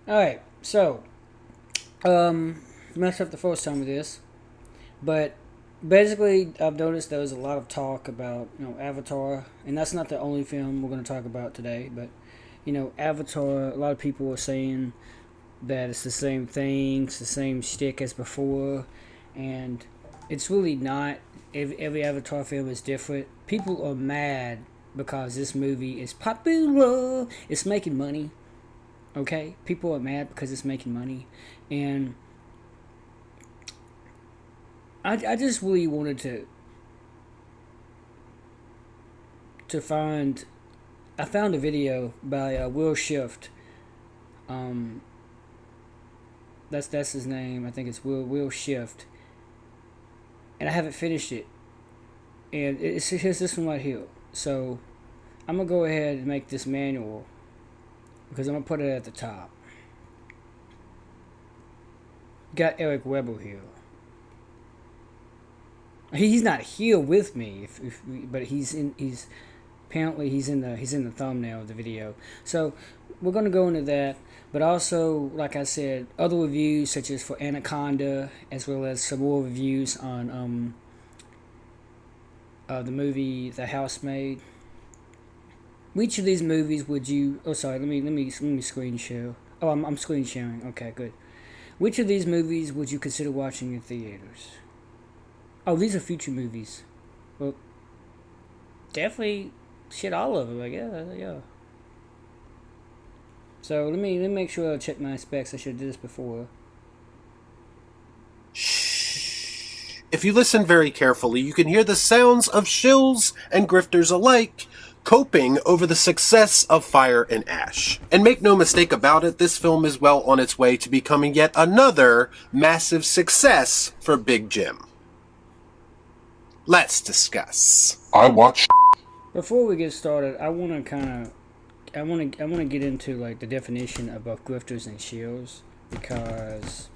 Alright, so, messed up the first time with this, but basically, I've noticed there was a lot of talk about, Avatar, and that's not the only film we're going to talk about today, but, Avatar, a lot of people are saying that it's the same thing, it's the same shtick as before, and it's really not. Every Avatar film is different. People are mad because this movie is popular. It's making money. Okay, people are mad because it's making money, and I just really wanted to find. I found a video by Will Shift. Um, that's his name. I think it's Will Shift, and I haven't finished it. And here's this one right here. So I'm gonna go ahead and make this manual because I'm gonna put it at the top. Got Eric Weber here. He's not here with me, but he's in. He's apparently he's in the thumbnail of the video. So we're gonna go into that, but also, like I said, other reviews such as for Anaconda, as well as some more reviews on the movie The Housemaid. Which of these movies would you? Oh, sorry. Let me screen share. Oh, I'm screen sharing. Okay, good. Which of these movies would you consider watching in theaters? Oh, these are future movies. Well, definitely shit all of them. Like yeah. So let me make sure I check my specs. I should have did this before. Shh. If you listen very carefully, you can hear the sounds of shills and grifters alike coping over the success of Fire and Ash. And make no mistake about it, this film is well on its way to becoming yet another massive success for Big Jim. Let's discuss. I watched. Before we get started, I want to get into like the definition of both grifters and shills because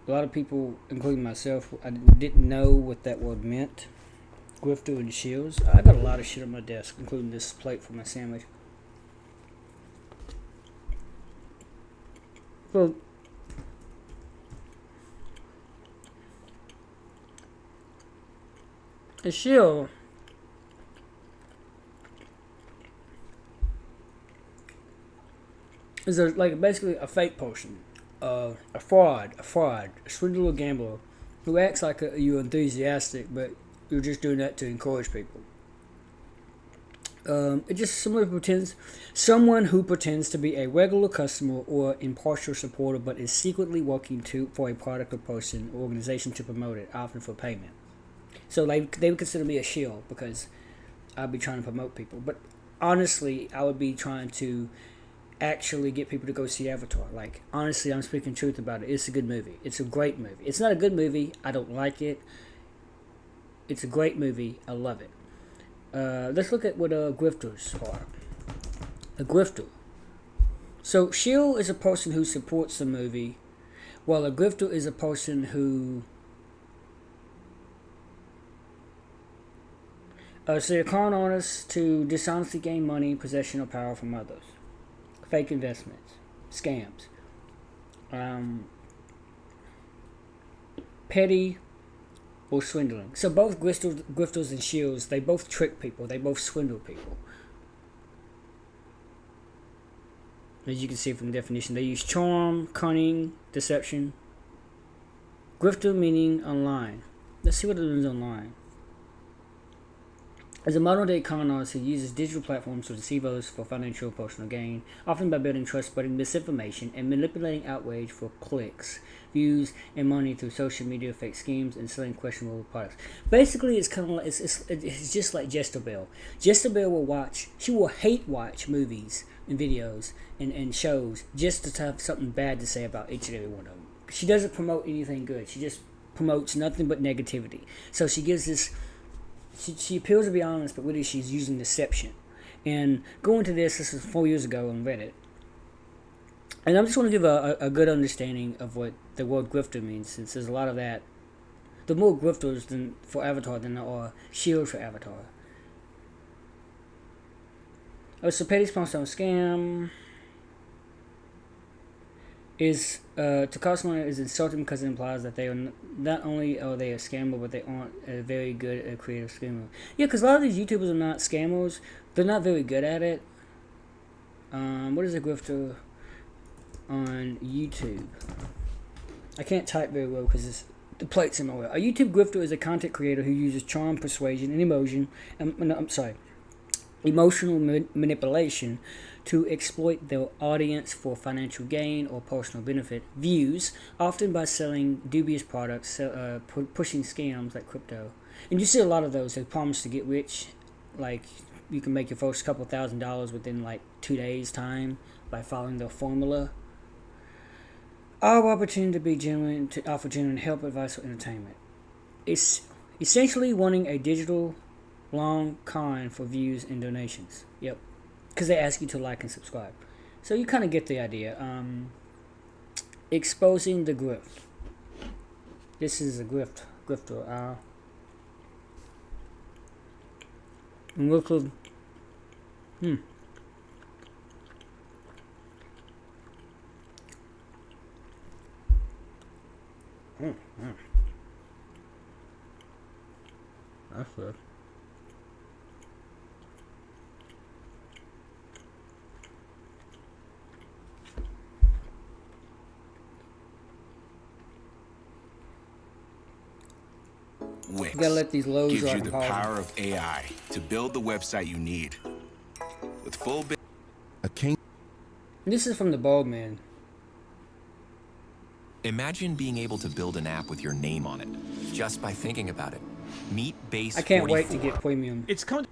a lot of people, including myself, I didn't know what that word meant. Grifter and shills. I got a lot of shit on my desk, including this plate for my sandwich. So, a shill is like basically a fake person, a fraud, a swindler, gambler who acts like you're enthusiastic, but you're just doing that to encourage people. It just someone who pretends to be a regular customer or impartial supporter, but is secretly working for a product or person or organization to promote it, often for payment. So they would consider me a shill because I'd be trying to promote people. But honestly, I would be trying to actually get people to go see Avatar. Like, honestly, I'm speaking truth about it. It's a good movie. It's a great movie. It's not a good movie. I don't like it. It's a great movie. I love it. Let's look at what grifters are. A grifter. So, shill is a person who supports the movie, while a grifter is a person who so you're con artists to dishonestly gain money, possession, or power from others. Fake investments, scams, petty or swindling. So both grifters and shills, they both trick people. They both swindle people. As you can see from the definition, they use charm, cunning, deception. Grifter meaning online. Let's see what it means online. As a modern-day con artist who uses digital platforms to deceive others for financial or personal gain, often by building trust, spreading misinformation, and manipulating outrage for clicks, views, and money through social media, fake schemes, and selling questionable products. Basically, it's kind of like it's just like Jezebel. Jezebel she will hate watch movies and videos and shows just to have something bad to say about each and every one of them. She doesn't promote anything good. She just promotes nothing but negativity. So she gives this. She appears to be honest, but really she's using deception. And going to this was 4 years ago on Reddit. And I just want to give a good understanding of what the word grifter means, since there's a lot of that. There are more grifters for Avatar than there are shields for Avatar. Oh, so petty sponsor on scam. is to call someone is insulting because it implies that they are not only are they a scammer, but they aren't very good at creative scammer. Yeah, because a lot of these YouTubers are not scammers. They're not very good at it. What is a grifter on YouTube? I can't type very well because the plate's in my way. A YouTube grifter is a content creator who uses charm, persuasion, and emotional manipulation to exploit their audience for financial gain or personal benefit. Views, often by selling dubious products, pushing scams like crypto. And you see a lot of those. They promise to get rich, like you can make your first couple $1,000s within like 2 days' time by following their formula. Our opportunity to be genuine, to offer genuine help, advice, or entertainment. It's essentially wanting a digital long con for views and donations. Yep. Because they ask you to like and subscribe. So you kind of get the idea. Exposing the grift. This is a grifter. And look at... That's good. Wix You gotta let these loads gives so I you can the pause them. power of AI to build the website you need. With full A king. This is from the Bald Man. Imagine being able to build an app with your name on it, just by thinking about it. Meet Base I can't 44. wait to get premium. It's coming.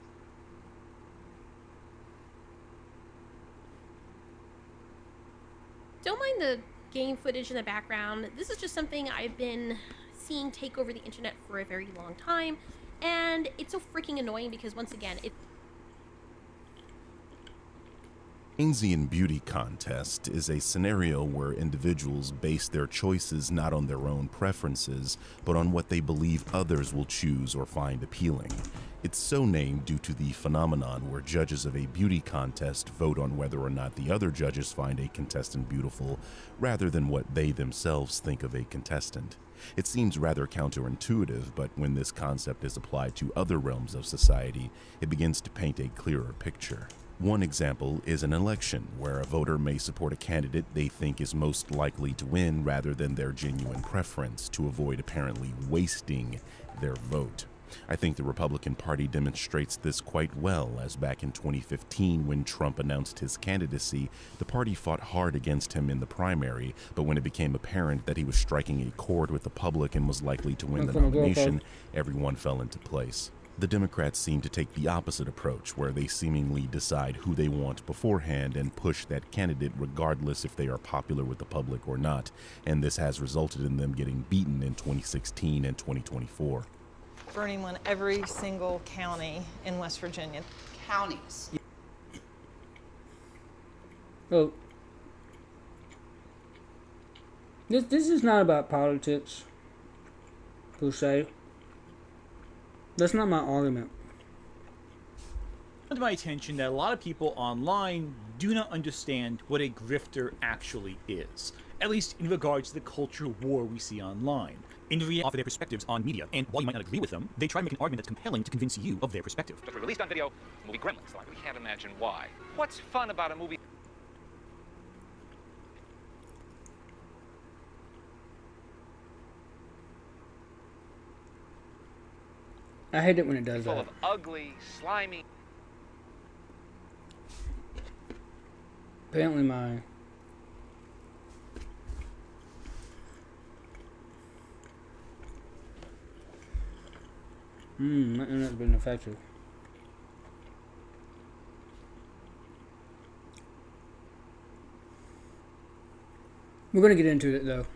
Don't mind the game footage in the background. This is just something I've been seeing take over the internet for a very long time, and it's so freaking annoying because once again, Keynesian beauty contest is a scenario where individuals base their choices not on their own preferences, but on what they believe others will choose or find appealing. It's so named due to the phenomenon where judges of a beauty contest vote on whether or not the other judges find a contestant beautiful, rather than what they themselves think of a contestant. It seems rather counterintuitive, but when this concept is applied to other realms of society, it begins to paint a clearer picture. One example is an election, where a voter may support a candidate they think is most likely to win rather than their genuine preference, to avoid apparently wasting their vote. I think the Republican Party demonstrates this quite well, as back in 2015 when Trump announced his candidacy, the party fought hard against him in the primary, but when it became apparent that he was striking a chord with the public and was likely to win the nomination, everyone fell into place. The Democrats seem to take the opposite approach, where they seemingly decide who they want beforehand and push that candidate regardless if they are popular with the public or not, and this has resulted in them getting beaten in 2016 and 2024. Bernie won every single county in West Virginia. Counties. Oh. This is not about politics, per se. That's not my argument. To my attention that a lot of people online do not understand what a grifter actually is, at least in regards to the culture war we see online. In reality, offer their perspectives on media, and while you might not agree with them, they try to make an argument that's compelling to convince you of their perspective. Just released on video, movie Gremlins. Like, we can't imagine why. What's fun about a movie? I hate it when it does Full that. of ugly, slimy. Apparently my... my internet's been effective. We're gonna get into it though.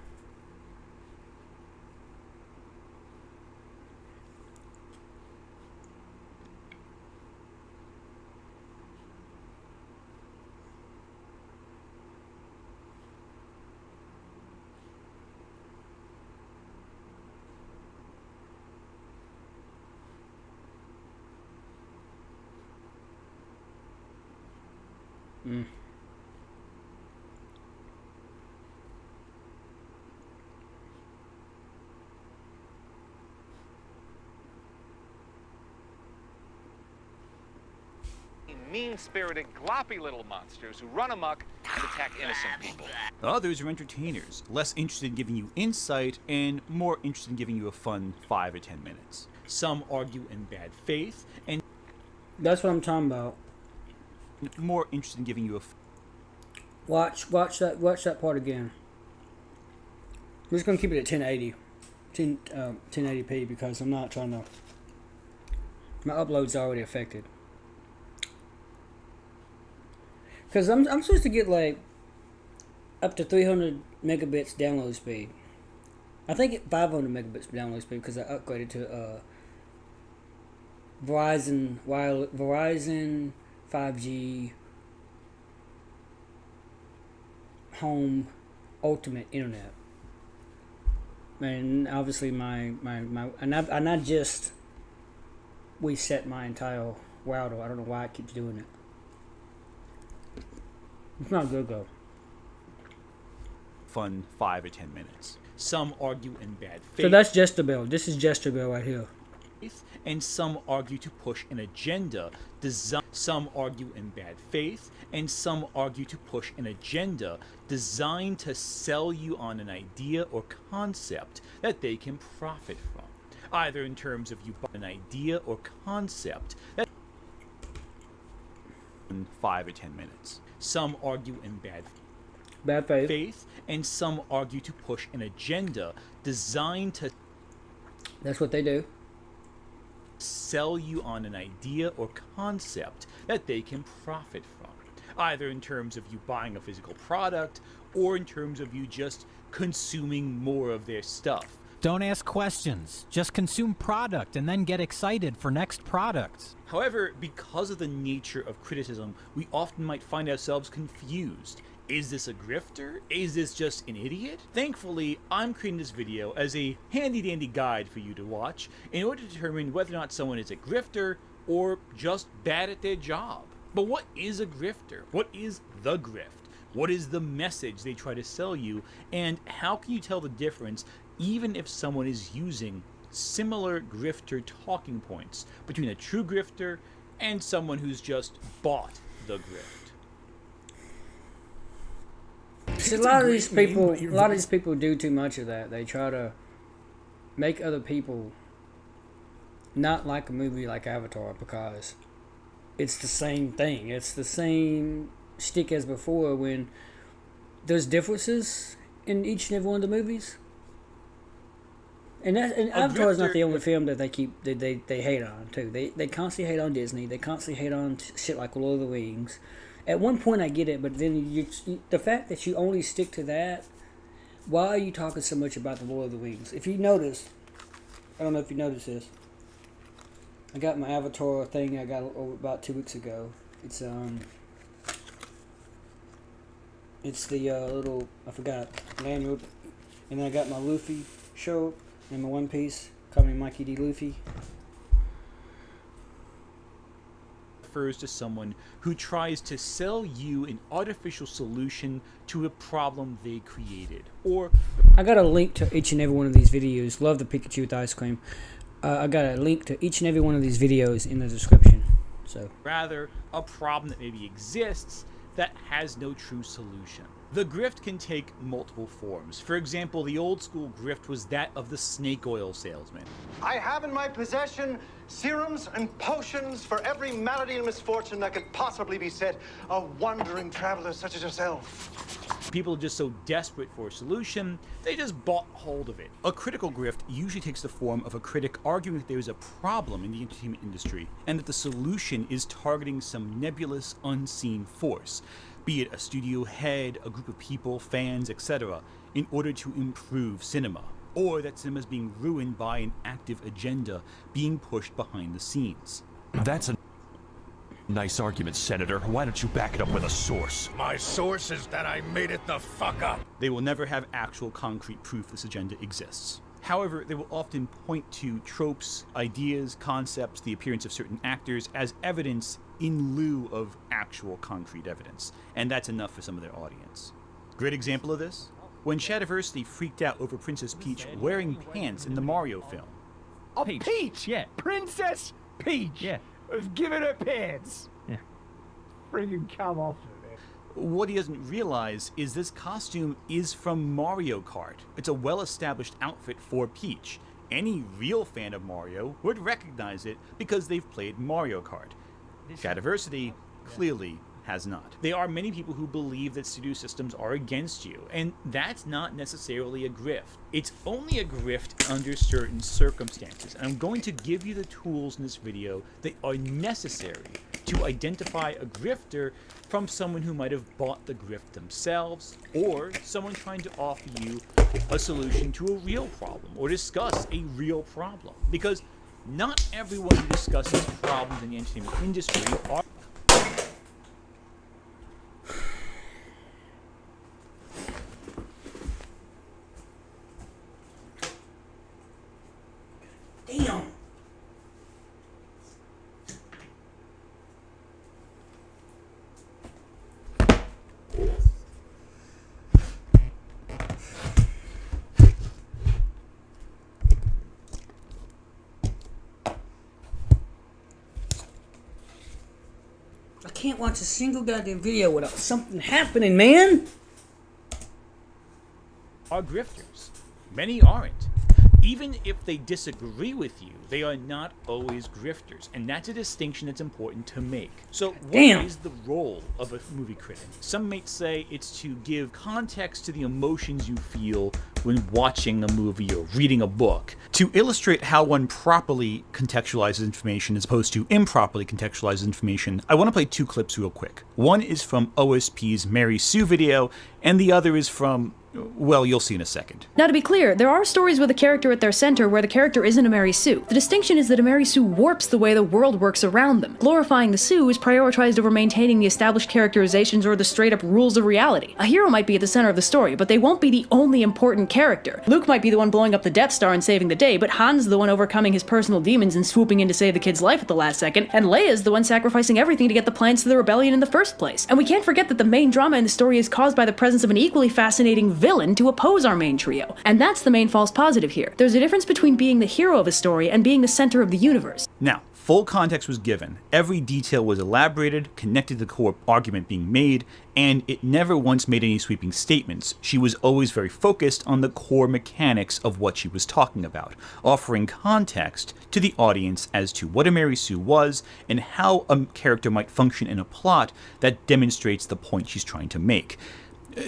mean-spirited, gloppy little monsters who run amok and attack innocent people. Others are entertainers, less interested in giving you insight and more interested in giving you a fun 5 or 10 minutes. Some argue in bad faith and That's what I'm talking about. more interested in giving you a Watch that part again. I'm just gonna keep it at 1080p because I'm not trying to. My upload's already affected. Because I'm supposed to get like up to 300 megabits download speed. I think it 500 megabits download speed because I upgraded to Verizon 5G home ultimate internet. And obviously and I just reset my entire router. I don't know why it keeps doing it. It's not good though. fun 5 or 10 minutes. Some argue in bad faith. So that's Jester This is Jester right here. And some argue to push an agenda. Some argue in bad faith, and some argue to push an agenda designed to sell you on an idea or concept that they can profit from. Either in terms of you buy an idea or concept that in 5 or 10 minutes. Some argue in bad faith, and some argue to push an agenda designed to That's what they do. sell you on an idea or concept that they can profit from, either in terms of you buying a physical product or in terms of you just consuming more of their stuff. Don't ask questions. Just consume product and then get excited for next product. However, because of the nature of criticism, we often might find ourselves confused. Is this a grifter? Is this just an idiot? Thankfully, I'm creating this video as a handy-dandy guide for you to watch in order to determine whether or not someone is a grifter or just bad at their job. But what is a grifter? What is the grift? What is the message they try to sell you? And how can you tell the difference even if someone is using similar grifter talking points between a true grifter and someone who's just bought the grift? See, a lot of these people do too much of that. They try to make other people not like a movie like Avatar because it's the same thing. It's the same shtick as before when there's differences in each and every one of the movies. And Avatar is not the only film that they hate on too. They constantly hate on Disney. They constantly hate on shit like Lord of the Rings. At one point I get it, but then the fact that you only stick to that, why are you talking so much about the Lord of the Rings? If you notice, I don't know if you noticed this, I got my Avatar thing I got about 2 weeks ago. It's the little, I forgot, lanyard, and then I got my Luffy shirt and my One Piece, call me Mikey D. Luffy. Refers to someone who tries to sell you an artificial solution to a problem they created. Or I got a link to each and every one of these videos. Love the Pikachu with ice cream. I got a link to each and every one of these videos in the description. So rather, a problem that maybe exists that has no true solution. The grift can take multiple forms. For example, the old school grift was that of the snake oil salesman. I have in my possession serums and potions for every malady and misfortune that could possibly beset a wandering traveler such as yourself. People are just so desperate for a solution, they just bought hold of it. A critical grift usually takes the form of a critic arguing that there is a problem in the entertainment industry and that the solution is targeting some nebulous, unseen force, be it a studio head, a group of people, fans, etc., in order to improve cinema, or that cinema is being ruined by an active agenda being pushed behind the scenes. That's a nice argument, Senator. Why don't you back it up with a source? My source is that I made it the fuck up. They will never have actual concrete proof this agenda exists. However, they will often point to tropes, ideas, concepts, the appearance of certain actors as evidence in lieu of actual concrete evidence, and that's enough for some of their audience. Great example of this? When Shadiversity freaked out over Princess Peach wearing pants in the Mario film. Peach? Yeah. Princess Peach? Yeah. Giving her pants? Yeah. Freaking come off it. What he doesn't realize is this costume is from Mario Kart. It's a well-established outfit for Peach. Any real fan of Mario would recognize it because they've played Mario Kart. Shadiversity clearly has not. There are many people who believe that studio systems are against you, and that's not necessarily a grift. It's only a grift under certain circumstances, and I'm going to give you the tools in this video that are necessary to identify a grifter from someone who might have bought the grift themselves, or someone trying to offer you a solution to a real problem, or discuss a real problem. Because not everyone who discusses problems in the entertainment industry are... Damn! I can't watch a single goddamn video without something happening, man! Are grifters. Many aren't. Even if they disagree with you, they are not always grifters, and that's a distinction that's important to make. So what is the role of a movie critic? Some might say it's to give context to the emotions you feel when watching a movie or reading a book, to illustrate how one properly contextualizes information as opposed to improperly contextualizes information. I want to play two clips real quick. One is from OSP's Mary Sue video, and the other is from, well, you'll see in a second. Now, to be clear, there are stories with a character at their center where the character isn't a Mary Sue. The distinction is that a Mary Sue warps the way the world works around them. Glorifying the Sue is prioritized over maintaining the established characterizations or the straight-up rules of reality. A hero might be at the center of the story, but they won't be the only important character. Luke might be the one blowing up the Death Star and saving the day, but Han's the one overcoming his personal demons and swooping in to save the kid's life at the last second, and Leia's the one sacrificing everything to get the plans to the rebellion in the first place. And we can't forget that the main drama in the story is caused by the presence of an equally fascinating villain to oppose our main trio. And that's the main false positive here. There's a difference between being the hero of a story and being the center of the universe. Now, full context was given. Every detail was elaborated, connected to the core argument being made, and it never once made any sweeping statements. She was always very focused on the core mechanics of what she was talking about, offering context to the audience as to what a Mary Sue was and how a character might function in a plot that demonstrates the point she's trying to make.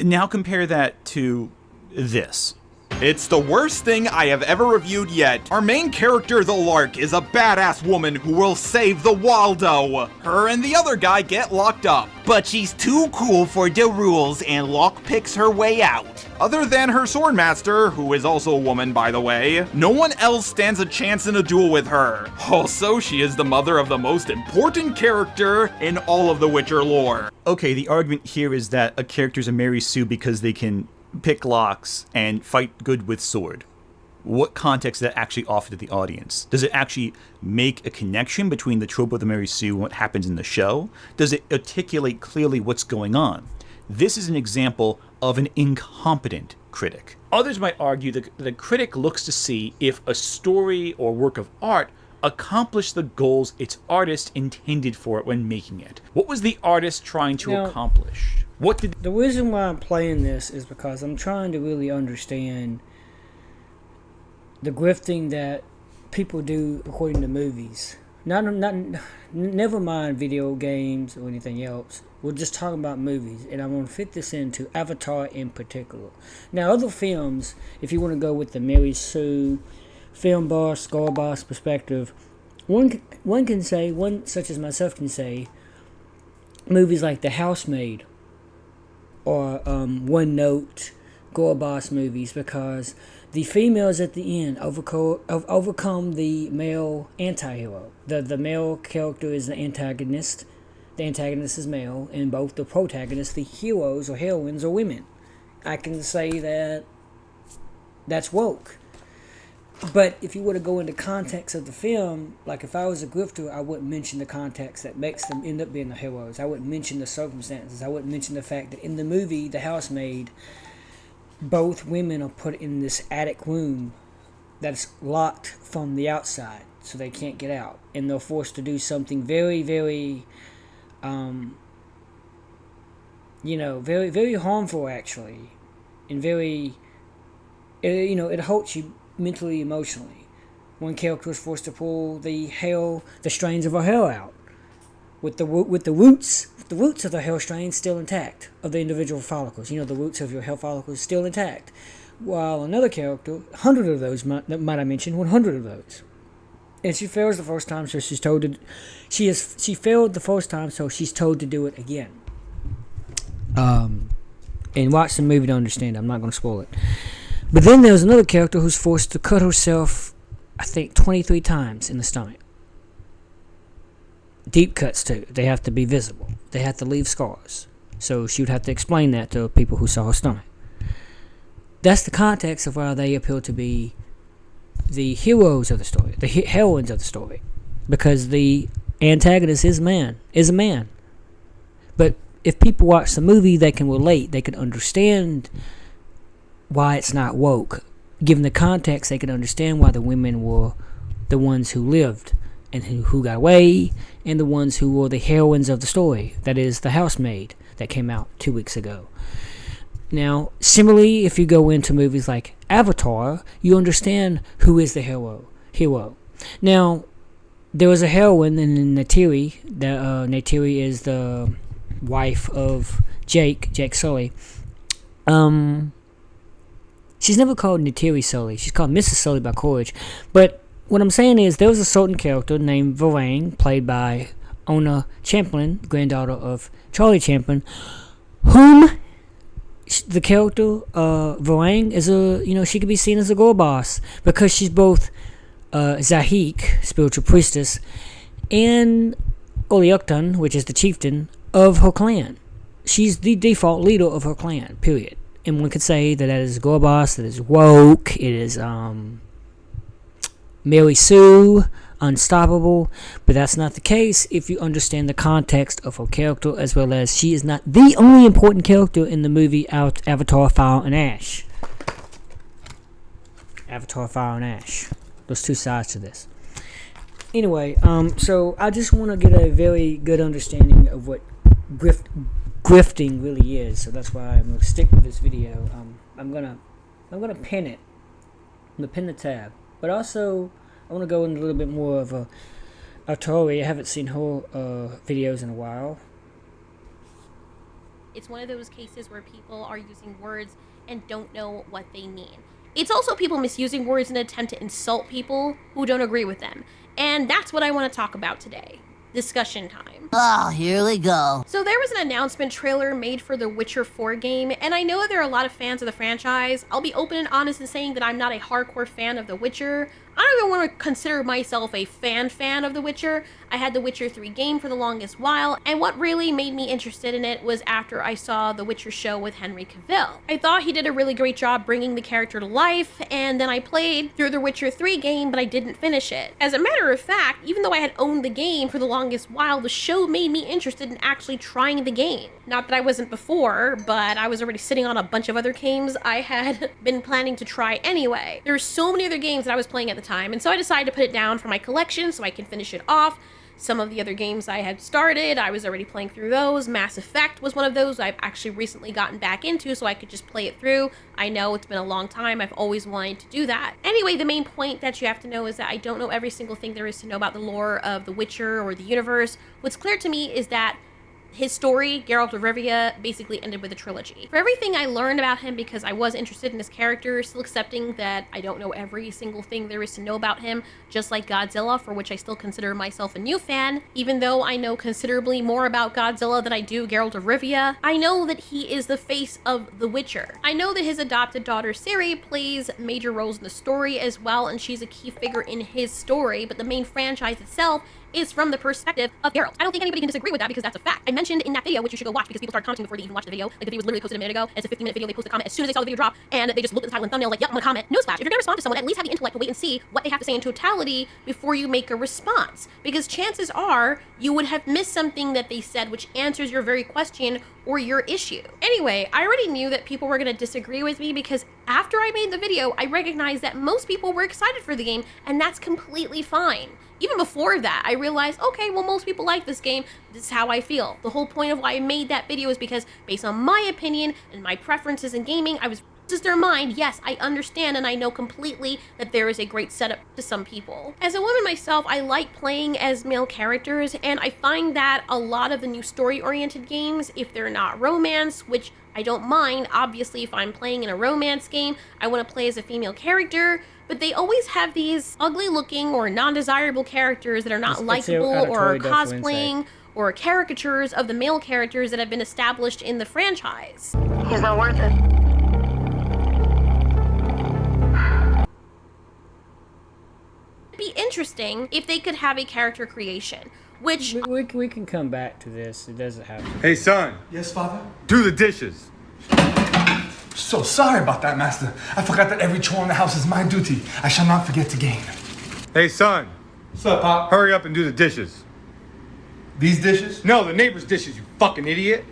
Now compare that to this. It's the worst thing I have ever reviewed yet. Our main character, the Lark, is a badass woman who will save the Waldo. Her and the other guy get locked up. But she's too cool for the rules and Locke picks her way out. Other than her swordmaster, who is also a woman by the way, no one else stands a chance in a duel with her. Also, she is the mother of the most important character in all of the Witcher lore. Okay, the argument here is that a character's a Mary Sue because they can pick locks and fight good with sword. What context does that actually offer to the audience? Does it actually make a connection between the trope of the Mary Sue and what happens in the show? Does it articulate clearly what's going on? This is an example of an incompetent critic. Others might argue that the critic looks to see if a story or work of art accomplished the goals its artist intended for it when making it. What was the artist trying to accomplish? What did the reason why I'm playing this is because I'm trying to really understand the grifting that people do according to movies. Never mind video games or anything else. We're just talking about movies, and I'm going to fit this into Avatar in particular. Now, other films, if you want to go with the Mary Sue film boss, score boss perspective, one can say, one such as myself can say, movies like The Housemaid or One Note, gore boss movies, because the females at the end overcome the male anti-hero. The male character is the antagonist. The antagonist is male, and both the protagonists, the heroes or heroines, are women. I can say that that's woke. But if you were to go into context of the film, like if I was a grifter, I wouldn't mention the context that makes them end up being the heroes. I wouldn't mention the circumstances. I wouldn't mention the fact that in the movie, The Housemaid, both women are put in this attic room that's locked from the outside, so they can't get out. And they're forced to do something very, very very, very harmful actually, and very, it hurts you mentally, emotionally. One character is forced to pull the strains of her hair out, with the roots of the hair strains still intact of the individual follicles. The roots of your hair follicles still intact, while another character, 100 of those, might I mention, 100 of those. And she fails the first time, so she's told to. She failed the first time, so she's told to do it again. And watch the movie to understand. I'm not going to spoil it. But then there's another character who's forced to cut herself, I think, 23 times in the stomach. Deep cuts too. They have to be visible. They have to leave scars. So she would have to explain that to people who saw her stomach. That's the context of why they appeal to be the heroes of the story, the heroines of the story, because the antagonist is a man. But if people watch the movie, they can relate. They can understand why it's not woke. Given the context, they can understand why the women were the ones who lived and who got away, and the ones who were the heroines of the story. That is the Housemaid that came out 2 weeks ago. Now, similarly, if you go into movies like Avatar, you understand who is the hero. Now, there was a heroine in Neytiri. Neytiri is the wife of Jake Sully. She's never called Neytiri Sully. She's called Mrs. Sully by Courage. But what I'm saying is there was a certain character named Varang, played by Ona Champlin, granddaughter of Charlie Champlin, whom the character Varang is she could be seen as a girl boss because she's both Zahik, spiritual priestess, and Oliuktan, which is the chieftain of her clan. She's the default leader of her clan, period. And one could say that is girl boss, that is woke, it is Mary Sue, unstoppable, but that's not the case if you understand the context of her character, as well as she is not the only important character in the movie Avatar Fire and Ash. Avatar Fire and Ash. There's two sides to this. Anyway, so I just want to get a very good understanding of what grifting really is, so that's why I'm gonna stick with this video. I'm gonna pin it. I'm gonna pin the tab, but also I want to go into a little bit more of a Tori. I haven't seen her videos in a while. It's one of those cases where people are using words and don't know what they mean. It's also people misusing words in an attempt to insult people who don't agree with them. And that's what I want to talk about today. Discussion time. Oh, here we go. So there was an announcement trailer made for the Witcher 4 game, and I know that there are a lot of fans of the franchise. I'll be open and honest in saying that I'm not a hardcore fan of The Witcher. I don't even want to consider myself a fan of The Witcher. I had The Witcher 3 game for the longest while, and what really made me interested in it was after I saw The Witcher show with Henry Cavill. I thought he did a really great job bringing the character to life, and then I played through The Witcher 3 game, but I didn't finish it. As a matter of fact, even though I had owned the game for the longest while, the show made me interested in actually trying the game. Not that I wasn't before, but I was already sitting on a bunch of other games I had been planning to try anyway. There were so many other games that I was playing at the time, and so I decided to put it down for my collection so I can finish it off. Some of the other games I had started, I was already playing through those. Mass Effect was one of those I've actually recently gotten back into so I could just play it through. I know it's been a long time, I've always wanted to do that. Anyway, the main point that you have to know is that I don't know every single thing there is to know about the lore of The Witcher or the universe. What's clear to me is that his story, Geralt of Rivia, basically ended with a trilogy. For everything I learned about him, because I was interested in his character, still accepting that I don't know every single thing there is to know about him, just like Godzilla, for which I still consider myself a new fan, even though I know considerably more about Godzilla than I do Geralt of Rivia. I know that he is the face of The Witcher. I know that his adopted daughter Ciri plays major roles in the story as well, and she's a key figure in his story, but the main franchise itself is from the perspective of Geralt. I don't think anybody can disagree with that because that's a fact. I mentioned in that video, which you should go watch because people started commenting before they even watched the video. Like the video was literally posted a minute ago, and it's a 15-minute video. They posted a comment as soon as they saw the video drop, and they just looked at the title and thumbnail like, yep, I'm gonna comment. Newsflash, if you're gonna respond to someone, at least have the intellect to wait and see what they have to say in totality before you make a response. Because chances are you would have missed something that they said which answers your very question or your issue. Anyway, I already knew that people were gonna disagree with me because after I made the video, I recognized that most people were excited for the game, and that's completely fine. even before that, I realized, okay, well, most people like this game. This is how I feel. The whole point of why I made that video is because, based on my opinion and my preferences in gaming, I was just their mind. Yes, I understand and I know completely that there is a great setup to some people. As a woman myself, I like playing as male characters, and I find that a lot of the new story-oriented games, if they're not romance, which I don't mind, obviously if I'm playing in a romance game, I want to play as a female character, but they always have these ugly-looking or non-desirable characters that are not likable or cosplaying or caricatures of the male characters that have been established in the franchise. He's not worth it. Be interesting if they could have a character creation, which we can come back to this. It doesn't have to. Hey, son. Yes, father? Do the dishes. So sorry about that, master. I forgot that every chore in the house is my duty. I shall not forget to gain. Hey, son. What's up, Pop? Hurry up and do the dishes. These dishes? No, the neighbor's dishes, you fucking idiot.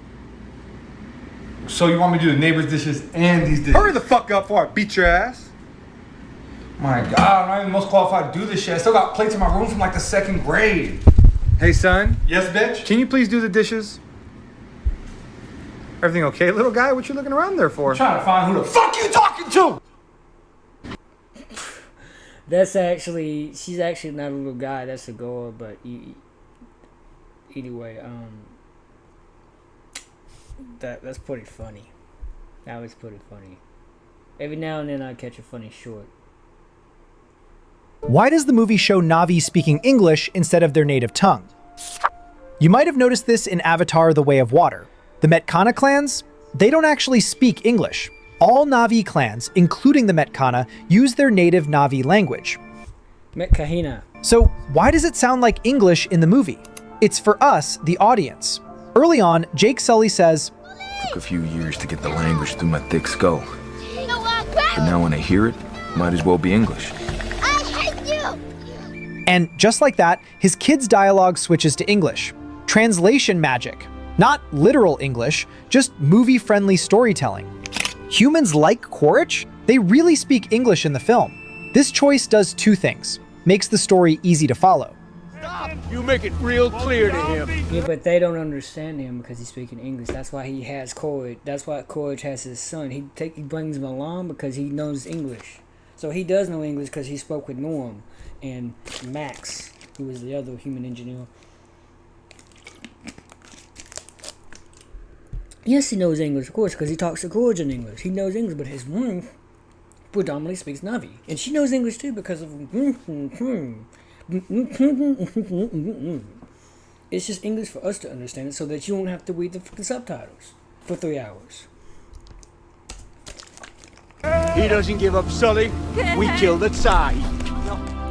So you want me to do the neighbor's dishes and these dishes? Hurry the fuck up before I beat your ass. My God, I'm not even the most qualified to do this shit. I still got plates in my room from like the 2nd grade. Hey, son. Yes, bitch? Can you please do the dishes? Everything okay, little guy? What you looking around there for? I'm trying to find who the fuck you talking to! That's actually, she's actually not a little guy. That's a girl, but anyway, that's pretty funny. That was pretty funny. Every now and then I catch a funny short. Why does the movie show Na'vi speaking English instead of their native tongue? You might have noticed this in Avatar: The Way of Water. The Metkana clans, they don't actually speak English. All Na'vi clans, including the Metkana, use their native Na'vi language. Metkahina. So why does it sound like English in the movie? It's for us, the audience. Early on, Jake Sully says, Took a few years to get the language through my thick skull. But now when I hear it, might as well be English. and just like that, his kid's dialogue switches to English. Translation magic. Not literal English, just movie-friendly storytelling. Humans like Quaritch? They really speak English in the film. This choice does two things. Makes the story easy to follow. You make it real clear to him. Yeah, but they don't understand him because he's speaking English. That's why he has Quaritch. That's why Quaritch has his son. He brings him along because he knows English. So he does know English because he spoke with Norm and Max, who was the other human engineer. Yes, he knows English, of course, because he talks to Quaritch in English. He knows English, but his wife predominantly speaks Na'vi. And she knows English too because of... It's just English for us to understand it so that you won't have to read the fucking subtitles for 3 hours. He doesn't give up, Sully. We killed the Tsai.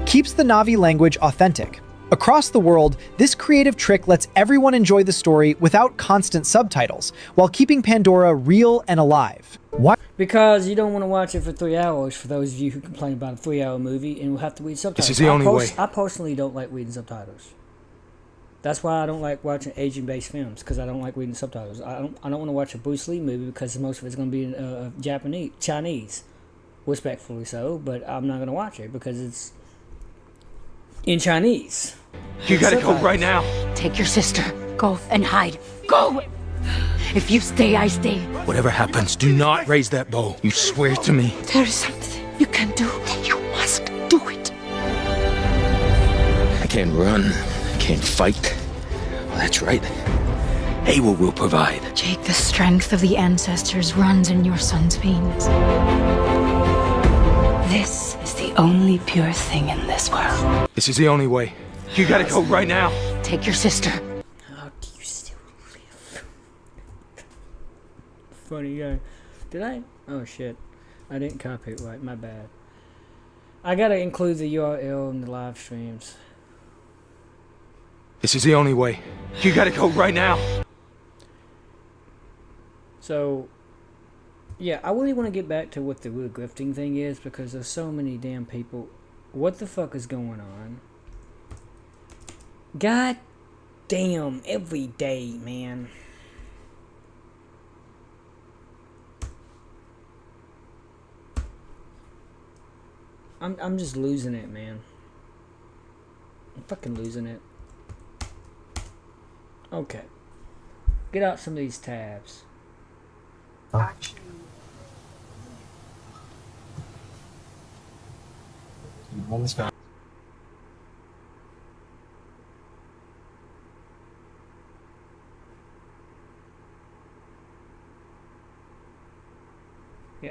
Keeps the Na'vi language authentic. Across the world, this creative trick lets everyone enjoy the story without constant subtitles, while keeping Pandora real and alive. Why? Because you don't want to watch it for 3 hours, for those of you who complain about a 3-hour movie and will have to read subtitles. This is the only way. I personally don't like reading subtitles. That's why I don't like watching Asian-based films, because I don't like reading subtitles. I don't want to watch a Bruce Lee movie because most of it's going to be in Chinese. Respectfully so, but I'm not going to watch it because it's in Chinese. You gotta go right now. Take your sister. Go and hide. Go! If you stay, I stay. Whatever happens, do not raise that bow. You swear to me. There is something you can do. You must do it. I can't run. I can't fight. Well, that's right. Awa will provide. Jake, the strength of the ancestors runs in your son's veins. This is the only pure thing in this world. This is the only way. You gotta go right now. Take your sister. How do you still live? Funny guy. Did I? Oh shit. I didn't copy it right. My bad. I gotta include the URL in the live streams. This is the only way. You gotta go right now. So, yeah, I really want to get back to what the real grifting thing is because there's so many damn people. What the fuck is going on? God damn, every day, man. I'm just losing it, man. I'm fucking losing it. Okay. Get out some of these tabs. Yeah,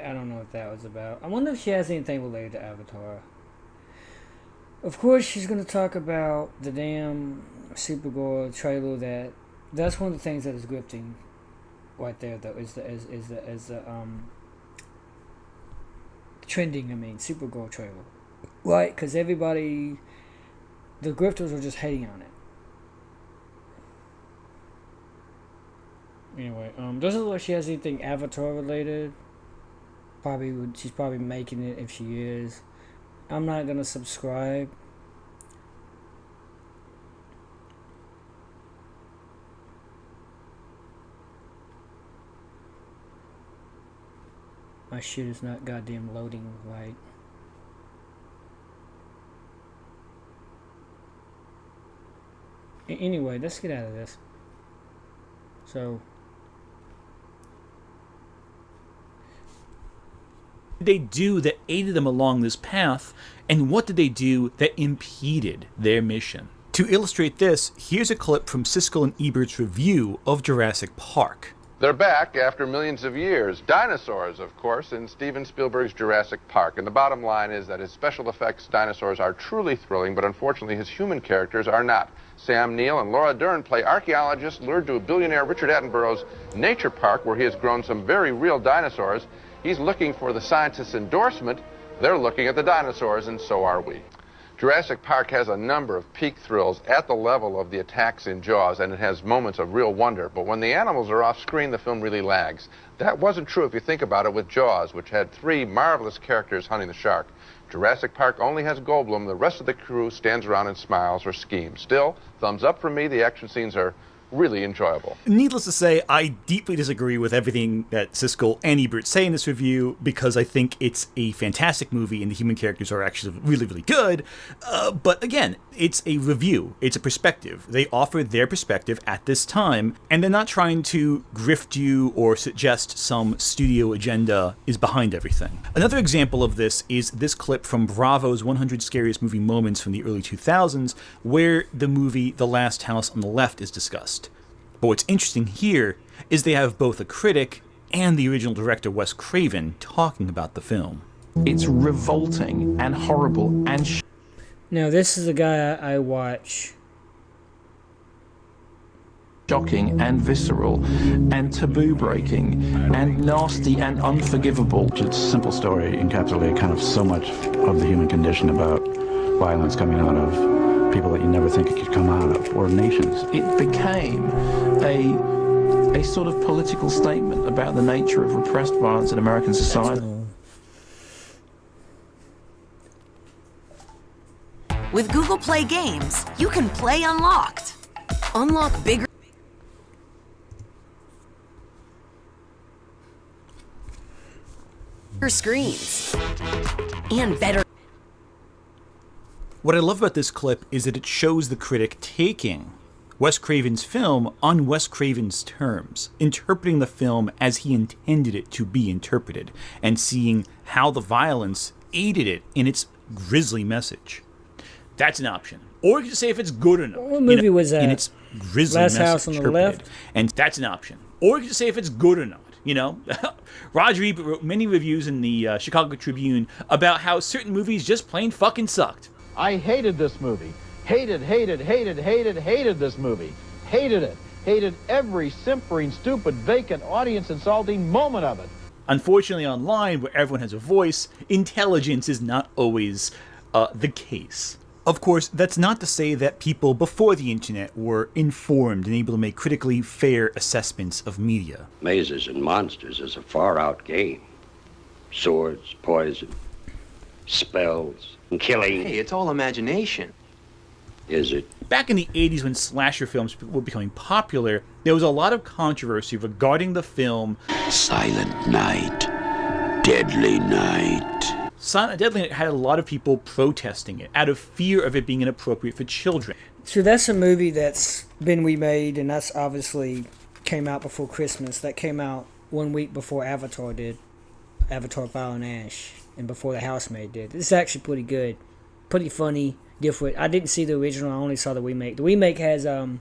I don't know what that was about. I wonder if she has anything related to Avatar. Of course, she's gonna talk about the damn Supergirl trailer. That's one of the things that is grifting, right there. Though is the trending. I mean, Supergirl trailer, right? Because everybody, the grifters are just hating on it. Anyway, doesn't look like she has anything Avatar related. She's probably making it if she is. I'm not gonna subscribe. My shit is not goddamn loading right. Anyway, let's get out of this. So they do that aided them along this path, and what did they do that impeded their mission? To illustrate this, here's a clip from Siskel and Ebert's review of Jurassic Park. They're back after millions of years. Dinosaurs, of course, in Steven Spielberg's Jurassic Park. And the bottom line is that his special effects dinosaurs are truly thrilling, but unfortunately his human characters are not. Sam Neill and Laura Dern play archaeologists lured to billionaire Richard Attenborough's nature park, where he has grown some very real dinosaurs. He's looking for the scientists' endorsement. They're looking at the dinosaurs, and so are we. Jurassic Park has a number of peak thrills at the level of the attacks in Jaws, and it has moments of real wonder. But when the animals are off screen, the film really lags. That wasn't true if you think about it with Jaws, which had 3 marvelous characters hunting the shark. Jurassic Park only has Goldblum. The rest of the crew stands around and smiles or schemes. Still, thumbs up for me. The action scenes are really enjoyable. Needless to say, I deeply disagree with everything that Siskel and Ebert say in this review, because I think it's a fantastic movie and the human characters are actually really, really good. But again, it's a review. It's a perspective. They offer their perspective at this time, and they're not trying to grift you or suggest some studio agenda is behind everything. Another example of this is this clip from Bravo's 100 Scariest Movie Moments from the early 2000s, where the movie The Last House on the Left is discussed. But what's interesting here is they have both a critic and the original director, Wes Craven, talking about the film. It's revolting and horrible and now this is a guy I watch. Shocking and visceral and taboo breaking and nasty and unforgivable. It's a simple story, encapsulate kind of so much of the human condition about violence coming out of people that you never think it could come out of, or nations. It became a sort of political statement about the nature of repressed violence in American society. With Google Play Games, you can play unlocked. Unlock bigger screens and better. What I love about this clip is that it shows the critic taking Wes Craven's film on Wes Craven's terms, interpreting the film as he intended it to be interpreted, and seeing how the violence aided it in its grisly message. That's an option. Or you can just say if it's good enough. What movie was that? In its grisly Last message House on the Left? And that's an option. Or you can just say if it's good or not. You know, Roger Ebert wrote many reviews in the Chicago Tribune about how certain movies just plain fucking sucked. I hated this movie. Hated this movie. Hated it. Hated every simpering, stupid, vacant, audience-insulting moment of it. Unfortunately, online, where everyone has a voice, intelligence is not always the case. Of course, that's not to say that people before the internet were informed and able to make critically fair assessments of media. Mazes and Monsters is a far-out game. Swords, poison, spells, and killing. Hey, it's all imagination. Is it? Back in the 80s, when slasher films were becoming popular, there was a lot of controversy regarding the film Silent Night, Deadly Night. Silent Night Deadly Night had a lot of people protesting it out of fear of it being inappropriate for children. So that's a movie that's been remade, and that's obviously came out before Christmas. That came out 1 week before Avatar did. Avatar Fire and Ash. And before The Housemaid did. It's actually pretty good. Pretty funny. Different. I didn't see the original. I only saw the remake. The remake has, let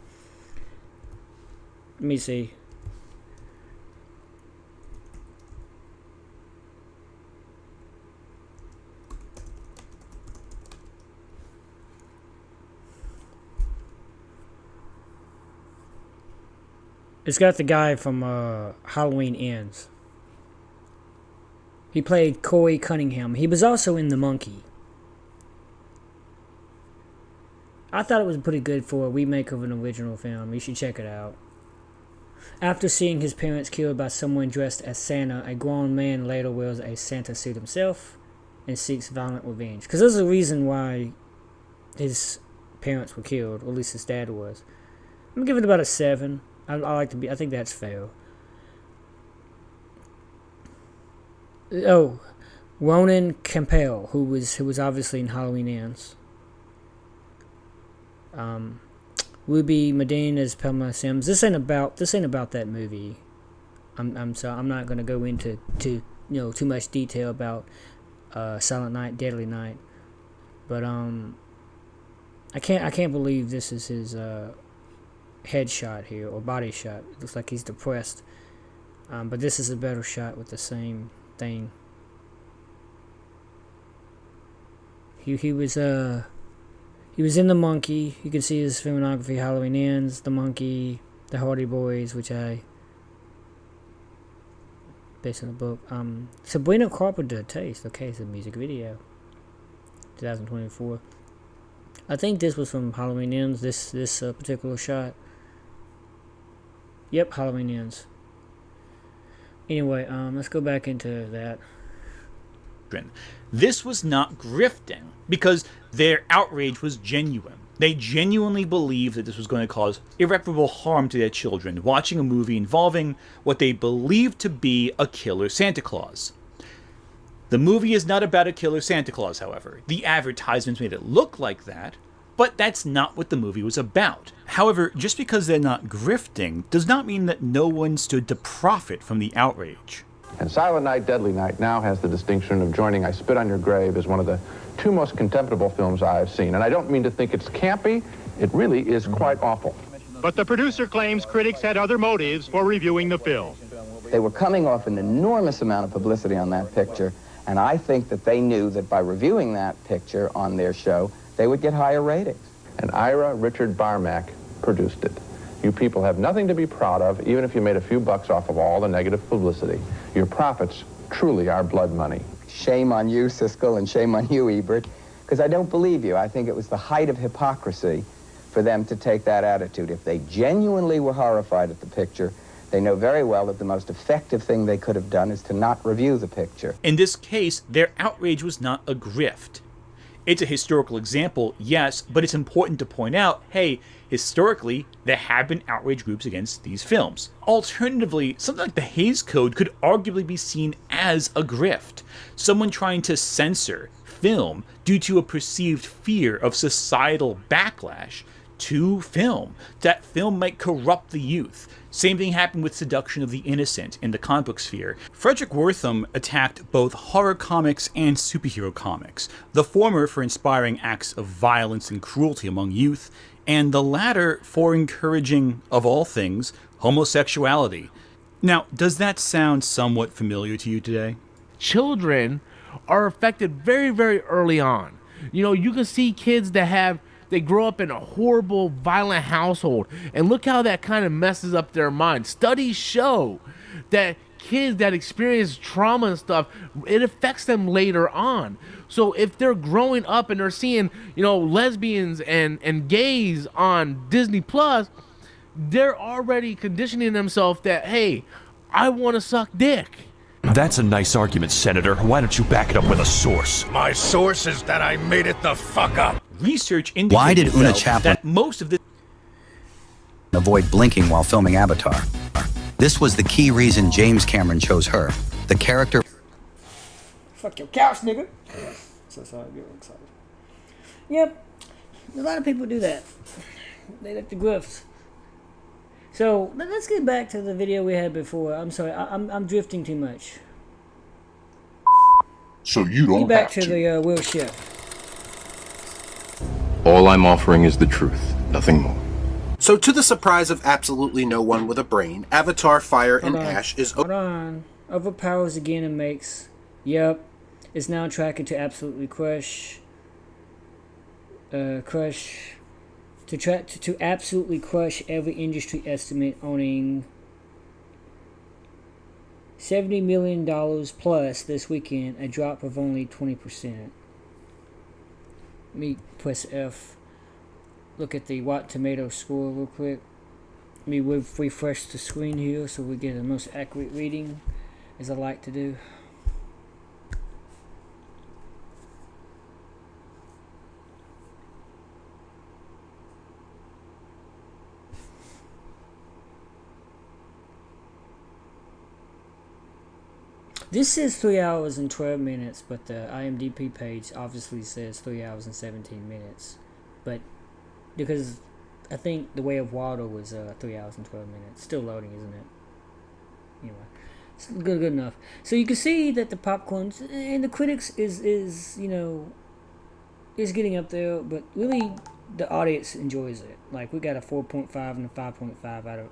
me see. It's got the guy from Halloween Ends. He played Corey Cunningham. He was also in The Monkey. I thought it was pretty good for a remake of an original film. You should check it out. After seeing his parents killed by someone dressed as Santa, a grown man later wears a Santa suit himself and seeks violent revenge. Because there's a reason why his parents were killed, or at least his dad was. I'm gonna give it about a 7. I think that's fair. Oh, Ronan Campbell, who was obviously in Halloween Ends. Ruby Medina as Pelma Sims. This ain't about that movie. I'm not gonna go into too much detail about Silent Night, Deadly Night, but I can't believe this is his headshot here, or body shot. It looks like he's depressed, but this is a better shot with the same thing. He was in The Monkey. You can see his filmography: Halloween Ends, The Monkey, The Hardy Boys, which I based on the book. Sabrina Carpenter Taste. Okay, it's a music video. 2024. I think this was from Halloween Ends. This particular shot. Yep, Halloween Ends. Anyway, let's go back into that. This was not grifting because their outrage was genuine. They genuinely believed that this was going to cause irreparable harm to their children, watching a movie involving what they believed to be a killer Santa Claus. The movie is not about a killer Santa Claus, however. The advertisements made it look like that, but that's not what the movie was about. However, just because they're not grifting does not mean that no one stood to profit from the outrage. And Silent Night, Deadly Night now has the distinction of joining I Spit on Your Grave as one of the 2 most contemptible films I've seen. And I don't mean to think it's campy, it really is quite awful. But the producer claims critics had other motives for reviewing the film. They were coming off an enormous amount of publicity on that picture, and I think that they knew that by reviewing that picture on their show, they would get higher ratings. And Ira Richard Barmack produced it. You people have nothing to be proud of, even if you made a few bucks off of all the negative publicity. Your profits truly are blood money. Shame on you, Siskel, and shame on you, Ebert, because I don't believe you. I think it was the height of hypocrisy for them to take that attitude. If they genuinely were horrified at the picture, they know very well that the most effective thing they could have done is to not review the picture. In this case, their outrage was not a grift. It's a historical example, yes, but it's important to point out, hey, historically, there have been outrage groups against these films. Alternatively, something like the Hays Code could arguably be seen as a grift. Someone trying to censor film due to a perceived fear of societal backlash to film, that film might corrupt the youth. Same thing happened with Seduction of the Innocent in the comic book sphere. Frederick Wortham attacked both horror comics and superhero comics, the former for inspiring acts of violence and cruelty among youth, and the latter for encouraging, of all things, homosexuality. Now, does that sound somewhat familiar to you today? Children are affected very, very early on. You know, you can see kids that they grow up in a horrible, violent household, and look how that kind of messes up their mind. Studies show that kids that experience trauma and stuff, it affects them later on. So if they're growing up and they're seeing, lesbians and gays on Disney Plus, they're already conditioning themselves that, hey, I want to suck dick. That's a nice argument, Senator. Why don't you back it up with a source? My source is that I made it the fuck up. Research indicates Why did Una Chaplin that most of the avoid blinking while filming Avatar? This was the key reason James Cameron chose her. The character Fuck your couch, nigga. So sorry, I get excited. Yep. A lot of people do that. They like the grifts. So let's get back to the video we had before. I'm sorry, I'm drifting too much. So you don't Get back have to the wheelchair. All I'm offering is the truth, nothing more. So to the surprise of absolutely no one with a brain, Avatar Fire and Ash is... Hold on. Overpowers again and makes... Yep. It's now tracking to absolutely crush... To absolutely crush every industry estimate, owning $70 million plus this weekend, a drop of only 20%. Let me press F. Look at the Rotten Tomato score real quick. Let me refresh the screen here so we get the most accurate reading, as I like to do. This says 3 hours and 12 minutes, but the IMDb page obviously says 3 hours and 17 minutes. But because I think The Way of Water was 3 hours and 12 minutes. Still loading, isn't it? Anyway, it's good enough. So you can see that the popcorn and the critics is you know, is getting up there, but really the audience enjoys it. Like we got a 4.5 and a 5.5 out of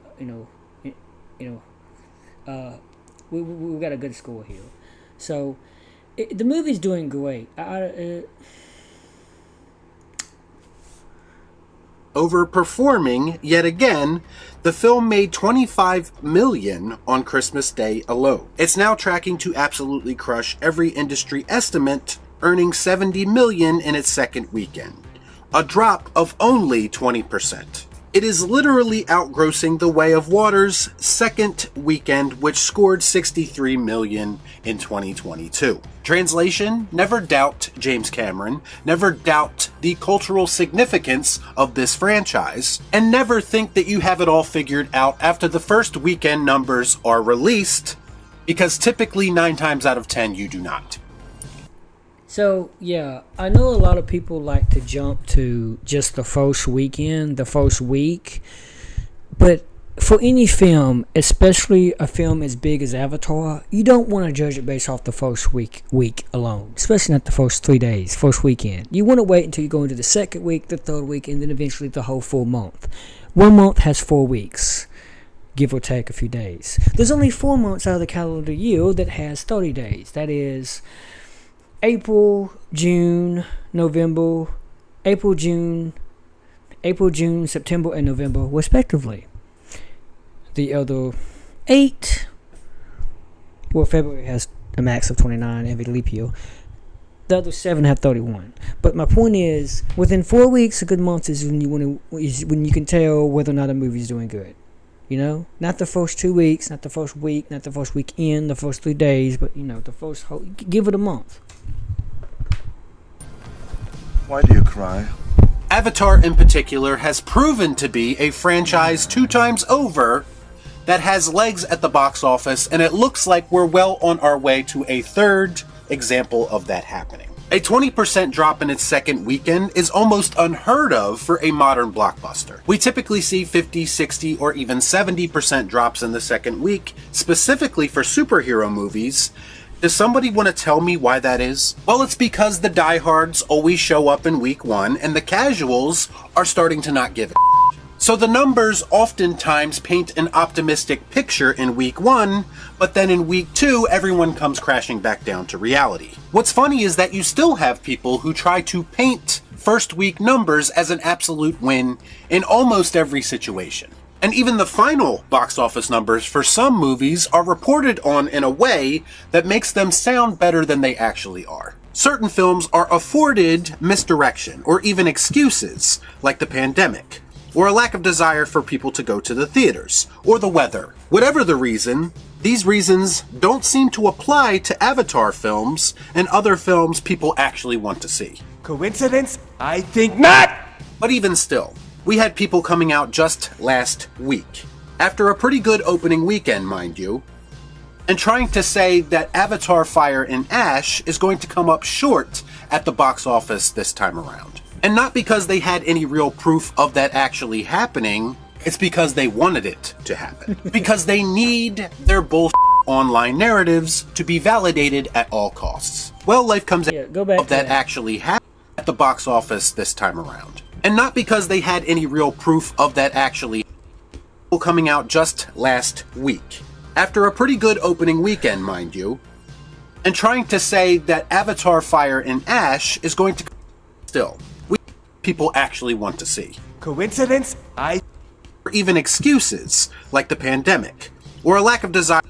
we got a good score here. So the movie's doing great. Overperforming yet again, the film made $25 million on Christmas Day alone. It's now tracking to absolutely crush every industry estimate, earning $70 million in its second weekend, a drop of only 20%. It is literally outgrossing The Way of Water's second weekend, which scored $63 million in 2022. Translation: never doubt James Cameron, never doubt the cultural significance of this franchise, and never think that you have it all figured out after the first weekend numbers are released, because typically 9 times out of 10 you do not. So, yeah, I know a lot of people like to jump to just the first weekend, the first week. But for any film, especially a film as big as Avatar, you don't want to judge it based off the first week alone. Especially not the first 3 days, first weekend. You want to wait until you go into the second week, the third week, and then eventually the whole full month. 1 month has 4 weeks, give or take a few days. There's only 4 months out of the calendar year that has 30 days. That is April, June, November, June, September, and November, respectively. The other 8, well, February has a max of 29 every leap year. The other 7 have 31. But my point is, within 4 weeks, a good month is when you can tell whether or not a movie's doing good. You know, not the first 2 weeks, not the first week, not the first weekend, the first 3 days, but you know, the first whole. Give it a month. Why do you cry? Avatar in particular has proven to be a franchise 2 times over that has legs at the box office, and it looks like we're well on our way to a third example of that happening. A 20% drop in its second weekend is almost unheard of for a modern blockbuster. We typically see 50, 60, or even 70% drops in the second week, specifically for superhero movies. Does somebody want to tell me why that is? Well, it's because the diehards always show up in week 1, and the casuals are starting to not give a So the numbers oftentimes paint an optimistic picture in week 1, but then in week 2, everyone comes crashing back down to reality. What's funny is that you still have people who try to paint first week numbers as an absolute win in almost every situation. And even the final box office numbers for some movies are reported on in a way that makes them sound better than they actually are. Certain films are afforded misdirection or even excuses, like the pandemic, or a lack of desire for people to go to the theaters, or the weather. Whatever the reason, these reasons don't seem to apply to Avatar films and other films people actually want to see. Coincidence? I think not! But even still, we had people coming out just last week. After a pretty good opening weekend, mind you. and trying to say that Avatar Fire and Ash is going to come up short at the box office this time around. And not because they had any real proof of that actually happening, it's because they wanted it to happen. Because they need their bullshit online narratives to be validated at all costs. Well, life comes out of that actually happened at the box office this time around. And not because they had any real proof of that actually coming out just last week. After a pretty good opening weekend, mind you, and trying to say that Avatar Fire and Ash is going to still, people actually want to see. Coincidence? Or even excuses, like the pandemic, or a lack of desire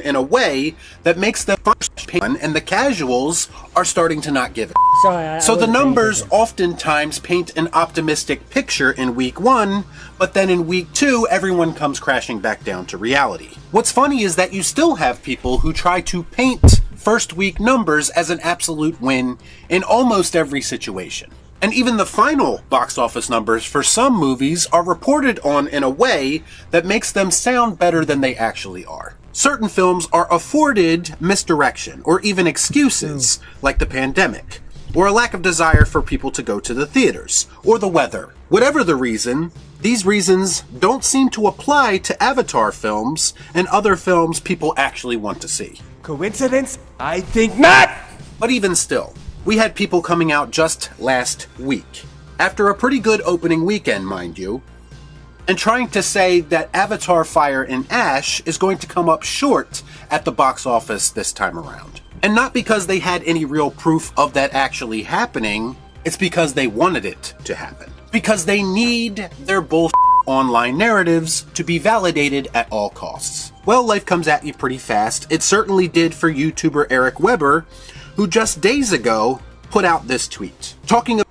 in a way that makes them fun, and the casuals are starting to not give it. So the numbers oftentimes paint an optimistic picture in week 1, but then in week 2, everyone comes crashing back down to reality. What's funny is that you still have people who try to paint first week numbers as an absolute win in almost every situation. And even the final box office numbers for some movies are reported on in a way that makes them sound better than they actually are. Certain films are afforded misdirection or even excuses, like the pandemic, or a lack of desire for people to go to the theaters, or the weather. Whatever the reason, these reasons don't seem to apply to Avatar films and other films people actually want to see. Coincidence? I think not! But even still, we had people coming out just last week, after a pretty good opening weekend, mind you, and trying to say that Avatar Fire and Ash is going to come up short at the box office this time around. And not because they had any real proof of that actually happening, it's because they wanted it to happen. Because they need their bullshit online narratives to be validated at all costs. Well, life comes at you pretty fast. It certainly did for YouTuber Eric Weber, who just days ago put out this tweet, talking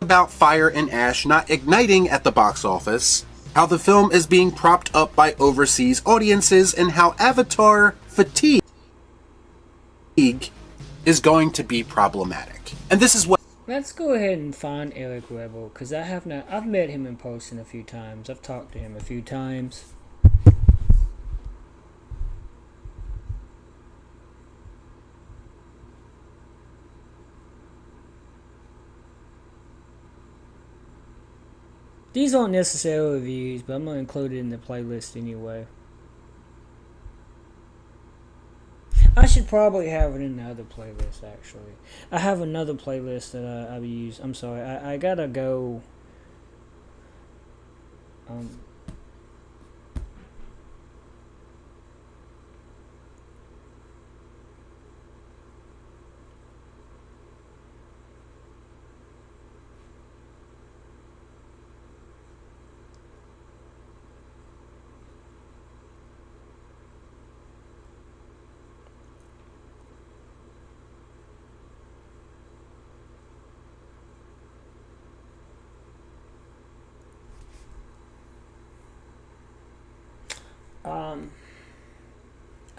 about Fire and Ash not igniting at the box office, how the film is being propped up by overseas audiences, and how Avatar fatigue is going to be problematic. And this is what... Let's go ahead and find Eric Rebel, because I've met him in person a few times. I've talked to him a few times. These aren't necessarily reviews, but I'm going to include it in the playlist anyway. I should probably have it in the other playlist, actually. I have another playlist that I use. I'm sorry, I gotta go.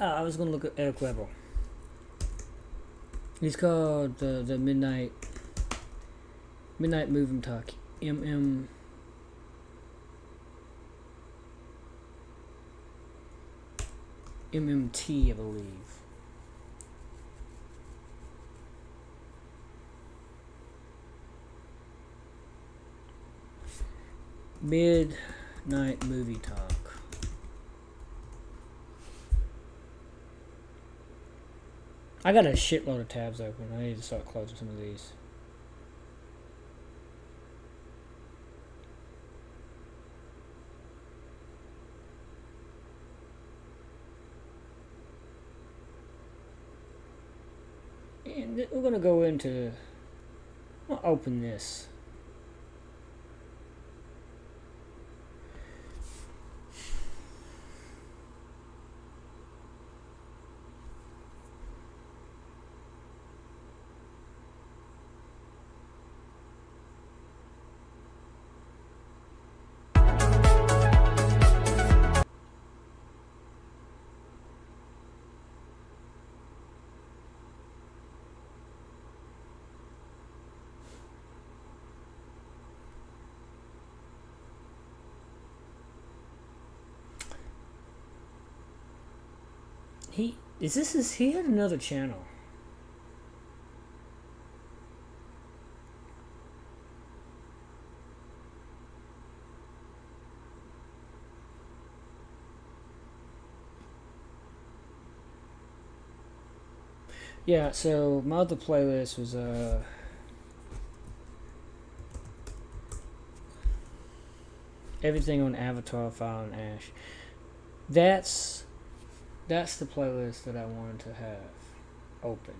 I was gonna look at Eric Weber. He's called the Midnight Moving Talk. MMT, I believe. Midnight Movie Talk. I got a shitload of tabs open. I need to start closing some of these. And we're gonna go into... I'll open this. He had another channel. Yeah, so my other playlist was everything on Avatar, Fire and Ash. That's the playlist that I wanted to have open.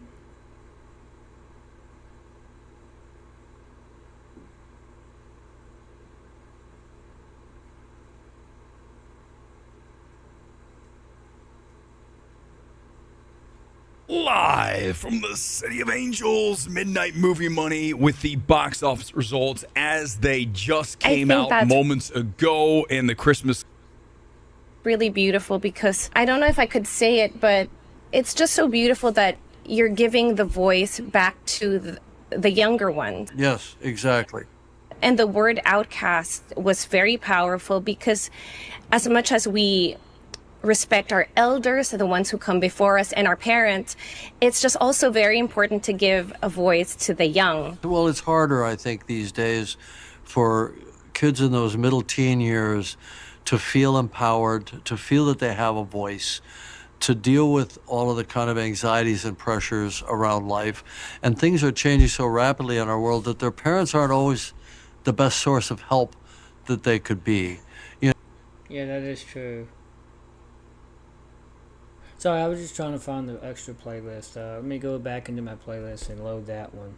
Live from the City of Angels, Midnight Movie Money with the box office results as they just came out moments ago in the Christmas. Really beautiful, because I don't know if I could say it, but it's just so beautiful that you're giving the voice back to the younger ones. Yes, exactly. And the word outcast was very powerful, because as much as we respect our elders, the ones who come before us, and our parents, it's just also very important to give a voice to the young. Well, it's harder, I think, these days for kids in those middle teen years to feel empowered, to feel that they have a voice, to deal with all of the kind of anxieties and pressures around life. And things are changing so rapidly in our world that their parents aren't always the best source of help that they could be. You know? Yeah, that is true. Sorry, I was just trying to find the extra playlist. Let me go back into my playlist and load that one.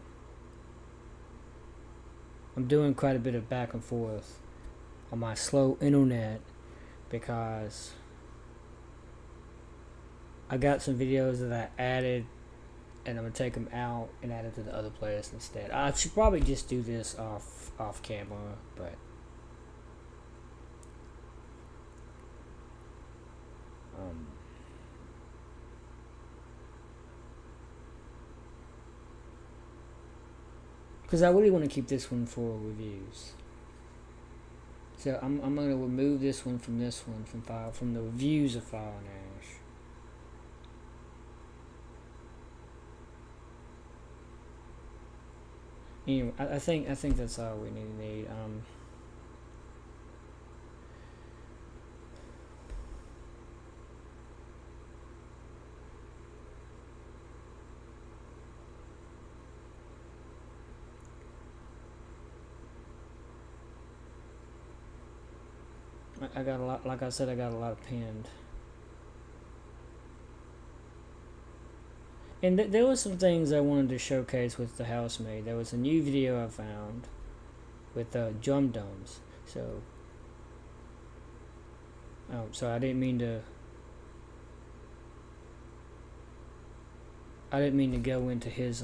I'm doing quite a bit of back and forth on my slow internet because I got some videos that I added, and I'm gonna take them out and add it to the other playlist instead. I should probably just do this off camera, but because I really want to keep this one for reviews. So I'm gonna remove this one from from the reviews of Fire and Ash. Anyway, I think that's all we need. I got a lot, like I said, I got a lot pinned. And there were some things I wanted to showcase with the Housemaid. There was a new video I found with drum domes. So, I didn't mean to go into his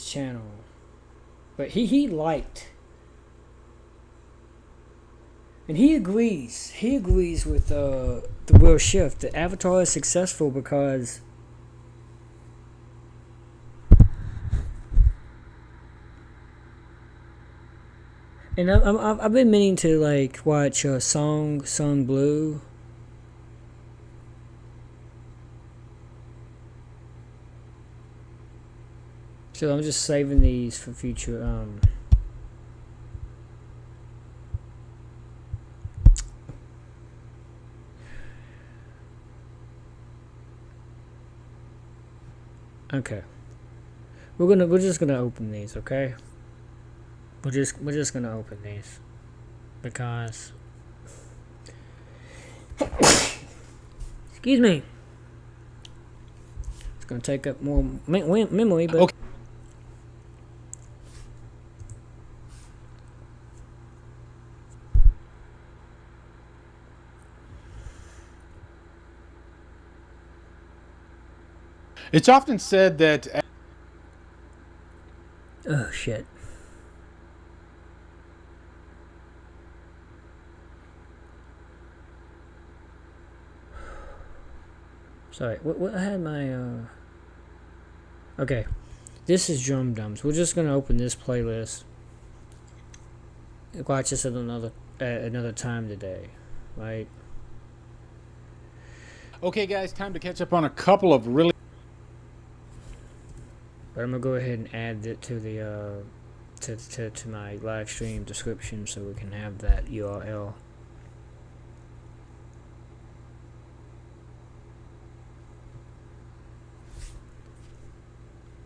channel. But he liked, and he agrees with the Will Shift. The Avatar is successful because and I've been meaning to like watch Song Blue. So I'm just saving these for future okay. We're just gonna open these, okay? We're just gonna open these because excuse me. It's gonna take up more memory, but okay. It's often said that... Oh, shit. Sorry, what I had my, Okay, this is Drum Dums. We're just gonna open this playlist. Watch this at another time today. Like, Okay, guys, time to catch up on a couple of really. but I'm gonna go ahead and add it to the to my live stream description so we can have that URL.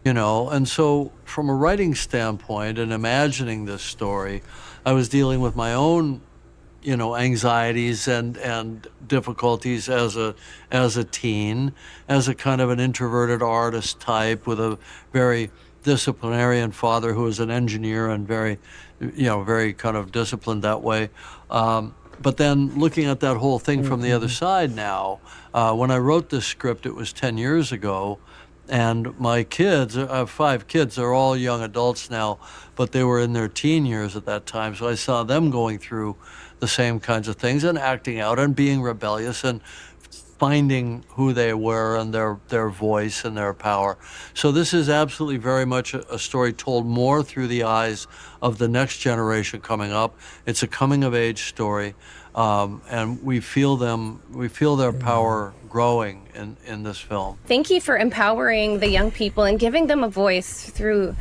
You know, and so from a writing standpoint and imagining this story, I was dealing with my own, you know, anxieties and difficulties as a teen, as a kind of an introverted artist type with a very disciplinarian father who was an engineer and very, you know, very kind of disciplined that way. But then looking at that whole thing from the other side now, when I wrote this script, it was 10 years ago. And my kids, I have 5 kids, they're all young adults now, but they were in their teen years at that time. So I saw them going through the same kinds of things and acting out and being rebellious and finding who they were and their voice and their power. So this is absolutely very much a story told more through the eyes of the next generation coming up. It's a coming of age story. And we feel their power growing in this film. Thank you for empowering the young people and giving them a voice through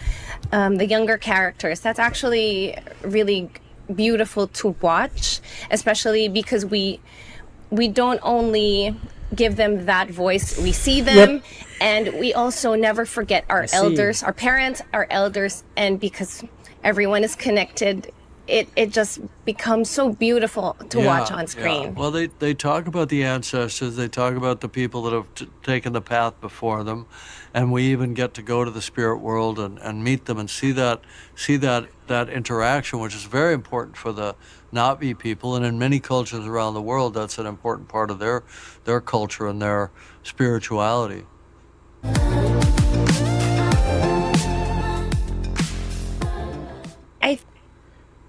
the younger characters. That's actually really beautiful to watch, especially because we don't only give them that voice, we see them, and we also never forget our elders, our parents, our elders, and because everyone is connected, it just becomes so beautiful to watch on screen. Yeah. Well, they talk about the ancestors, they talk about the people that have taken the path before them, and we even get to go to the spirit world and meet them and see that interaction, which is very important for the Navi people, and in many cultures around the world, that's an important part of their culture and their spirituality.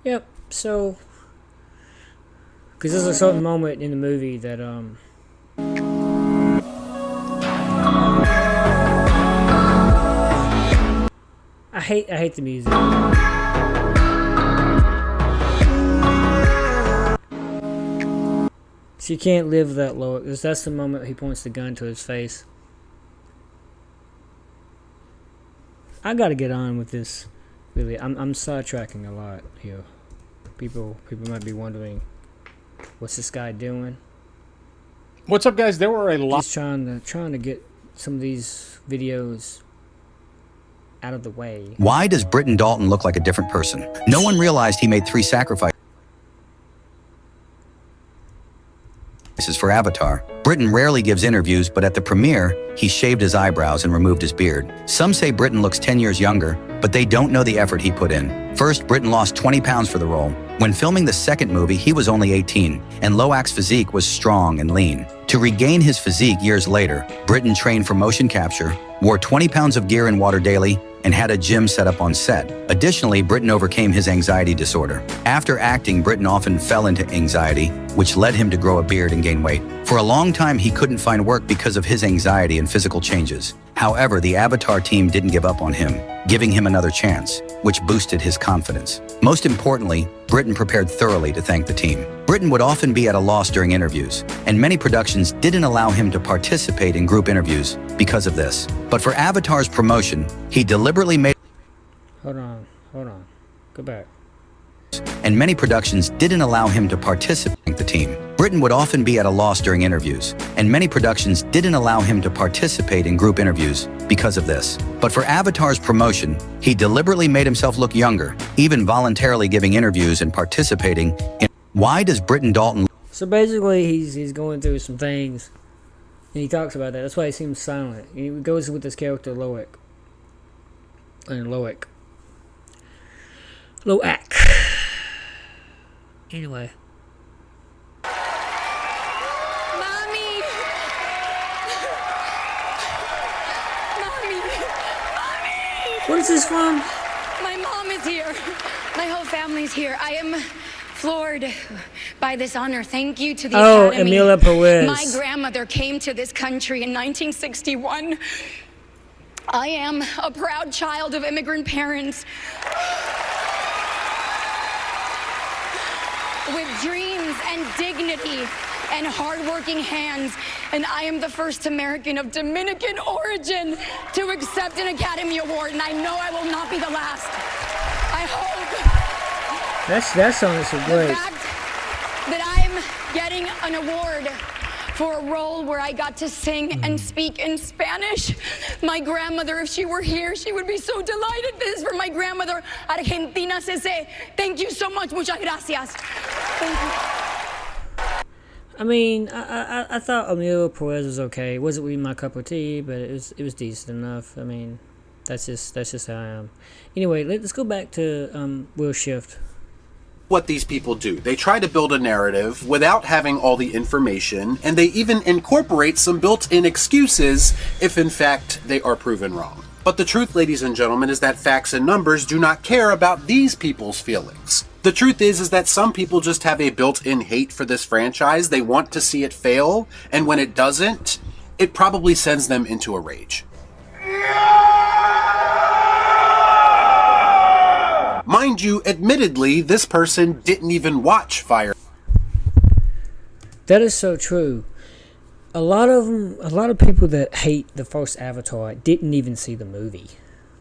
Yep. So, because there's a certain moment in the movie that I hate the music. So you can't live that low. Because that's the moment he points the gun to his face. I gotta get on with this. Really, I'm sidetracking a lot here. People might be wondering, what's this guy doing? What's up, guys? There were a lot. Just trying to get some of these videos out of the way. Why does Britton Dalton look like a different person? No one realized he made 3 sacrifices for Avatar. Britton rarely gives interviews, but at the premiere, he shaved his eyebrows and removed his beard. Some say Britton looks 10 years younger, but they don't know the effort he put in. First, Britton lost 20 pounds for the role. When filming the second movie, he was only 18, and Loak's physique was strong and lean. To regain his physique years later, Britton trained for motion capture, wore 20 pounds of gear in water daily, and had a gym set up on set. Additionally, Britton overcame his anxiety disorder. After acting, Britton often fell into anxiety, which led him to grow a beard and gain weight. For a long time, he couldn't find work because of his anxiety and physical changes. However, the Avatar team didn't give up on him, giving him another chance, which boosted his confidence. Most importantly, Britton prepared thoroughly to thank the team. Britton would often be at a loss during interviews, and many productions didn't allow him to participate in group interviews because of this. But for Avatar's promotion, he deliberately made... Hold on. Go back. And many productions didn't allow him to participate in the team. Britton would often be at a loss during interviews, and many productions didn't allow him to participate in group interviews because of this. But for Avatar's promotion, he deliberately made himself look younger, even voluntarily giving interviews and participating in... Why does Britton Dalton... So basically, he's going through some things, and he talks about that. That's why he seems silent. He goes with this character, Loak. Anyway. Mommy! What is this from? My mom is here. My whole family's here. I am floored by this honor. Thank you to the Academy. Emilia Perez. My grandmother came to this country in 1961. I am a proud child of immigrant parents. with dreams and dignity and hardworking hands. And I am the first American of Dominican origin to accept an Academy Award, and I know I will not be the last. I hope That song is so great. the fact that I'm getting an award for a role where I got to sing and speak in Spanish. My grandmother, if she were here, she would be so delighted. This is for my grandmother, Argentina Cece. Thank you so much. Muchas gracias. Thank you. I mean, I thought Emilio Perez was okay. It wasn't really my cup of tea, but it was decent enough. I mean, that's just how I am. Anyway, let's go back to Will Shift. What these people do. They try to build a narrative without having all the information, and they even incorporate some built-in excuses if in fact they are proven wrong. But the truth, ladies and gentlemen, is that facts and numbers do not care about these people's feelings. The truth is that some people just have a built-in hate for this franchise. They want to see it fail, and when it doesn't, it probably sends them into a rage. Mind you, admittedly, this person didn't even watch Fire. That is so true. A lot of people that hate the first Avatar didn't even see the movie.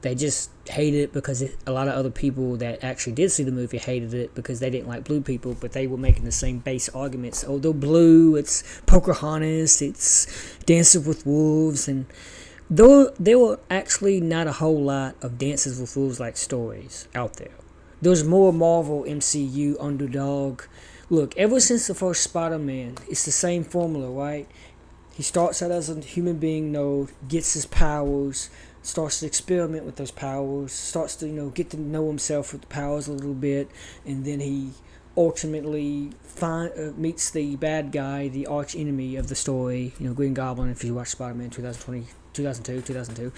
They just hated it because a lot of other people that actually did see the movie hated it because they didn't like blue people, but they were making the same base arguments. Oh, they're blue, it's Pocahontas, it's Dances with Wolves, and though there were actually not a whole lot of Dances with Wolves like stories out there. There's more Marvel MCU underdog. Look, ever since the first Spider-Man, it's the same formula, right? He starts out as a human being node, gets his powers, starts to experiment with those powers, starts to, get to know himself with the powers a little bit, and then he ultimately meets the bad guy, the arch enemy of the story, Green Goblin, if you watch Spider-Man 2002.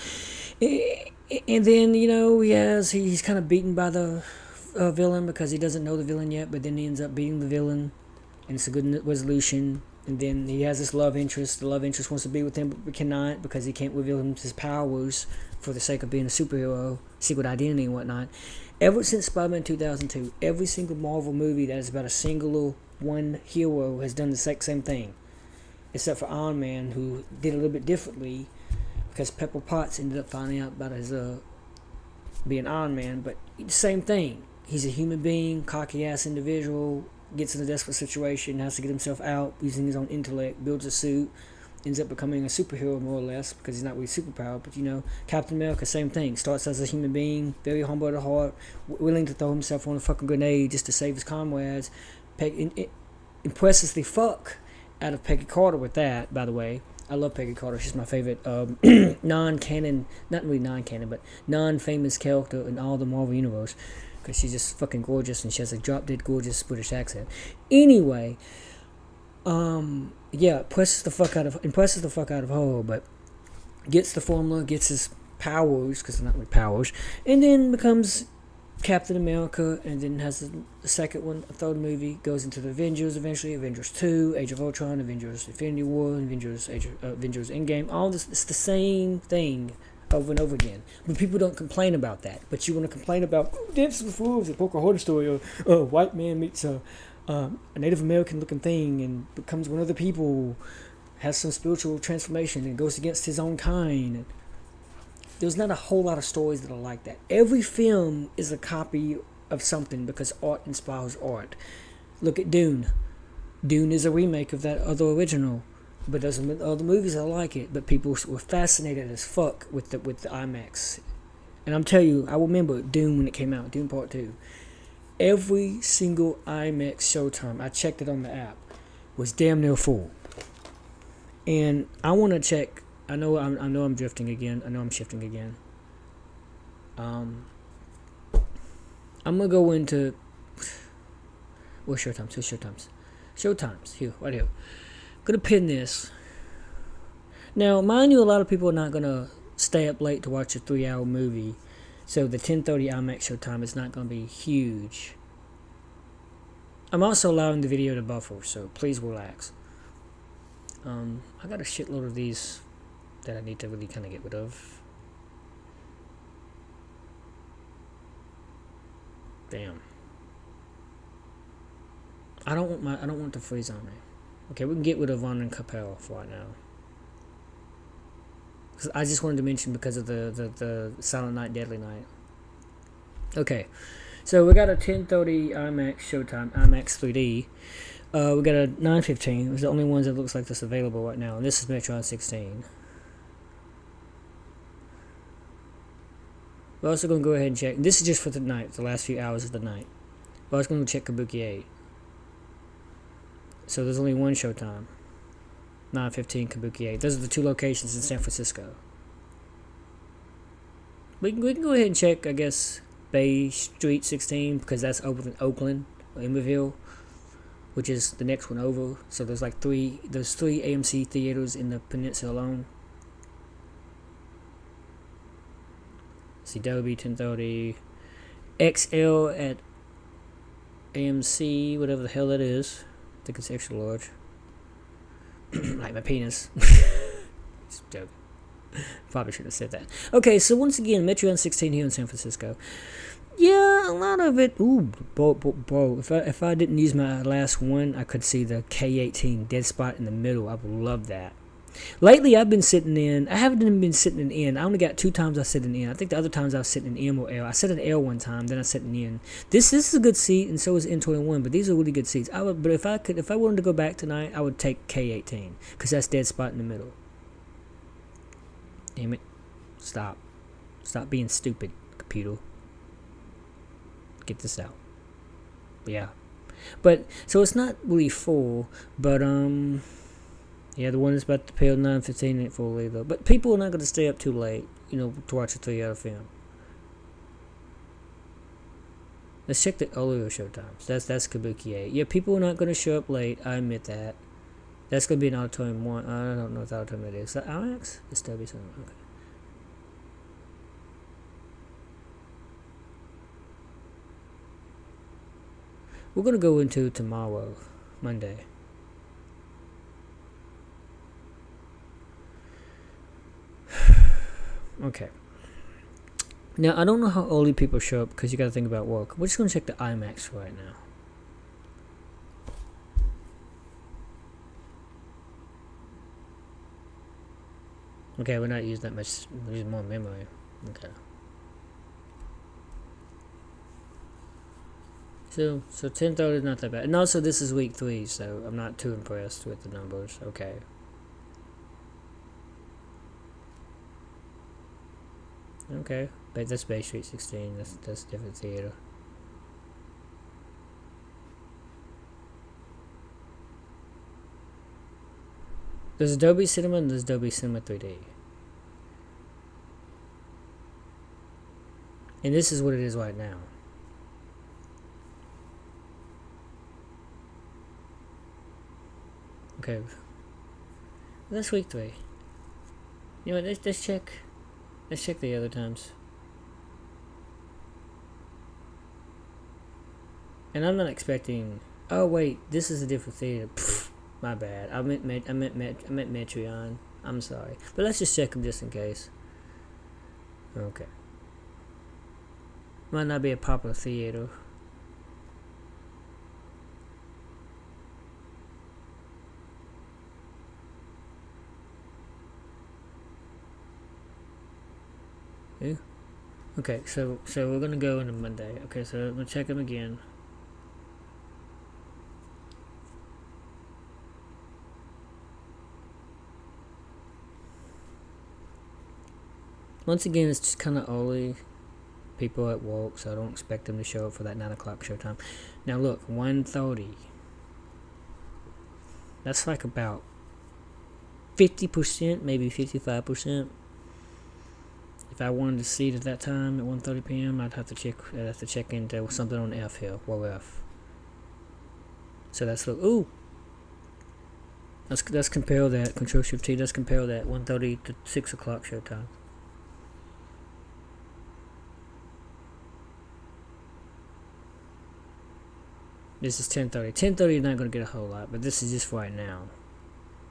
And then, he's kind of beaten by the villain because he doesn't know the villain yet, but then he ends up beating the villain, and it's a good resolution. And then he has this love interest. The love interest wants to be with him, but cannot because he can't reveal him his powers for the sake of being a superhero, secret identity and whatnot. Ever since Spider-Man 2002, every single Marvel movie that is about a single one hero has done the exact same thing, except for Iron Man, who did a little bit differently because Pepper Potts ended up finding out about his being Iron Man. But same thing. He's a human being, cocky-ass individual, gets in a desperate situation, has to get himself out using his own intellect, builds a suit, ends up becoming a superhero more or less because he's not really superpowered. But Captain America, same thing. Starts as a human being, very humble at heart, willing to throw himself on a fucking grenade just to save his comrades. Impresses the fuck out of Peggy Carter with that, by the way. I love Peggy Carter. She's my favorite non-canon, not really non-canon, but non-famous character in all the Marvel Universe. Because she's just fucking gorgeous and she has a drop-dead gorgeous British accent. Anyway, impresses the fuck out of her, but gets the formula, gets his powers, because they're not really powers, and then becomes Captain America, and then has a second one, a third movie, goes into the Avengers eventually, Avengers 2, Age of Ultron, Avengers Infinity War, Avengers Endgame, all this, it's the same thing over and over again. But people don't complain about that. But you want to complain about Dances with Wolves, a Pocahontas story, or a white man meets a Native American looking thing and becomes one of the people, has some spiritual transformation and goes against his own kind. There's not a whole lot of stories that are like that. Every film is a copy of something because art inspires art. Look at Dune. Dune is a remake of that other original. But there's other movies that are like it, but people were fascinated as fuck with the IMAX. And I'm telling you, I remember Dune when it came out, Dune Part 2. Every single IMAX showtime, I checked it on the app, was damn near full. And I want to check. I know I'm drifting again. I know I'm shifting again. I'm gonna go into Showtimes. Showtimes here, right here. Gonna pin this. Now, mind you, a lot of people are not gonna stay up late to watch a 3-hour movie, so the 10:30 IMAX showtime is not gonna be huge. I'm also allowing the video to buffer, so please relax. I got a shitload of these that I need to really kind of get rid of. Damn. I don't want the freeze on me. Okay, we can get rid of Von and Capel for right now. I just wanted to mention because of the Silent Night, Deadly Night. Okay, so we got a 10:30 IMAX Showtime, IMAX 3D. We got a 9:15. It's the only ones that looks like this available right now, and this is Metron 16. We're also going to go ahead and check. This is just for the night, the last few hours of the night. We're also going to check Kabuki 8. So there's only one Showtime. 9:15 Kabuki 8. Those are the two locations in San Francisco. We can go ahead and check, I guess, Bay Street 16, because that's over in Oakland, or Emerville, which is the next one over. So there's like three AMC theaters in the peninsula alone. See, Dolby 1030, XL at AMC, whatever the hell that is. I think it's extra large. Like my penis. Just joking. Probably should have said that. Okay, so once again, Metron 16 here in San Francisco. Yeah, a lot of it. Ooh, bro. If I didn't use my last one, I could see the K18 dead spot in the middle. I would love that. Lately, I've been sitting in. I haven't even been sitting in N. I only got 2 times I sit in N. I think the other times I was sitting in M or L. I sat in L one time, then I sat in N. This is a good seat, and so is N21. But these are really good seats. But if I wanted to go back tonight, I would take K18 because that's dead spot in the middle. Damn it! Stop being stupid, computer. Get this out. Yeah, but so it's not really full, but yeah, the one that's about to pay 9:15 ain't full either. But people are not going to stay up too late, to watch a 3-hour film. Let's check the earlier showtimes. That's Kabuki 8. Yeah, people are not going to show up late. I admit that. That's going to be an Auditorium 1. I don't know what Auditorium that is. Is that IMAX? It's Dolby Cinema. Okay. We're going to go into tomorrow, Monday. Okay. Now, I don't know how early people show up because you got to think about work. We're just going to check the IMAX right now. Okay, we're not using that much. We're using more memory. Okay. So 10:30 is not that bad. And also, this is week 3, so I'm not too impressed with the numbers. Okay. Okay, but that's Bay Street 16. That's a different theater. There's Dolby Cinema and there's Dolby Cinema 3D. And this is what it is right now. Okay. That's week 3. You know what, let's check. Let's check the other times. And I'm not expecting. Oh wait, this is a different theater. Pfft, my bad. I meant Metreon. I'm sorry, but let's just check them just in case. Okay. Might not be a popular theater. Okay, so we're gonna go into Monday. Okay, so I'm gonna check them again. Once again, it's just kind of early. People at work, so I don't expect them to show up for that 9 o'clock showtime. Now look, 1:30. That's like about 50%, maybe 55%. If I wanted to see it at that time at 1:30 p.m., I'd have to check into something on F here, or F. So that's look. Ooh. Let's compare that. Control Shift T. Let's compare that 1:30 to 6 o'clock showtime. This is 10:30. 10:30 is not going to get a whole lot, but this is just for right now.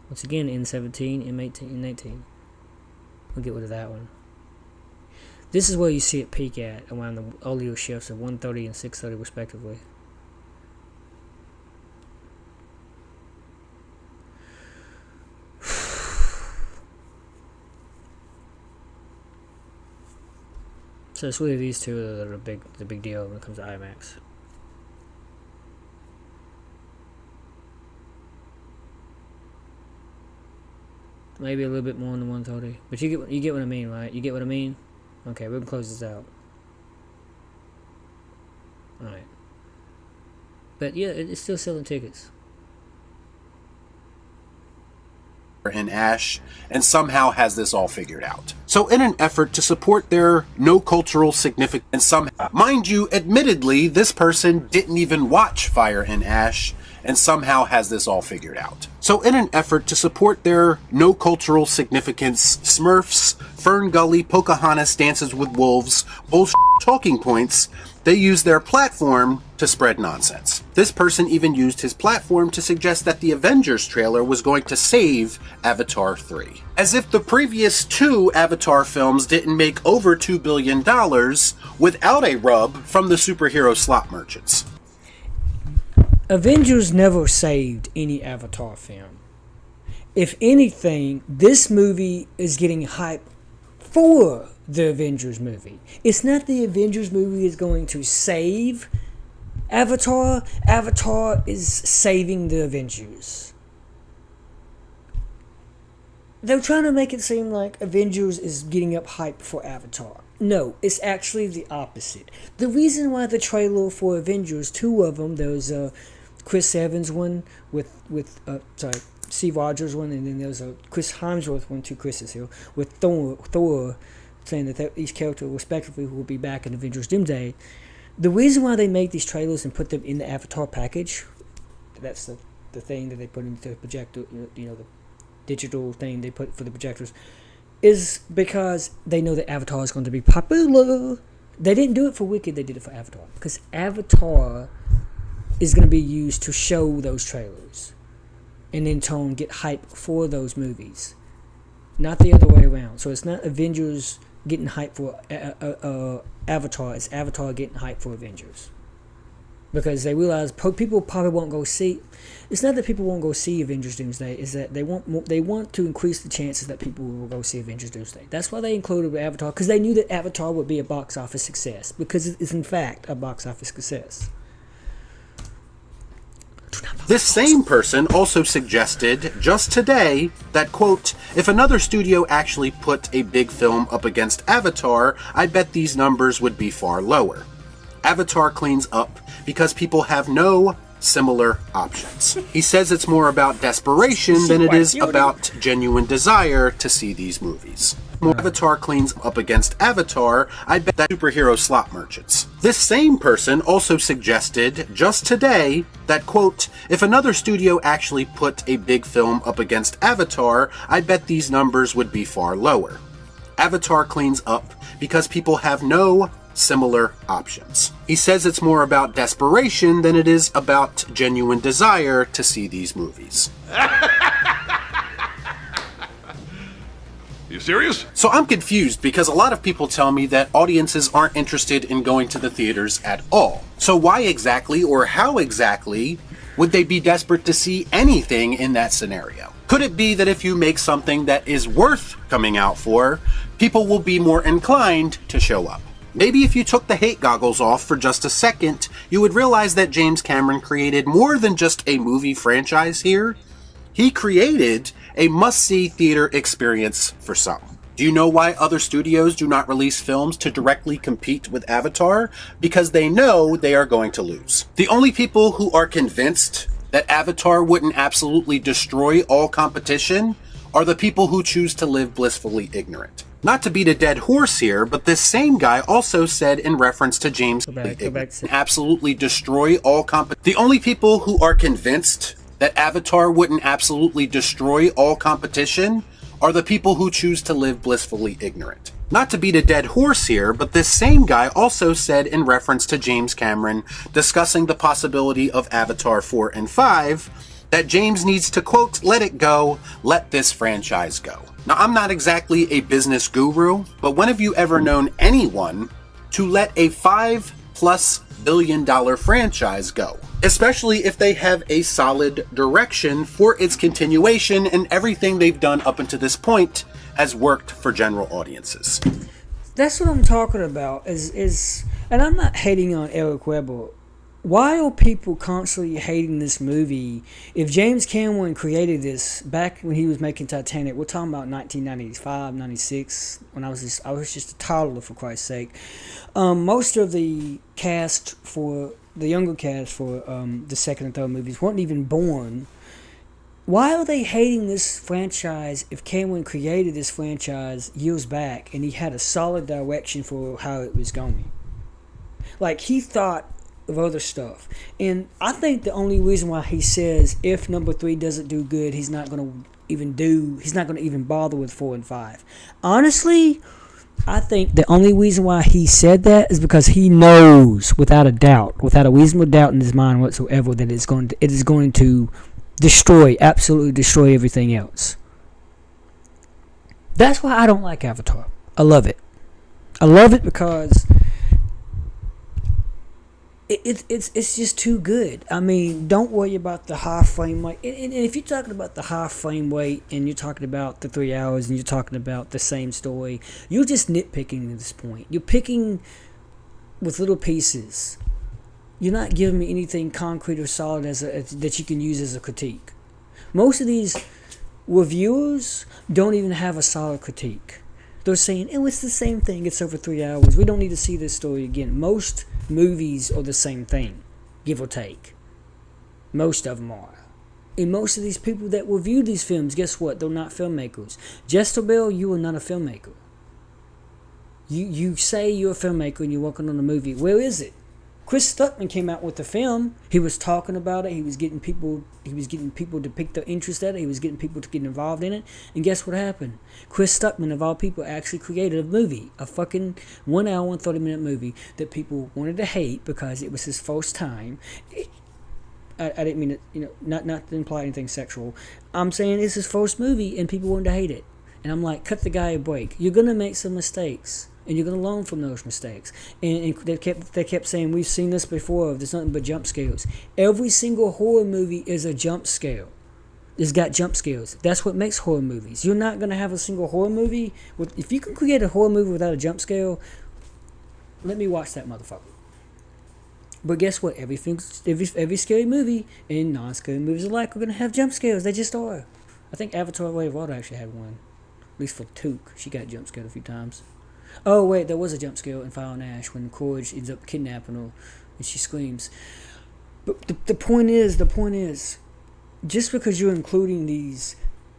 Once again, N17, M18, N18. We'll get rid of that one. This is where you see it peak at around the earlier shifts of 1:30 and 6:30 respectively. So it's really these two that are the big deal when it comes to IMAX. Maybe a little bit more than 130, but you get what I mean, right? You get what I mean? Okay, we're gonna close this out. All right, but yeah, it's still selling tickets. And Ash, and somehow has this all figured out. So in an effort to support their no cultural significance, and somehow, mind you, admittedly, this person didn't even watch Fire and Ash, and somehow has this all figured out. So in an effort to support their no cultural significance, Smurfs, Fern Gully, Pocahontas, Dances with Wolves, bullshit talking points, they use their platform to spread nonsense. This person even used his platform to suggest that the Avengers trailer was going to save Avatar 3. As if the previous 2 Avatar films didn't make over $2 billion without a rub from the superhero slot merchants. Avengers never saved any Avatar film. If anything, this movie is getting hype for the Avengers movie. It's not the Avengers movie is going to save Avatar. Avatar is saving the Avengers. They're trying to make it seem like Avengers is getting up hype for Avatar. No, it's actually the opposite. The reason why the trailer for Avengers, 2 of them, there was a Chris Evans one with Steve Rogers one, and then there's a Chris Hemsworth one, 2 Chris's here, with Thor saying that each character respectively will be back in Avengers Doomsday. The reason why they make these trailers and put them in the Avatar package, that's the thing that they put into the projector, the digital thing they put for the projectors, is because they know that Avatar is going to be popular. They didn't do it for Wicked, they did it for Avatar, because Avatar is going to be used to show those trailers and in turn get hype for those movies, not the other way around. So it's not Avengers getting hype for Avatar, it's Avatar getting hype for Avengers, because they realize people probably won't go see. It's not that people won't go see Avengers Doomsday, is that they want to increase the chances that people will go see Avengers Doomsday. That's why they included Avatar, because they knew that Avatar would be a box office success, because it is in fact a box office success. This same person also suggested just today that, quote, if another studio actually put a big film up against Avatar, I bet these numbers would be far lower. Avatar cleans up because people have no similar options. He says it's more about desperation than it is about genuine desire to see these movies. Avatar cleans up against Avatar, I bet that superhero slot merchants. This same person also suggested just today that, quote, if another studio actually put a big film up against Avatar, I bet these numbers would be far lower. Avatar cleans up because people have no similar options. He says it's more about desperation than it is about genuine desire to see these movies. You serious? So I'm confused because a lot of people tell me that audiences aren't interested in going to the theaters at all. So why exactly or how exactly would they be desperate to see anything in that scenario? Could it be that if you make something that is worth coming out for, people will be more inclined to show up? Maybe if you took the hate goggles off for just a second, you would realize that James Cameron created more than just a movie franchise here. He created a must-see theater experience for some. Do you know why other studios do not release films to directly compete with Avatar? Because they know they are going to lose. The only people who are convinced that Avatar wouldn't absolutely destroy all competition are the people who choose to live blissfully ignorant. Not to beat a dead horse here, but this same guy also said in reference to James absolutely destroy all the only people who are convinced that Avatar wouldn't absolutely destroy all competition are the people who choose to live blissfully ignorant. Not to beat a dead horse here, but this same guy also said in reference to James Cameron discussing the possibility of Avatar 4 and 5 that James needs to, quote, let it go, let this franchise go. Now, I'm not exactly a business guru, but when have you ever known anyone to let a $5+ billion franchise go? Especially if they have a solid direction for its continuation and everything they've done up until this point has worked for general audiences. That's what I'm talking about. And I'm not hating on Eric Weber. Why are people constantly hating this movie? If James Cameron created this back when he was making Titanic, we're talking about 1995, 96, when I was just a toddler, for Christ's sake. Most of the cast for the younger cast for the second and third movies weren't even born. Why are they hating this franchise if Cameron created this franchise years back and he had a solid direction for how it was going? Like, he thought of other stuff. And I think the only reason why he says if number 3 doesn't do good, he's not going to even bother with 4 and 5. Honestly, I think the only reason why he said that is because he knows without a reasonable doubt in his mind whatsoever, that it is going to absolutely destroy everything else. That's why I don't like Avatar. I love it. I love it because it's just too good. I mean, don't worry about the high frame rate. And if you're talking about the high frame rate and you're talking about the 3 hours and you're talking about the same story, you're just nitpicking at this point. You're picking with little pieces. You're not giving me anything concrete or solid that you can use as a critique. Most of these reviewers don't even have a solid critique. They're saying, it's the same thing. It's over 3 hours. We don't need to see this story again. Most movies are the same thing, give or take. Most of them are. And most of these people that review these films, guess what? They're not filmmakers. Jezebel, you are not a filmmaker. You say you're a filmmaker and you're working on a movie. Where is it? Chris Stuckman came out with the film. He was talking about it. He was getting people to pick their interest at it. He was getting people to get involved in it. And guess what happened? Chris Stuckman, of all people, actually created a movie, a fucking 1 hour and 30-minute movie that people wanted to hate because it was his first time. I didn't mean it, not to imply anything sexual. I'm saying it's his first movie and people wanted to hate it. And I'm like, cut the guy a break. You're gonna make some mistakes. And you're going to learn from those mistakes. And they kept saying, we've seen this before. There's nothing but jump scares. Every single horror movie is a jump scare. It's got jump scares. That's what makes horror movies. You're not going to have a single horror movie. If you can create a horror movie without a jump scare, let me watch that motherfucker. But guess what? Every scary movie and non-scary movies alike are going to have jump scares. They just are. I think Avatar: Way of Water actually had one. At least for Took. She got jump scared a few times. Oh, wait, there was a jump scare in Fire and Ash when Courage ends up kidnapping her and she screams. But the point is, just because you're including these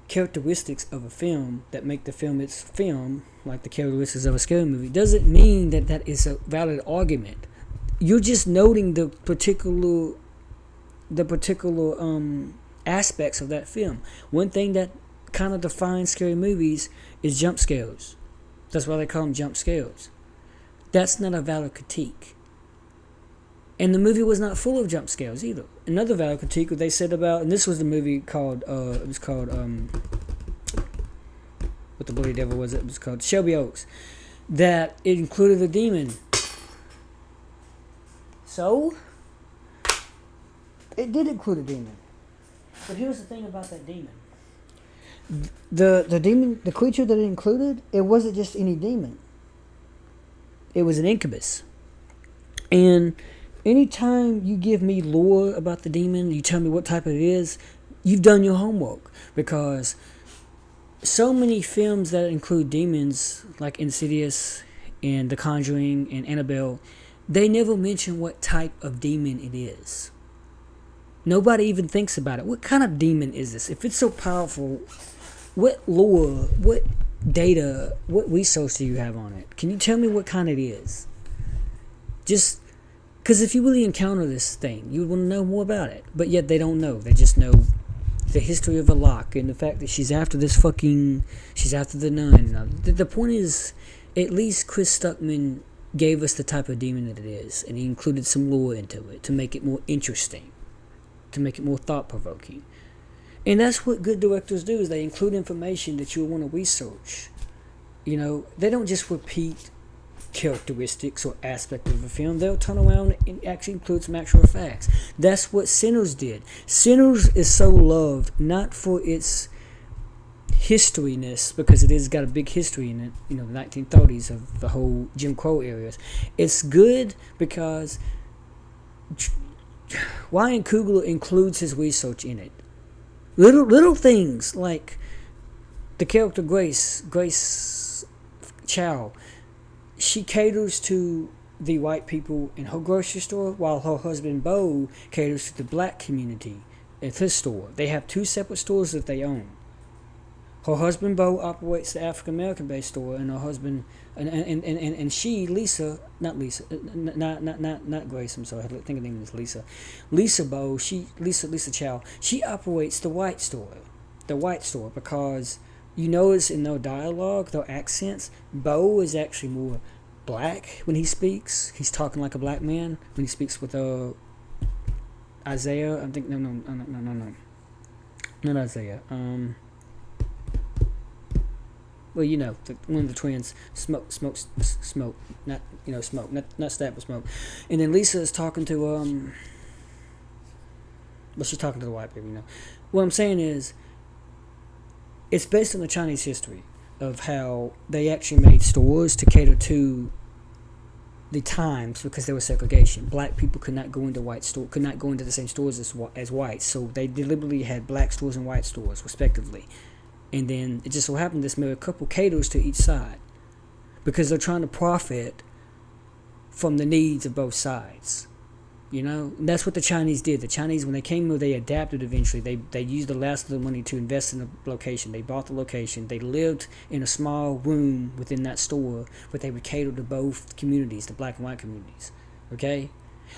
characteristics of a film that make the film its film, like the characteristics of a scary movie, doesn't mean that is a valid argument. You're just noting the particular aspects of that film. One thing that kind of defines scary movies is jump scares. That's why they call them jump scares. That's not a valid critique. And the movie was not full of jump scares either. Another valid critique what they said about, and this was the movie called, what the bloody devil was it? It was called Shelby Oaks. That it included a demon. So, it did include a demon. But here's the thing about that demon. The demon, the creature that it included, it wasn't just any demon. It was an incubus. And anytime you give me lore about the demon, you tell me what type it is, you've done your homework. Because so many films that include demons, like Insidious and The Conjuring and Annabelle, they never mention what type of demon it is. Nobody even thinks about it. What kind of demon is this? If it's so powerful, what lore, what data, what resource do you have on it? Can you tell me what kind it is? Just because if you really encounter this thing, you would want to know more about it. But yet they don't know. They just know the history of Alak and the fact that she's after the nun. The point is, at least Chris Stuckman gave us the type of demon that it is. And he included some lore into it to make it more interesting, to make it more thought-provoking. And that's what good directors do, is they include information that you'll want to research. They don't just repeat characteristics or aspects of a film. They'll turn around and actually include some actual facts. That's what Sinners did. Sinners is so loved, not for its historyness, because it has got a big history in it, the 1930s of the whole Jim Crow areas. It's good because Ryan Coogler includes his research in it. Little things like the character Grace Chow. She caters to the white people in her grocery store, while her husband Bo caters to the black community at his store. They have two separate stores that they own. Her husband Bo operates the African American based store, and her husband and she Lisa, not Grace. I'm sorry, I think her name is Lisa. Lisa Bo, Lisa Chow. She operates the white store, because you notice in their dialogue, their accents, Bo is actually more black when he speaks. He's talking like a black man when he speaks with Isaiah. I think no, not Isaiah. Well, one of the twins, smoke, not smoke, not stab, but smoke. And then Lisa is talking to well, she's talking to the white people. What I'm saying is, it's based on the Chinese history of how they actually made stores to cater to the times, because there was segregation. Black people could not go into the same stores as whites, so they deliberately had black stores and white stores respectively. And then it just so happened this made a couple caters to each side, because they're trying to profit from the needs of both sides. And that's what the Chinese did. The Chinese, when they came here, they adapted eventually. They used the last of the money to invest in the location. They bought the location. They lived in a small room within that store, but they would cater to both communities, the black and white communities. Okay?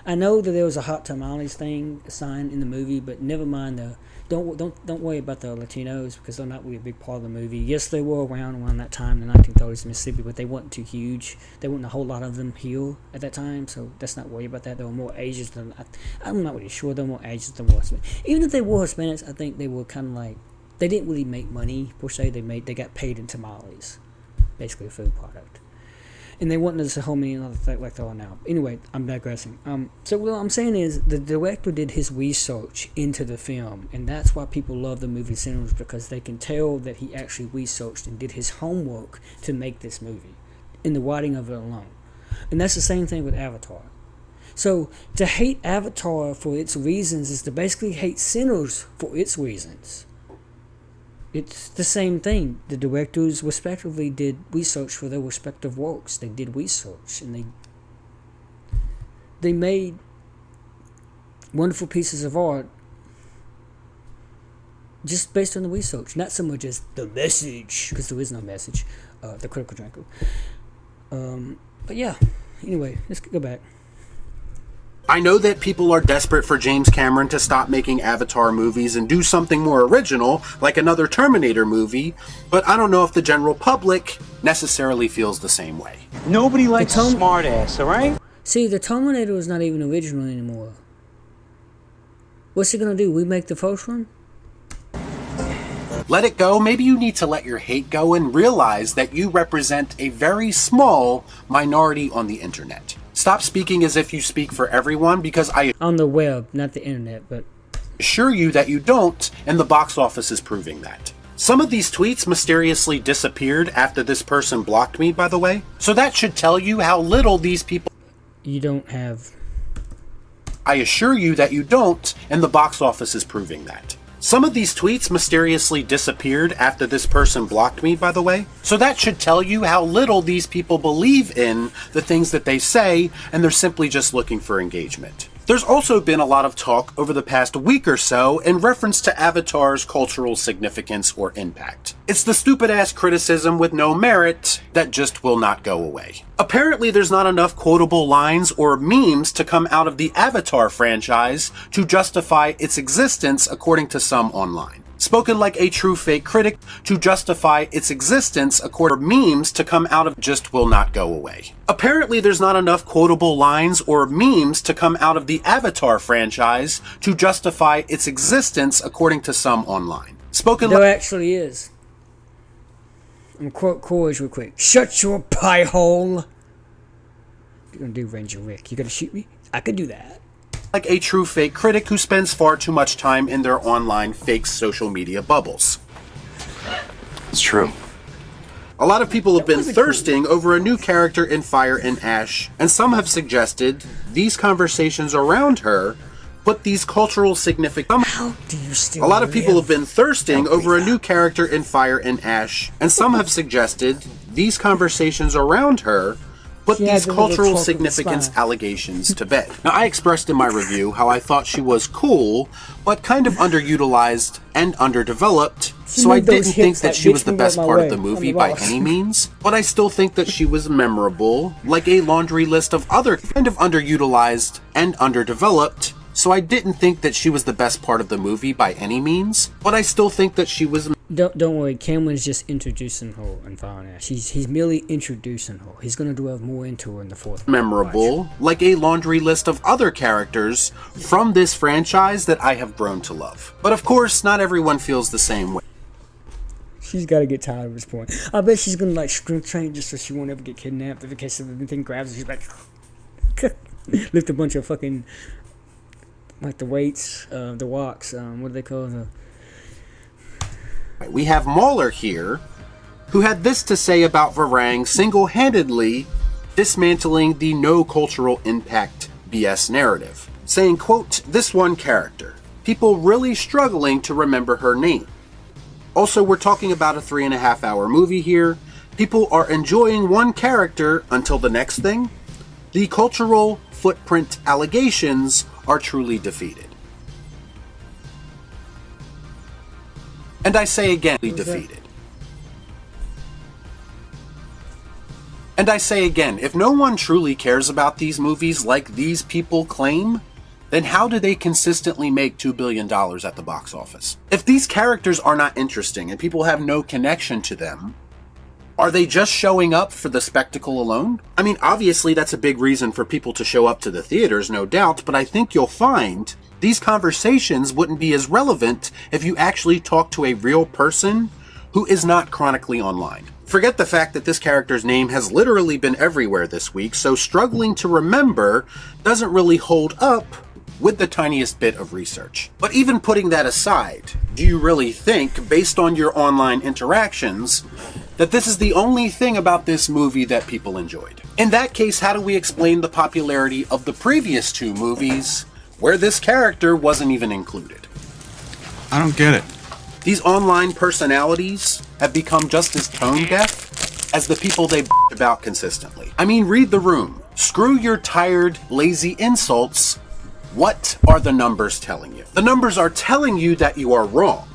I know that there was a hot tamales thing assigned in the movie, but never mind don't worry about the Latinos, because they're not really a big part of the movie. Yes, they were around that time in the 1930s in Mississippi, but they weren't too huge. There weren't a whole lot of them here at that time, so let's not worry about that. There were more Asians than I'm not really sure. There were more Asians than more Hispanics. Even if they were Hispanics, I think they were kind of like, they didn't really make money per se. They got paid in tamales, basically a food product. And they weren't as a whole many other things like they are now. Anyway, I'm digressing. So what I'm saying is, the director did his research into the film, and that's why people love the movie Sinners, because they can tell that he actually researched and did his homework to make this movie, in the writing of it alone. And that's the same thing with Avatar. So to hate Avatar for its reasons is to basically hate Sinners for its reasons. It's the same thing. The directors respectively did research for their respective works. They did research, and they made wonderful pieces of art just based on the research, not so much as the message, because there is no message. The Critical Drinker. But yeah, anyway, let's go back. I know that people are desperate for James Cameron to stop making Avatar movies and do something more original, like another Terminator movie, but I don't know if the general public necessarily feels the same way. Nobody likes a smartass, alright? See, the Terminator is not even original anymore. What's he gonna do? Remake the first one? Let it go. Maybe you need to let your hate go and realize that you represent a very small minority on the internet. Stop speaking as if you speak for everyone, because I on the web, not the internet, but assure you that you don't, and the box office is proving that. Some of these tweets mysteriously disappeared after this person blocked me, by the way. So that should tell you how little these people... You don't have... I assure you that you don't, and the box office is proving that. Some of these tweets mysteriously disappeared after this person blocked me, by the way. So that should tell you how little these people believe in the things that they say, and they're simply just looking for engagement. There's also been a lot of talk over the past week or so in reference to Avatar's cultural significance or impact. It's the stupid-ass criticism with no merit that just will not go away. Apparently there's not enough quotable lines or memes to come out of the Avatar franchise to justify its existence, according to some online. Spoken like a true fake critic, to justify its existence, according to memes to come out of just will not go away. Apparently there's not enough quotable lines or memes to come out of the Avatar franchise to justify its existence, according to some online. Spoken there actually is. I'm gonna quote Coors real quick. Shut your pie hole! What you gonna do, Ranger Rick? You gonna shoot me? I could do that. Like a true fake critic who spends far too much time in their online fake social media bubbles. It's true. A lot of people have been thirsting over a new character in Fire and Ash, and some have suggested these conversations around her put these cultural significance. A lot of people have been thirsting over a new character in Fire and Ash, and some have suggested these conversations around her put these cultural significance allegations to bed. Now, I expressed in my review how I thought she was cool, but kind of underutilized and underdeveloped, so I didn't think that she was the best part of the movie by any means, but I still think that she was memorable, like a laundry list of other kind of underutilized and underdeveloped, so I didn't think that she was the best part of the movie by any means, but I still think that she was... Don't worry, Cameron's just introducing her in Fire and Ash. He's merely introducing her. He's going to delve more into her in the fourth. Memorable, like a laundry list of other characters from this franchise that I have grown to love. But of course, not everyone feels the same way. She's got to get tired of this point. I bet she's going to like strength train just so she won't ever get kidnapped. If in case anything grabs her, she's like lift a bunch of fucking like the weights, the walks. What do they call the? We have Mauler here, who had this to say about Varang single-handedly dismantling the no cultural impact BS narrative, saying, quote, "This one character, people really struggling to remember her name. Also, we're talking about a 3.5-hour movie here. People are enjoying one character until the next thing. The cultural footprint allegations are truly defeated." And I say again, defeated. And I say again, if no one truly cares about these movies like these people claim, then how do they consistently make $2 billion at the box office? If these characters are not interesting and people have no connection to them, are they just showing up for the spectacle alone? I mean, obviously that's a big reason for people to show up to the theaters, no doubt, but I think you'll find these conversations wouldn't be as relevant if you actually talk to a real person who is not chronically online. Forget the fact that this character's name has literally been everywhere this week, so struggling to remember doesn't really hold up with the tiniest bit of research. But even putting that aside, do you really think, based on your online interactions, that this is the only thing about this movie that people enjoyed? In that case, how do we explain the popularity of the previous two movies where this character wasn't even included? I don't get it. These online personalities have become just as tone deaf as the people they about consistently. I mean, read the room. Screw your tired, lazy insults. What are the numbers telling you? The numbers are telling you that you are wrong.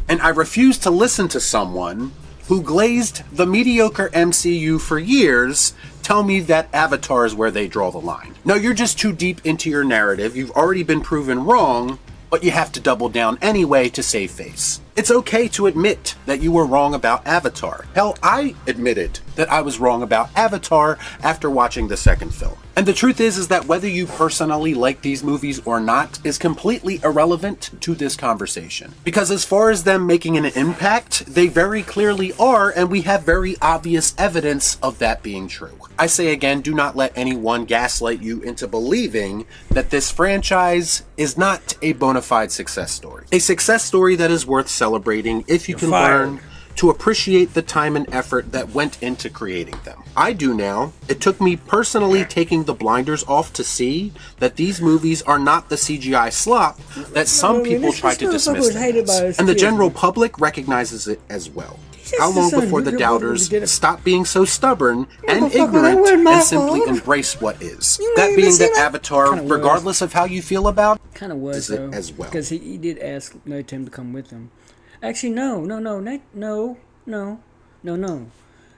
And I refuse to listen to someone who glazed the mediocre MCU for years tell me that Avatar is where they draw the line. No, you're just too deep into your narrative. You've already been proven wrong, but you have to double down anyway to save face. It's okay to admit that you were wrong about Avatar. Hell, I admitted that I was wrong about Avatar after watching the second film. And the truth is that whether you personally like these movies or not is completely irrelevant to this conversation. Because as far as them making an impact, they very clearly are, and we have very obvious evidence of that being true. I say again, do not let anyone gaslight you into believing that this franchise is not a bona fide success story. A success story that is worth celebrating if you can learn to appreciate the time and effort that went into creating them. I do now. It took me personally taking the blinders off to see that these movies are not the CGI slop that some people try to dismiss them as. And the general public recognizes it as well. How long before the doubters stop being so stubborn and ignorant and simply embrace what is? That being that Avatar, regardless of how you feel about it, kind of was though, as well. Because he did ask Tim to come with him. Actually, no.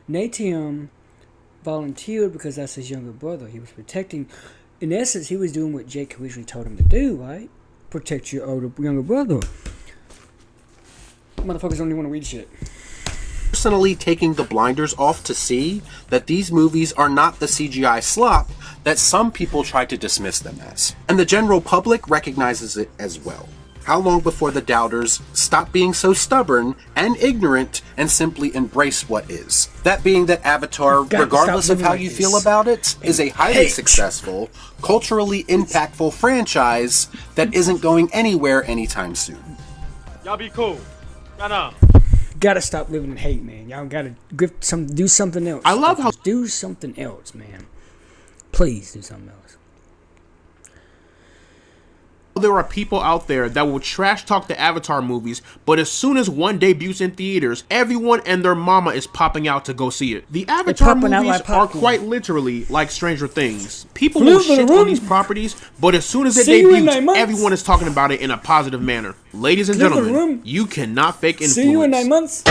Natium volunteered because that's his younger brother. He was protecting. In essence, he was doing what Jake originally told him to do, right? Protect your younger brother. Motherfuckers don't even want to read shit. Personally taking the blinders off to see that these movies are not the CGI slop that some people try to dismiss them as. And the general public recognizes it as well. How long before the doubters stop being so stubborn and ignorant and simply embrace what is? That being that Avatar, regardless of how you feel about it, is a highly successful, culturally impactful franchise that isn't going anywhere anytime soon. Y'all be cool. Y'all know. gotta stop living in hate, man. Y'all gotta do something else. I love how do something else, man. Please do something else. There are people out there that will trash talk the Avatar movies, but as soon as one debuts in theaters, everyone and their mama is popping out to go see it. The Avatar movies are quite literally like Stranger Things. People will shit on these properties, but as soon as it debuts, everyone is talking about it in a positive manner. Ladies and gentlemen, you cannot fake influence. See you in 9 months.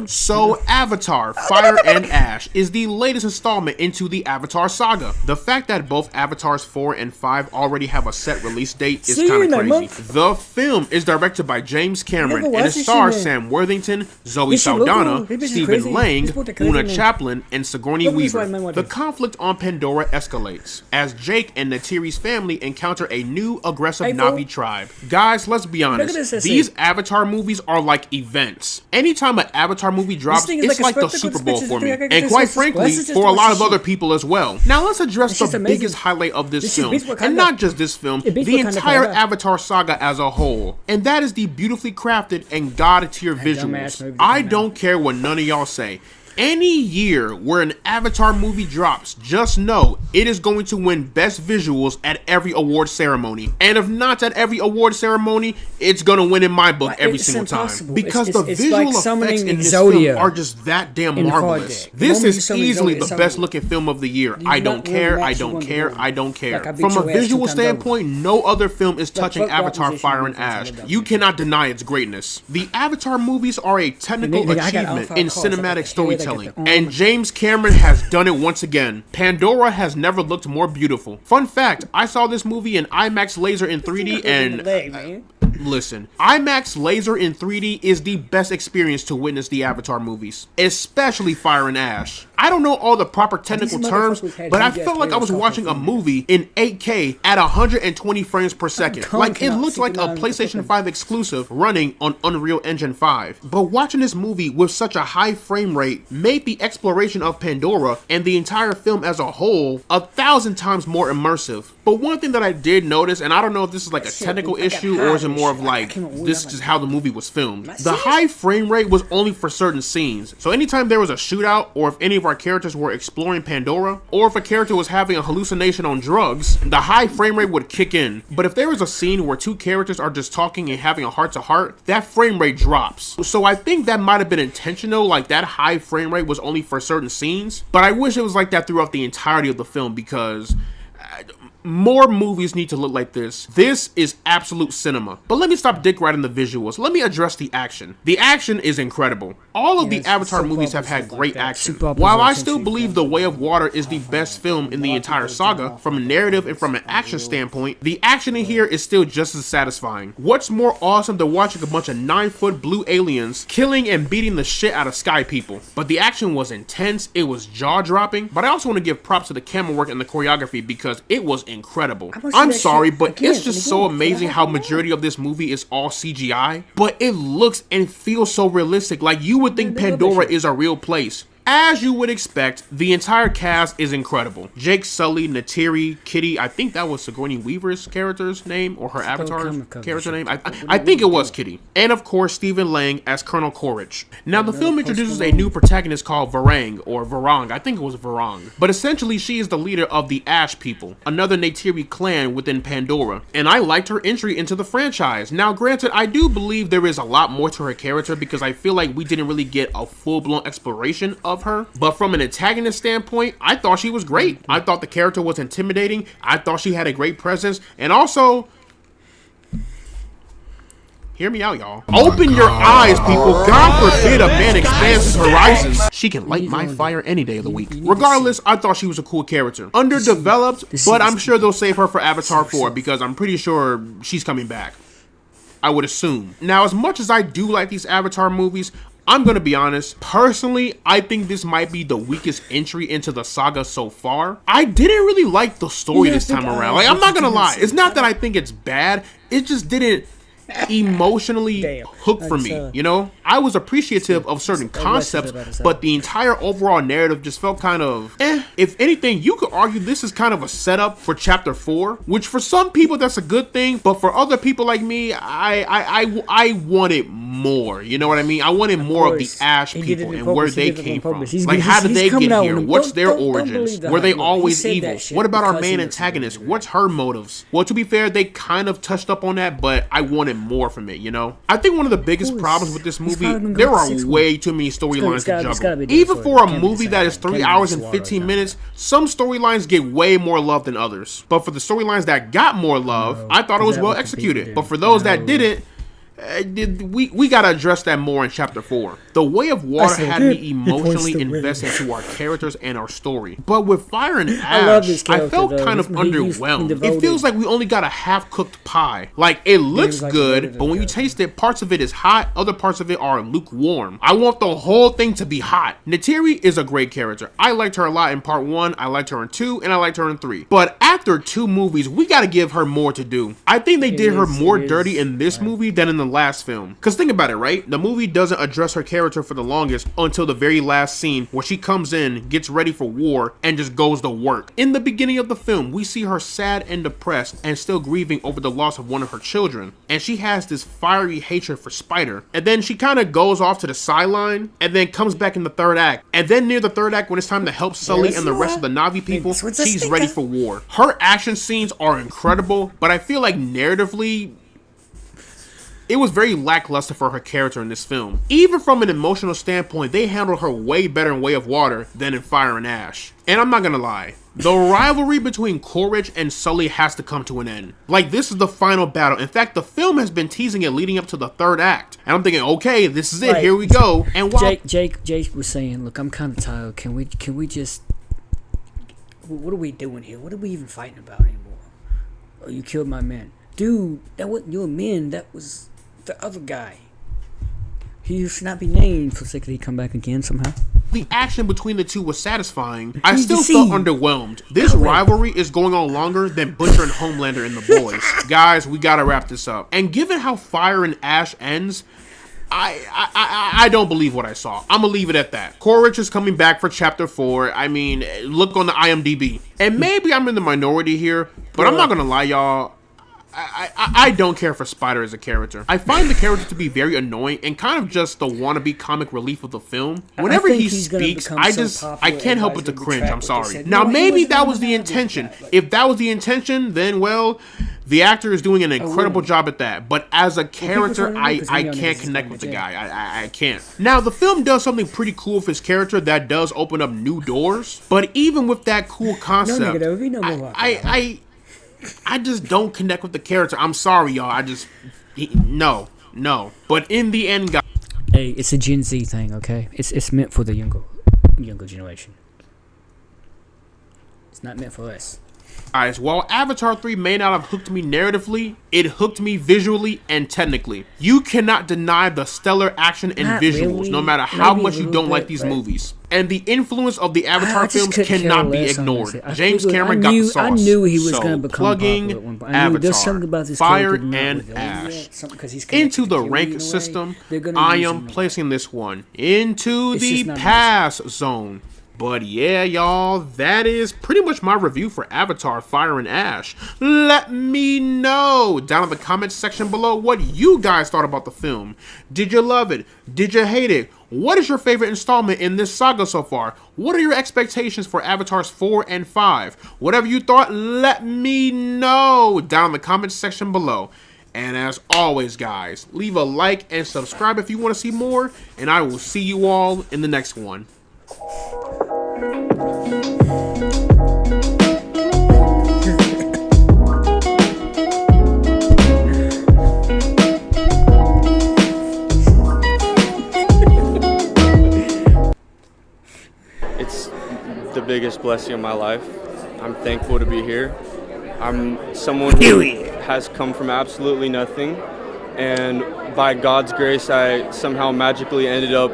So, Avatar, Fire and Ash is the latest installment into the Avatar saga. The fact that both Avatars 4 and 5 already have a set release date is kind of crazy. The film is directed by James Cameron and it stars Sam Worthington, Zoe Saldana, Stephen Lang, Una Chaplin, and Sigourney Weaver. The conflict on Pandora escalates as Jake and Neytiri's family encounter a new aggressive Na'vi tribe. Guys, let's be honest. These Avatar movies are like events. Anytime an Avatar movie drops, it's like the Super Bowl for me, and quite frankly, for a lot of other people as well. Now let's address the biggest highlight of this film, and not just this film, the entire Avatar saga as a whole, and that is the beautifully crafted and god-tier visuals. I don't care what none of y'all say. Any year where an Avatar movie drops, just know it is going to win best visuals at every award ceremony. And if not at every award ceremony, it's going to win in my book every single time. Because the visual effects in this film are just that damn marvelous. This is easily the best looking film of the year. I don't care, I don't care, I don't care. From a visual standpoint, no other film is touching Avatar Fire and Ash. You cannot deny its greatness. The Avatar movies are a technical achievement in cinematic storytelling. And James Cameron has done it once again. Pandora has never looked more beautiful. Fun fact, I saw this movie in IMAX laser in 3D and... Listen, IMAX laser in 3D is the best experience to witness the Avatar movies, especially Fire and Ash. I don't know all the proper technical terms, but I felt like I was watching a movie in 8K at 120 frames per second. Like it looked like a PlayStation 5 exclusive running on Unreal Engine 5. But watching this movie with such a high frame rate made the exploration of Pandora and the entire film as a whole 1,000 times more immersive. But one thing that I did notice, and I don't know if this is like a technical issue or is it more of like this is how the movie was filmed. The high frame rate was only for certain scenes. So anytime there was a shootout, or if any of our characters were exploring Pandora, or if a character was having a hallucination on drugs, the high frame rate would kick in. But if there was a scene where two characters are just talking and having a heart-to-heart, that frame rate drops. So I think that might have been intentional, like that high frame rate was only for certain scenes. But I wish it was like that throughout the entirety of the film because... more movies need to look like this. This is absolute cinema. But let me stop dick riding the visuals. Let me address the action. The action is incredible. All of the Avatar movies have had great action. While I still believe The Way of Water is the best film in the entire saga, from a narrative and from an action standpoint, the action in here is still just as satisfying. What's more awesome than watching a bunch of 9-foot blue aliens killing and beating the shit out of sky people? But the action was intense, it was jaw-dropping, but I also want to give props to the camera work and the choreography because it was incredible. I'm sorry, but it's just so amazing how majority of this movie is all CGI, but it looks and feels so realistic. Like you would think Pandora is a real place. As you would expect, the entire cast is incredible. Jake Sully, Neytiri, Kitty, I think that was Sigourney Weaver's character's name, or her avatar's character name. I think it was Kitty. And of course, Stephen Lang as Colonel Courage. Now, the film introduces a new protagonist called Varang, or Varang, I think it was Varang. But essentially, she is the leader of the Ash people, another Neytiri clan within Pandora. And I liked her entry into the franchise. Now, granted, I do believe there is a lot more to her character because I feel like we didn't really get a full-blown exploration of her, but from an antagonist standpoint, I thought she was great. I thought the character was intimidating. I thought she had a great presence, and also, hear me out, y'all. Open your eyes, people. God forbid a man expands his horizons. She can light my fire any day of the week. Regardless, I thought she was a cool character. Underdeveloped, but I'm sure they'll save her for Avatar 4 because I'm pretty sure she's coming back. I would assume. Now, as much as I do like these Avatar movies, I'm gonna be honest, personally, I think this might be the weakest entry into the saga so far. I didn't really like the story this time around. Like, I'm not gonna lie, it's not that I think it's bad, it just didn't emotionally hooked for me. You know, I was appreciative of certain concepts, but the entire overall narrative just felt kind of If anything, you could argue this is kind of a setup for chapter 4, which for some people that's a good thing, but for other people like me, I wanted more. You know what I mean? I wanted more of the Ash people and where they came from. Like, how did they get here? What's their origins? Were they always evil? What about our main antagonist? What's her motives? Well, to be fair, they kind of touched up on that, but I wanted more from it, you know? I think one of the biggest problems with this movie, there are way too many storylines to juggle. Even for a movie that is 3 hours and 15 minutes, some storylines get way more love than others. But for the storylines that got more love, I thought it was well executed. But for those that didn't, we gotta address that more in chapter 4. The Way of Water had me emotionally invested into our characters and our story, but with Fire and Ash, I felt kind of underwhelmed. It feels like we only got a half-cooked pie. Like, it looks good, but when you taste it, parts of it is hot, other parts of it are lukewarm. I want the whole thing to be hot. Neytiri is a great character. I liked her a lot in part 1, I liked her in 2, and I liked her in 3. But after 2 movies, we gotta give her more to do. I think they did her more dirty in this movie than in the last film. Because think about it, right? The movie doesn't address her character for the longest until the very last scene where she comes in, gets ready for war, and just goes to work. In the beginning of the film, we see her sad and depressed and still grieving over the loss of one of her children. And she has this fiery hatred for Spider. And then she kind of goes off to the sideline and then comes back in the 3rd act. And then near the 3rd act, when it's time to help Sully and the rest of the Na'vi people, she's ready for war. Her action scenes are incredible, but I feel like narratively, it was very lackluster for her character in this film. Even from an emotional standpoint, they handled her way better in Way of Water than in Fire and Ash. And I'm not gonna lie, the rivalry between Courage and Sully has to come to an end. Like, this is the final battle. In fact, the film has been teasing it leading up to the 3rd act. And I'm thinking, okay, this is it, here we go. And while Jake was saying, look, I'm kind of tired. Can we just, what are we doing here? What are we even fighting about anymore? Oh, you killed my men. Dude, that wasn't your men, that was the other guy. He should not be named for sake that he come back again somehow. The action between the two was satisfying. I still felt underwhelmed. This rivalry is going on longer than Butcher and Homelander and the boys. Guys, we gotta wrap this up. And given how Fire and Ash ends, I don't believe what I saw. I'm gonna leave it at that. Courage is coming back for chapter 4. I mean, look on the IMDb. And maybe I'm in the minority here, but I'm not gonna lie, y'all. I don't care for Spider as a character. I find the character to be very annoying and kind of just the wannabe comic relief of the film. Whenever he speaks, I can't help but to cringe. I'm sorry. Now, maybe that was the intention. If that was the intention, then, well, the actor is doing an incredible job at that. But as a character, I can't connect with the guy. I can't. Now, the film does something pretty cool with his character that does open up new doors. But even with that cool concept, I just don't connect with the character. I'm sorry, y'all. No. But in the end, guys, hey, it's a Gen Z thing, okay? It's meant for the younger generation. It's not meant for us. Guys, while Avatar 3 may not have hooked me narratively, it hooked me visually and technically. You cannot deny the stellar action and visuals, no matter how much you don't like these movies. And the influence of the Avatar films cannot be ignored. James Cameron got the sauce. I knew he was going to become plugging Avatar, Fire and Ash into the rank system. I am placing this one into the pass zone. But yeah, y'all, that is pretty much my review for Avatar, Fire and Ash. Let me know down in the comments section below what you guys thought about the film. Did you love it? Did you hate it? What is your favorite installment in this saga so far? What are your expectations for Avatars 4 and 5? Whatever you thought, let me know down in the comments section below. And as always, guys, leave a like and subscribe if you want to see more, and I will see you all in the next one. It's the biggest blessing of my life. I'm thankful to be here. I'm someone who has come from absolutely nothing, and by God's grace, I somehow magically ended up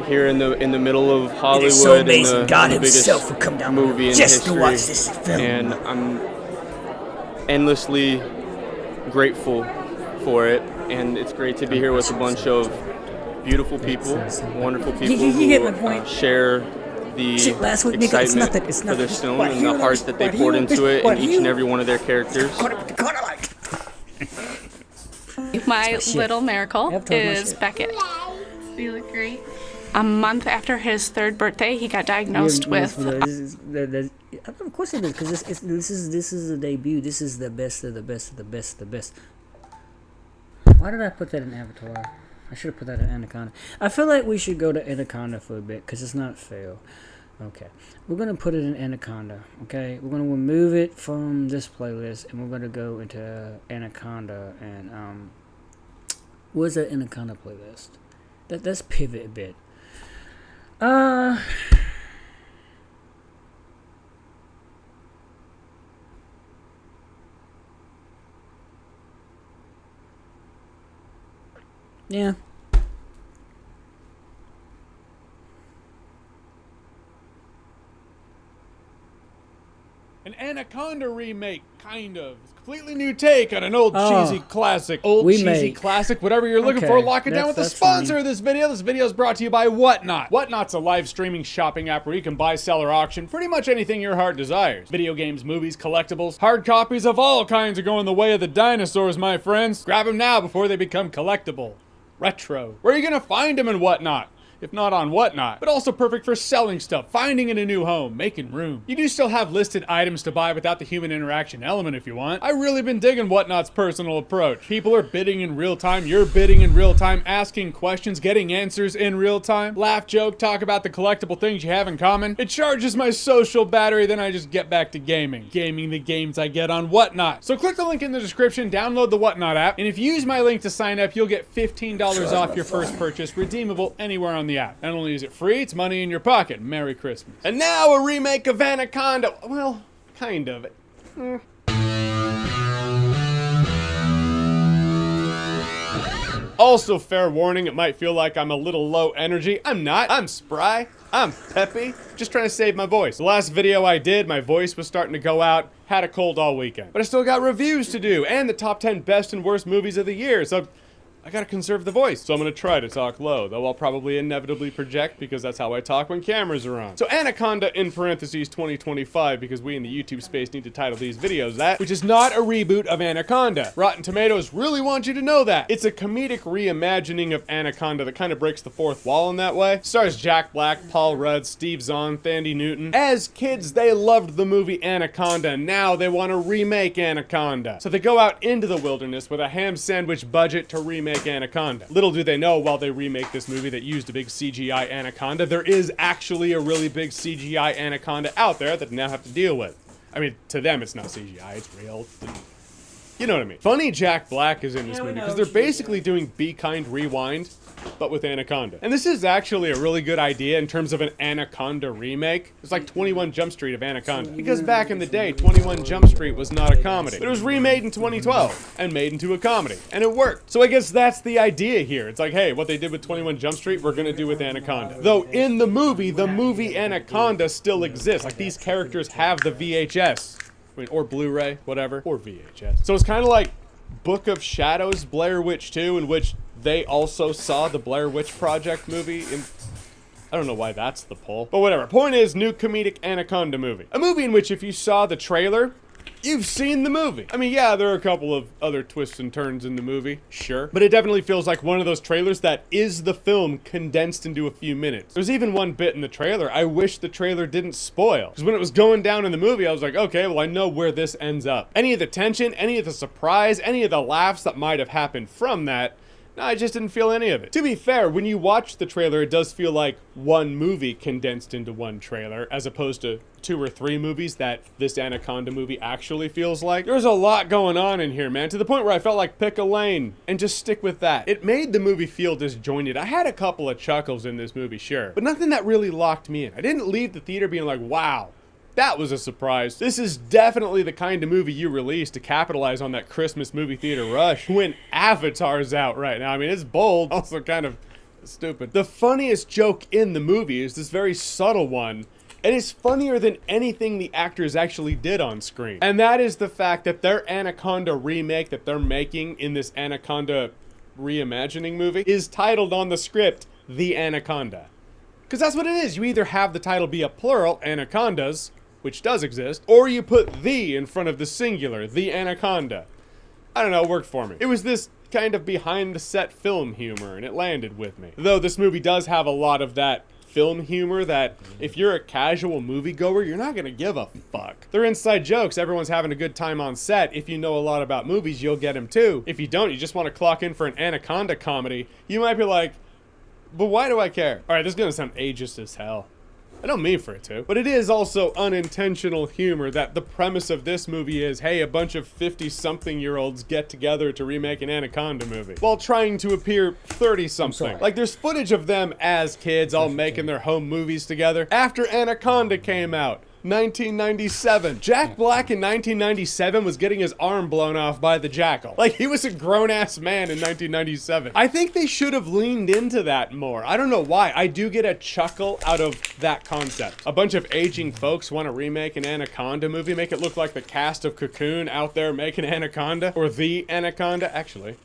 here in the middle of Hollywood. It is so amazing. God himself will come down movie just to watch this film. And I'm endlessly grateful for it, and it's great to be here with a bunch of beautiful people, wonderful people You get my point. who share the Shit, last week, nigga, it's excitement nothing, it's for their nothing. film What, and you the know, heart that they what, poured you, into it what, in each you? and every one of their characters. My little miracle I've told my is shit. Beckett. You look great. A month after his 3rd birthday, he got diagnosed with. Of course it is, because this is a debut. This is the best of the best of the best of the best. Why did I put that in Avatar? I should have put that in Anaconda. I feel like we should go to Anaconda for a bit, because it's not fail. Okay, we're gonna put it in Anaconda. Okay, we're gonna remove it from this playlist, and we're gonna go into Anaconda. And where's that Anaconda playlist? Let's pivot a bit. Yeah. An Anaconda remake, kind of. It's a completely new take on an old cheesy classic. Classic, whatever you're looking for. Lock it down with the sponsor of this video. This video is brought to you by Whatnot. Whatnot's a live streaming shopping app where you can buy, sell, or auction pretty much anything your heart desires. Video games, movies, collectibles, hard copies of all kinds are going the way of the dinosaurs, my friends. Grab them now before they become collectible. Retro. Where are you gonna find them and Whatnot? If not on Whatnot, but also perfect for selling stuff, finding in a new home, making room. You do still have listed items to buy without the human interaction element if you want. I've really been digging Whatnot's personal approach. People are bidding in real time, you're bidding in real time, asking questions, getting answers in real time. Laugh, joke, talk about the collectible things you have in common. It charges my social battery, then I just get back to gaming. Gaming the games I get on Whatnot. So click the link in the description, download the Whatnot app, and if you use my link to sign up, you'll get $15 off your first purchase, redeemable anywhere on the app. Not only is it free, it's money in your pocket. Merry Christmas. And now a remake of Anaconda. Well, kind of. Also, fair warning, it might feel like I'm a little low energy. I'm not. I'm spry. I'm peppy. Just trying to save my voice. The last video I did, my voice was starting to go out. Had a cold all weekend. But I still got reviews to do and the top 10 best and worst movies of the year, so I gotta conserve the voice, so I'm gonna try to talk low, though I'll probably inevitably project because that's how I talk when cameras are on. So Anaconda in parentheses 2025, because we in the YouTube space need to title these videos that, which is not a reboot of Anaconda. Rotten Tomatoes really want you to know that. It's a comedic reimagining of Anaconda that kind of breaks the fourth wall in that way. Stars Jack Black, Paul Rudd, Steve Zahn, Thandie Newton. As kids, they loved the movie Anaconda, and now they want to remake Anaconda. So they go out into the wilderness with a ham sandwich budget to remake Anaconda. Little do they know while they remake this movie that used a big CGI Anaconda, there is actually a really big CGI Anaconda out there that they now have to deal with. I mean, to them it's not CGI, it's real. You know what I mean. Funny Jack Black is in this movie because they're basically doing Be Kind Rewind, but with Anaconda. And this is actually a really good idea in terms of an Anaconda remake. It's like 21 Jump Street of Anaconda. Because back in the day, 21 Jump Street was not a comedy. But it was remade in 2012 and made into a comedy. And it worked. So I guess that's the idea here. It's like, hey, what they did with 21 Jump Street, we're gonna do with Anaconda. Though in the movie Anaconda still exists. Like these characters have the VHS. I mean, or Blu-ray, whatever, or VHS. So it's kind of like Book of Shadows, Blair Witch 2, in which they also saw the Blair Witch Project movie. I don't know why that's the poll, but whatever. Point is, new comedic Anaconda movie. A movie in which if you saw the trailer, you've seen the movie. I mean, yeah, there are a couple of other twists and turns in the movie, sure. But it definitely feels like one of those trailers that is the film condensed into a few minutes. There's even one bit in the trailer I wish the trailer didn't spoil. Because when it was going down in the movie, I was like, okay, well, I know where this ends up. Any of the tension, any of the surprise, any of the laughs that might have happened from that, no, I just didn't feel any of it. To be fair, when you watch the trailer, it does feel like one movie condensed into one trailer, as opposed to 2 or 3 movies that this Anaconda movie actually feels like. There's a lot going on in here, man, to the point where I felt like pick a lane and just stick with that. It made the movie feel disjointed. I had a couple of chuckles in this movie, sure, but nothing that really locked me in. I didn't leave the theater being like, wow, that was a surprise. This is definitely the kind of movie you release to capitalize on that Christmas movie theater rush when Avatar's out right now. I mean, it's bold, also kind of stupid. The funniest joke in the movie is this very subtle one And it's funnier than anything the actors actually did on screen. And that is the fact that their Anaconda remake that they're making in this Anaconda reimagining movie is titled on the script, The Anaconda. Because that's what it is. You either have the title be a plural, Anacondas, which does exist, or you put the in front of the singular, The Anaconda. I don't know, it worked for me. It was this kind of behind the set film humor, and it landed with me. Though this movie does have a lot of that film humor that if you're a casual moviegoer, you're not gonna give a fuck. They're inside jokes. Everyone's having a good time on set. If you know a lot about movies, you'll get them too. If you don't, you just want to clock in for an Anaconda comedy, you might be like, but why do I care? All right, this is gonna sound ageist as hell. I don't mean for it to, but it is also unintentional humor that the premise of this movie is, hey, a bunch of 50-something-year-olds get together to remake an Anaconda movie while trying to appear 30-something. Like, there's footage of them as kids all making their home movies together after Anaconda came out. 1997. Jack Black in 1997 was getting his arm blown off by the jackal. Like, he was a grown-ass man in 1997. I think they should have leaned into that more. I don't know why. I do get a chuckle out of that concept. A bunch of aging folks want to remake an Anaconda movie, make it look like the cast of Cocoon out there making Anaconda, or The Anaconda. Actually,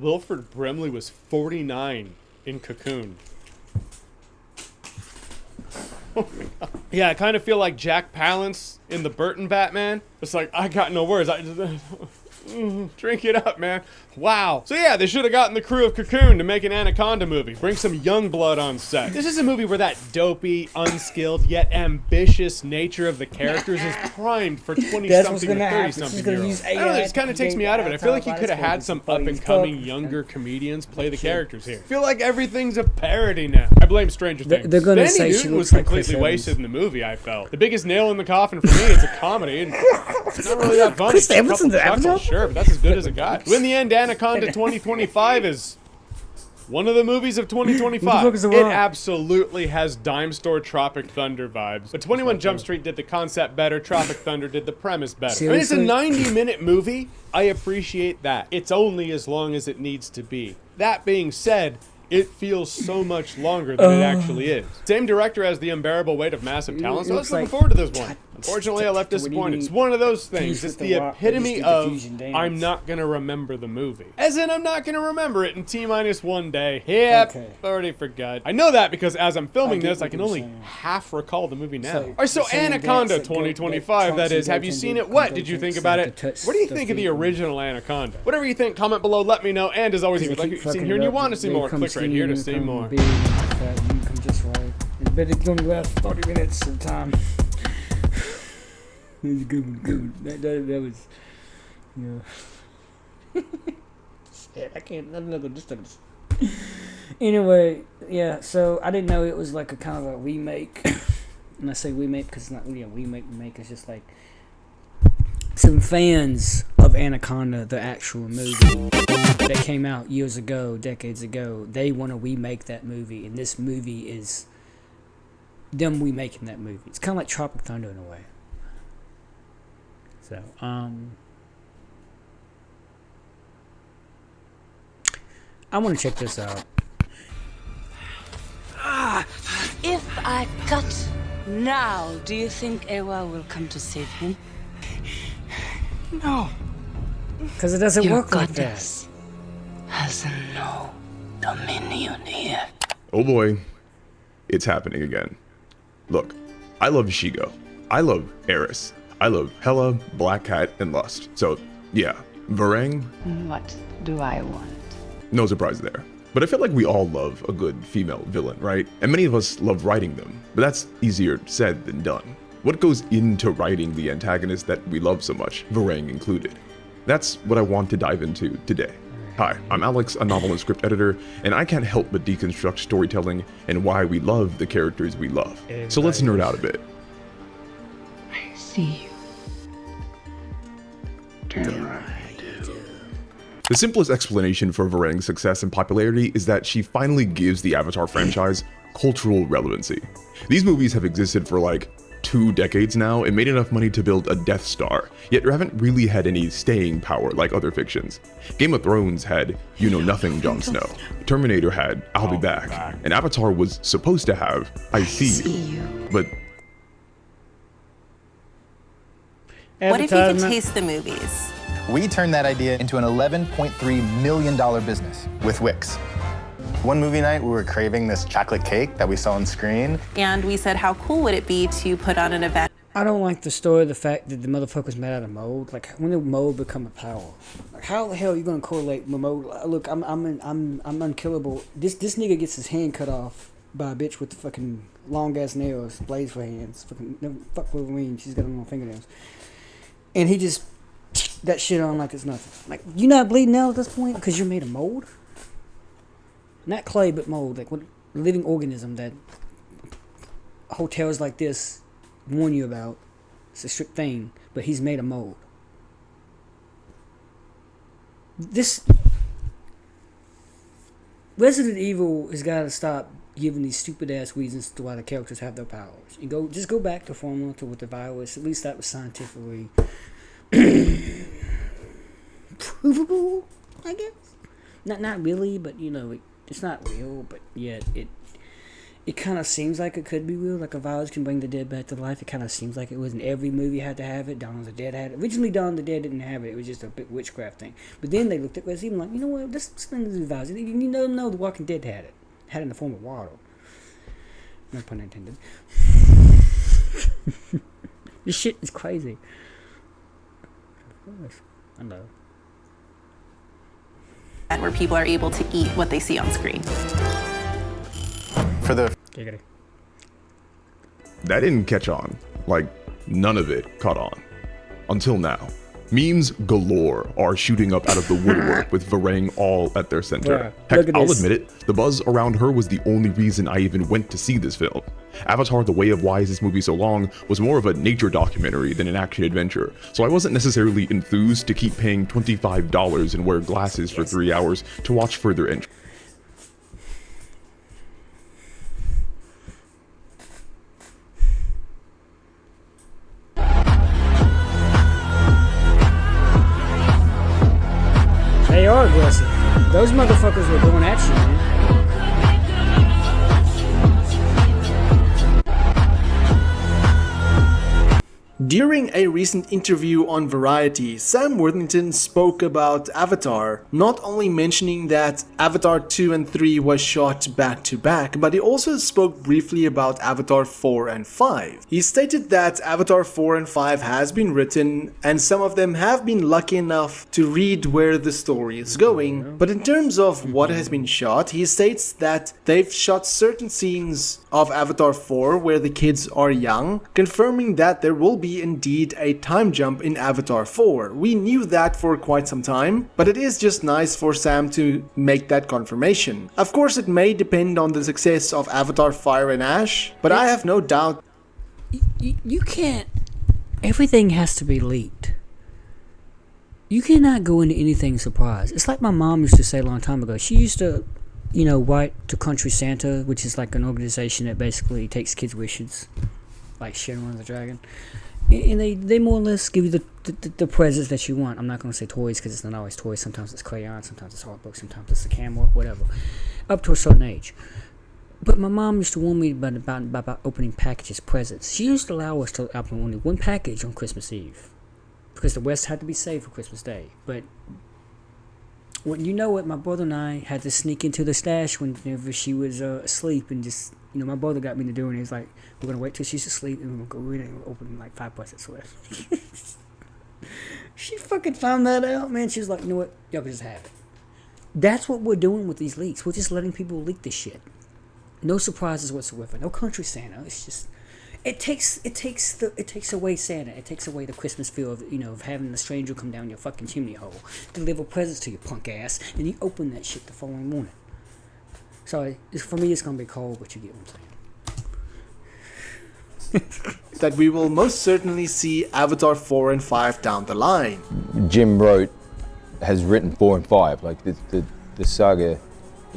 Wilford Brimley was 49 in Cocoon. Oh my God. Yeah, I kind of feel like Jack Palance in the Burton Batman. It's like, I got no words. I just, drink it up, man. Wow. So yeah, they should have gotten the crew of Cocoon to make an Anaconda movie. Bring some young blood on set. This is a movie where that dopey, unskilled, yet ambitious nature of the characters is primed for 20-something or 30-something year olds. I don't know, this kind of takes me out of it. I feel like you could have had some up-and-coming younger comedians play the characters here. I feel like everything's a parody now. I blame Stranger Things. They're gonna Danny say she Newton was looks like completely Chris wasted in the movie, I felt. The biggest nail in the coffin for me, it's a comedy, and it's not really that funny. Chris Evans in the Chuckles, sure, but that's as good as it got. In the end, Anaconda 2025 is one of the movies of 2025. It absolutely has Dime Store Tropic Thunder vibes. But 21 Jump Street did the concept better, Tropic Thunder did the premise better. I mean, it's a 90-minute movie. I appreciate that. It's only as long as it needs to be. That being said, it feels so much longer than it actually is. Same director as The Unbearable Weight of Massive Talent, so I was looking forward to this one. Unfortunately, I left disappointed. It's one of those things. It's the epitome of, I'm not going to remember the movie. As in, I'm not going to remember it in T-minus 1 day. Yep, already forgot. I know that because as I'm filming this, I can only half recall the movie now. Alright, so Anaconda 2025, that is. Have you seen it? What did you think about it? What do you think of the original Anaconda? Whatever you think, comment below, let me know. And as always, if you like what you've seen here and you want to see more, click right here to see more. It's only last 30 minutes of time. It was good. That was, yeah. Shit, I can't. Another distance. Anyway, yeah. So I didn't know it was like a kind of a remake. And I say remake because it's not really a remake. It's just like some fans of Anaconda, the actual movie that came out years ago, decades ago. They want to remake that movie, and this movie is them remaking that movie. It's kind of like Tropic Thunder in a way. So, I want to check this out. If I cut now, do you think Ewa will come to save him? No. Because it doesn't work like that. Has no dominion here. Oh boy, it's happening again. Look, I love Shigo. I love Eris. I love Hela, Black Cat, and Lust. So, yeah, Varang. What do I want? No surprise there. But I feel like we all love a good female villain, right? And many of us love writing them, but that's easier said than done. What goes into writing the antagonist that we love so much, Varang included? That's what I want to dive into today. Hi, I'm Alex, a novel and script editor, and I can't help but deconstruct storytelling and why we love the characters we love. So let's nerd out a bit. I see you. The simplest explanation for Varang's success and popularity is that she finally gives the Avatar franchise cultural relevancy. These movies have existed for like 2 decades now and made enough money to build a Death Star, yet haven't really had any staying power like other fictions. Game of Thrones had You Know Nothing Jon Snow, Terminator had I'll Be Back, and Avatar was supposed to have I See You. But what if you could taste the movies? We turned that idea into an $11.3 million business with Wix. One movie night, we were craving this chocolate cake that we saw on screen. And we said, how cool would it be to put on an event? I don't like the story of the fact that the motherfucker's made out of mold. Like, when did mold become a power? Like, how the hell are you gonna correlate with mold? Look, I'm unkillable. This nigga gets his hand cut off by a bitch with the fucking long ass nails, blades for hands. Fucking fuck Wolverine. She's got long fingernails, and he just that shit on like it's nothing. Like, you not bleeding out at this point because you're made of mold. Not clay, but mold. Like, what living organism that hotels like this warn you about. It's a strict thing, but he's made of mold. This Resident Evil has got to stop giving these stupid ass reasons to why the characters have their powers. And just go back to formula to what the virus. At least that was scientifically provable, I guess. Not really, but you know. It's not real, but yet it kind of seems like it could be real. Like a virus can bring the dead back to life. It kind of seems like it was in every movie had to have it. Dawn of the Dead had it. Originally, Dawn of the Dead didn't have it. It was just a big witchcraft thing. But then they looked at Resident Evil like, you know what? This thing is a virus. You know, The Walking Dead had it. Had it in the form of water. No pun intended. This shit is crazy. I know. Where people are able to eat what they see on screen. For the that didn't catch on. Like, none of it caught on. Until now. Memes galore are shooting up out of the woodwork with Varang all at their center. Yeah, Heck, I'll admit it, the buzz around her was the only reason I even went to see this film. Avatar: The Way of Why Is This Movie So Long was more of a nature documentary than an action adventure, so I wasn't necessarily enthused to keep paying $25 and wear glasses for 3 hours to watch further entry. They are aggressive. Those motherfuckers were going at you, man. During a recent interview on Variety, Sam Worthington spoke about Avatar, not only mentioning that Avatar 2 and 3 was shot back to back, but he also spoke briefly about Avatar 4 and 5. He stated that Avatar 4 and 5 has been written, and some of them have been lucky enough to read where the story is going, but in terms of what has been shot, he states that they've shot certain scenes of Avatar 4 where the kids are young, confirming that there will be indeed a time jump in Avatar 4. We knew that for quite some time, but it is just nice for Sam to make that confirmation. Of course, it may depend on the success of Avatar Fire and Ash, but I have no doubt. You can't. Everything has to be leaked. You cannot go into anything surprised. It's like my mom used to say a long time ago. She used to, write to Country Santa, which is like an organization that basically takes kids' wishes, like Shenron the Dragon. And they more or less give you the presents that you want. I'm not going to say toys because it's not always toys. Sometimes it's crayons, sometimes it's art books, sometimes it's a camera, whatever. Up to a certain age. But my mom used to warn me about opening packages, presents. She used to allow us to open only one package on Christmas Eve. Because the West had to be safe for Christmas Day. But when my brother and I had to sneak into the stash whenever she was asleep and just... my brother got me to do it, and he's like, we're going to wait till she's asleep, and we're going to go in and open like 5 presents with. She fucking found that out, man. She was like, you know what? Y'all can just have it. That's what we're doing with these leaks. We're just letting people leak this shit. No surprises whatsoever. No Country Santa. It's just... It takes away Santa. It takes away the Christmas feel of, of having the stranger come down your fucking chimney hole, deliver presents to your punk ass, and you open that shit the following morning. Sorry, for me it's gonna be cold, but you get what I'm saying. That we will most certainly see Avatar 4 and 5 down the line. Jim has written 4 and 5. Like the saga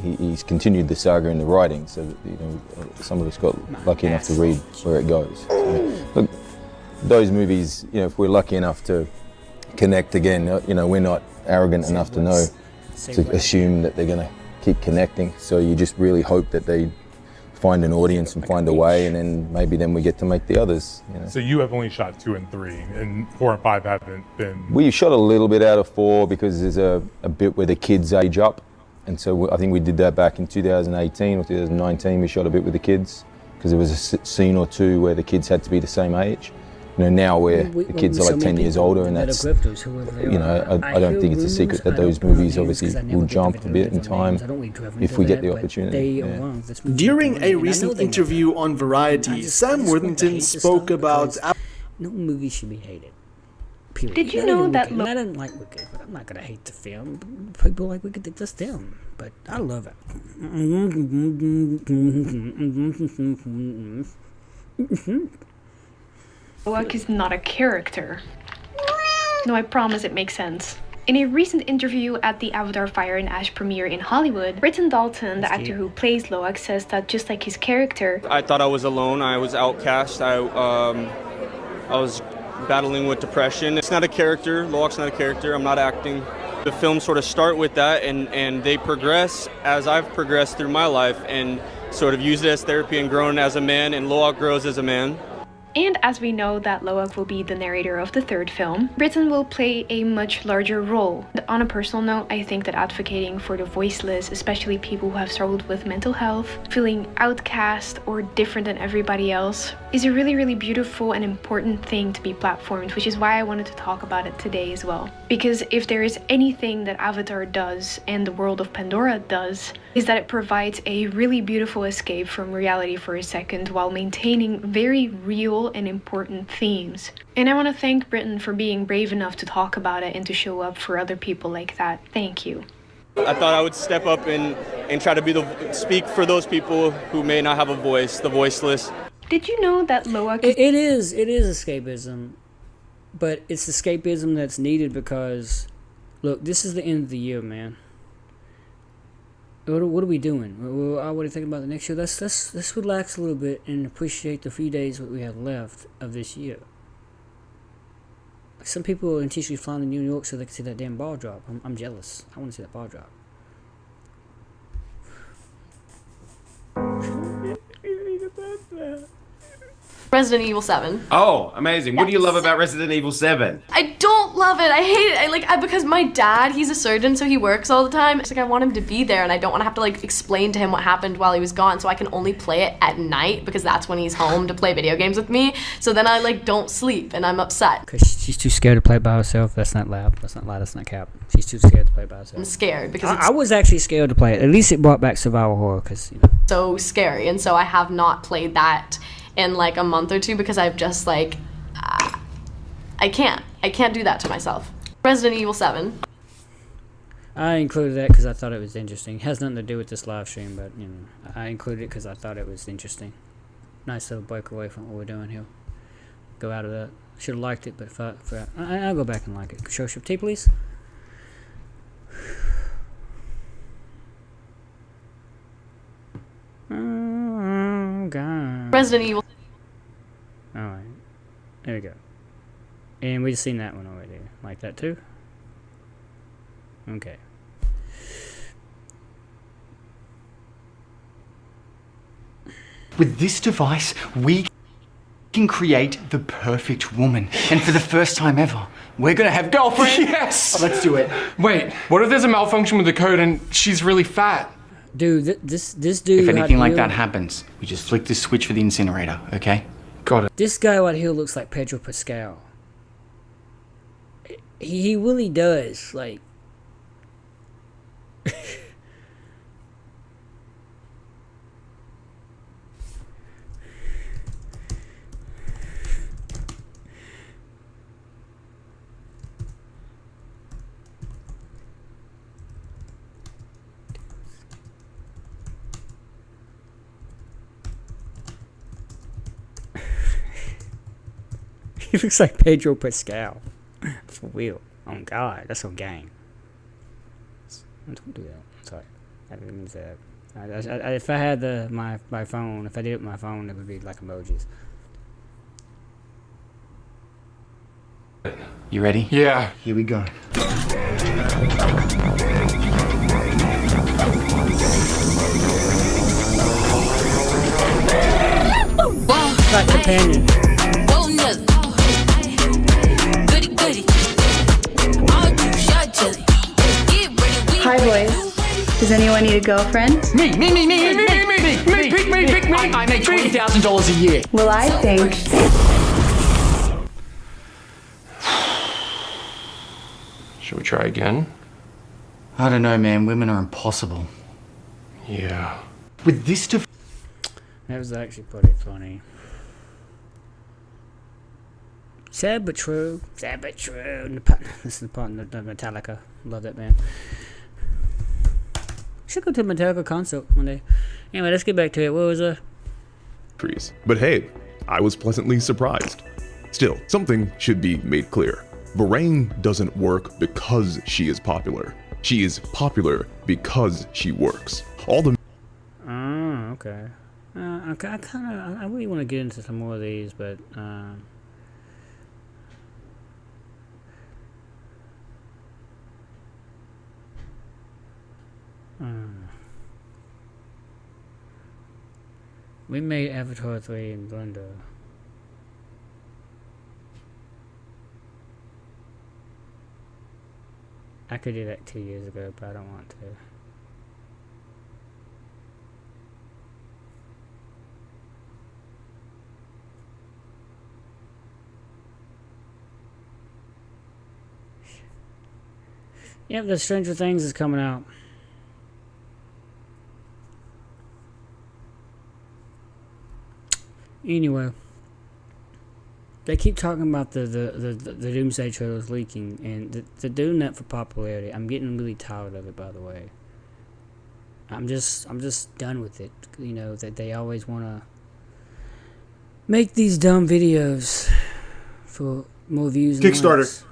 he's continued the saga in the writing, so that, you know, some of us got lucky enough to read where it goes. So, look, those movies, you know, if we're lucky enough to connect again, you know, we're not arrogant enough to know, to assume that they're going to keep connecting. So you just really hope that they find an audience and find a way, and then maybe then we get to make the others. You know. So you have only shot 2 and 3, and 4 and 5 haven't been. We shot a little bit out of 4 because there's a bit where the kids age up, and so I think we did that back in 2018 or 2019. We shot a bit with the kids because there was a scene or two where the kids had to be the same age. You know, now where the kids are like 10 years older, and that's, you know, I don't think it's a secret that those movies obviously will jump a bit in time if we get the opportunity. During a recent interview on Variety, Sam Worthington spoke about... No movie should be hated. Period. Did you know that... I didn't like Wicked, but I'm not going to hate the film. People like Wicked, that's them. But I love it. Loak is not a character. No, I promise it makes sense. In a recent interview at the Avatar Fire and Ash premiere in Hollywood, Britton Dalton, the actor who plays Loak, says that just like his character, I thought I was alone. I was outcast. I was battling with depression. It's not a character. Loak's not a character. I'm not acting. The films sort of start with that, and they progress as I've progressed through my life, and sort of use it as therapy and grown as a man, and Loak grows as a man. And as we know that Loak will be the narrator of the third film, Britton will play a much larger role. On a personal note, I think that advocating for the voiceless, especially people who have struggled with mental health, feeling outcast or different than everybody else, is a really, really beautiful and important thing to be platformed, which is why I wanted to talk about it today as well. Because if there is anything that Avatar does and the world of Pandora does, is that it provides a really beautiful escape from reality for a second while maintaining very real and important themes. And I want to thank Britton for being brave enough to talk about it and to show up for other people like that. Thank you. I thought I would step up and try to speak for those people who may not have a voice, the voiceless. Did you know that Loak... It is escapism, but it's escapism that's needed because, look, this is the end of the year, man. What are we doing? What are you thinking about the next year? Let's relax a little bit and appreciate the few days that we have left of this year. Some people are intentionally flying to New York so they can see that damn ball drop. I'm jealous. I want to see that ball drop. Resident Evil 7. Oh, amazing. What do you love about Resident Evil 7? I don't love it. I hate it. Because my dad, he's a surgeon, so he works all the time. It's like I want him to be there, and I don't want to have to explain to him what happened while he was gone, so I can only play it at night because that's when he's home to play video games with me. So then I don't sleep, and I'm upset. Because she's too scared to play it by herself. That's not loud. That's not loud. That's not cap. She's too scared to play it by herself. I'm scared because I was actually scared to play it. At least it brought back survival horror because, you know. So scary, and so I have not played that in a month or two because I've just I can't do that to myself. Resident Evil 7. I included that because I thought it was interesting. It has nothing to do with this live stream, but you know, I included it because I thought it was interesting. Nice little break away from what we're doing here. Go out of that. Should have liked it, but I'll go back and like it. Show shift T, please. Oh God. Resident Evil. Alright. There we go. And we've seen that one already. Like that too? Okay. With this device, we can create the perfect woman. And for the first time ever, we're gonna have girlfriend. Yes! Let's do it. Wait, what if there's a malfunction with the code and she's really fat? Dude, this dude. If anything like that happens, we just flick the switch for the incinerator, okay? Got it. This guy right here looks like Pedro Pascal. He really does, like. He looks like Pedro Pascal. For real. Oh God, that's so gang. Don't do that. Sorry. That means if I had my phone, if I did it with my phone, it would be like emojis. You ready? Yeah. Here we go. Like companion. Hi, boys. Does anyone need a girlfriend? Me. I make $20,000 a year. Well, I think. Should we try again? I don't know, man. Women are impossible. Yeah. With this stuff. That was actually pretty funny. Sad but true. Sad but true. This is the part of Metallica. Love that band. Should go to a Metallica concert one day. Anyway, let's get back to it. What was Trees. But hey, I was pleasantly surprised. Still, something should be made clear. Varane doesn't work because she is popular. She is popular because she works. All the Oh, okay. I really want to get into some more of these, but we made Avatar 3 in Blender. I could do that 2 years ago, but I don't want to. Yep, the Stranger Things is coming out. Anyway, they keep talking about the Doomsday trailers leaking, and they're doing that for popularity. I'm getting really tired of it, by the way. I'm just done with it. You know, that they always want to make these dumb videos for more views. Kickstarter.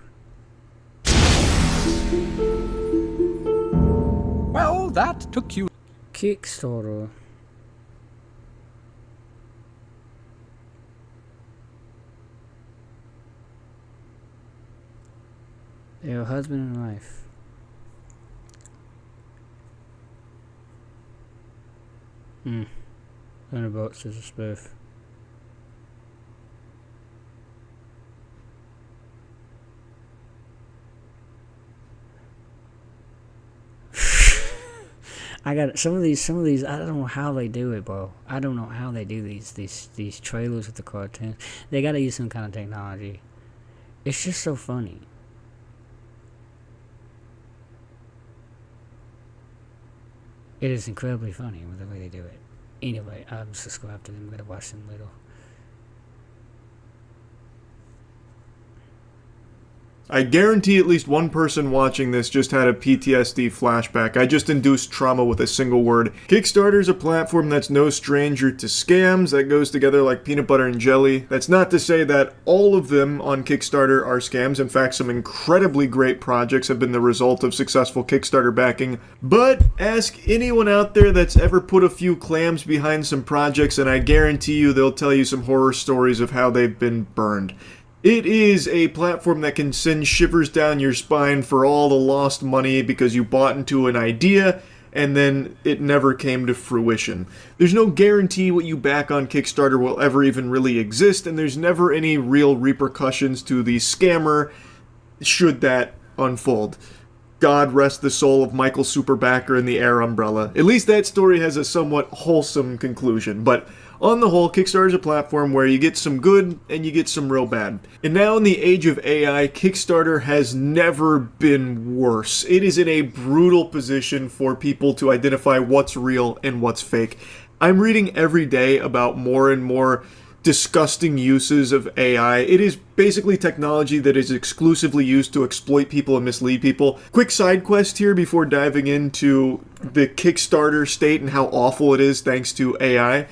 Well, that took you. Kickstarter. They're a husband and wife. Thunderbolts is a spoof. I got some of these. I don't know how they do it, bro. I don't know how they do these trailers with the cartoons. They got to use some kind of technology. It's just so funny. It is incredibly funny with the way they do it. Anyway, I'm subscribed to them. I'm gonna watch them later. I guarantee at least one person watching this just had a PTSD flashback. I just induced trauma with a single word. Kickstarter is a platform that's no stranger to scams. That goes together like peanut butter and jelly. That's not to say that all of them on Kickstarter are scams. In fact, some incredibly great projects have been the result of successful Kickstarter backing. But ask anyone out there that's ever put a few clams behind some projects, and I guarantee you they'll tell you some horror stories of how they've been burned. It is a platform that can send shivers down your spine for all the lost money because you bought into an idea and then it never came to fruition. There's no guarantee what you back on Kickstarter will ever even really exist, and there's never any real repercussions to the scammer should that unfold. God rest the soul of Michael Superbacker and the Air Umbrella. At least that story has a somewhat wholesome conclusion, but on the whole, Kickstarter is a platform where you get some good and you get some real bad. And now in the age of AI, Kickstarter has never been worse. It is in a brutal position for people to identify what's real and what's fake. I'm reading every day about more and more disgusting uses of AI. It is basically technology that is exclusively used to exploit people and mislead people. Quick side quest here before diving into the Kickstarter state and how awful it is thanks to AI.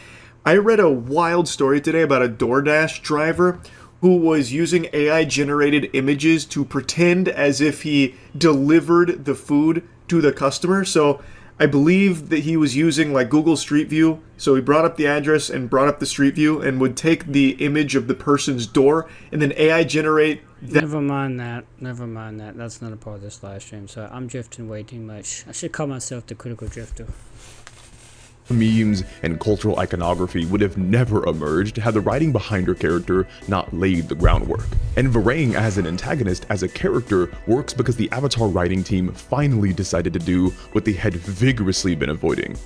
I read a wild story today about a DoorDash driver who was using AI-generated images to pretend as if he delivered the food to the customer. So I believe that he was using like Google Street View, so he brought up the address and brought up the Street View and would take the image of the person's door and then AI generate that. Never mind that. Never mind that. That's not a part of this live stream, so I'm drifting way too much. I should call myself the critical drifter. Memes and cultural iconography would have never emerged had the writing behind her character not laid the groundwork. And Varang as an antagonist as a character works because the Avatar writing team finally decided to do what they had vigorously been avoiding: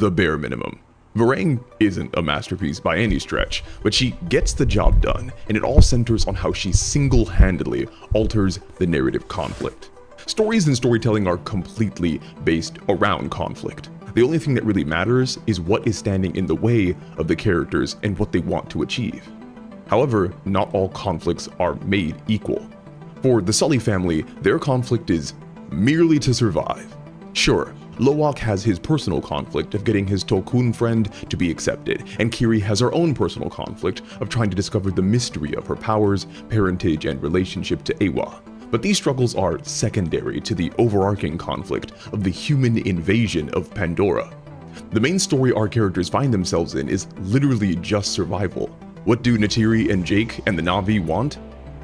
the bare minimum. Varang isn't a masterpiece by any stretch, but she gets the job done, and it all centers on how she single-handedly alters the narrative conflict. Stories and storytelling are completely based around conflict. The only thing that really matters is what is standing in the way of the characters and what they want to achieve. However, not all conflicts are made equal. For the Sully family, their conflict is merely to survive. Sure, Loak has his personal conflict of getting his Tolkun friend to be accepted, and Kiri has her own personal conflict of trying to discover the mystery of her powers, parentage, and relationship to Eywa. But these struggles are secondary to the overarching conflict of the human invasion of Pandora. The main story our characters find themselves in is literally just survival. What do Neytiri and Jake and the Na'vi want?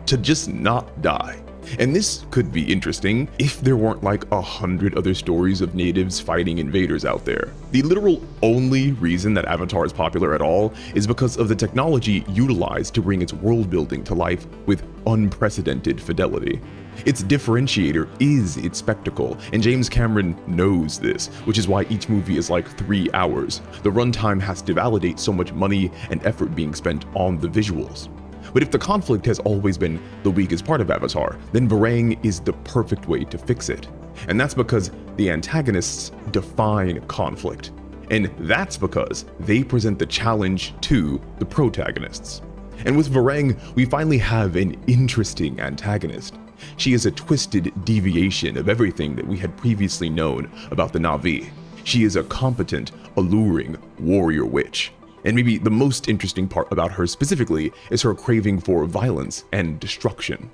To just not die. And this could be interesting if there weren't like 100 other stories of natives fighting invaders out there. The literal only reason that Avatar is popular at all is because of the technology utilized to bring its world building to life with unprecedented fidelity. Its differentiator is its spectacle, and James Cameron knows this, which is why each movie is like 3 hours. The runtime has to validate so much money and effort being spent on the visuals. But if the conflict has always been the weakest part of Avatar, then Varang is the perfect way to fix it. And that's because the antagonists define conflict. And that's because they present the challenge to the protagonists. And with Varang, we finally have an interesting antagonist. She is a twisted deviation of everything that we had previously known about the Na'vi. She is a competent, alluring warrior witch. And maybe the most interesting part about her specifically is her craving for violence and destruction.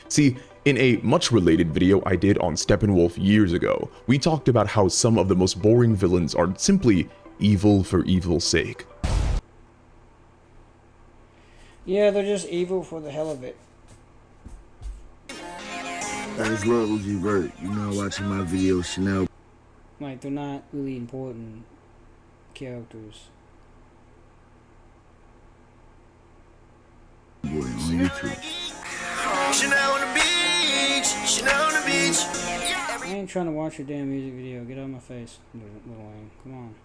See, in a much related video I did on Steppenwolf years ago, we talked about how some of the most boring villains are simply evil for evil's sake. Yeah, they're just evil for the hell of it. As Lord Uzi Vert, you know, watching my video, Chanel. Like, they're not really important characters. Boy, on YouTube. Chanel on the beach, Chanel on the beach. I ain't trying to watch your damn music video. Get out of my face, little Wayne. Come on.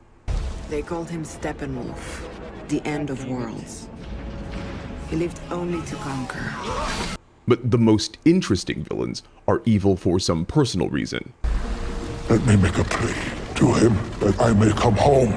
They called him Steppenwolf, the end of worlds. He lived only to conquer. But the most interesting villains are evil for some personal reason. Let me make a plea to him that I may come home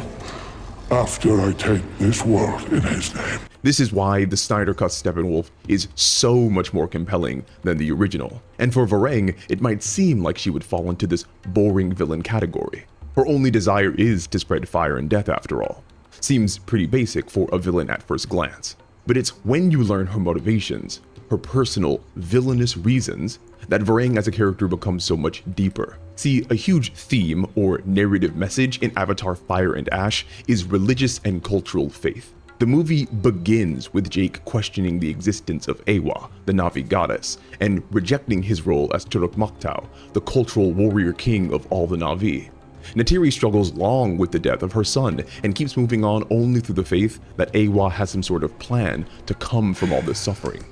after I take this world in his name. This is why the Snyder Cut Steppenwolf is so much more compelling than the original. And for Varang, it might seem like she would fall into this boring villain category. Her only desire is to spread fire and death after all. Seems pretty basic for a villain at first glance. But it's when you learn her motivations, her personal villainous reasons, that Varang as a character becomes so much deeper. See, a huge theme or narrative message in Avatar Fire and Ash is religious and cultural faith. The movie begins with Jake questioning the existence of Eywa, the Na'vi goddess, and rejecting his role as Turuk Maktaw, the cultural warrior king of all the Na'vi. Neytiri struggles long with the death of her son and keeps moving on only through the faith that Eywa has some sort of plan to come from all this suffering.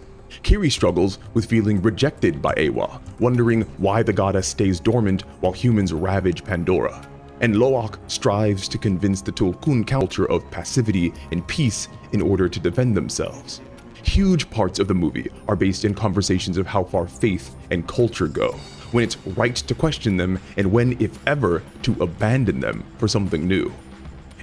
Kiri struggles with feeling rejected by Eywa, wondering why the goddess stays dormant while humans ravage Pandora. And Loak strives to convince the Tolkun culture of passivity and peace in order to defend themselves. Huge parts of the movie are based in conversations of how far faith and culture go, when it's right to question them, and when, if ever, to abandon them for something new.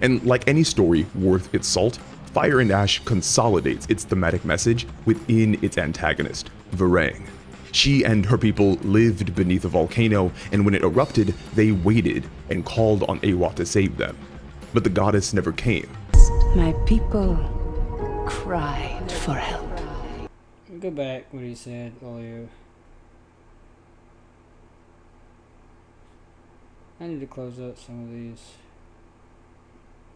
And like any story worth its salt, Fire and Ash consolidates its thematic message within its antagonist, Varang. She and her people lived beneath a volcano, and when it erupted, they waited and called on Eywa to save them. But the goddess never came. My people cried for help. Go back what he said earlier. I need to close up some of these.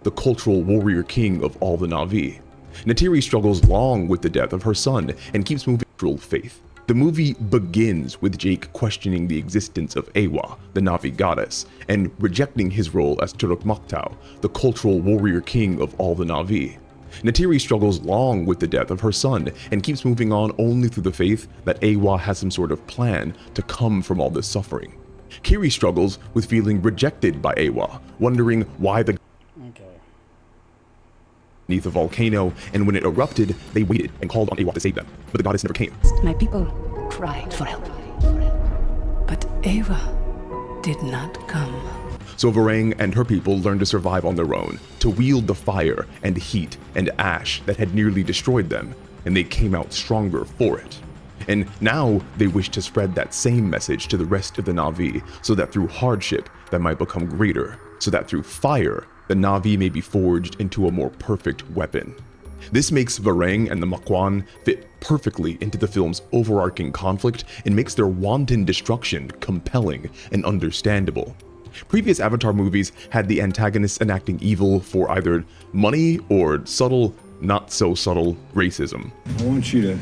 The cultural warrior king of all the Na'vi. Neytiri struggles long with the death of her son and keeps moving through faith. The movie begins with Jake questioning the existence of Ewa, the Na'vi goddess, and rejecting his role as Turuk Maktau, the cultural warrior king of all the Na'vi. Neytiri struggles long with the death of her son and keeps moving on only through the faith that Ewa has some sort of plan to come from all this suffering. Kiri struggles with feeling rejected by Ewa, wondering why the beneath a volcano, and when it erupted, they waited and called on Ewa to save them, but the goddess never came. My people cried for help, but Ewa did not come. So Varang and her people learned to survive on their own, to wield the fire and heat and ash that had nearly destroyed them, and they came out stronger for it. And now they wish to spread that same message to the rest of the Na'vi, so that through hardship that might become greater, so that through fire the Na'vi may be forged into a more perfect weapon. This makes Varang and the Makwan fit perfectly into the film's overarching conflict and makes their wanton destruction compelling and understandable. Previous Avatar movies had the antagonists enacting evil for either money or subtle, not so subtle racism. I want you to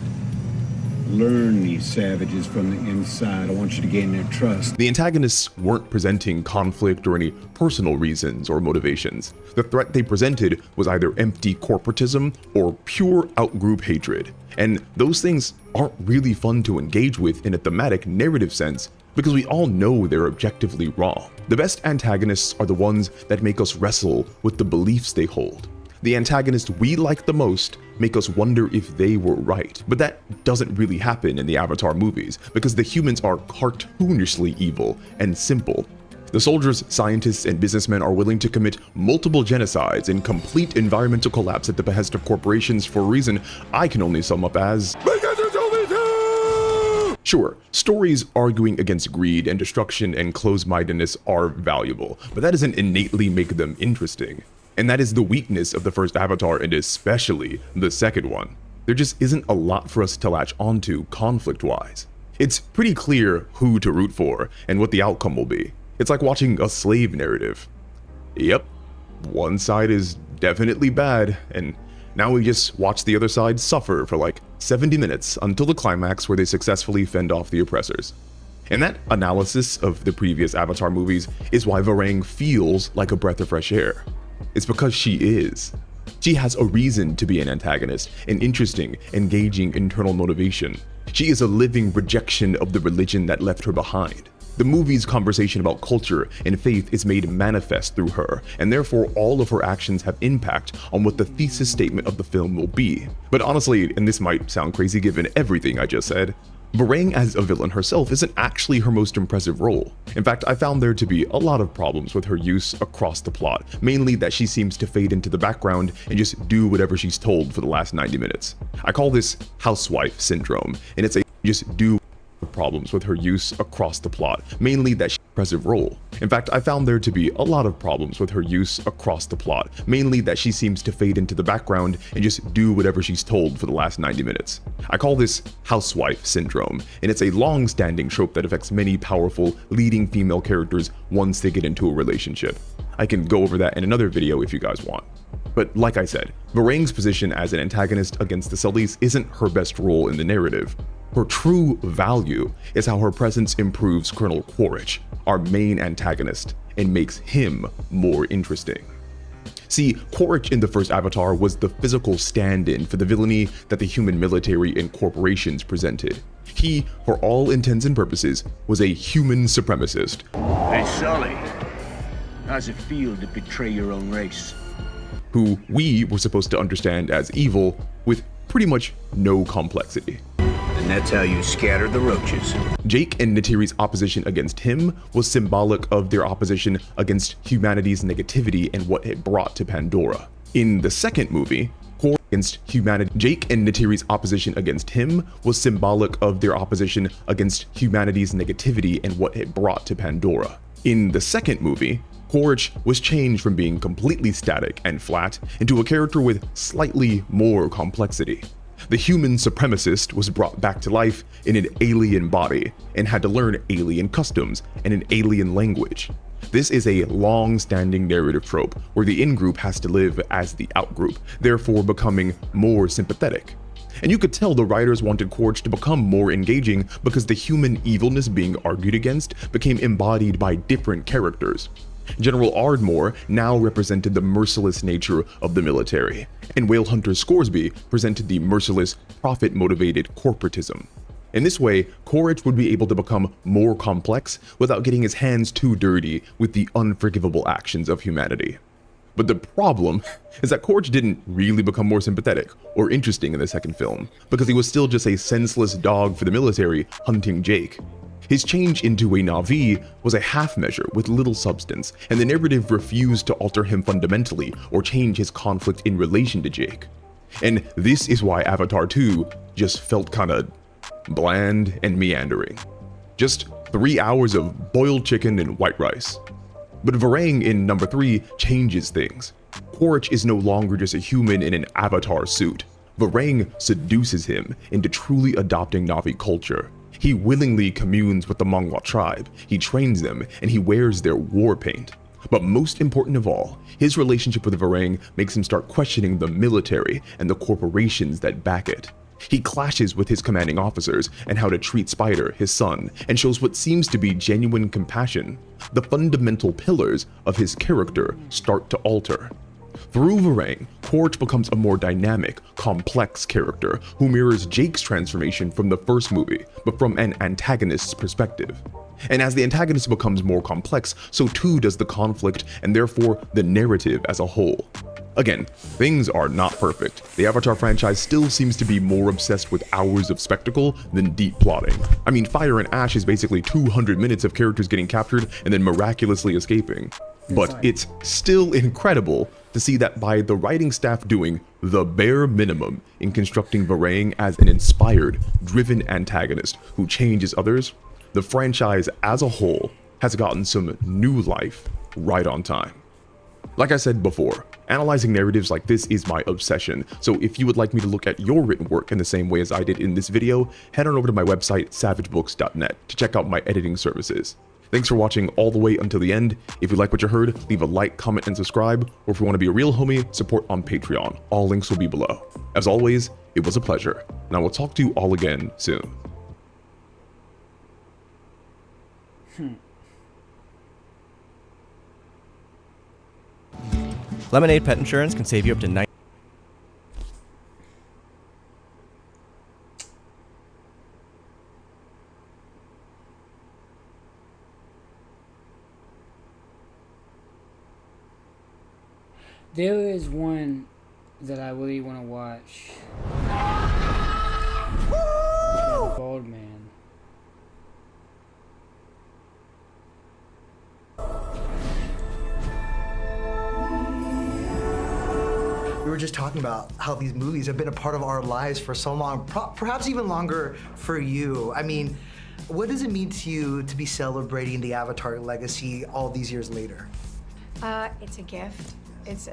learn these savages from the inside. I want you to gain their trust. The antagonists weren't presenting conflict or any personal reasons or motivations. The threat they presented was either empty corporatism or pure outgroup hatred. And those things aren't really fun to engage with in a thematic narrative sense, because we all know they're objectively wrong. The best antagonists are the ones that make us wrestle with the beliefs they hold. The antagonists we like the most make us wonder if they were right. But that doesn't really happen in the Avatar movies, because the humans are cartoonishly evil and simple. The soldiers, scientists, and businessmen are willing to commit multiple genocides and complete environmental collapse at the behest of corporations for a reason I can only sum up as Sure, stories arguing against greed and destruction and closed-mindedness are valuable, but that doesn't innately make them interesting. And that is the weakness of the first Avatar, and especially the second one. There just isn't a lot for us to latch onto conflict-wise. It's pretty clear who to root for and what the outcome will be. It's like watching a slave narrative. Yep, one side is definitely bad, and now we just watch the other side suffer for like 70 minutes until the climax where they successfully fend off the oppressors. And that analysis of the previous Avatar movies is why Varang feels like a breath of fresh air. It's because she is. She has a reason to be an antagonist, an interesting, engaging internal motivation. She is a living rejection of the religion that left her behind. The movie's conversation about culture and faith is made manifest through her, and therefore all of her actions have impact on what the thesis statement of the film will be. But honestly, and this might sound crazy given everything I just said, Varang as a villain herself isn't actually her most impressive role. In fact, I found there to be a lot of problems with her use across the plot, mainly that she seems to fade into the background and just do whatever she's told for the last 90 minutes. I call this housewife syndrome, and it's a just do problems with her use across the plot, mainly that she's an impressive role. In fact, I found there to be a lot of problems with her use across the plot, mainly that she seems to fade into the background and just do whatever she's told for the last 90 minutes. I call this housewife syndrome, and it's a long-standing trope that affects many powerful, leading female characters once they get into a relationship. I can go over that in another video if you guys want. But like I said, Varang's position as an antagonist against the Sullies isn't her best role in the narrative. Her true value is how her presence improves Colonel Quaritch, our main antagonist, and makes him more interesting. See, Quaritch in the first Avatar was the physical stand-in for the villainy that the human military and corporations presented. He, for all intents and purposes, was a human supremacist. Hey, Sully, how's it feel to betray your own race? Who we were supposed to understand as evil with pretty much no complexity. And that's how you scatter the roaches. Jake and Neytiri's opposition against him was symbolic of their opposition against humanity's negativity and what it brought to Pandora. In the second movie, Jake and Neytiri's opposition against him was symbolic of their opposition against humanity's negativity and what it brought to Pandora. In the second movie, Quaritch was changed from being completely static and flat into a character with slightly more complexity. The human supremacist was brought back to life in an alien body and had to learn alien customs and an alien language. This is a long-standing narrative trope where the in-group has to live as the out-group, therefore becoming more sympathetic. And you could tell the writers wanted Quaritch to become more engaging because the human evilness being argued against became embodied by different characters. General Ardmore now represented the merciless nature of the military, and Whale Hunter Scoresby presented the merciless, profit-motivated corporatism. In this way, Quaritch would be able to become more complex without getting his hands too dirty with the unforgivable actions of humanity. But the problem is that Quaritch didn't really become more sympathetic or interesting in the second film, because he was still just a senseless dog for the military hunting Jake. His change into a Na'vi was a half measure with little substance, and the narrative refused to alter him fundamentally or change his conflict in relation to Jake. And this is why Avatar 2 just felt kinda bland and meandering. Just 3 hours of boiled chicken and white rice. But Varang in number 3 changes things. Quaritch is no longer just a human in an Avatar suit. Varang seduces him into truly adopting Na'vi culture. He willingly communes with the Mangwa tribe, he trains them, and he wears their war paint. But most important of all, his relationship with Varang makes him start questioning the military and the corporations that back it. He clashes with his commanding officers and how to treat Spider, his son, and shows what seems to be genuine compassion. The fundamental pillars of his character start to alter. Through Varang, Quaritch becomes a more dynamic, complex character who mirrors Jake's transformation from the first movie, but from an antagonist's perspective. And as the antagonist becomes more complex, so too does the conflict and therefore the narrative as a whole. Again, things are not perfect. The Avatar franchise still seems to be more obsessed with hours of spectacle than deep plotting. I mean, Fire and Ash is basically 200 minutes of characters getting captured and then miraculously escaping. But it's still incredible to see that by the writing staff doing the bare minimum in constructing Varang as an inspired, driven antagonist who changes others, the franchise as a whole has gotten some new life right on time. Like I said before, analyzing narratives like this is my obsession, so if you would like me to look at your written work in the same way as I did in this video, head on over to my website, savagebooks.net, to check out my editing services. Thanks for watching all the way until the end. If you like what you heard, leave a like, comment, and subscribe, or if you want to be a real homie, support on Patreon. All links will be below. As always, it was a pleasure, and I will talk to you all again soon. Lemonade Pet Insurance can save you up to 90. There is one that I really want to watch. The Bald Man. We were just talking about how these movies have been a part of our lives for so long, perhaps even longer for you. I mean, what does it mean to you to be celebrating the Avatar legacy all these years later? It's a gift. It's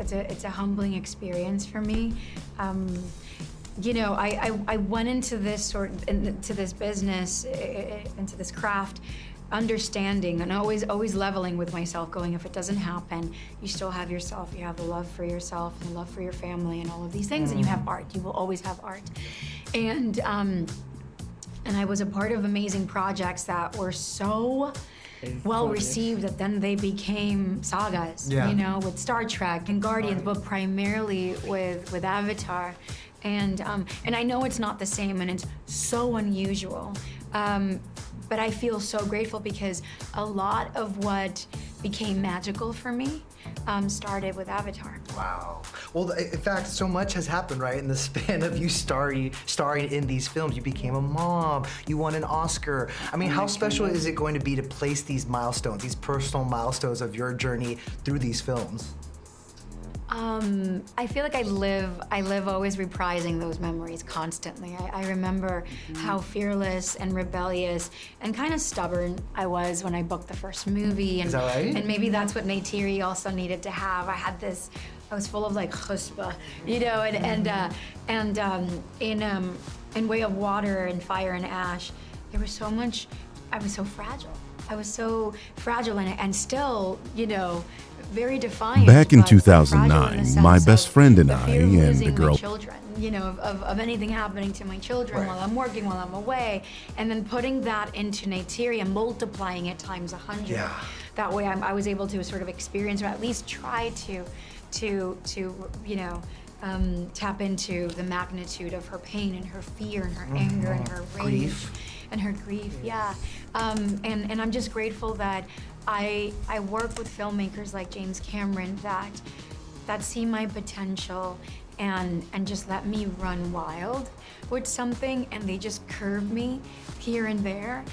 a humbling experience for me. You know, I went into this into this business, into this craft, understanding and always leveling with myself, going, if it doesn't happen, you still have yourself, you have the love for yourself and the love for your family and all of these things, and you have art, you will always have art. And I was a part of amazing projects that were so well received that then they became sagas, you know, with Star Trek and Guardians, but primarily with Avatar. And I know it's not the same and it's so unusual. But I feel so grateful because a lot of what became magical for me started with Avatar. Wow. Well, in fact, so much has happened, right? In the span of you starring in these films. You became a mom, you won an Oscar. I mean, how special is it going to be to place these milestones, these personal milestones of your journey through these films? I feel like I live always reprising those memories constantly. I remember how fearless and rebellious and kind of stubborn I was when I booked the first movie. And, is that right? And maybe that's what Neytiri also needed to have. I was full of like chutzpah, you know, in Way of Water and Fire and Ash, there was so much, I was so fragile. fragile and still, you know, very defiant. Back in but fragile in 2009, the sense my of best friend and the I fear of and the losing my girl. children, you know, of anything happening to my children while I'm working, while I'm away, and then putting that into Neytiri and multiplying it times 100. Yeah. That way I was able to sort of experience, or at least try to you know, tap into the magnitude of her pain and her fear and her anger and her rage. Grief. And her grief, yeah. And I'm just grateful that I work with filmmakers like James Cameron that see my potential and just let me run wild with something, and they just curb me here and there.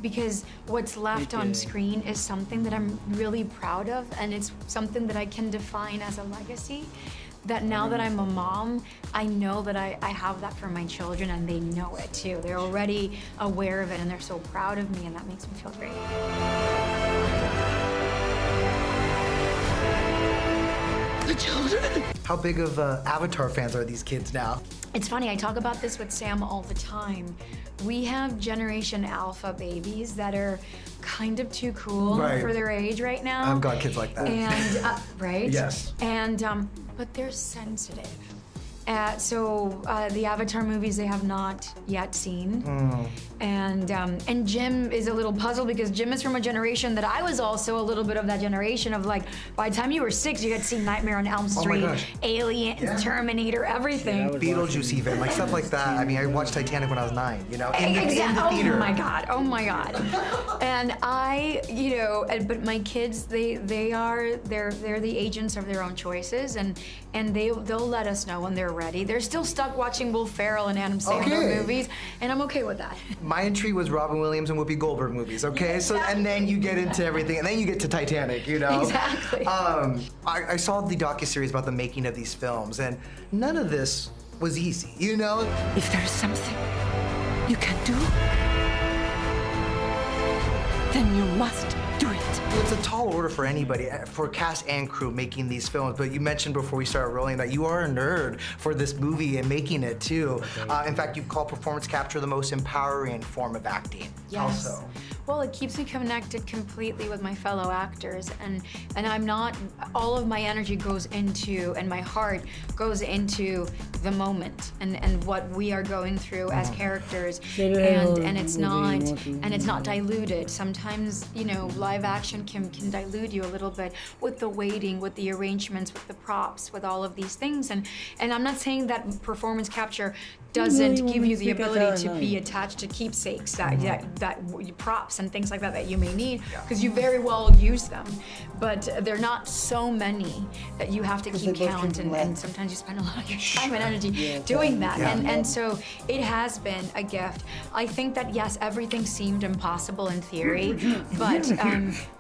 Because what's left on screen is something that I'm really proud of, and it's something that I can define as a legacy. That now that I'm a mom, I know that I have that for my children, and they know it too. They're already aware of it, and they're so proud of me, and that makes me feel great. The children. How big of Avatar fans are these kids now? It's funny, I talk about this with Sam all the time. We have Generation Alpha babies that are kind of too cool for their age right now. I've got kids like that. And, right? Yes. And, but they're sensitive. So the Avatar movies they have not yet seen. And Jim is a little puzzled because Jim is from a generation that I was also a little bit of that generation of, like, by the time you were 6, you had seen Nightmare on Elm Street, Alien, Terminator, everything. Beetlejuice even, like stuff like that. I mean, I watched Titanic when I was 9, you know, in the theater. Oh my God. And I, you know, but my kids, they're the agents of their own choices, and they'll let us know when they're ready. They're still stuck watching Will Ferrell and Adam Sandler movies, and I'm okay with that. My entry was Robin Williams and Whoopi Goldberg movies, okay? So, and then you get into everything, and then you get to Titanic, you know? Exactly. I saw the docuseries about the making of these films, and none of this was easy, you know? If there's something you can do, then you must do it. It's a tall order for anybody, for cast and crew making these films, but you mentioned before we started rolling that you are a nerd for this movie and making it too. In fact, you call performance capture the most empowering form of acting. Yes. Also. Well, it keeps me connected completely with my fellow actors, and I'm not, all of my energy goes into, and my heart goes into the moment and what we are going through as characters, and it's not diluted. Sometimes, you know, live action can dilute you a little bit with the weighting, with the arrangements, with the props, with all of these things, and I'm not saying that performance capture doesn't give you the ability to be attached to keepsakes, that props and things like that you may need, because you very well use them, but they're not so many that you have to keep count, and sometimes you spend a lot of your time and energy doing that, and so it has been a gift. I think that yes, everything seemed impossible in theory, but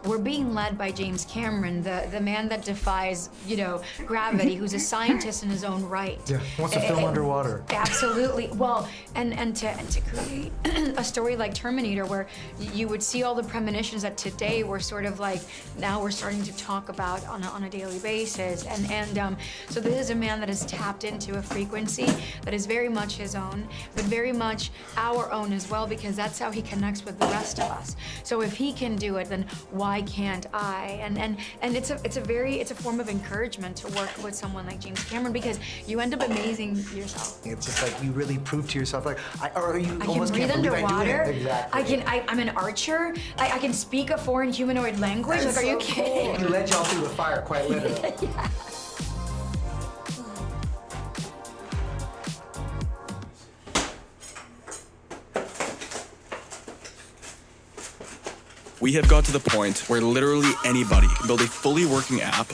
we're being led by James Cameron, the man that defies, you know, gravity, who's a scientist in his own right. Yeah, wants to film underwater. Absolutely. Well, and to create a story like Terminator, where you would see all the premonitions that today we're sort of like, now we're starting to talk about on a daily basis, and so this is a man that has tapped into a frequency that is very much his own, but very much our own as well, because that's how he connects with the rest of us. So if he can do it, then why can't I? And it's a form of encouragement to work with someone like James Cameron, because you end up amazing yourself. It's just like you really prove to yourself, like, you I almost can breathe can't believe underwater. I do it. Exactly. I'm an archer. I can speak a foreign humanoid language. Like, are you kidding? Cool. You let y'all through the fire, quite literally. Yeah. We have got to the point where literally anybody can build a fully working app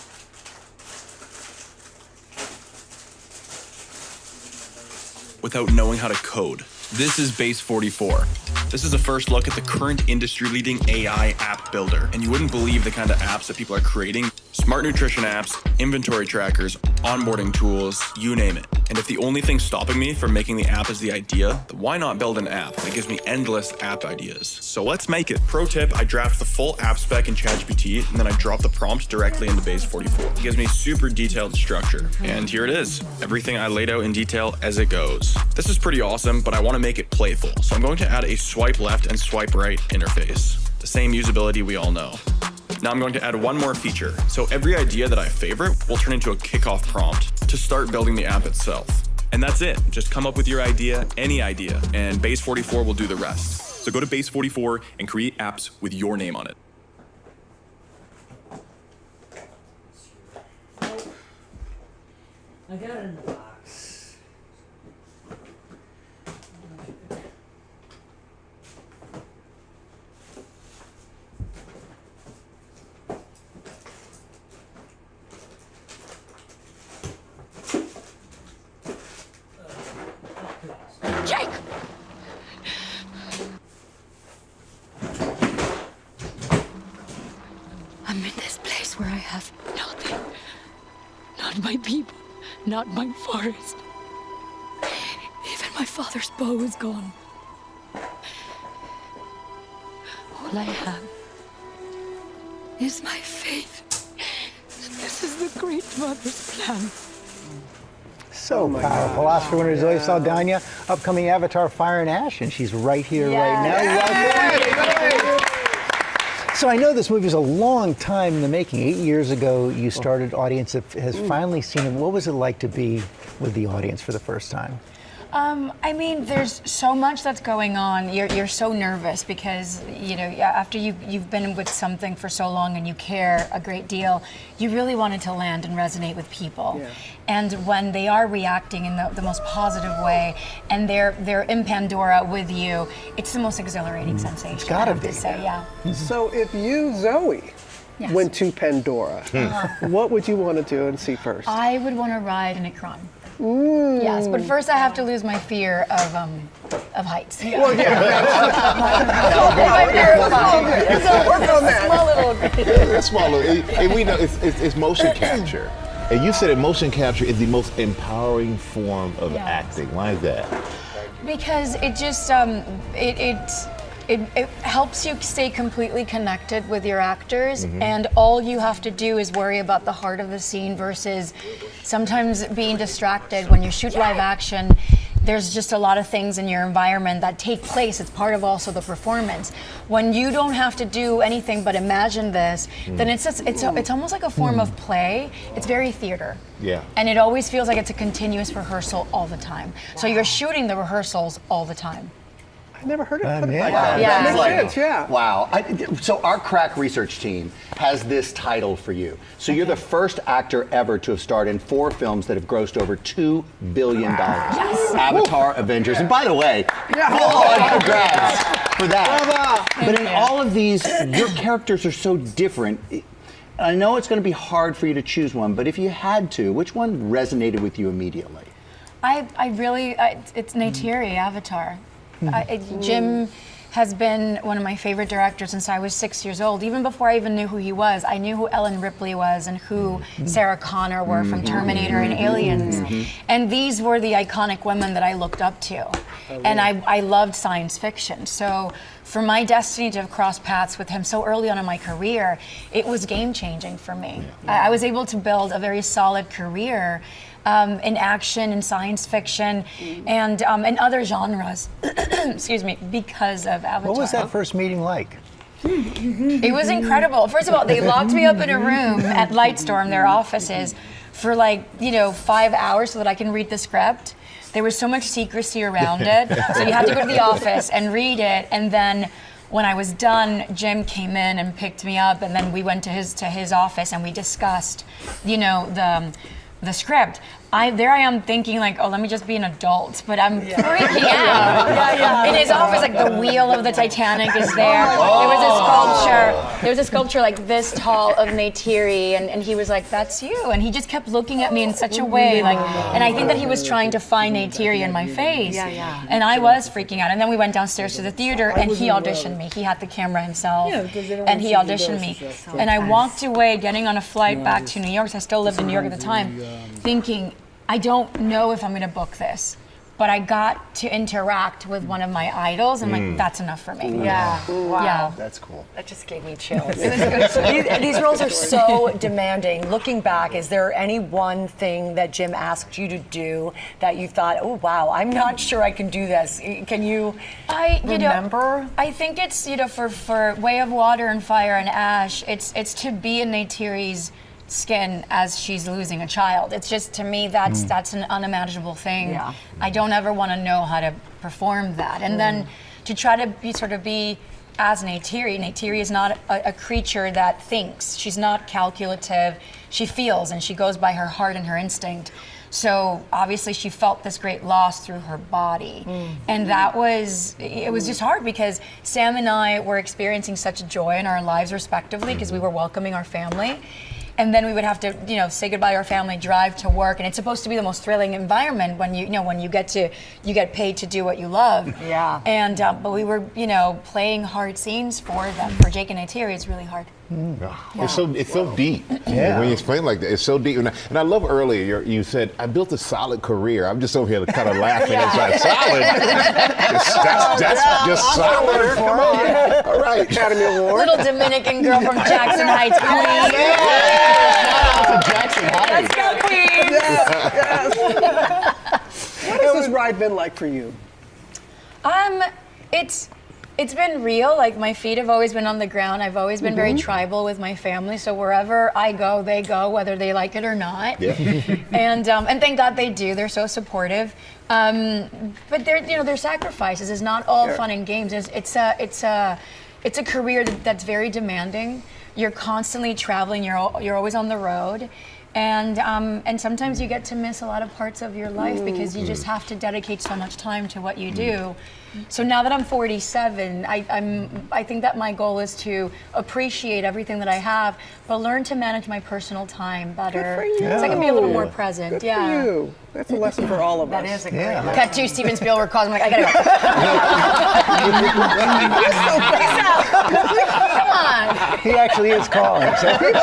without knowing how to code. This is Base 44. This is a first look at the current industry-leading AI app builder, and you wouldn't believe the kind of apps that people are creating. Smart nutrition apps, inventory trackers, onboarding tools, you name it. And if the only thing stopping me from making the app is the idea, then why not build an app that gives me endless app ideas? So let's make it. Pro tip, I draft the full app spec in ChatGPT, and then I drop the prompt directly into Base 44. It gives me super detailed structure. And here it is. Everything I laid out in detail as it goes. This is pretty awesome, but I want to make it playful. So I'm going to add a swipe left and swipe right interface. the same usability we all know. Now I'm going to add one more feature. So every idea that I favorite will turn into a kickoff prompt to start building the app itself. And that's it. Just come up with your idea, any idea, and Base 44 will do the rest. So go to Base 44 and create apps with your name on it. I got it in the box. Jake! I'm in this place where I have nothing. Not my people, not my forest. Even my father's bow is gone. All I have is my faith. This is the Great Mother's plan. So powerful. Oscar winner Zoe Saldana, upcoming Avatar Fire and Ash, and she's right here right now. So I know this movie is a long time in the making. 8 years ago, you started audience that has finally seen it. What was it like to be with the audience for the first time? I mean, there's so much that's going on. You're so nervous because, you know, after you've been with something for so long and you care a great deal, you really want it to land and resonate with people. Yeah. And when they are reacting in the most positive way and they're in Pandora with you, it's the most exhilarating sensation. It's gotta be. Say, yeah. So if you, Zoe, went to Pandora, what would you want to do and see first? I would want to ride an Anaconda. Yes, but first I have to lose my fear of heights. Yeah. Well, It's small little. And we know it's motion capture. And you said that motion capture is the most empowering form of acting. Why is that? Because it just it helps you stay completely connected with your actors, and all you have to do is worry about the heart of the scene versus sometimes being distracted. When you shoot live action, there's just a lot of things in your environment that take place. It's part of also the performance. When you don't have to do anything but imagine this, then it's almost like a form of play. It's very theater. Yeah. And it always feels like it's a continuous rehearsal all the time. So you're shooting the rehearsals all the time. I never heard of it yeah. like that. Yeah. That makes sense, yeah. Wow. So our crack research team has this title for you. So you're the first actor ever to have starred in 4 films that have grossed over $2 billion. Yes. Avatar, Avengers, and by the way, congrats for that. But in all of these, your characters are so different. I know it's going to be hard for you to choose one, but if you had to, which one resonated with you immediately? It's Neytiri, Avatar. Jim has been one of my favorite directors since I was 6 years old. Even before I even knew who he was, I knew who Ellen Ripley was and who Sarah Connor were from Terminator and Aliens. And these were the iconic women that I looked up to. And I loved science fiction. So for my destiny to have crossed paths with him so early on in my career, it was game-changing for me. I was able to build a very solid career in action and science fiction and in other genres, excuse me, because of Avatar. What was that first meeting like? It was incredible. First of all, they locked me up in a room at Lightstorm, their offices, for 5 hours so that I can read the script. There was so much secrecy around it, so you had to go to the office and read it, and then when I was done, Jim came in and picked me up, and then we went to his office and we discussed, the script. There I am thinking let me just be an adult, but I'm freaking out. In his office, the wheel of the Titanic is there. There was a sculpture like this tall of Neytiri, and he was like, "That's you," and he just kept looking at me in such a way, and I think that he was trying to find Neytiri in my face. And I was freaking out. And then we went downstairs to the theater, and he auditioned me. He had the camera himself, and he auditioned me. And I walked away, getting on a flight back to New York. So I still lived in New York at the time, thinking, I don't know if I'm going to book this, but I got to interact with one of my idols, and like that's enough for me. Yeah. Wow. Yeah. That's cool. That just gave me chills. These roles are so demanding. Looking back, is there any one thing that Jim asked you to do that you thought, oh wow, I'm not sure I can do this? Can you remember? I think it's for Way of Water and Fire and Ash, it's to be in Neytiri's skin as she's losing a child. It's just, to me, that's an unimaginable thing. Yeah. I don't ever want to know how to perform that. And then to try to be as Neytiri. Neytiri is not a creature that thinks. She's not calculative. She feels, and she goes by her heart and her instinct. So obviously she felt this great loss through her body. And it was just hard because Sam and I were experiencing such joy in our lives respectively because we were welcoming our family. And then we would have to, say goodbye to our family, drive to work, and it's supposed to be the most thrilling environment when you get paid to do what you love. Yeah. And but we were, playing hard scenes for them. For Jake and Neytiri, it's really hard. It's so deep. Yeah. When you explain like that, it's so deep. And I love earlier you said, I built a solid career. I'm just over here kind of laughing. It's like, solid? That's just solid. Come on. All right. Academy Award. Little Dominican girl from Jackson Heights, Queens. Jackson Heights. Let's go, Queens. What has this ride been like for you? It's been real. Like, my feet have always been on the ground. I've always been very tribal with my family. So wherever I go, they go, whether they like it or not. Yeah. And thank God they do. They're so supportive. But their sacrifices is not all fun and games. It's a career that's very demanding. You're constantly traveling. You're always on the road. And sometimes you get to miss a lot of parts of your life because you just have to dedicate so much time to what you do. So now that I'm 47, I think that my goal is to appreciate everything that I have, but learn to manage my personal time better. Good for you. So I can be a little more present. Good for you. That's a lesson for all of us. That is a great lesson. Cut to Steven Spielberg calls me like, I gotta go. Come on. He actually is calling. So. Very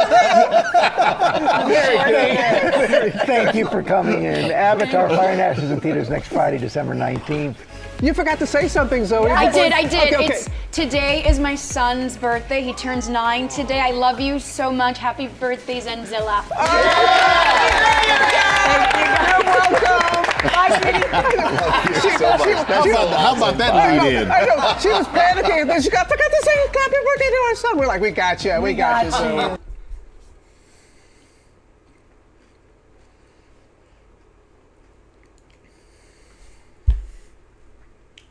good. Thank you for coming in. Avatar Fire and Ash is in theaters next Friday, December 19th. You forgot to say something, Zoe. I did. Okay. Today is my son's birthday. He turns 9 today. I love you so much. Happy birthday, Zenzilla. You're welcome. How about that lead in? I know. She was panicking. Then she forgot to say happy birthday to our son. We're like, we got you. We got you. Zoe.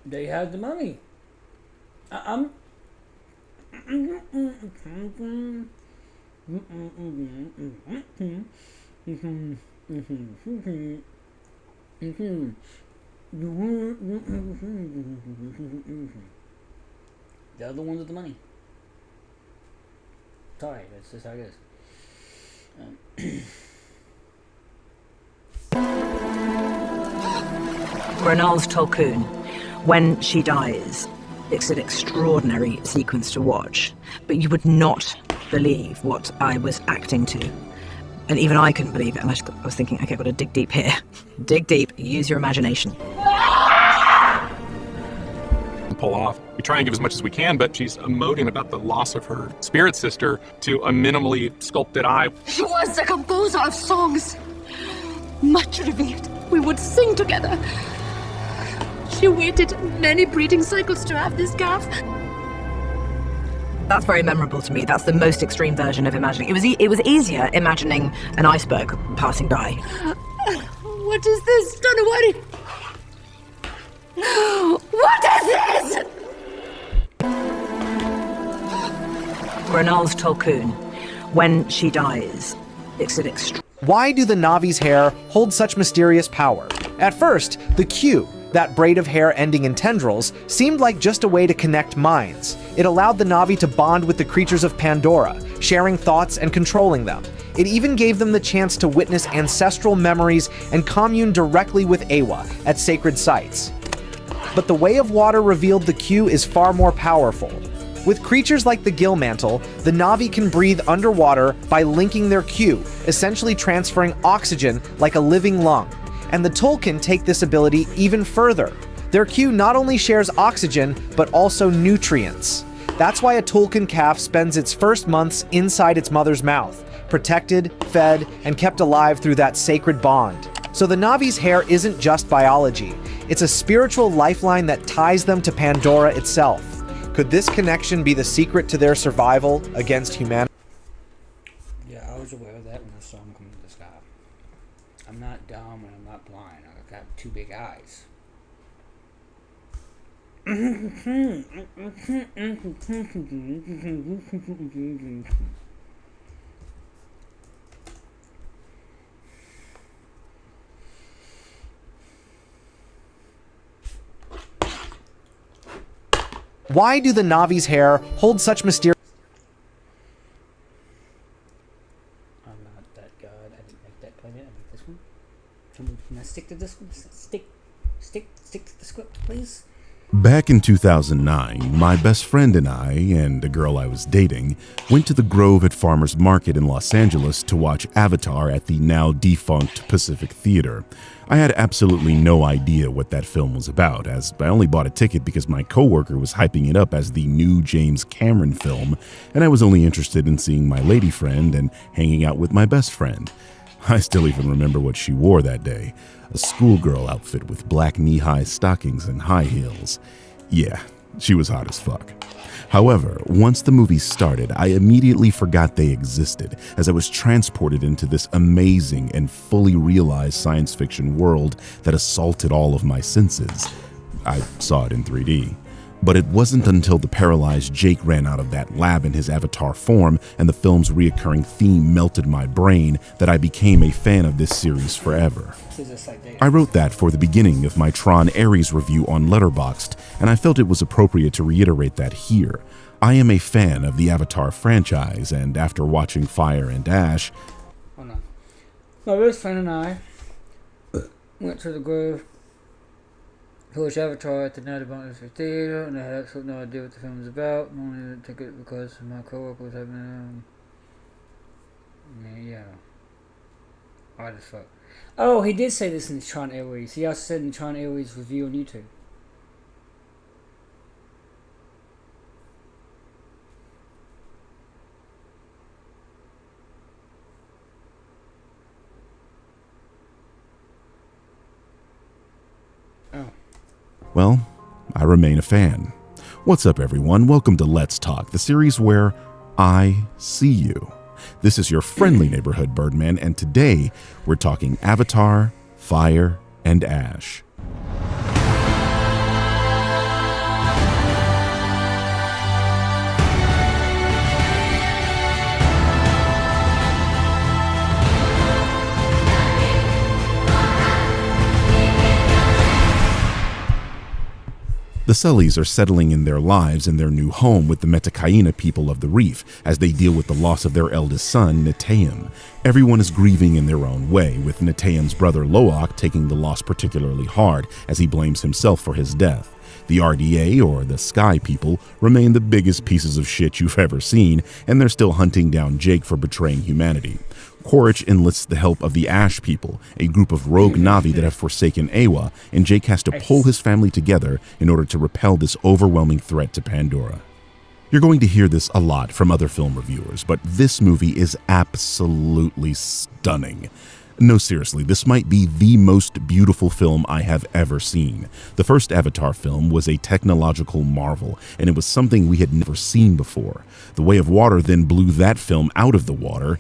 They had the money. They're the ones with the money. Sorry, that's just how it is. Grenal's Tolkien. When she dies, it's an extraordinary sequence to watch, but you would not believe what I was acting to. And even I couldn't believe it, and I was thinking, okay, I've got to dig deep here. Dig deep, use your imagination. Pull off. We try and give as much as we can, but she's emoting about the loss of her spirit sister to a minimally sculpted eye. She was the composer of songs. Much revered. We would sing together. She waited many breeding cycles to have this calf. That's very memorable to me. That's the most extreme version of imagining. It was easier imagining an iceberg passing by. What is this? Don't worry. What is this? Grenal's Tolkien. When she dies, it's an extreme. Why do the Na'vi's hair hold such mysterious power? At first, the queue, that braid of hair ending in tendrils, seemed like just a way to connect minds. It allowed the Na'vi to bond with the creatures of Pandora, sharing thoughts and controlling them. It even gave them the chance to witness ancestral memories and commune directly with Eywa at sacred sites. But the Way of Water revealed the queue is far more powerful. With creatures like the gill mantle, the Na'vi can breathe underwater by linking their queue, essentially transferring oxygen like a living lung. And the Tolkien take this ability even further. Their Q not only shares oxygen, but also nutrients. That's why a Tolkien calf spends its first months inside its mother's mouth, protected, fed, and kept alive through that sacred bond. So the Na'vi's hair isn't just biology. It's a spiritual lifeline that ties them to Pandora itself. Could this connection be the secret to their survival against humanity? Yeah, I was aware of that when I saw him come to the sky. I'm not dumb and I'm not blind. I've got 2 big eyes. Why do the Na'vi's hair hold such mysterious? I'm not that god. I didn't make that planet. I made this one. Can I stick to this one? Stick to the script, please. Back in 2009, my best friend and I, and a girl I was dating, went to the Grove at Farmers Market in Los Angeles to watch Avatar at the now defunct Pacific Theater. I had absolutely no idea what that film was about, as I only bought a ticket because my coworker was hyping it up as the new James Cameron film, and I was only interested in seeing my lady friend and hanging out with my best friend. I still even remember what she wore that day. A schoolgirl outfit with black knee-high stockings and high heels. Yeah, she was hot as fuck. However, once the movie started, I immediately forgot they existed as I was transported into this amazing and fully realized science fiction world that assaulted all of my senses. I saw it in 3D. But it wasn't until the paralyzed Jake ran out of that lab in his avatar form and the film's reoccurring theme melted my brain that I became a fan of this series forever. I wrote that for the beginning of my Tron Ares review on Letterboxd, and I felt it was appropriate to reiterate that here. I am a fan of the Avatar franchise, and after watching Fire and Ash... Hold on. My best friend and I went to the Grove to watch Avatar at the Night of Pacific Theater, and I had absolutely no idea what the film was about. I only had a ticket because my coworker was having yeah. Hard as fuck. Oh, he did say this in the Tron Airways. He also said in the Tron Airways review on YouTube. Oh. Well, I remain a fan. What's up, everyone? Welcome to Let's Talk, the series where I see you. This is your friendly neighborhood Birdman, and today we're talking Avatar, Fire, and Ash. The Sullys are settling in their lives in their new home with the Metakaina people of the reef as they deal with the loss of their eldest son, Netaim. Everyone is grieving in their own way, with Netaim's brother Loak taking the loss particularly hard as he blames himself for his death. The RDA, or the Sky People, remain the biggest pieces of shit you've ever seen, and they're still hunting down Jake for betraying humanity. Quaritch enlists the help of the Ash People, a group of rogue Na'vi that have forsaken Eywa, and Jake has to pull his family together in order to repel this overwhelming threat to Pandora. You're going to hear this a lot from other film reviewers, but this movie is absolutely stunning. No, seriously, this might be the most beautiful film I have ever seen. The first Avatar film was a technological marvel, and it was something we had never seen before. The Way of Water then blew that film out of the water,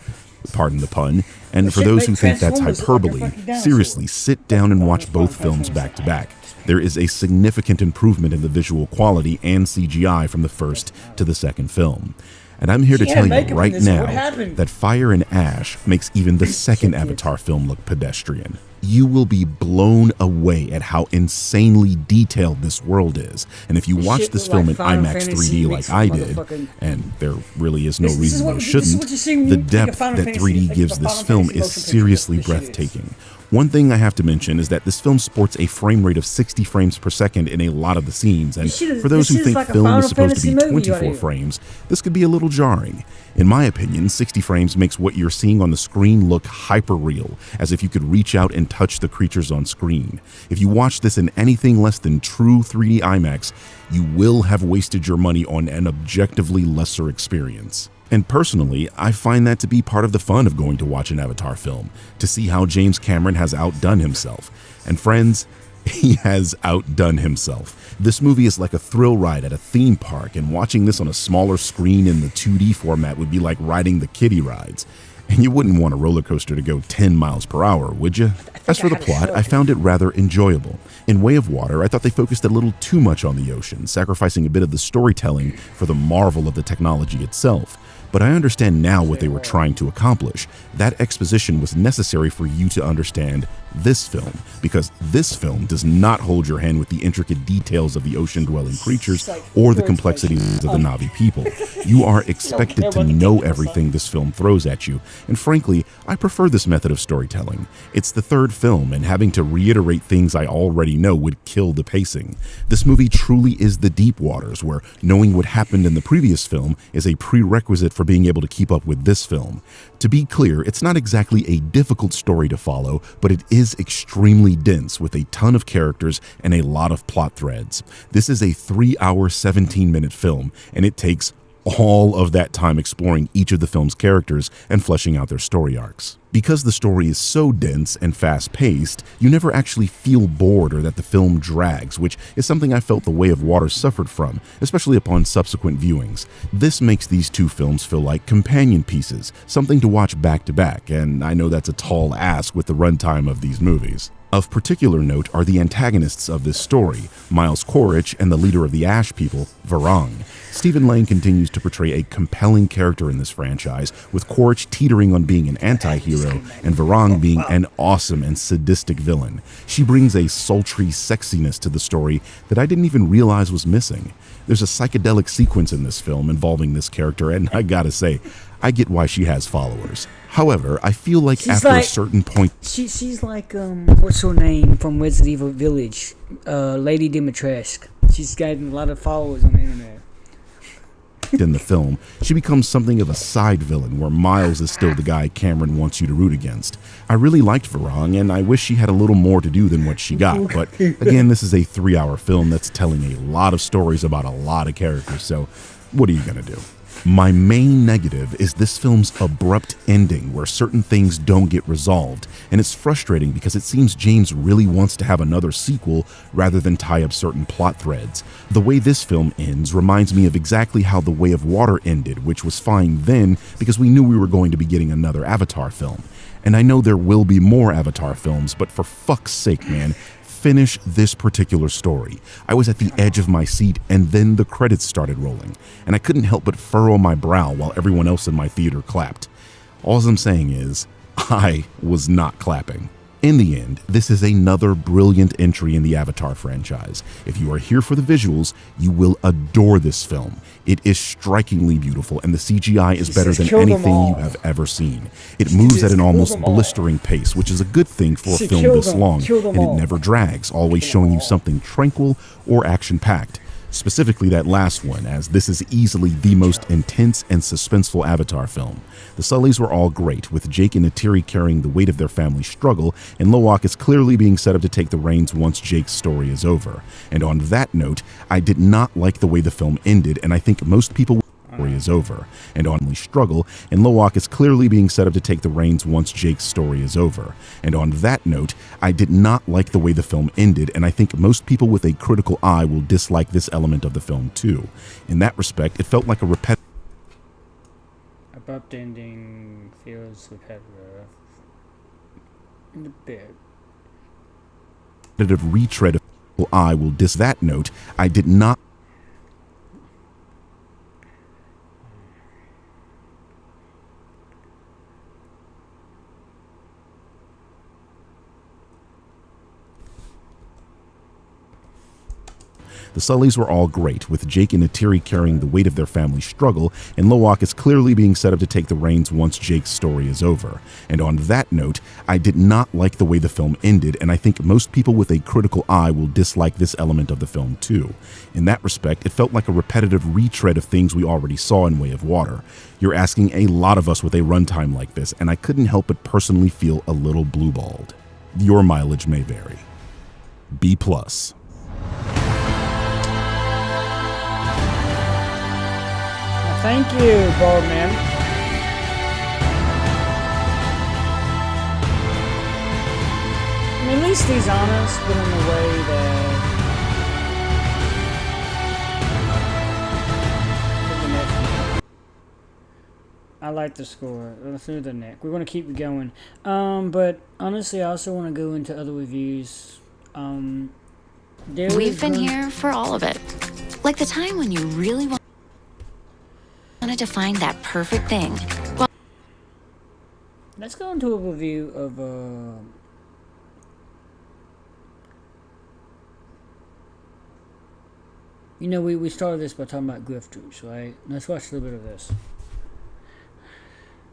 pardon the pun, and for those who think that's hyperbole, seriously, sit down and watch both films back to back. There is a significant improvement in the visual quality and CGI from the first to the second film. And I'm here to tell you right now that Fire and Ash makes even the second Avatar film look pedestrian. You will be blown away at how insanely detailed this world is. And if you watch this film in IMAX 3D like I did, and there really is no reason why you shouldn't, the depth that 3D gives this film is seriously breathtaking. One thing I have to mention is that this film sports a frame rate of 60 frames per second in a lot of the scenes, and for those who think film is supposed to be 24 frames, this could be a little jarring. In my opinion, 60 frames makes what you're seeing on the screen look hyper-real, as if you could reach out and touch the creatures on screen. If you watch this in anything less than true 3D IMAX, you will have wasted your money on an objectively lesser experience. And personally, I find that to be part of the fun of going to watch an Avatar film, to see how James Cameron has outdone himself. And friends, he has outdone himself. This movie is like a thrill ride at a theme park, and watching this on a smaller screen in the 2D format would be like riding the kiddie rides. And you wouldn't want a roller coaster to go 10 miles per hour, would you? As for the plot, I found it rather enjoyable. In Way of Water, I thought they focused a little too much on the ocean, sacrificing a bit of the storytelling for the marvel of the technology itself. But I understand now what they were trying to accomplish. That exposition was necessary for you to understand this film, because this film does not hold your hand with the intricate details of the ocean-dwelling creatures or the complexities of the Na'vi people. You are expected to know everything this film throws at you, and frankly, I prefer this method of storytelling. It's the third film, and having to reiterate things I already know would kill the pacing. This movie truly is the deep waters, where knowing what happened in the previous film is a prerequisite for being able to keep up with this film. To be clear, it's not exactly a difficult story to follow, but it is extremely dense with a ton of characters and a lot of plot threads. This is a 3-hour, 17-minute film, and it takes all of that time exploring each of the film's characters and fleshing out their story arcs. Because the story is so dense and fast-paced, you never actually feel bored or that the film drags, which is something I felt The Way of Water suffered from, especially upon subsequent viewings. This makes these two films feel like companion pieces, something to watch back-to-back, and I know that's a tall ask with the runtime of these movies. Of particular note are the antagonists of this story, Miles Quaritch and the leader of the Ash people, Varang. Stephen Lang continues to portray a compelling character in this franchise, with Quaritch teetering on being an anti-hero and Varang being an awesome and sadistic villain. She brings a sultry sexiness to the story that I didn't even realize was missing. There's a psychedelic sequence in this film involving this character, and I gotta say, I get why she has followers. However, I feel like after a certain point... She's like, what's her name from Resident Evil Village? Lady Dimitrescu. She's gotten a lot of followers on the internet. In the film, she becomes something of a side villain, where Miles is still the guy Cameron wants you to root against. I really liked Varang, and I wish she had a little more to do than what she got, but again, this is a 3-hour film that's telling a lot of stories about a lot of characters, so what are you gonna do? My main negative is this film's abrupt ending, where certain things don't get resolved, and it's frustrating because it seems James really wants to have another sequel rather than tie up certain plot threads. The way this film ends reminds me of exactly how The Way of Water ended, which was fine then because we knew we were going to be getting another Avatar film. And I know there will be more Avatar films, but for fuck's sake, man, finish this particular story. I was at the edge of my seat, and then the credits started rolling, and I couldn't help but furrow my brow while everyone else in my theater clapped. All I'm saying is, I was not clapping. In the end, this is another brilliant entry in the Avatar franchise. If you are here for the visuals, you will adore this film. It is strikingly beautiful, and the CGI is better than anything you have ever seen. It moves at an almost blistering pace, which is a good thing for a film this long, and it never drags, always showing you something tranquil or action-packed. Specifically that last one, as this is easily the most intense and suspenseful Avatar film. The Sullys were all great, with Jake and Neytiri carrying the weight of their family's struggle, and Lo'ak is clearly being set up to take the reins once Jake's story is over. And on that note, I did not like the way the film ended, and I think most people story is over, and on struggle, and Lo'ak is clearly being set up to take the reins once Jake's story is over. And on that note, I did not like the way the film ended, and I think most people with a critical eye will dislike this element of the film too. In that respect, it felt like a Abrupt ending feels repetitive. In a bit. Retread of eye will diss that note. I did not The Sullys were all great, with Jake and Neytiri carrying the weight of their family's struggle, and Lowak is clearly being set up to take the reins once Jake's story is over. And on that note, I did not like the way the film ended, and I think most people with a critical eye will dislike this element of the film too. In that respect, it felt like a repetitive retread of things we already saw in Way of Water. You're asking a lot of us with a runtime like this, and I couldn't help but personally feel a little blue-balled. Your mileage may vary. B+. Thank you, Baldman. I mean, at least he's honest, but in a way that... I like the score. Through the neck. We're going to keep going. But honestly, I also want to go into other reviews. We've been here for all of it. Like the time when you really wanted to find that perfect thing. Well, let's go into a review of you know, we started this by talking about grifters, right? Let's watch a little bit of this.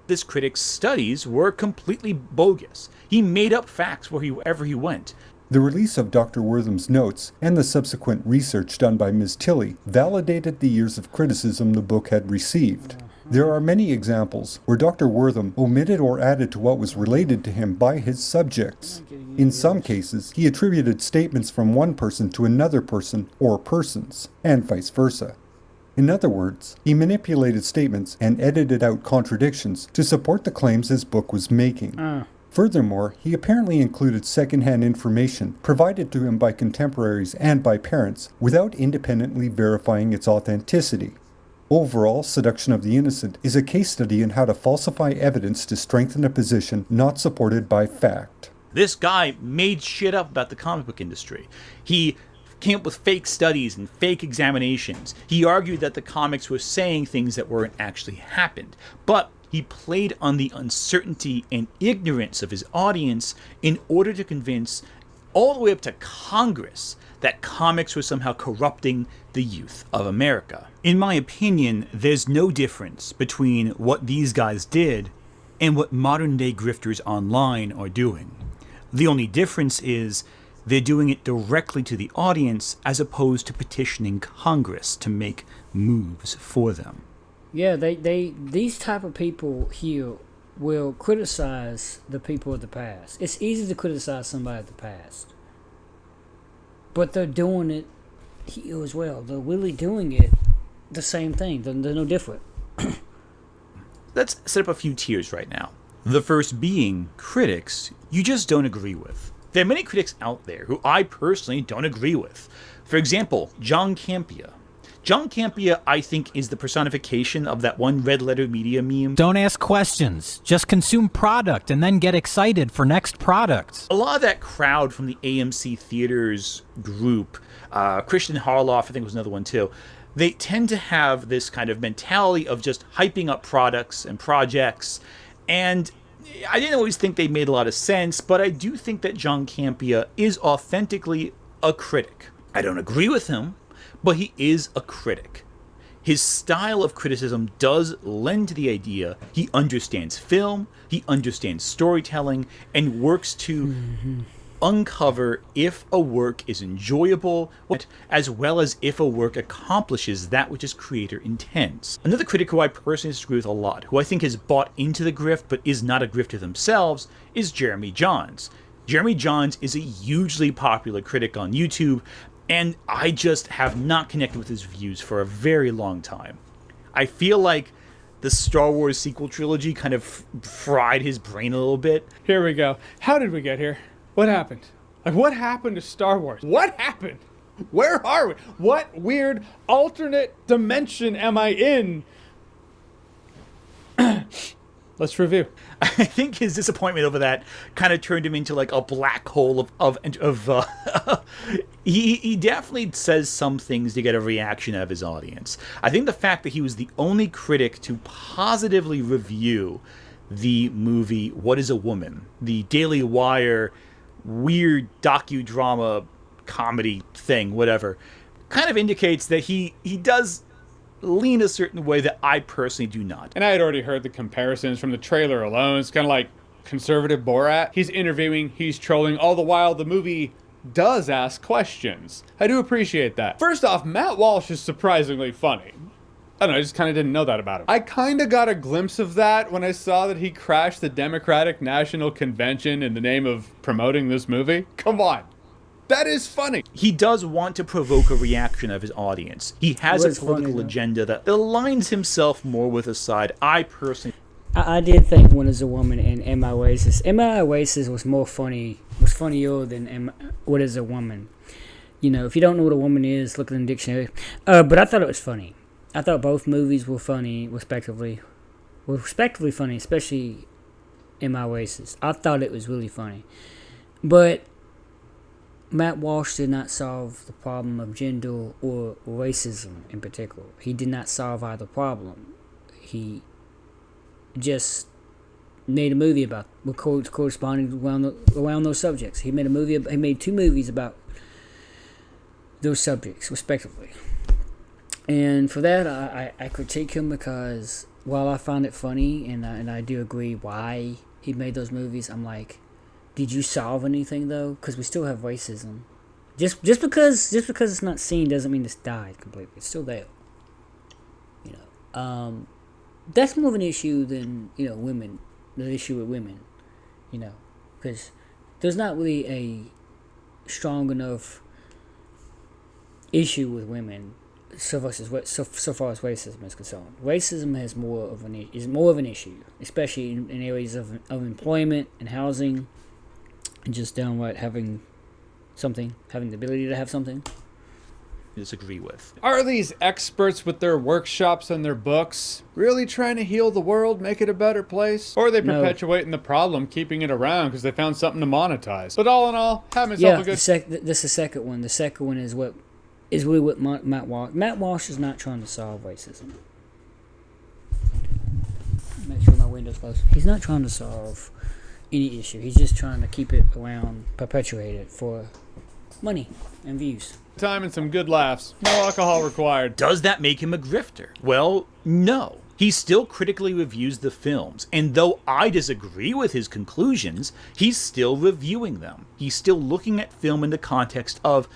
This critic's studies were completely bogus. He made up facts wherever he went. The release of Dr. Wortham's notes and the subsequent research done by Ms. Tilley validated the years of criticism the book had received. There are many examples where Dr. Wortham omitted or added to what was related to him by his subjects. In some cases, he attributed statements from one person to another person or persons, and vice versa. In other words, he manipulated statements and edited out contradictions to support the claims his book was making. Furthermore, he apparently included second-hand information provided to him by contemporaries and by parents without independently verifying its authenticity. Overall, Seduction of the Innocent is a case study in how to falsify evidence to strengthen a position not supported by fact. This guy made shit up about the comic book industry. He came up with fake studies and fake examinations. He argued that the comics were saying things that weren't actually happened. But he played on the uncertainty and ignorance of his audience in order to convince all the way up to Congress that comics were somehow corrupting the youth of America. In my opinion, there's no difference between what these guys did and what modern-day grifters online are doing. The only difference is they're doing it directly to the audience as opposed to petitioning Congress to make moves for them. Yeah, these type of people here will criticize the people of the past. It's easy to criticize somebody of the past, but they're doing it here as well. They're really doing it the same thing. They're no different. Let's set up a few tiers right now. The first being critics you just don't agree with. There are many critics out there who I personally don't agree with. For example, John Campea. John Campea, I think, is the personification of that one red letter media meme. Don't ask questions. Just consume product and then get excited for next product. A lot of that crowd from the AMC Theaters group, Christian Harloff, I think was another one too, they tend to have this kind of mentality of just hyping up products and projects. And I didn't always think they made a lot of sense, but I do think that John Campea is authentically a critic. I don't agree with him, but he is a critic. His style of criticism does lend to the idea he understands film, he understands storytelling, and works to uncover if a work is enjoyable, as well as if a work accomplishes that which its creator intends. Another critic who I personally disagree with a lot, who I think has bought into the grift but is not a grifter themselves, is Jeremy Johns. Jeremy Johns is a hugely popular critic on YouTube, and I just have not connected with his views for a very long time. I feel like the Star Wars sequel trilogy kind of fried his brain a little bit. Here we go. How did we get here? What happened? Like, what happened to Star Wars? What happened? Where are we? What weird alternate dimension am I in? Let's review. I think his disappointment over that kind of turned him into like a black hole of he definitely says some things to get a reaction out of his audience. I think the fact that he was the only critic to positively review the movie What is a Woman, the Daily Wire weird docudrama comedy thing, whatever, kind of indicates that he does lean a certain way that I personally do not. And I had already heard the comparisons from the trailer alone. It's kind of like conservative Borat. He's interviewing, he's trolling, all the while the movie does ask questions. I do appreciate that. First off, Matt Walsh is surprisingly funny. I don't know, I just kind of didn't know that about him. I kind of got a glimpse of that when I saw that he crashed the Democratic National Convention in the name of promoting this movie. Come on. That is funny. He does want to provoke a reaction of his audience. He has a political funny, agenda that aligns himself more with a side I personally... I did think When Is a Woman and Am I Racist? Am I Racist was funnier than What Is a Woman? You know, if you don't know what a woman is, look in the dictionary. But I thought it was funny. I thought both movies were funny, respectively funny, especially Am I Racist? I thought it was really funny. But Matt Walsh did not solve the problem of gender or racism in particular. He did not solve either problem. He just made a movie about corresponding around those subjects. He made 2 movies about those subjects, respectively. And for that, I critique him because while I find it funny and I do agree why he made those movies, I'm like, did you solve anything though? Because we still have racism. Just because it's not seen doesn't mean it's died completely. It's still there. You know, that's more of an issue than women. The issue with women, because there's not really a strong enough issue with women so far as racism is concerned. Racism is more of an issue, especially in areas of employment and housing. And just downright having the ability to have something. Disagree with. Are these experts with their workshops and their books really trying to heal the world, make it a better place? Or are they perpetuating the problem, keeping it around because they found something to monetize? But all in all, have myself a good... This is the second one. The second one is really what Matt Walsh... Matt Walsh is not trying to solve racism. Make sure my window's closed. He's not trying to solve any issue. He's just trying to keep it around, perpetuate it for money and views. Time and some good laughs. No alcohol required. Does that make him a grifter? Well, no. He still critically reviews the films, and though I disagree with his conclusions, he's still reviewing them. He's still looking at film in the context of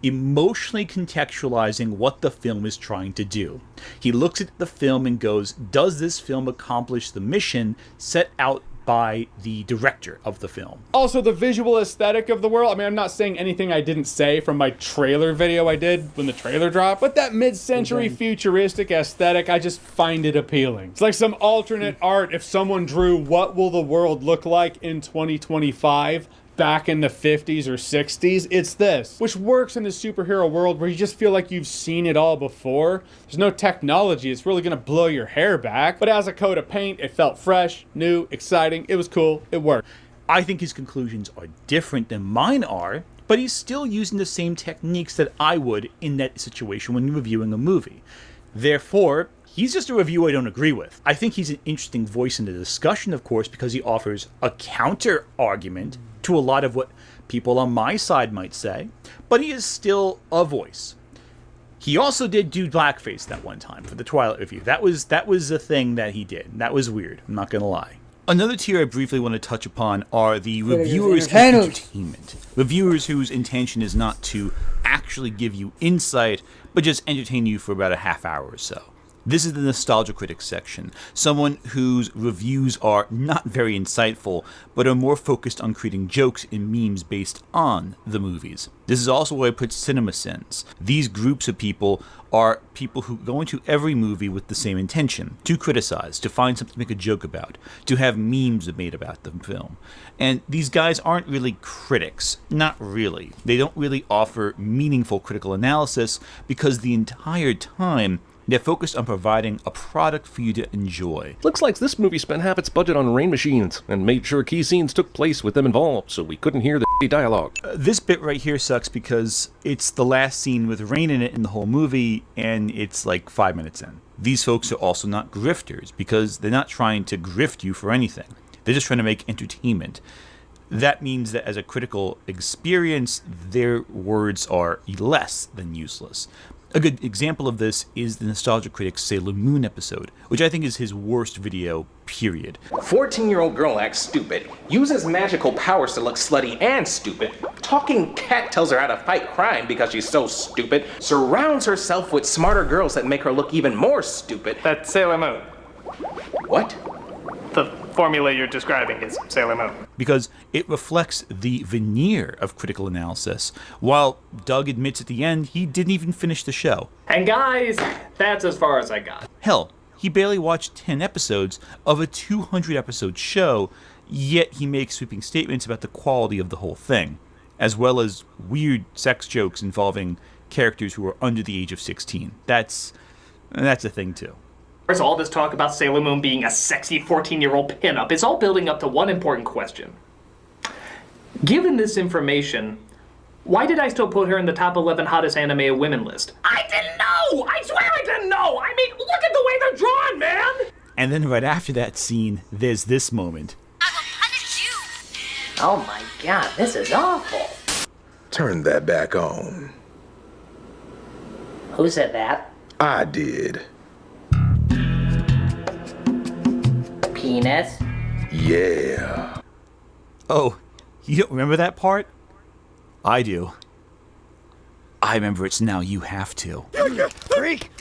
emotionally contextualizing what the film is trying to do. He looks at the film and goes, does this film accomplish the mission set out by the director of the film? Also, the visual aesthetic of the world. I mean, I'm not saying anything I didn't say from my trailer video I did when the trailer dropped, but that mid-century futuristic aesthetic, I just find it appealing. It's like some alternate art. If someone drew what will the world look like in 2025 back in the 50s or 60s, it's this, which works in the superhero world where you just feel like you've seen it all before. There's no technology, it's really gonna blow your hair back, but as a coat of paint, it felt fresh, new, exciting, it was cool, it worked. I think his conclusions are different than mine are, but he's still using the same techniques that I would in that situation when reviewing a movie. Therefore, he's just a review I don't agree with. I think he's an interesting voice in the discussion, of course, because he offers a counter-argument to a lot of what people on my side might say, but he is still a voice. He also did do blackface that one time for the Twilight review. That was a thing that he did. That was weird, I'm not gonna lie. Another tier I briefly want to touch upon are the reviewers of entertainment. Reviewers whose intention is not to actually give you insight, but just entertain you for about a half hour or so. This is the Nostalgia Critics section, someone whose reviews are not very insightful, but are more focused on creating jokes and memes based on the movies. This is also where I put CinemaSins. These groups of people are people who go into every movie with the same intention, to criticize, to find something to make a joke about, to have memes made about the film. And these guys aren't really critics, not really. They don't really offer meaningful critical analysis because the entire time they're focused on providing a product for you to enjoy. Looks like this movie spent half its budget on rain machines and made sure key scenes took place with them involved, so we couldn't hear the dialogue. This bit right here sucks because it's the last scene with rain in it in the whole movie, and it's like 5 minutes in. These folks are also not grifters because they're not trying to grift you for anything. They're just trying to make entertainment. that means that as a critical experience, their words are less than useless. A good example of this is the Nostalgia Critic's Sailor Moon episode, which I think is his worst video, period. 14-year-old girl acts stupid, uses magical powers to look slutty and stupid, talking cat tells her how to fight crime because she's so stupid, surrounds herself with smarter girls that make her look even more stupid. That's Sailor Moon. What? The formula you're describing is Sailor Moon. Because it reflects the veneer of critical analysis, while Doug admits at the end he didn't even finish the show. And guys, that's as far as I got. Hell, he barely watched 10 episodes of a 200-episode show, yet he makes sweeping statements about the quality of the whole thing, as well as weird sex jokes involving characters who are under the age of 16. That's a thing too. There's all this talk about Sailor Moon being a sexy 14-year-old pinup. It's all building up to one important question. Given this information, why did I still put her in the top 11 hottest anime women list? I didn't know! I swear I didn't know! I mean, look at the way they're drawn, man! And then right after that scene, there's this moment. Oh my god, this is awful. Turn that back on. Who said that? I did. Penis? Yeah. Oh, you don't remember that part? I do. I remember it's now you have to. Freak!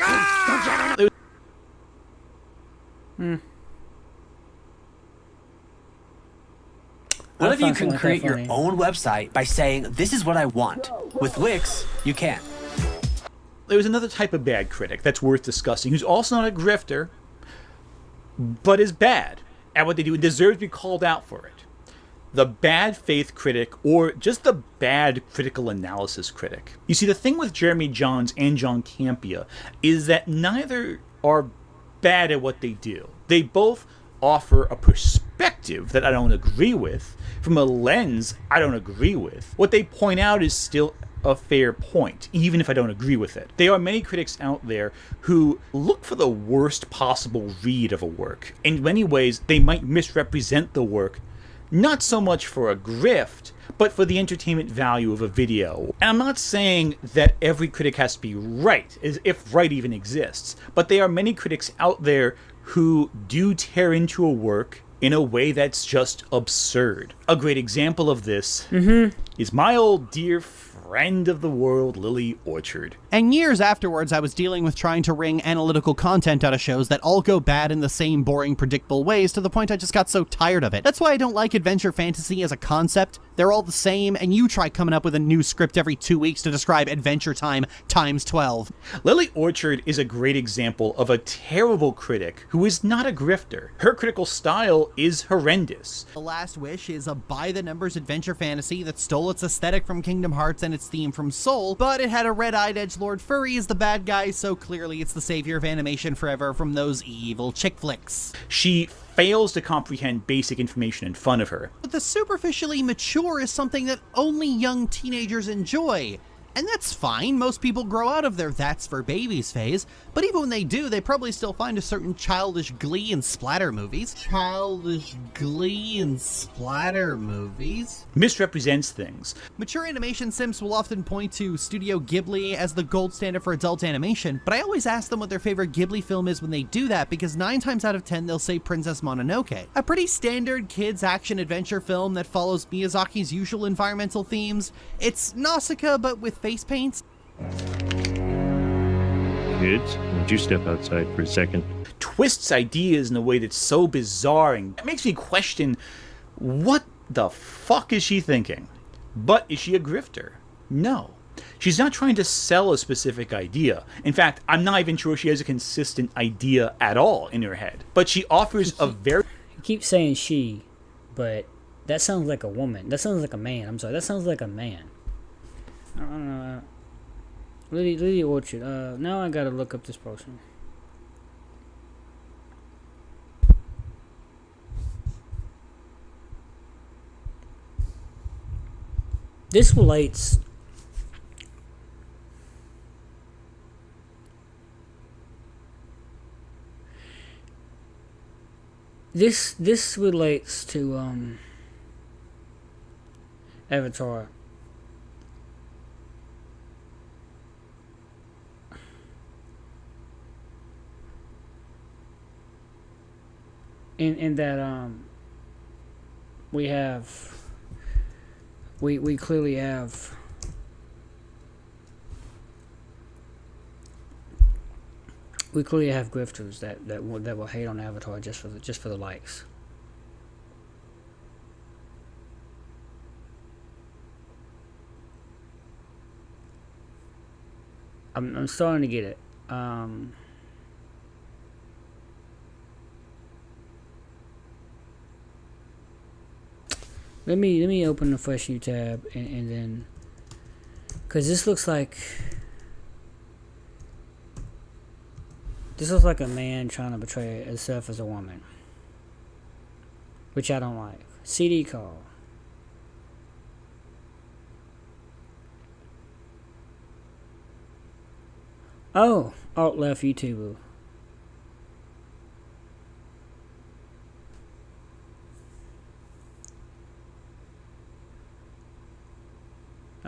What if you can create your own website by saying, this is what I want? With Wix, you can't. There was another type of bad critic that's worth discussing, who's also not a grifter, but is bad at what they do and deserves to be called out for it. The bad faith critic, or just the bad critical analysis critic. You see, the thing with Jeremy Jahns and John Campea is that neither are bad at what they do. They both offer a perspective that I don't agree with, from a lens I don't agree with. What they point out is still a fair point, even if I don't agree with it. There are many critics out there who look for the worst possible read of a work. In many ways, they might misrepresent the work, not so much for a grift, but for the entertainment value of a video. And I'm not saying that every critic has to be right, as if right even exists, but there are many critics out there who do tear into a work in a way that's just absurd. A great example of this is my old dear friend of the world, Lily Orchard. And years afterwards, I was dealing with trying to wring analytical content out of shows that all go bad in the same boring, predictable ways, to the point I just got so tired of it. That's why I don't like adventure fantasy as a concept. They're all the same, and you try coming up with a new script every 2 weeks to describe Adventure Time times 12. Lily Orchard is a great example of a terrible critic who is not a grifter. Her critical style is horrendous. The Last Wish is a by-the-numbers adventure fantasy that stole its aesthetic from Kingdom Hearts and its theme from Soul, but it had a red-eyed edgelord furry as the bad guy, so clearly it's the savior of animation forever from those evil chick flicks. She fails to comprehend basic information in front of her. But the superficially mature is something that only young teenagers enjoy. And that's fine, most people grow out of their that's for babies phase, but even when they do, they probably still find a certain childish glee in splatter movies. Childish glee in splatter movies? Misrepresents things. Mature animation simps will often point to Studio Ghibli as the gold standard for adult animation, but I always ask them what their favorite Ghibli film is when they do that, because 9 times out of 10 they'll say Princess Mononoke. A pretty standard kids action adventure film that follows Miyazaki's usual environmental themes. It's Nausicaa, but with face paints. Kids, would you step outside for a second? Twists ideas in a way that's so bizarre, and it makes me question, what the fuck is she thinking? But is she a grifter? No. She's not trying to sell a specific idea. In fact, I'm not even sure she has a consistent idea at all in her head. But she offers a very... You keep saying she, but that sounds like a woman. That sounds like a man. I'm sorry, that sounds like a man. I don't know. Lily Orchard. Now I gotta look up this person. This relates. This relates to Avatar. In that we clearly have grifters that will hate on Avatar just for the likes. I'm starting to get it. Let me open a fresh new tab and then, cause this looks like a man trying to portray himself as a woman, which I don't like. CD call. Oh, alt left YouTuber.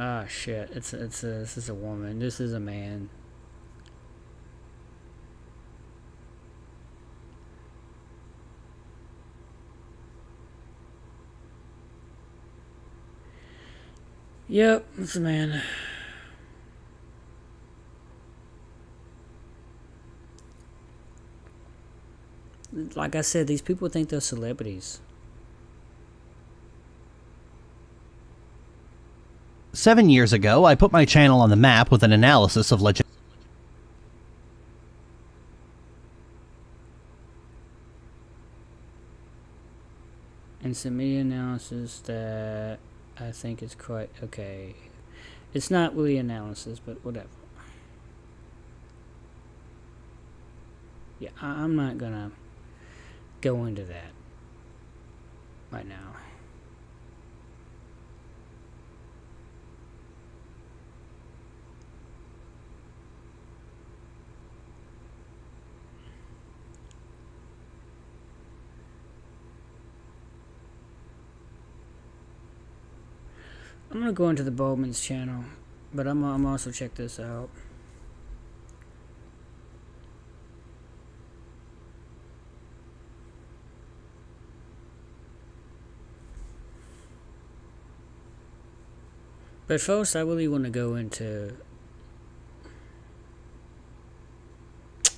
Ah, shit. This is a woman. This is a man. Yep, it's a man. Like I said, these people think they're celebrities. 7 years ago, I put my channel on the map with an analysis of legend. And some media analysis that I think is quite okay. It's not really analysis, but whatever. Yeah, I'm not gonna go into that right now. I'm gonna go into the Bowman's channel, but I'm also check this out. But first, I really want to go into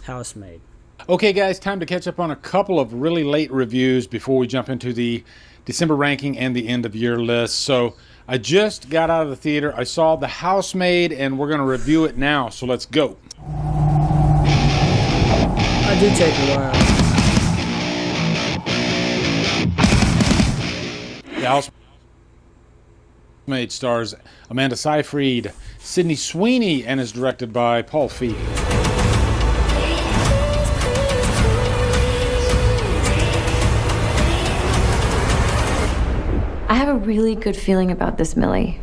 Housemaid. Okay, guys, time to catch up on a couple of really late reviews before we jump into the December ranking and the end of year list. So I just got out of the theater. I saw The Housemaid, and we're going to review it now. So let's go. I did take a while. The Housemaid stars Amanda Seyfried, Sydney Sweeney, and is directed by Paul Feig. I have a really good feeling about this, Millie.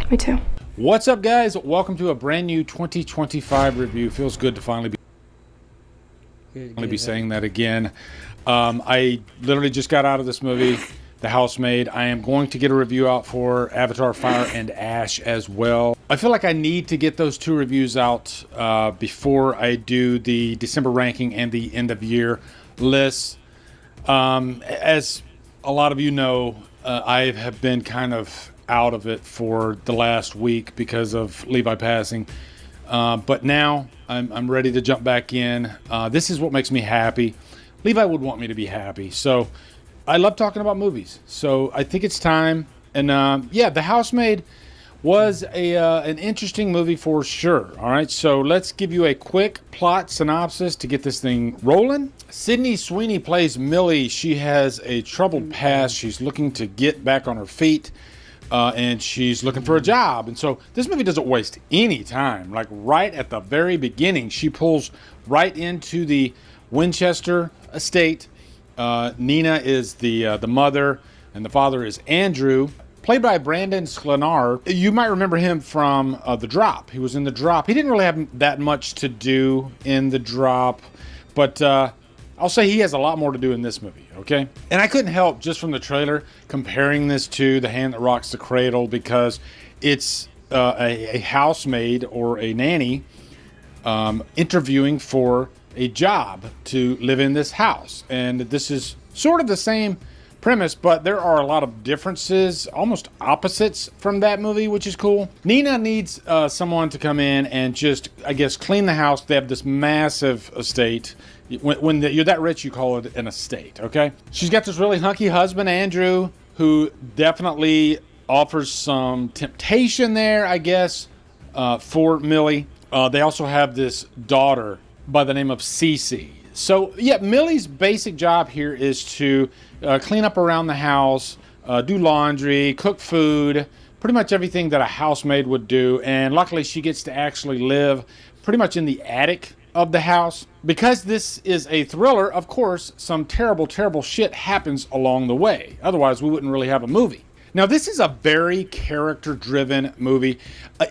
Me too. What's up, guys? Welcome to a brand new 2025 review. Feels good to finally be saying that again. I literally just got out of this movie, The Housemaid. I am going to get a review out for Avatar: Fire and Ash as well. I feel like I need to get those two reviews out before I do the December ranking and the end of year list. As a lot of you know, I have been kind of out of it for the last week because of Levi passing. But now I'm ready to jump back in. This is what makes me happy. Levi would want me to be happy. So I love talking about movies. So I think it's time. And yeah, The Housemaid was an interesting movie for sure. All right, so let's give you a quick plot synopsis to get this thing rolling. Sydney Sweeney plays Millie. She has a troubled past. She's looking to get back on her feet, and she's looking for a job. And so this movie doesn't waste any time. Like right at the very beginning, she pulls right into the Winchester estate. Nina is the mother, and the father is Andrew, played by Brandon Sklenar. You might remember him from The Drop. He was in The Drop. He didn't really have that much to do in The Drop, but I'll say he has a lot more to do in this movie, okay? And I couldn't help, just from the trailer, comparing this to The Hand That Rocks the Cradle, because it's a housemaid or a nanny interviewing for a job to live in this house. And this is sort of the same premise, but there are a lot of differences, almost opposites from that movie, which is cool. Nina needs someone to come in and just, I guess, clean the house. They have this massive estate. When you're that rich, you call it an estate, okay? She's got this really hunky husband, Andrew, who definitely offers some temptation there, I guess, for Millie. They also have this daughter by the name of Cece. So, yeah, Millie's basic job here is to clean up around the house, do laundry, cook food, pretty much everything that a housemaid would do. And luckily, she gets to actually live pretty much in the attic of the house. Because this is a thriller, of course, some terrible, terrible shit happens along the way. Otherwise, we wouldn't really have a movie. Now, this is a very character-driven movie.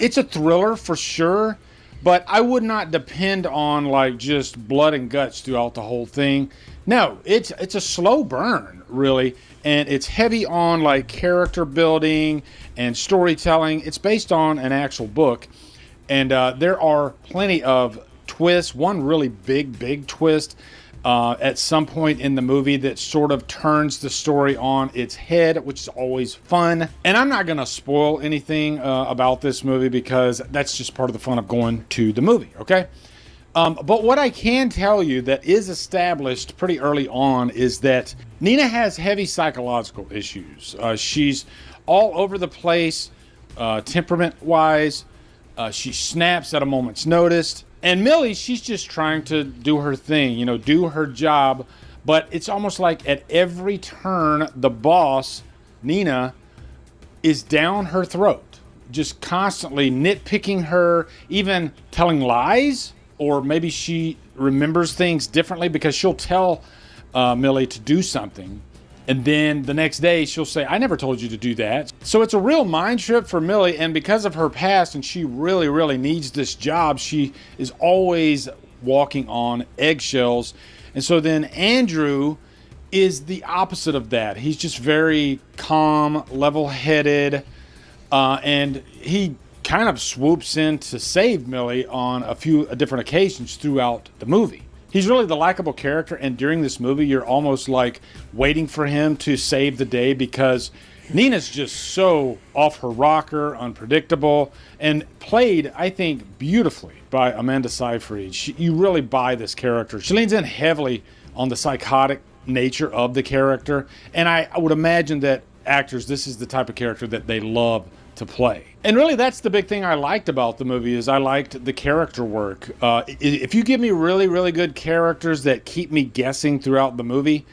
It's a thriller for sure, but I would not depend on like just blood and guts throughout the whole thing. No, it's a slow burn, really, and it's heavy on like character building and storytelling. It's based on an actual book, and there are plenty of twists. One really big twist at some point in the movie that sort of turns the story on its head, which is always fun. And I'm not going to spoil anything about this movie because that's just part of the fun of going to the movie, okay? But what I can tell you that is established pretty early on is that Nina has heavy psychological issues. She's all over the place, temperament-wise. She snaps at a moment's notice. And Millie, she's just trying to do her thing, you know, do her job. But it's almost like at every turn, the boss, Nina, is down her throat, just constantly nitpicking her, even telling lies, or maybe she remembers things differently because she'll tell Millie to do something. And then the next day she'll say, I never told you to do that. So it's a real mind trip for Millie. And because of her past, and she really, really needs this job, she is always walking on eggshells. And so then Andrew is the opposite of that. He's just very calm, level-headed, and he kind of swoops in to save Millie on a few different occasions throughout the movie. He's really the likable character, and during this movie, you're almost like waiting for him to save the day because Nina's just so off her rocker, unpredictable, and played, I think, beautifully by Amanda Seyfried. You really buy this character. She leans in heavily on the psychotic nature of the character, and I would imagine that actors, this is the type of character that they love to play. And really, that's the big thing I liked about the movie is I liked the character work. If you give me really, really good characters that keep me guessing throughout the movie,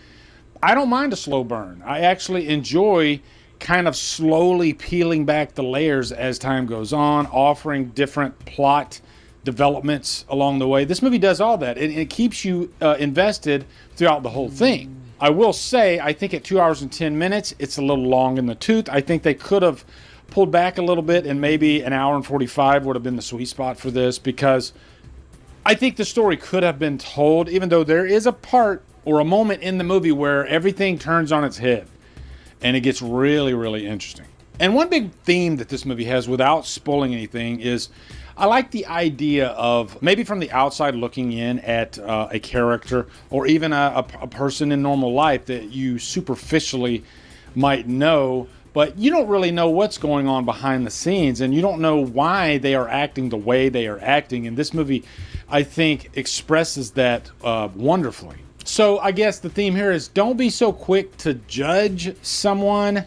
I don't mind a slow burn. I actually enjoy kind of slowly peeling back the layers as time goes on, offering different plot developments along the way. This movie does all that. It keeps you invested throughout the whole thing. I will say, I think at 2 hours and 10 minutes, it's a little long in the tooth. I think they could have pulled back a little bit, and maybe an hour and 45 would have been the sweet spot for this, because I think the story could have been told, even though there is a part or a moment in the movie where everything turns on its head and it gets really, really interesting. And one big theme that this movie has, without spoiling anything, is I like the idea of maybe from the outside looking in at a character or even a person in normal life that you superficially might know, but you don't really know what's going on behind the scenes, and you don't know why they are acting the way they are acting. And this movie, I think, expresses that wonderfully. So I guess the theme here is don't be so quick to judge someone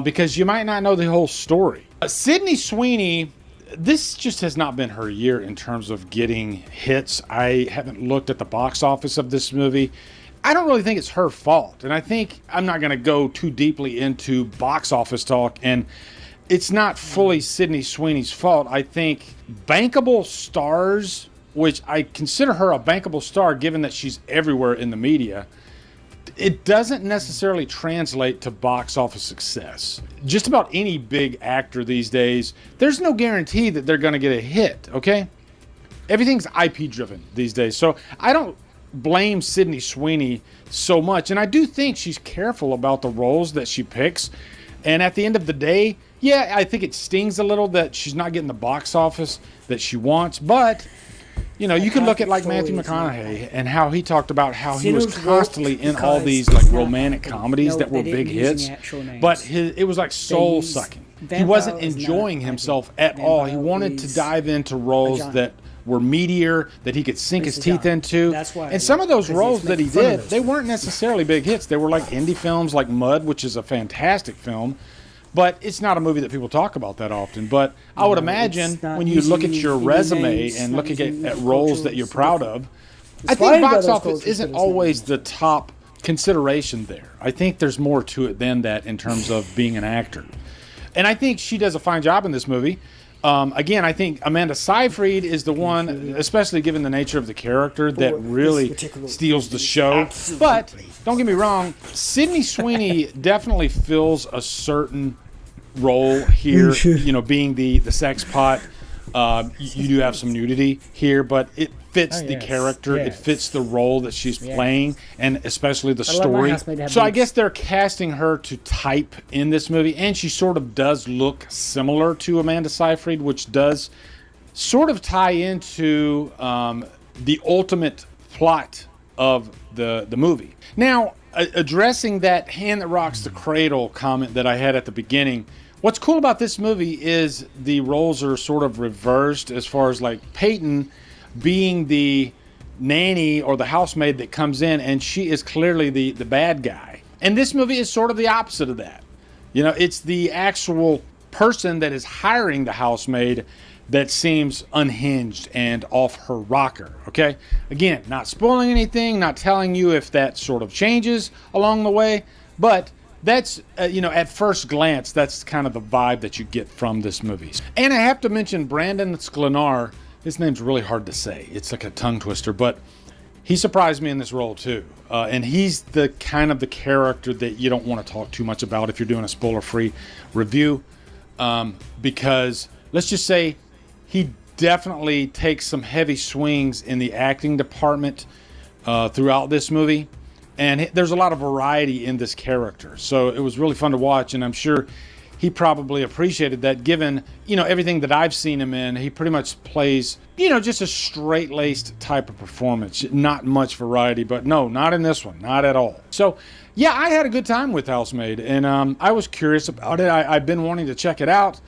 because you might not know the whole story. Sydney Sweeney, this just has not been her year in terms of getting hits. I haven't looked at the box office of this movie. I don't really think it's her fault. And I think I'm not going to go too deeply into box office talk. And it's not fully Sydney Sweeney's fault. I think bankable stars, which I consider her a bankable star given that she's everywhere in the media, it doesn't necessarily translate to box office success. Just about any big actor these days, there's no guarantee that they're going to get a hit, okay? Everything's IP driven these days. So I don't blame Sydney Sweeney so much. And I do think she's careful about the roles that she picks. And at the end of the day, yeah, I think it stings a little that she's not getting the box office that she wants. But, you know, you can look at like Matthew McConaughey and how he talked about how he was constantly in all these like romantic comedies that were big hits. But it was like soul sucking. He wasn't enjoying himself at all. He wanted to dive into roles that were meatier, that he could sink his teeth into. And some of those roles that he did, they weren't necessarily big hits. They were like indie films like Mud, which is a fantastic film. But it's not a movie that people talk about that often. But I would imagine when you look at your resume and look at roles that you're proud of, I think box office isn't always the top consideration there. I think there's more to it than that in terms of being an actor. And I think she does a fine job in this movie. Again, I think Amanda Seyfried is the one, especially given the nature of the character, that really steals the show. But don't get me wrong, Sydney Sweeney definitely fills a certain role here. You know, being the sex pot. You do have some nudity here, but it fits the character. It fits the role that she's playing, and especially the story. So I guess they're casting her to type in this movie, and she sort of does look similar to Amanda Seyfried, which does sort of tie into the ultimate plot of the movie. Now, addressing that hand that rocks the cradle comment that I had at the beginning, what's cool about this movie is the roles are sort of reversed as far as like Peyton being the nanny or the housemaid that comes in, and she is clearly the bad guy. And this movie is sort of the opposite of that. You know, it's the actual person that is hiring the housemaid that seems unhinged and off her rocker, okay? Again, not spoiling anything, not telling you if that sort of changes along the way, but that's, you know, at first glance, that's kind of the vibe that you get from this movie. And I have to mention Brandon Sklenar. His name's really hard to say. It's like a tongue twister, but he surprised me in this role too. And he's the kind of the character that you don't want to talk too much about if you're doing a spoiler-free review, because let's just say he definitely takes some heavy swings in the acting department throughout this movie. And there's a lot of variety in this character. So it was really fun to watch, and I'm sure he probably appreciated that, given, you know, everything that I've seen him in. He pretty much plays, you know, just a straight-laced type of performance. Not much variety, but no, not in this one. Not at all. So, yeah, I had a good time with Housemaid, and I was curious about it. I've been wanting to check it out.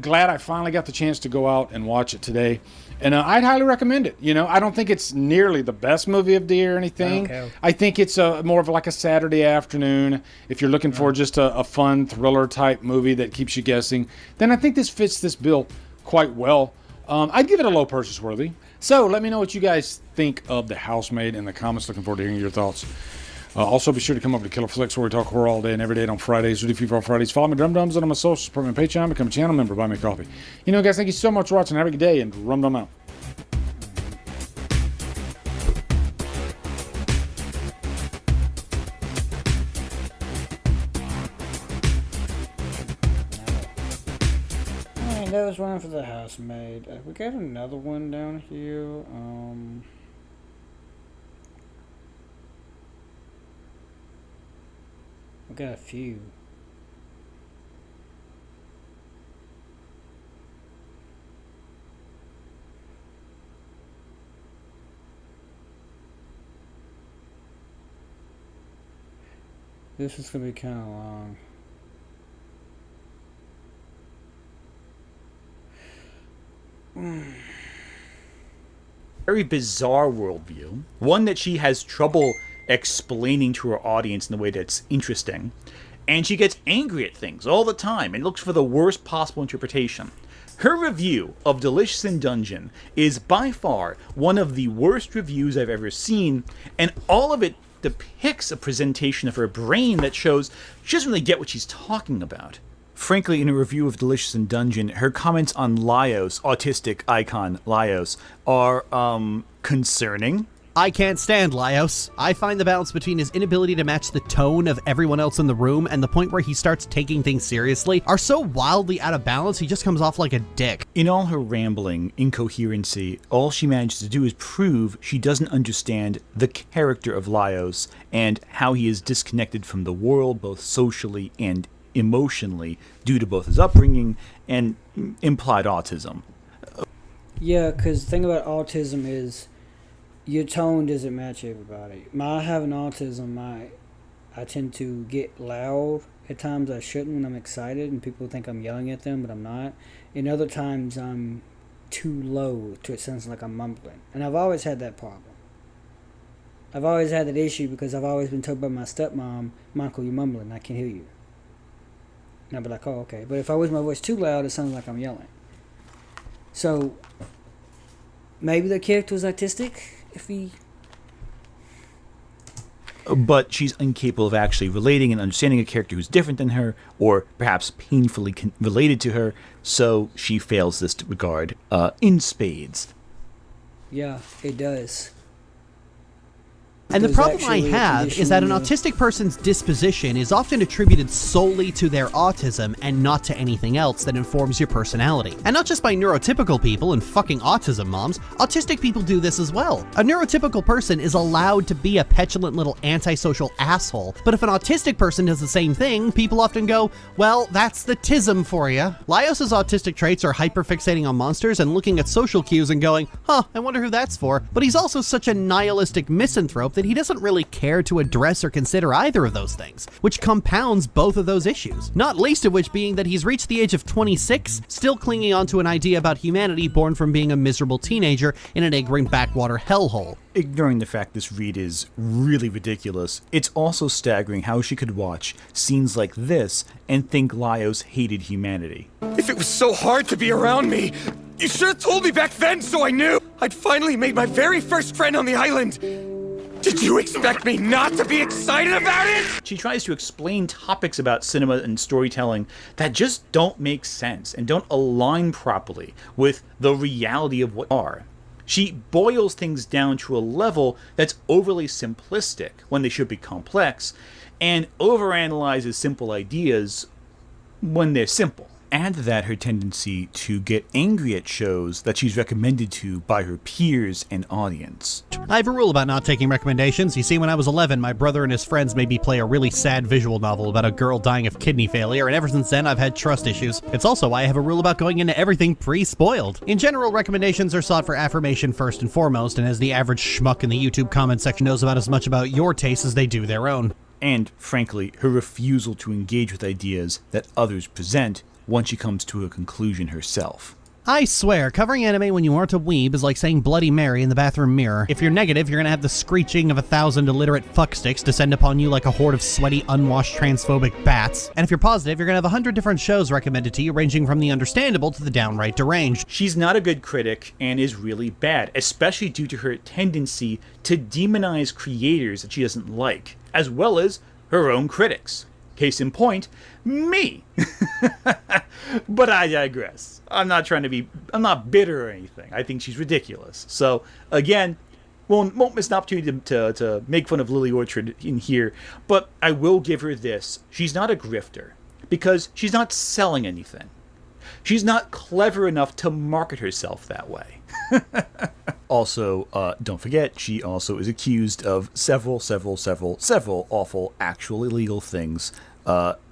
Glad I finally got the chance to go out and watch it today. And I'd highly recommend it. You know, I don't think it's nearly the best movie of the year or anything. Okay. I think it's more of like a Saturday afternoon. If you're looking for just a fun thriller type movie that keeps you guessing, then I think this fits this bill quite well. I'd give it a low purchase worthy. So let me know what you guys think of The Housemaid in the comments. Looking forward to hearing your thoughts. Also, be sure to come over to Killer Flicks, where we talk horror all day and every day on Fridays. Duty Free for Fridays. Follow me, Drum Dums, and on my social. Support me on Patreon. Become a channel member. Buy me a coffee. You know, guys, thank you so much for watching. Have a good day, and Rum Dum out. Alright, that was one for The Housemaid. We got another one down here. We got a few. This is gonna be kind of long. Very bizarre worldview. One that she has trouble explaining to her audience in a way that's interesting. And she gets angry at things all the time and looks for the worst possible interpretation. Her review of Delicious in Dungeon is by far one of the worst reviews I've ever seen, and all of it depicts a presentation of her brain that shows she doesn't really get what she's talking about. Frankly, in a review of Delicious in Dungeon, her comments on Laios, autistic icon Laios, are concerning. I can't stand Laios. I find the balance between his inability to match the tone of everyone else in the room and the point where he starts taking things seriously are so wildly out of balance, he just comes off like a dick. In all her rambling incoherency, all she manages to do is prove she doesn't understand the character of Laios and how he is disconnected from the world both socially and emotionally due to both his upbringing and implied autism. Yeah, because the thing about autism is your tone doesn't match everybody. My having autism, I tend to get loud at times I shouldn't when I'm excited, and people think I'm yelling at them, but I'm not. And other times I'm too low to it sounds like I'm mumbling. And I've always had that problem. I've always had that issue because I've always been told by my stepmom, Michael, you're mumbling, I can't hear you. And I'd be like, oh, okay. But if I was my voice too loud, it sounds like I'm yelling. So maybe the character was autistic. But she's incapable of actually relating and understanding a character who's different than her, or perhaps painfully related to her, so she fails this regard in spades. Yeah, it does. And the problem I have is that an autistic person's disposition is often attributed solely to their autism and not to anything else that informs your personality. And not just by neurotypical people and fucking autism moms, autistic people do this as well. A neurotypical person is allowed to be a petulant little antisocial asshole, but if an autistic person does the same thing, people often go, well, that's the tism for you. Laios' autistic traits are hyperfixating on monsters and looking at social cues and going, huh, I wonder who that's for. But he's also such a nihilistic misanthrope that he doesn't really care to address or consider either of those things, which compounds both of those issues. Not least of which being that he's reached the age of 26, still clinging on to an idea about humanity born from being a miserable teenager in an egg-ring backwater hellhole. Ignoring the fact this read is really ridiculous, it's also staggering how she could watch scenes like this and think Laios hated humanity. If it was so hard to be around me, you should have told me back then so I knew. I'd finally made my very first friend on the island. Did you expect me not to be excited about it? She tries to explain topics about cinema and storytelling that just don't make sense and don't align properly with the reality of what they are. She boils things down to a level that's overly simplistic when they should be complex, and overanalyzes simple ideas when they're simple. Add to that her tendency to get angry at shows that she's recommended to by her peers and audience. I have a rule about not taking recommendations. You see, when I was 11, my brother and his friends made me play a really sad visual novel about a girl dying of kidney failure, and ever since then I've had trust issues. It's also why I have a rule about going into everything pre-spoiled. In general, recommendations are sought for affirmation first and foremost, and as the average schmuck in the YouTube comment section knows about as much about your taste as they do their own. And, frankly, her refusal to engage with ideas that others present once she comes to a conclusion herself. I swear, covering anime when you aren't a weeb is like saying Bloody Mary in the bathroom mirror. If you're negative, you're gonna have the screeching of 1,000 illiterate fucksticks descend upon you like a horde of sweaty, unwashed, transphobic bats. And if you're positive, you're gonna have 100 different shows recommended to you, ranging from the understandable to the downright deranged. She's not a good critic and is really bad, especially due to her tendency to demonize creators that she doesn't like, as well as her own critics. Case in point, me. But I digress. I'm not bitter or anything. I think she's ridiculous. So, again, won't miss an opportunity to make fun of Lily Orchard in here, but I will give her this. She's not a grifter, because she's not selling anything. She's not clever enough to market herself that way. Also, don't forget, she also is accused of several awful, actual illegal things.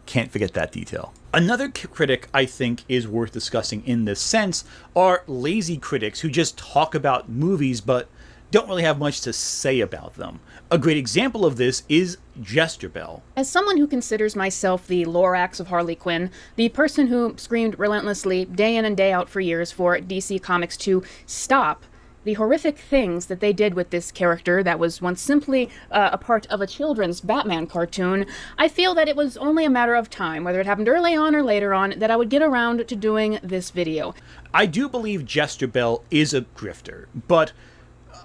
Can't forget that detail. Another critic I think is worth discussing in this sense are lazy critics who just talk about movies but don't really have much to say about them. A great example of this is Jesterbell. As someone who considers myself the Lorax of Harley Quinn, the person who screamed relentlessly day in and day out for years for DC Comics to stop the horrific things that they did with this character that was once simply a part of a children's Batman cartoon, I feel that it was only a matter of time, whether it happened early on or later on, that I would get around to doing this video. I do believe Jesterbell is a grifter, but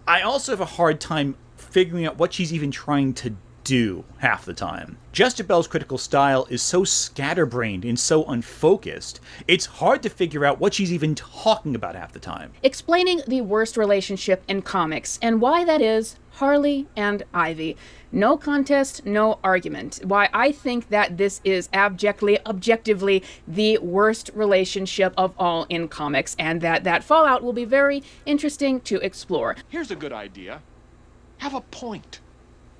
I also have a hard time figuring out what she's even trying to do half the time. Jesterbell's critical style is so scatterbrained and so unfocused, it's hard to figure out what she's even talking about half the time. Explaining the worst relationship in comics, and why that is Harley and Ivy. No contest, no argument. Why I think that this is objectively the worst relationship of all in comics, and that fallout will be very interesting to explore. Here's a good idea. Have a point.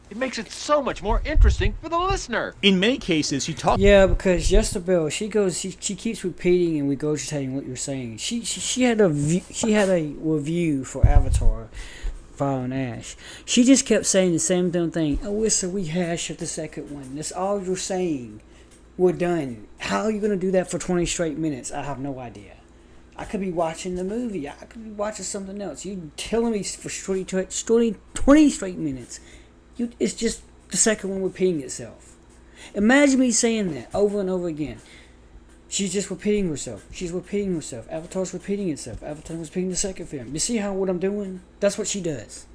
It makes it so much more interesting for the listener. In many cases, you talk. Yeah, because Jezebel, she keeps repeating and regurgitating what you're saying. She had a review for Avatar, Fire and Ash. She just kept saying the same damn thing. Oh, it's a rehash of the second one. That's all you're saying. We're done. How are you gonna do that for 20 straight minutes? I have no idea. I could be watching the movie. I could be watching something else. You telling me for 20 straight minutes. It's just the second one repeating itself. Imagine me saying that over and over again. She's just repeating herself. She's repeating herself. Avatar's repeating itself. Avatar was repeating the second film. You see what I'm doing? That's what she does.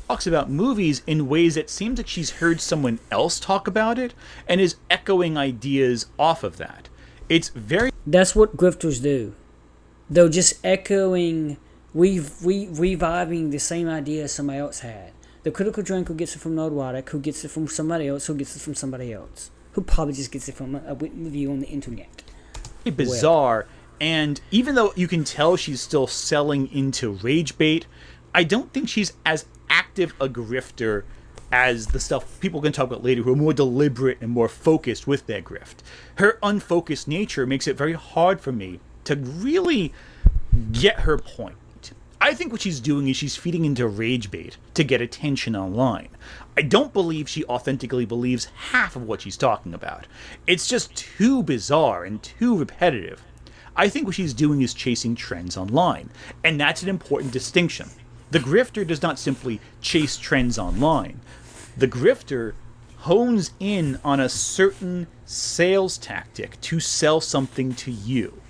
Talks about movies in ways that seems like she's heard someone else talk about it and is echoing ideas off of that. It's very... That's what grifters do. They're just echoing, reviving the same idea somebody else had. The critical drinker gets it from Nerdwatic, who gets it from somebody else, who gets it from somebody else, who probably just gets it from a written review on the internet. Bizarre, and even though you can tell she's still selling into rage bait, I don't think she's as active a grifter as the stuff people can talk about later who are more deliberate and more focused with their grift. Her unfocused nature makes it very hard for me to really get her point. I think what she's doing is she's feeding into rage bait to get attention online. I don't believe she authentically believes half of what she's talking about. It's just too bizarre and too repetitive. I think what she's doing is chasing trends online, and that's an important distinction. The grifter does not simply chase trends online. The grifter hones in on a certain sales tactic to sell something to you.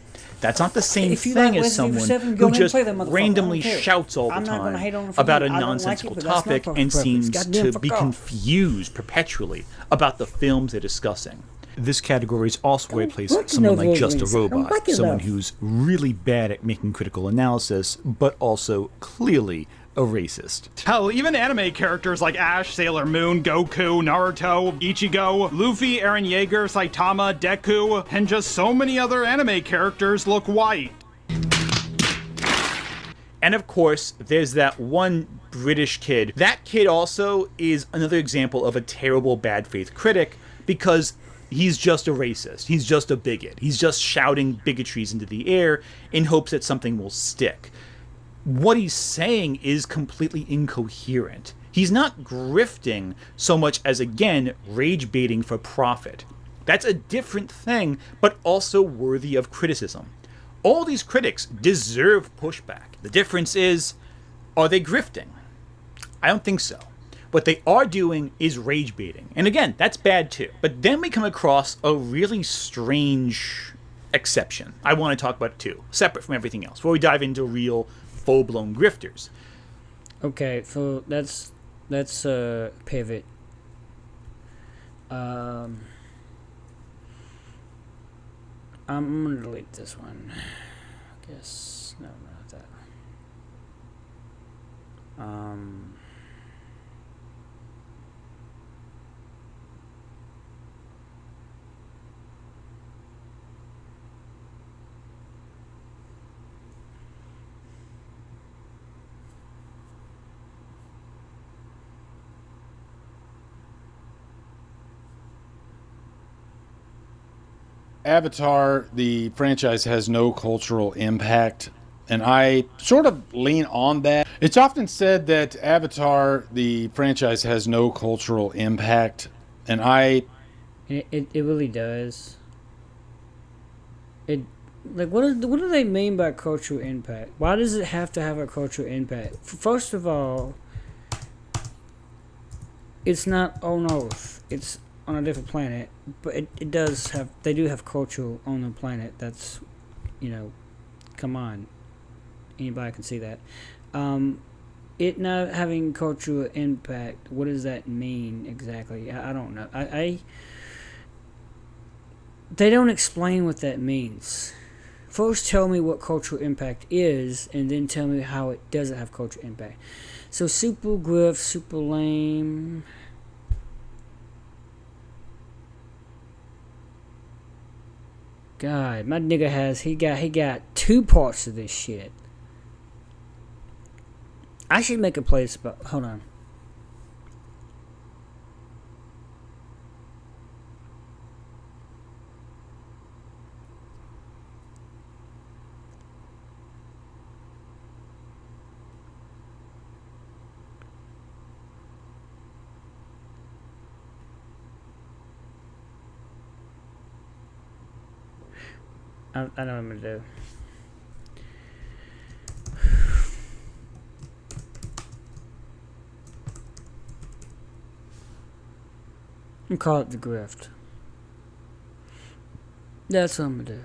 That's not the same thing as someone who just randomly shouts all the time about a nonsensical topic and seems to be confused perpetually about the films they're discussing. This category is also where I place someone like Just a Robot, someone who's really bad at making critical analysis, but also clearly a racist. Hell, even anime characters like Ash, Sailor Moon, Goku, Naruto, Ichigo, Luffy, Eren Yeager, Saitama, Deku, and just so many other anime characters look white. And of course, there's that one British kid. That kid also is another example of a terrible bad faith critic because he's just a racist. He's just a bigot. He's just shouting bigotries into the air in hopes that something will stick. What he's saying is completely incoherent. He's not grifting so much as, again, rage baiting for profit. That's a different thing, but also worthy of criticism. All these critics deserve pushback. The difference is, are they grifting? I don't think so. What they are doing is rage baiting. And again, that's bad too. But then we come across a really strange exception. I want to talk about it too, separate from everything else, before we dive into real full-blown grifters. Okay, so let's pivot. I'm gonna delete this one. I guess no, not that. Avatar, the franchise, has no cultural impact, and I sort of lean on that. It's often said that Avatar, the franchise, has no cultural impact, and It really does. What do they mean by cultural impact? Why does it have to have a cultural impact? First of all, it's not on Earth. It's on a different planet, but they do have culture on the planet. That's, come on, anybody can see that. It not having cultural impact, what does that mean exactly? I don't know. They don't explain what that means. first tell me what cultural impact is, and then tell me how it doesn't have cultural impact. So super grift, super lame. God, my nigga he got 2 parts of this shit. I should make a place about. Hold on. I know what I'm gonna do. I'm gonna call it the grift. That's what I'm gonna do.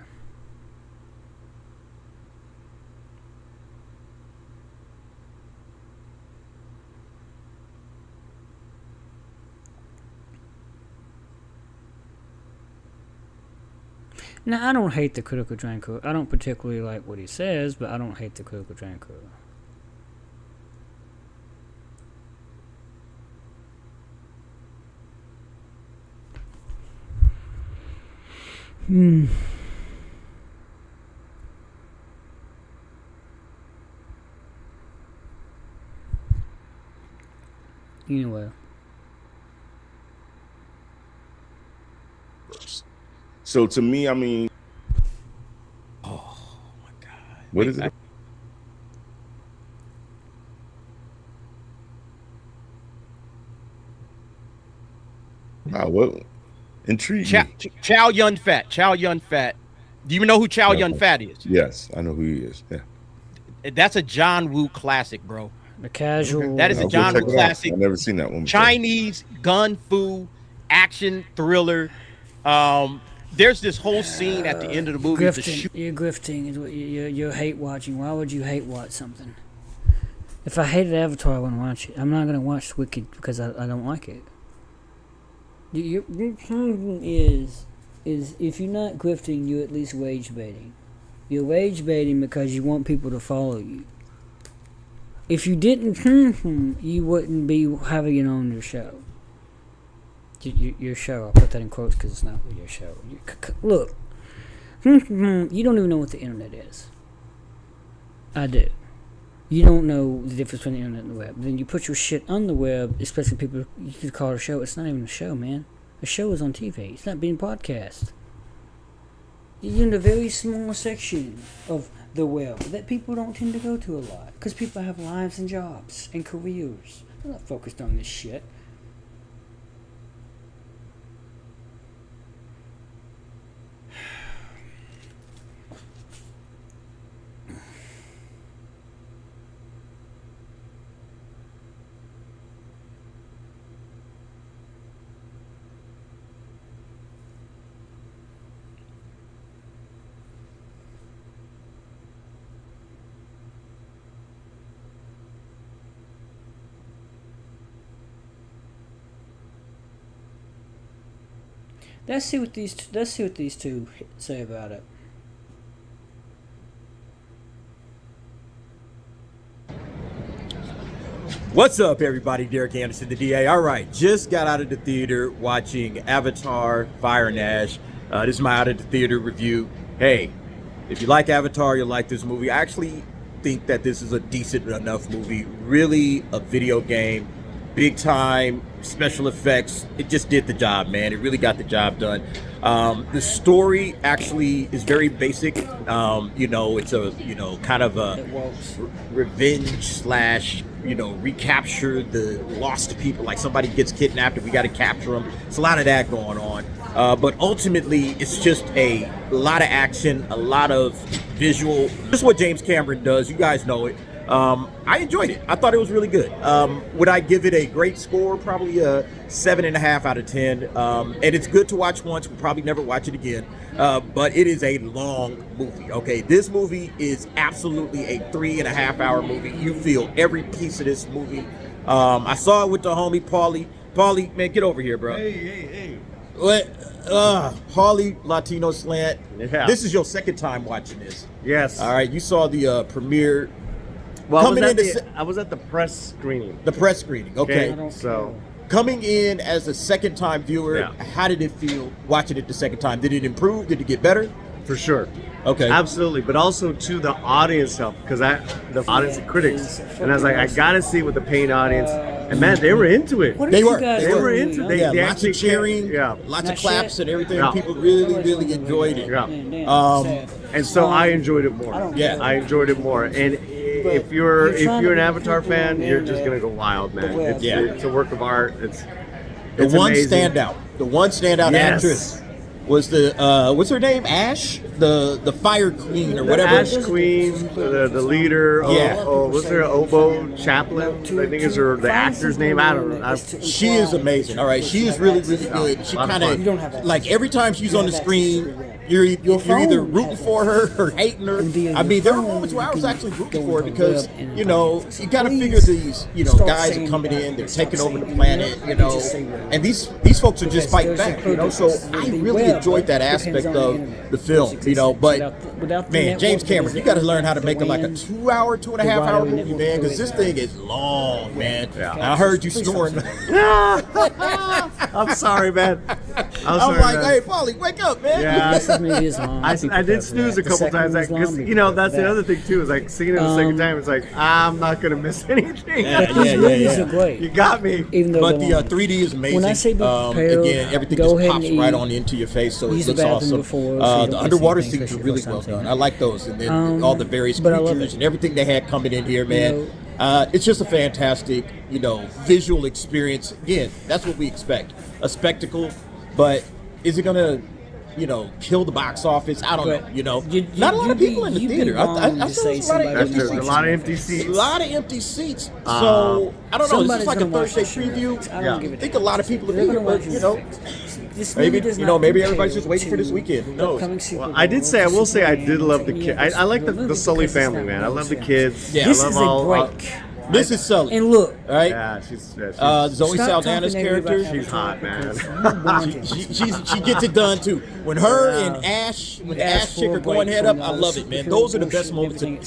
Now, I don't hate the critical drinker. I don't particularly like what he says, but I don't hate the critical drinker. Anyway. So to me, I mean, oh my God, what is it? Wow, what intrigued me. Chow Yun Fat. Chow Yun Fat. Do you even know who Chow Yun Fat is? Yes, I know who he is. Yeah, that's a John Woo classic, bro. The casual. That is a John Woo classic. I've never seen that one. Chinese gun fu action thriller. There's this whole scene at the end of the movie. You're grifting. Is what you're hate watching. Why would you hate watch something? If I hated Avatar, I wouldn't watch it. I'm not gonna watch Wicked because I don't like it. Your problem is if you're not grifting, you're at least wage baiting. You're wage baiting because you want people to follow you. If you didn't, you wouldn't be having it on your show. Your show. I'll put that in quotes because it's not your show. Look, you don't even know what the internet is. I do. You don't know the difference between the internet and the web. Then you put your shit on the web, especially people you could call it a show. It's not even a show, man. A show is on TV. It's not being podcast. You're in a very small section of the web that people don't tend to go to a lot because people have lives and jobs and careers. They're not focused on this shit. Let's see what these two say about it. What's up, everybody? Derek Anderson, the DA. All right, just got out of the theater watching Avatar: Fire and Ash. This is my out of the theater review. Hey, if you like Avatar, you'll like this movie. I actually think that this is a decent enough movie. Really a video game. Big time special effects. It just did the job, man. It really got the job done. The story actually is very basic. It's a kind of a revenge / recapture the lost people. Like somebody gets kidnapped and we got to capture them. It's a lot of that going on. But ultimately, it's just a lot of action, a lot of visual. This is what James Cameron does. You guys know it. I enjoyed it. I thought it was really good. Would I give it a great score? Probably a 7.5 out of 10. And it's good to watch once. We'll probably never watch it again. But it is a long movie. Okay, this movie is absolutely a 3.5 hour movie. You feel every piece of this movie. I saw it with the homie Paulie. Paulie, man, get over here, bro. Hey. What? Harley Latino Slant. Yeah. This is your second time watching this. Yes. All right. You saw the premiere. Well, coming I was at the press screening. The press screening. Okay. So coming in as a second time viewer, Yeah. how did it feel watching it the second time? Did it improve? Did it get better? For sure. Okay. Absolutely, but also to the audience help because the audience of critics, and I was like, I gotta see what the paying audience, and man, they were into it. They were into. They lots actually of cheering, yeah, lots of claps and everything. Yeah. People really enjoyed it. Yeah. And so I enjoyed it more. Yeah. I enjoyed it more. And if you're an Avatar fan, you're just gonna go wild, man. It's a work of art. It's one amazing. standout. The one standout Yes. actress was the what's her name? Ash, the Fire Queen or whatever. Ash Queen, the leader. Yeah. What's her Oboe Chaplin? I think is the actor's name. I don't know. She is amazing. All right, she is really good. She kind of like every time she's on the screen, you're either rooting for her or hating her. I mean, there were moments where I was actually rooting for her because you kind of figure these guys are coming in, they're taking over the planet, and these folks are just fighting back, So I really enjoyed that aspect of the film, But man, James Cameron, you got to learn how to make it like a 2-hour, 2.5-hour movie, man, because this thing is long, man. I heard you snoring. I'm sorry, man. I'm like, hey, Paulie, wake up, man. Yeah, I did snooze a couple times because that's the other thing too. Is like seeing it the second time. It's like I'm not gonna miss anything. Are great. You got me. But the 3D is amazing. When I say again, everything just pops right on into your face, so it looks awesome. The underwater scenes are really well done. I like those, and then all the various creatures and everything they had coming in here, man. It's just a fantastic, visual experience. Again, that's what we expect. A spectacle, but is it gonna, kill the box office? I don't know. Not a lot of people in the theater. I saw a lot of empty seats. A lot of empty seats. So I don't know. This is like a Thursday preview. I think a lot of people are there, but maybe everybody's just waiting for this weekend. Who knows? Well, I will say I did love the kid. I like the Sully family, man. I love the kids. Yeah. This is a break. This is Sully. And look, right? Yeah, she's Zoe Saldana's character. She's hot, man. she gets it done too. When her and Ash, when the Ash chick are going head up, I love it, man. Those are the best moments to me.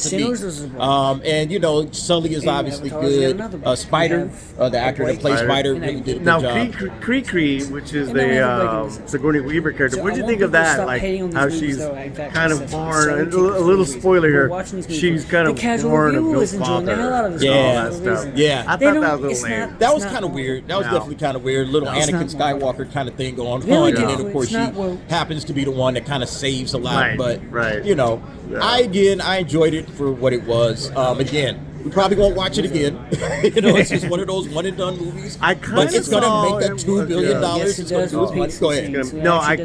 And Sully is obviously good. Spider, the actor that plays Spider, really did a good job. Now, Cree, which is the Sigourney Weaver character, what do you think of that? Like how she's kind of born. A little spoiler here. She's kind of born of no father. Yeah, I thought that was a little lame. That was kind of weird. That was definitely kind of weird. Little Anakin Skywalker kind of thing going on, and then of course she happens to be the one that kind of saves a lot. But I enjoyed it for what it was. Again, we probably won't watch it again. It's just one of those one and done movies. But it's gonna make that $2 billion. It's gonna do its money. Go ahead. No, I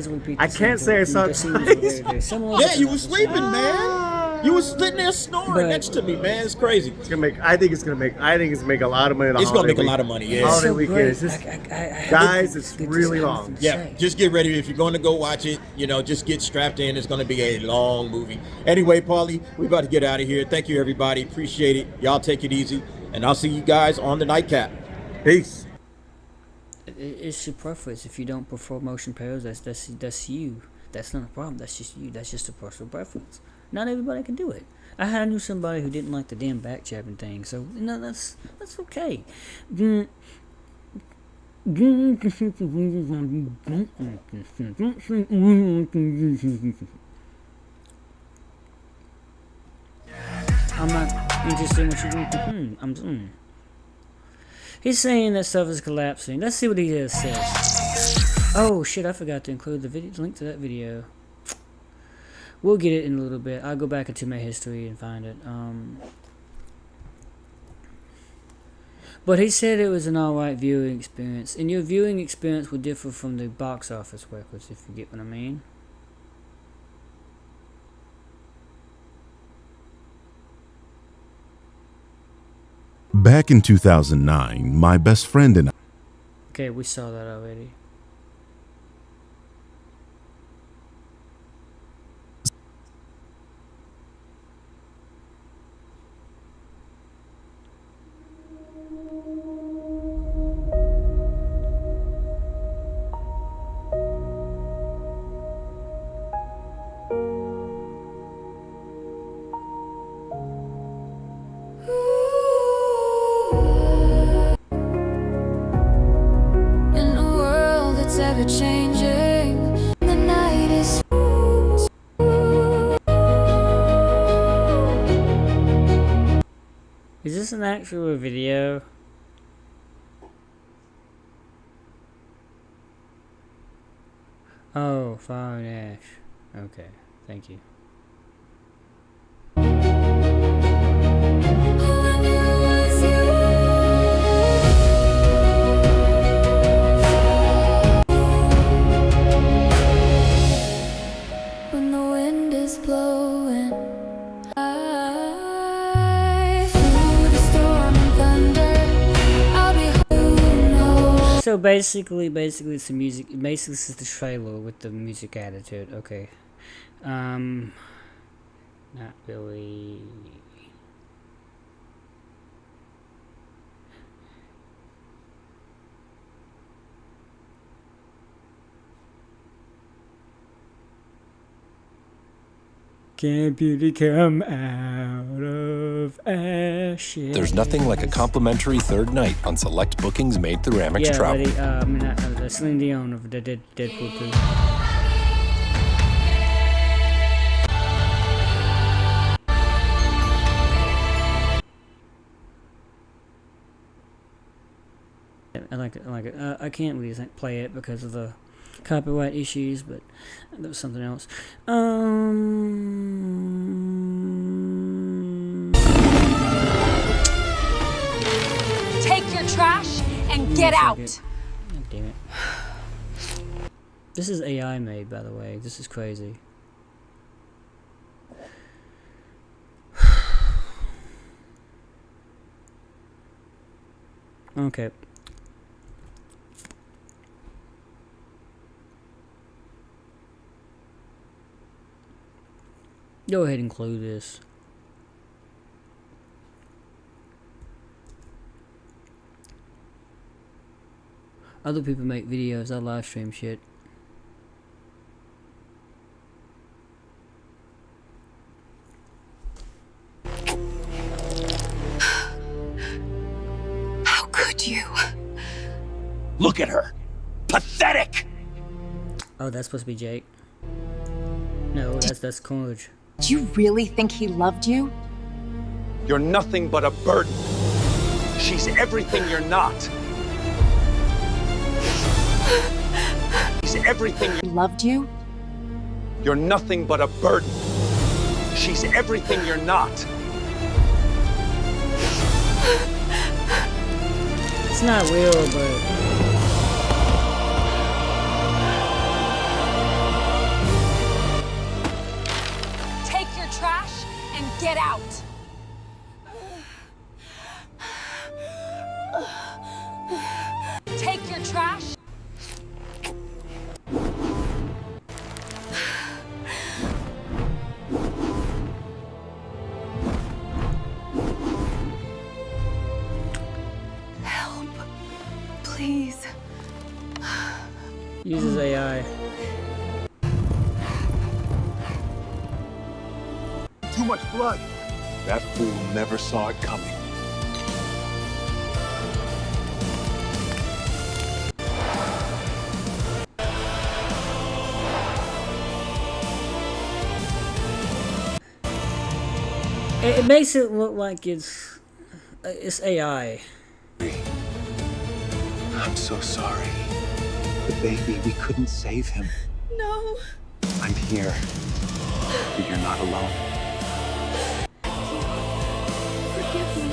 can't say I saw it twice. Yeah, you were sleeping, man. You was sitting there snoring next to me, man. It's crazy. I think it's gonna make a lot of money. It's gonna make a lot of money. Yeah. Holiday weekend. It's just, guys, it's really long. Yeah, just get ready if you're going to go watch it. Just get strapped in. It's gonna be a long movie. Anyway, Paulie, we about to get out of here. Thank you, everybody. Appreciate it. Y'all take it easy, and I'll see you guys on the nightcap. Peace. It's your preference. If you don't prefer motion pictures, that's you. That's not a problem. That's just you. That's just a personal preference. Not everybody can do it. I knew somebody who didn't like the damn back jabbing thing, so that's okay. I'm not interested in what you're doing. He's saying that stuff is collapsing. Let's see what he says. Oh shit! I forgot to include the link to that video. We'll get it in a little bit. I'll go back into my history and find it. But he said it was an alright viewing experience. And your viewing experience would differ from the box office records, if you get what I mean. Back in 2009, my best friend and I... Okay, we saw that already. this an actual video? Oh, Fire and Ash. Okay, thank you. When the wind is blowing, so basically it's the music. Basically, this is the trailer with the music attitude. Okay, not really. Can beauty come out of ashes? There's nothing like a complimentary third night on select bookings made through Amex Yeah, Travel. buddy, Celine Dion of the Deadpool 2. I like it. I like it. I can't really play it because of the copyright issues, but that was something else. Take your trash and get out. God damn it. This is AI made, by the way. This is crazy. Okay. Go ahead and include this. Other people make videos, I live stream shit. How could you? Look at her. Pathetic. Oh, that's supposed to be Jake. No, that's Coolidge. Do you really think he loved you? You're nothing but a burden. She's everything you're not. She's everything He loved you? You're nothing but a burden. She's everything you're not. It's not Will, but Take your trash and get out. Take your trash. Help. Please. uses AI. Too much blood. That fool never saw it coming. It makes it look like it's AI. I'm so sorry. The baby, we couldn't save him. No. I'm here. But you're not alone. Forgive me.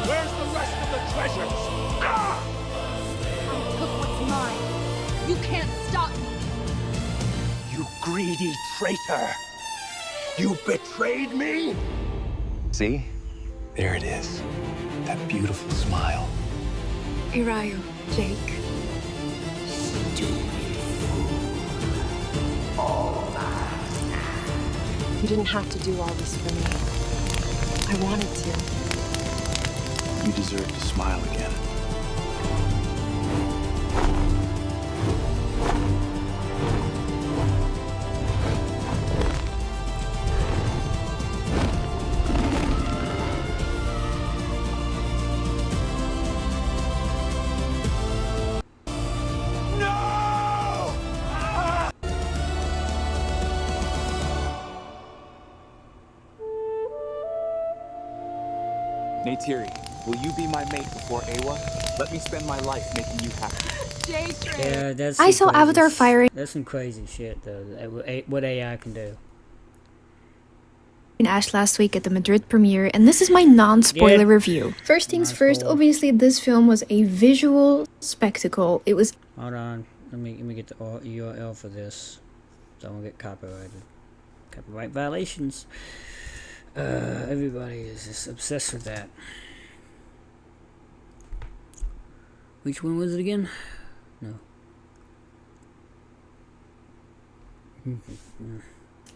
Where's the rest of the treasures? I took what's mine. You can't stop me. You greedy traitor! You betrayed me? See? There it is. That beautiful smile. Here are you, Jake. You didn't have to do all this for me. I wanted to. You deserve to smile again. Neytiri, will you be my mate before Awa? Let me spend my life making you happy. Yeah, that's I some saw crazy Avatar Fire That's some crazy shit, though. What AI can do. in Ash last week at the Madrid premiere, and this is my non-spoiler Yeah. review. First things first, obviously this film was a visual spectacle. It was... Hold on. Let me get the URL for this. So I won't get copyrighted. Copyright violations. Everybody is just obsessed with that. Which one was it again? No.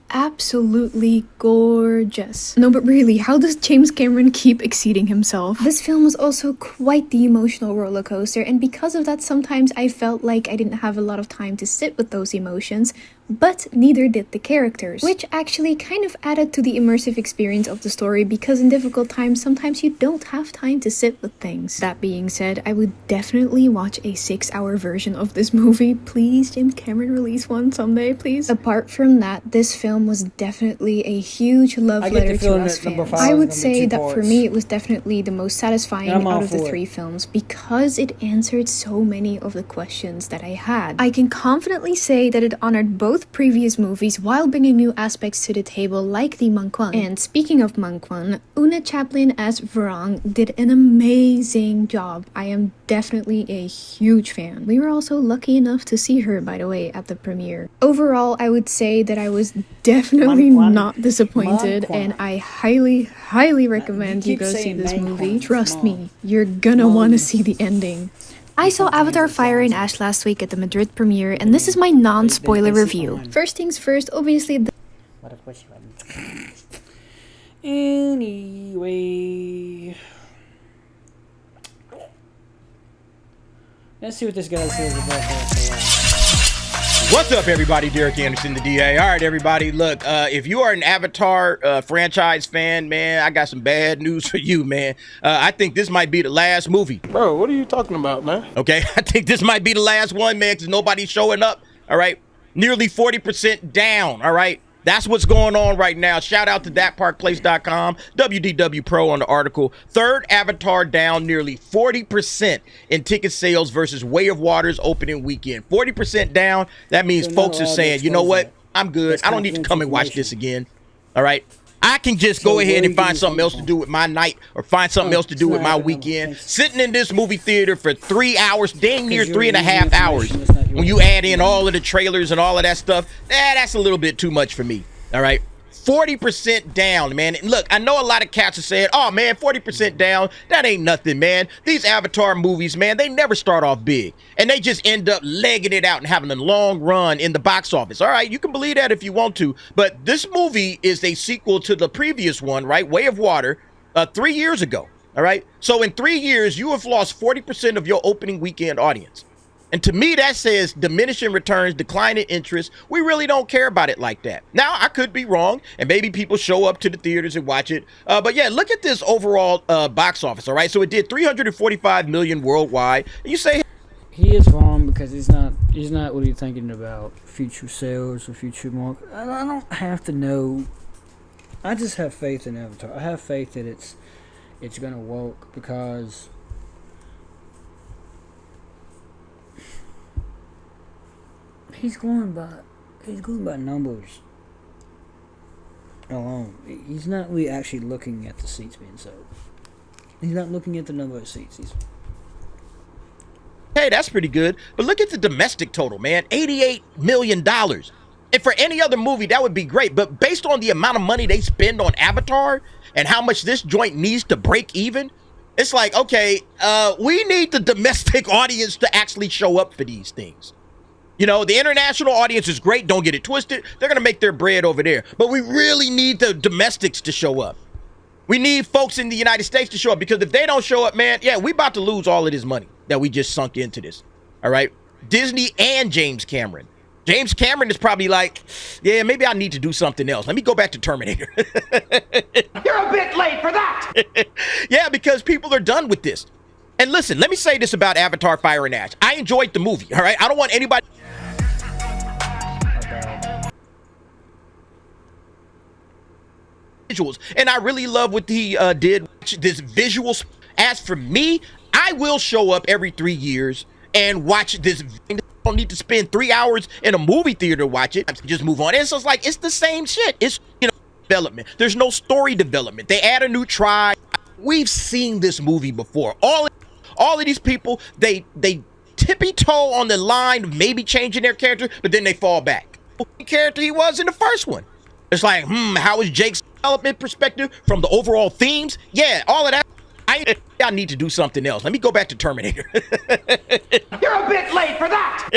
absolutely gorgeous. No, but really, how does James Cameron keep exceeding himself? This film was also quite the emotional roller coaster, and because of that, sometimes I felt like I didn't have a lot of time to sit with those emotions, but neither did the characters, which actually kind of added to the immersive experience of the story, because in difficult times, sometimes you don't have time to sit with things. That being said, I would definitely watch a 6-hour version of this movie. Please, James Cameron, release one someday, please. Apart from that, this film was definitely a huge love letter to us fans. I would say that for me, it was definitely the most satisfying out of the 3 films, because it answered so many of the questions that I had. I can confidently say that it honored both previous movies while bringing new aspects to the table, like the Monk One. And speaking of Monk One, Una Chaplin as Varang did an amazing job. I am definitely a huge fan. We were also lucky enough to see her, by the way, at the premiere. Overall, I would say that I was definitely not disappointed, and I highly recommend you go see this movie. Trust me, you're gonna want to see the ending. I saw Avatar Fire and Ash last week at the Madrid premiere, and this is my non-spoiler review. First things first, obviously What a question. Anyway, let's see what this guy says about that. What's up, everybody? Derek Anderson, the DA. All right, everybody. Look, if you are an Avatar franchise fan, man, I got some bad news for you, man. I think this might be the last movie. Bro, what are you talking about, man? Okay, I think this might be the last one, man, because nobody's showing up. All right, nearly 40% down. All right, that's what's going on right now. Shout out to thatparkplace.com, WDW Pro on the article. Third Avatar down nearly 40% in ticket sales versus Way of Water's opening weekend. 40% down. That means folks are saying, you know what? I'm good. I don't need to come and watch this again. All right. I can just go ahead and find something else to do with my night, or find something else to do with my weekend. Sitting in this movie theater for 3 hours, dang near 3.5 hours. When you add in all of the trailers and all of that stuff, that's a little bit too much for me. All right. 40% down, man. And look, I know a lot of cats are saying, oh man, 40% down, that ain't nothing, man. These Avatar movies, man, they never start off big, and they just end up legging it out and having a long run in the box office. All right, you can believe that if you want to, but this movie is a sequel to the previous one, right? Way of Water, 3 years ago. All right, so in 3 years, you have lost 40% of your opening weekend audience. And to me, that says diminishing returns, declining interest. We really don't care about it like that. Now, I could be wrong, and maybe people show up to the theaters and watch it. But yeah, look at this overall box office, all right? So it did $345 million worldwide. And you say... He is wrong, because he's not really thinking about future sales or future market. I don't have to know. I just have faith in Avatar. I have faith that it's going to work, because... He's going by numbers alone. He's not really actually looking at the seats being sold. He's not looking at the number of seats. Hey, that's pretty good. But look at the domestic total, man. $88 million. And for any other movie, that would be great. But based on the amount of money they spend on Avatar and how much this joint needs to break even, it's like, okay, we need the domestic audience to actually show up for these things. You know, the international audience is great. Don't get it twisted. They're going to make their bread over there. But we really need the domestics to show up. We need folks in the United States to show up, because if they don't show up, man, yeah, we about to lose all of this money that we just sunk into this. All right. Disney and James Cameron. James Cameron is probably like, yeah, maybe I need to do something else. Let me go back to Terminator. You're a bit late for that. Yeah, because people are done with this. And listen, let me say this about Avatar Fire and Ash. I enjoyed the movie. All right. I don't want anybody... visuals. And I really love what he did, this visuals. As for me, I will show up every 3 years and watch this. I don't need to spend 3 hours in a movie theater to watch it. Just move on. It's just like, it's the same shit. It's, development. There's no story development. They add a new tribe. We've seen this movie before. All of these people, they tippy toe on the line of maybe changing their character, but then they fall back. The character he was in the first one. It's like, how is Jake's development perspective from the overall themes? Yeah, all of that. I need to do something else. Let me go back to Terminator. You're a bit late for that.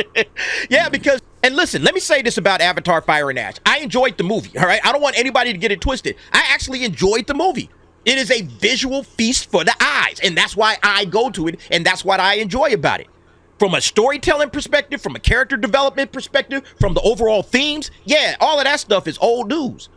Yeah, because, and listen, let me say this about Avatar: Fire and Ash. I enjoyed the movie, all right? I don't want anybody to get it twisted. I actually enjoyed the movie. It is a visual feast for the eyes, and that's why I go to it, and that's what I enjoy about it. From a storytelling perspective, from a character development perspective, from the overall themes, yeah, all of that stuff is old news.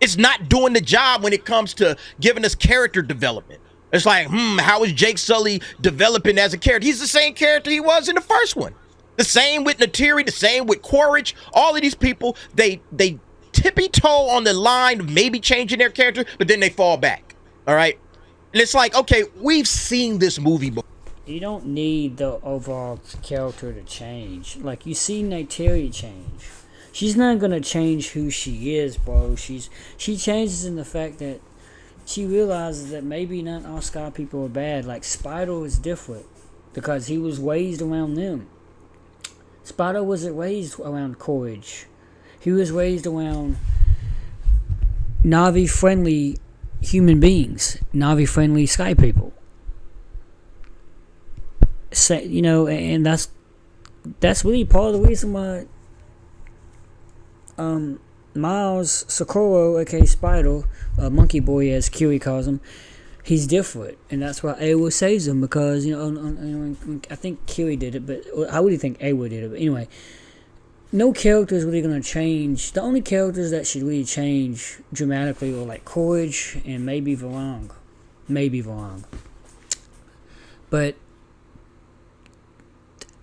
It's not doing the job when it comes to giving us character development. It's like, how is Jake Sully developing as a character? He's the same character he was in the first one. The same with Neytiri, the same with Quaritch. All of these people, they tippy toe on the line of maybe changing their character, but then they fall back. All right? And it's like, okay, we've seen this movie before. You don't need the overall character to change. Like, you see Neytiri change. She's not gonna change who she is, bro. She changes in the fact that she realizes that maybe not all sky people are bad. Like, Spider is different because he was raised around them. Spider wasn't raised around Quaritch. He was raised around Na'vi-friendly human beings, Na'vi-friendly sky people. So, and that's really part of the reason why Miles Socorro, aka Spider, Monkey Boy as Curie calls him, he's different, and that's why Awa saves him, because I think Curie did it, but I really think Awa did it. But anyway, no character is really gonna change. The only characters that should really change dramatically are like Quaritch and maybe Varang, but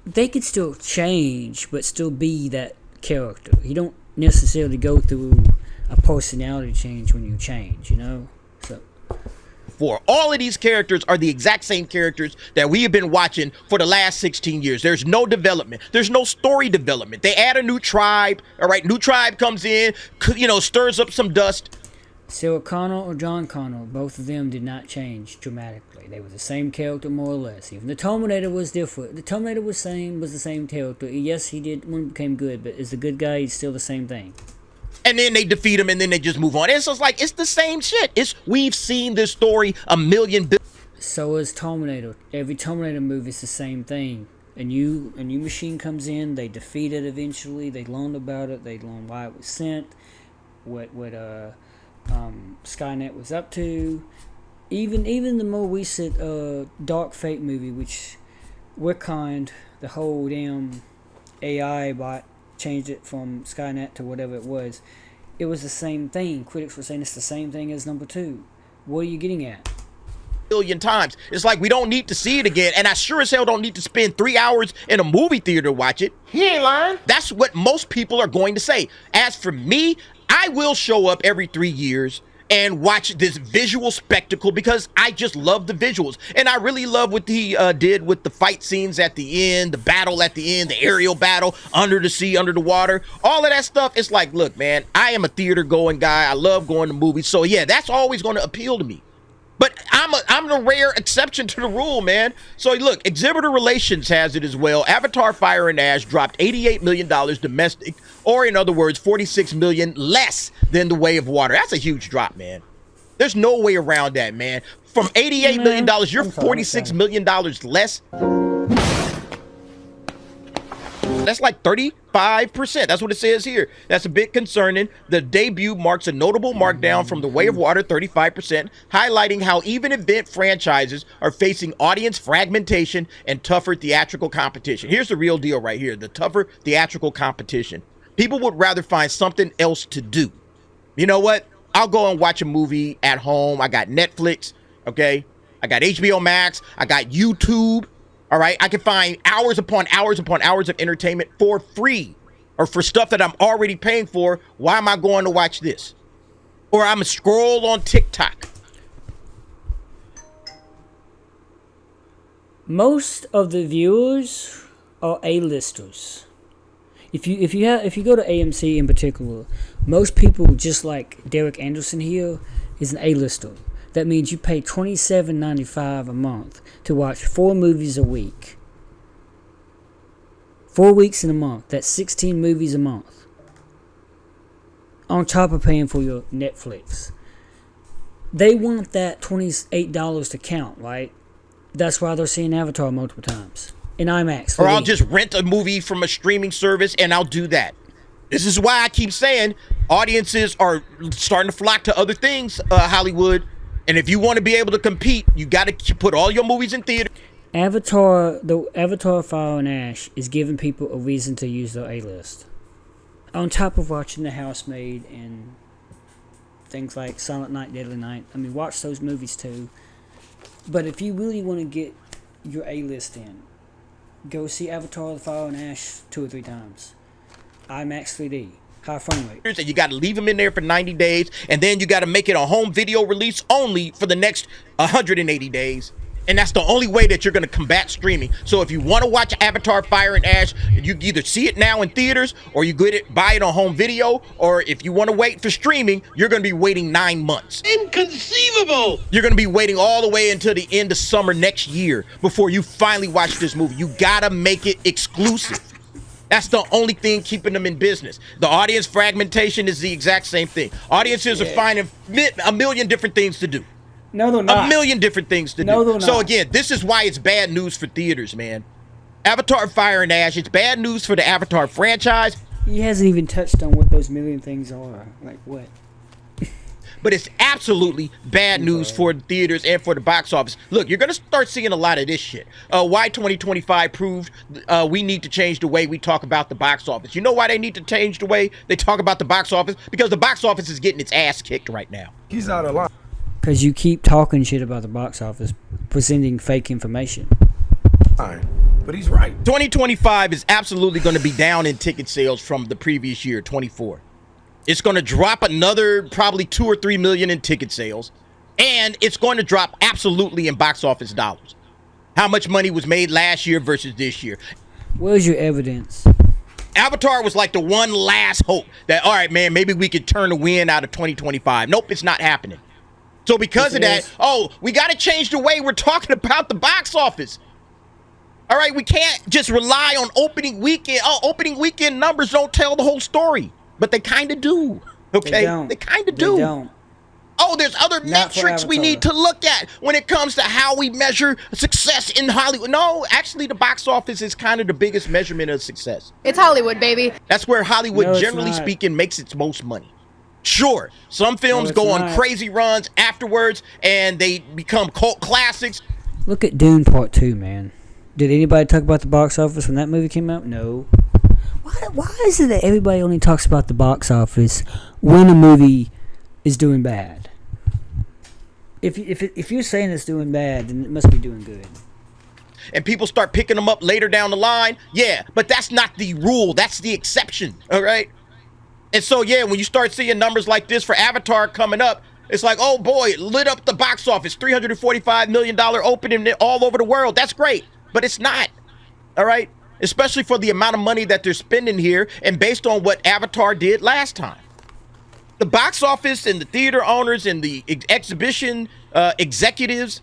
they could still change, but still be that character. You don't necessarily go through a personality change when you change, So for all of these characters are the exact same characters that we have been watching for the last 16 years. There's no development. There's no story development. They add a new tribe. All right, new tribe comes in, stirs up some dust. Sarah Connor or John Connor, both of them did not change dramatically. They were the same character, more or less. Even the Terminator was different. The Terminator was the same character. Yes, he did when he became good, but as the good guy, he's still the same thing. And then they defeat him, and then they just move on. It's just like, it's the same shit. We've seen this story a million. So is Terminator. Every Terminator movie is the same thing. A new machine comes in. They defeat it eventually. They learn about it. They learn why it was sent. What Skynet was up to. Even the more recent Dark Fate movie, which we're the whole damn AI bot changed it from Skynet to whatever it was the same thing. Critics were saying it's the same thing as number 2. What are you getting at? Million times. It's like, we don't need to see it again, and I sure as hell don't need to spend 3 hours in a movie theater to watch it. He ain't lying. That's what most people are going to say. As for me, I will show up every 3 years and watch this visual spectacle because I just love the visuals. And I really love what he did with the fight scenes at the end, the battle at the end, the aerial battle, under the sea, under the water, all of that stuff. It's like, look, man, I am a theater going guy. I love going to movies. So yeah, that's always going to appeal to me. But I'm the rare exception to the rule, man. So look, Exhibitor Relations has it as well. Avatar: Fire and Ash dropped $88 million domestic, or in other words, $46 million less than The Way of Water. That's a huge drop, man. There's no way around that, man. From $88 million, you're $46 million less. That's like 35%. That's what it says here. That's a bit concerning. The debut marks a notable markdown from The Way of Water, 35%, highlighting how even event franchises are facing audience fragmentation and tougher theatrical competition. Here's the real deal right here, the tougher theatrical competition. People would rather find something else to do. You know what? I'll go and watch a movie at home. I got Netflix, okay? I got HBO Max. I got YouTube. All right, I can find hours upon hours upon hours of entertainment for free or for stuff that I'm already paying for. Why am I going to watch this? or I'm a scroll on TikTok. Most of the viewers are A-listers. If you go to AMC in particular, most people, just like Derek Anderson here, is an A-lister. That means you pay $27.95 a month to watch 4 movies a week. 4 weeks in a month. That's 16 movies a month. On top of paying for your Netflix. They want that $28 to count, right? That's why they're seeing Avatar multiple times. In IMAX. Or I'll just rent a movie from a streaming service and I'll do that. This is why I keep saying audiences are starting to flock to other things, Hollywood. And if you want to be able to compete, you got to put all your movies in theater. The Avatar Fire and Ash is giving people a reason to use their A-list. On top of watching The Housemaid and things like Silent Night, Deadly Night. I mean, watch those movies too. But if you really want to get your A-list in, go see Avatar The Fire and Ash 2 or 3 times. IMAX 3D. High frame rate. And you got to leave them in there for 90 days. And then you got to make it a home video release only for the next 180 days. And that's the only way that you're going to combat streaming. So if you want to watch Avatar Fire and Ash, you can either see it now in theaters or you get it, buy it on home video. Or if you want to wait for streaming, you're going to be waiting 9 months. Inconceivable! You're going to be waiting all the way until the end of summer next year before you finally watch this movie. You got to make it exclusive. That's the only thing keeping them in business. The audience fragmentation is the exact same thing. Audiences are finding a million different things to do. No, they're not. A million different things to No, do. they're So not. again, this is why it's bad news for theaters, man. Avatar Fire and Ash, it's bad news for the Avatar franchise. He hasn't even touched on what those million things are. Like what? But it's absolutely bad news for the theaters and for the box office. Look, you're going to start seeing a lot of this shit. Why 2025 proved we need to change the way we talk about the box office. You know why they need to change the way they talk about the box office? Because the box office is getting its ass kicked right now. He's out of line. Because you keep talking shit about the box office, presenting fake information. But he's right. 2025 is absolutely going to be down in ticket sales from the previous year, 24. It's going to drop another probably 2 or 3 million in ticket sales. And it's going to drop absolutely in box office dollars. How much money was made last year versus this year? Where's your evidence? Avatar was like the one last hope that, all right, man, maybe we could turn the wind out of 2025. Nope, it's not happening. So because of that, we got to change the way we're talking about the box office. All right, we can't just rely on opening weekend. Oh, opening weekend numbers don't tell the whole story. But they kind of do, okay? They kind of do. They don't. Oh, there's other metrics we need to look at when it comes to how we measure success in Hollywood. No, actually, the box office is kind of the biggest measurement of success. It's Hollywood, baby. That's where Hollywood, No, generally it's not. speaking, makes its most money. Sure, some films it's go on not. crazy runs afterwards, and they become cult classics. Look at Dune Part 2, man. Did anybody talk about the box office when that movie came out? No. Why is it that everybody only talks about the box office when a movie is doing bad? If you're saying it's doing bad, then it must be doing good. And people start picking them up later down the line. Yeah, but that's not the rule. That's the exception, all right? And so, yeah, when you start seeing numbers like this for Avatar coming up, it's like, oh, boy, it lit up the box office. $345 million opening all over the world. That's great. But it's not, all right? Especially for the amount of money that they're spending here and based on what Avatar did last time. The box office and the theater owners and the exhibition executives,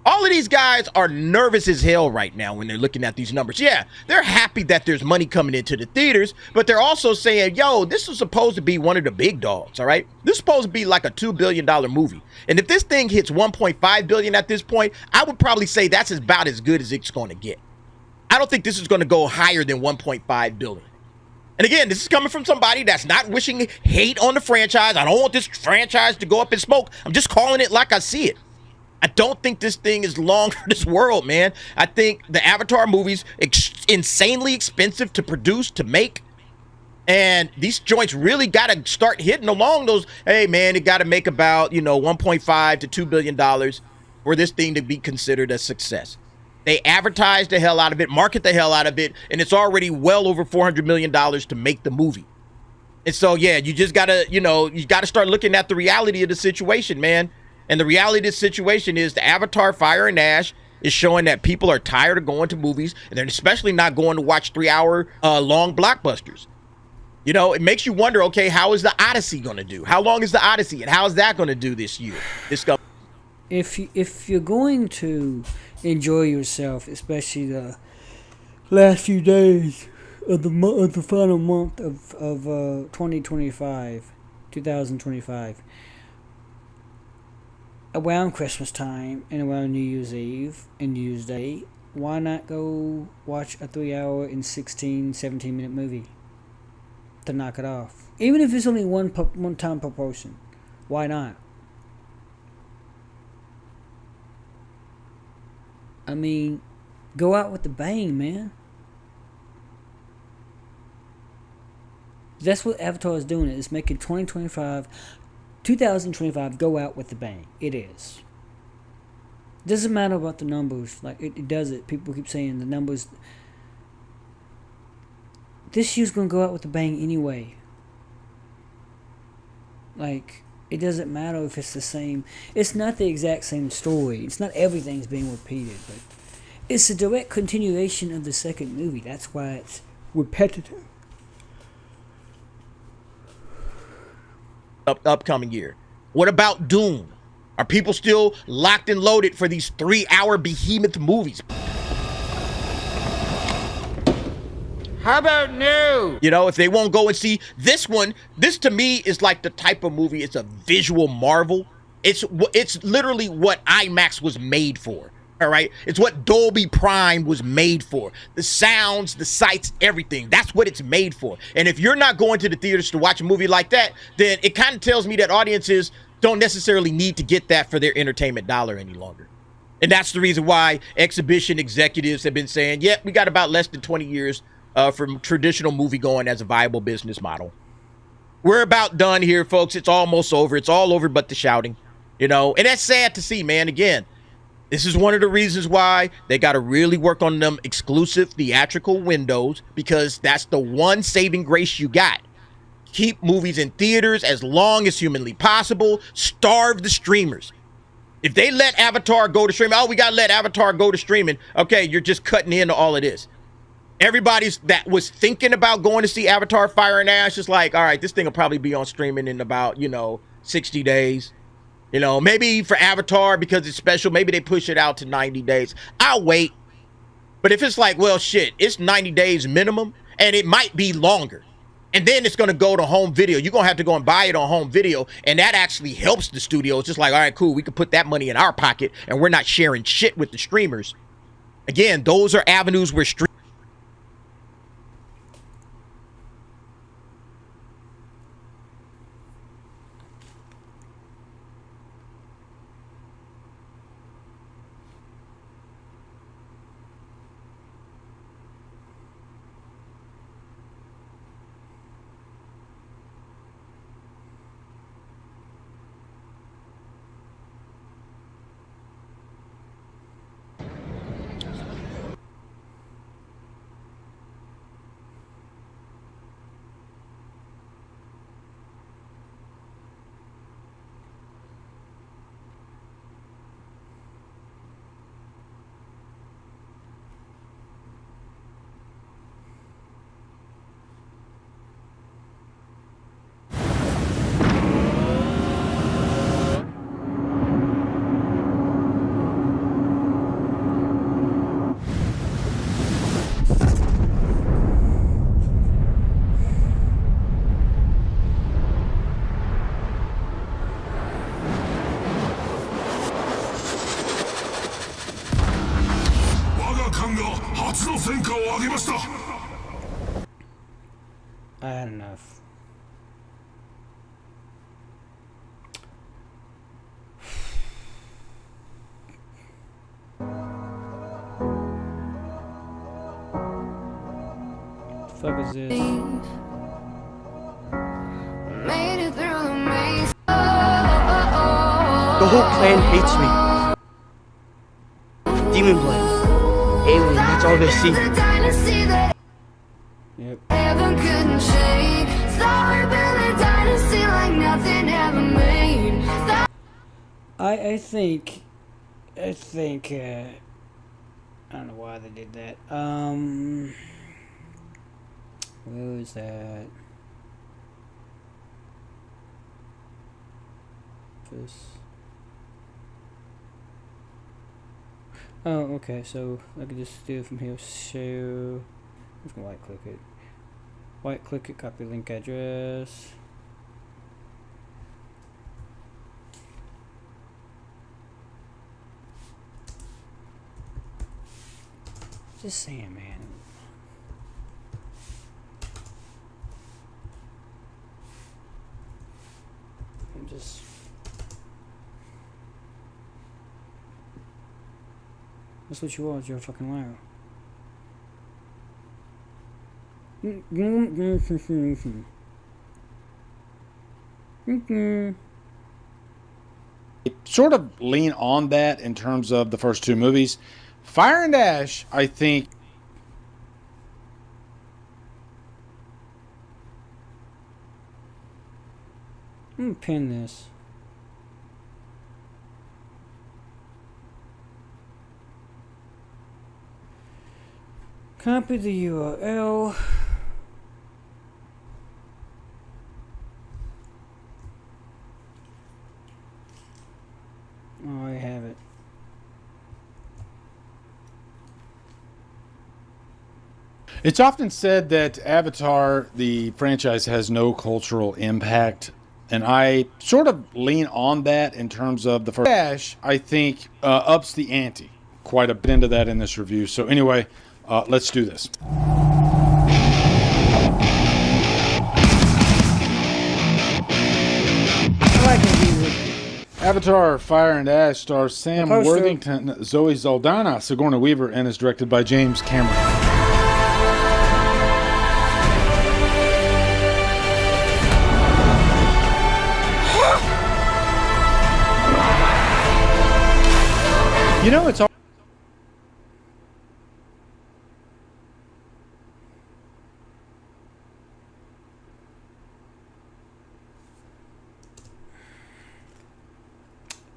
all of these guys are nervous as hell right now when they're looking at these numbers. Yeah, they're happy that there's money coming into the theaters, but they're also saying, yo, this is supposed to be one of the big dogs, all right? This is supposed to be like a $2 billion movie. And if this thing hits $1.5 billion at this point, I would probably say that's about as good as it's going to get. I don't think this is going to go higher than 1.5 billion. And again, this is coming from somebody that's not wishing hate on the franchise. I don't want this franchise to go up in smoke. I'm just calling it like I see it. I don't think this thing is long for this world, man. I think the Avatar movies insanely expensive to produce, to make. And these joints really got to start hitting along those. Hey, man, it got to make about, $1.5 to $2 billion for this thing to be considered a success. They advertise the hell out of it, market the hell out of it, and it's already well over $400 million to make the movie. And so, yeah, you just gotta, you gotta start looking at the reality of the situation, man. And the reality of this situation is the Avatar Fire and Ash is showing that people are tired of going to movies, and they're especially not going to watch 3-hour long blockbusters. It makes you wonder, okay, how is the Odyssey going to do? How long is the Odyssey, and how is that going to do this year? If you're going to enjoy yourself, especially the last few days of the final month of 2025, around Christmas time and around New Year's Eve and New Year's Day, why not go watch a 3-hour and 17-minute movie to knock it off? Even if it's only one time per person, why not? I mean, go out with the bang, man. That's what Avatar is doing. It's making 2025 go out with the bang. It is. Doesn't matter about the numbers. Like, it does it. People keep saying the numbers. This year's going to go out with a bang anyway. Like, it doesn't matter if it's the same. It's not the exact same story. It's not everything's being repeated, but it's a direct continuation of the second movie. That's why it's repetitive. Upcoming year. What about Dune? Are people still locked and loaded for these 3-hour behemoth movies? How about no? If they won't go and see this one, this to me is like the type of movie, it's a visual marvel. It's literally what IMAX was made for. All right, it's what Dolby Prime was made for. The sounds, the sights, everything. That's what it's made for. And if you're not going to the theaters to watch a movie like that, then it kind of tells me that audiences don't necessarily need to get that for their entertainment dollar any longer. And that's the reason why exhibition executives have been saying, yeah, we got about less than 20 years from traditional movie going as a viable business model. We're about done here, folks. It's almost over. It's all over but the shouting, and that's sad to see, man. Again, this is one of the reasons why they got to really work on them exclusive theatrical windows, because that's the one saving grace you got. Keep movies in theaters as long as humanly possible. Starve the streamers. If they let Avatar go to streaming, we got to let Avatar go to streaming. Okay, you're just cutting into all of this. Everybody's that was thinking about going to see Avatar Fire and Ash is like, all right, this thing will probably be on streaming in about, 60 days. Maybe for Avatar, because it's special, maybe they push it out to 90 days. I'll wait. But if it's like, well, shit, it's 90 days minimum, and it might be longer. And then it's going to go to home video. You're going to have to go and buy it on home video, and that actually helps the studio. It's just like, all right, cool, we can put that money in our pocket, and we're not sharing shit with the streamers. Again, those are avenues where I had enough. The fuck is this? The whole clan hates me. Demon blood. Alien, that's all they see. Yep. I think, I don't know why they did that. Where was that? This. Oh, okay, so I can just do it from here. So, I'm just gonna right click it. Right click it, copy link address. Just saying, man. I'm just. That's what you are, you're a fucking liar. Sort of lean on that in terms of the first two movies. Fire and Ash, I think. I'm gonna pin this. Copy the URL. Oh, I have it. It's often said that Avatar, the franchise, has no cultural impact. And I sort of lean on that in terms of the first. Ash, I think, ups the ante quite a bit into that in this review. So anyway, let's do this. Avatar, Fire and Ash stars Sam Worthington, Zoe Saldana, Sigourney Weaver, and is directed by James Cameron. You know, it's all.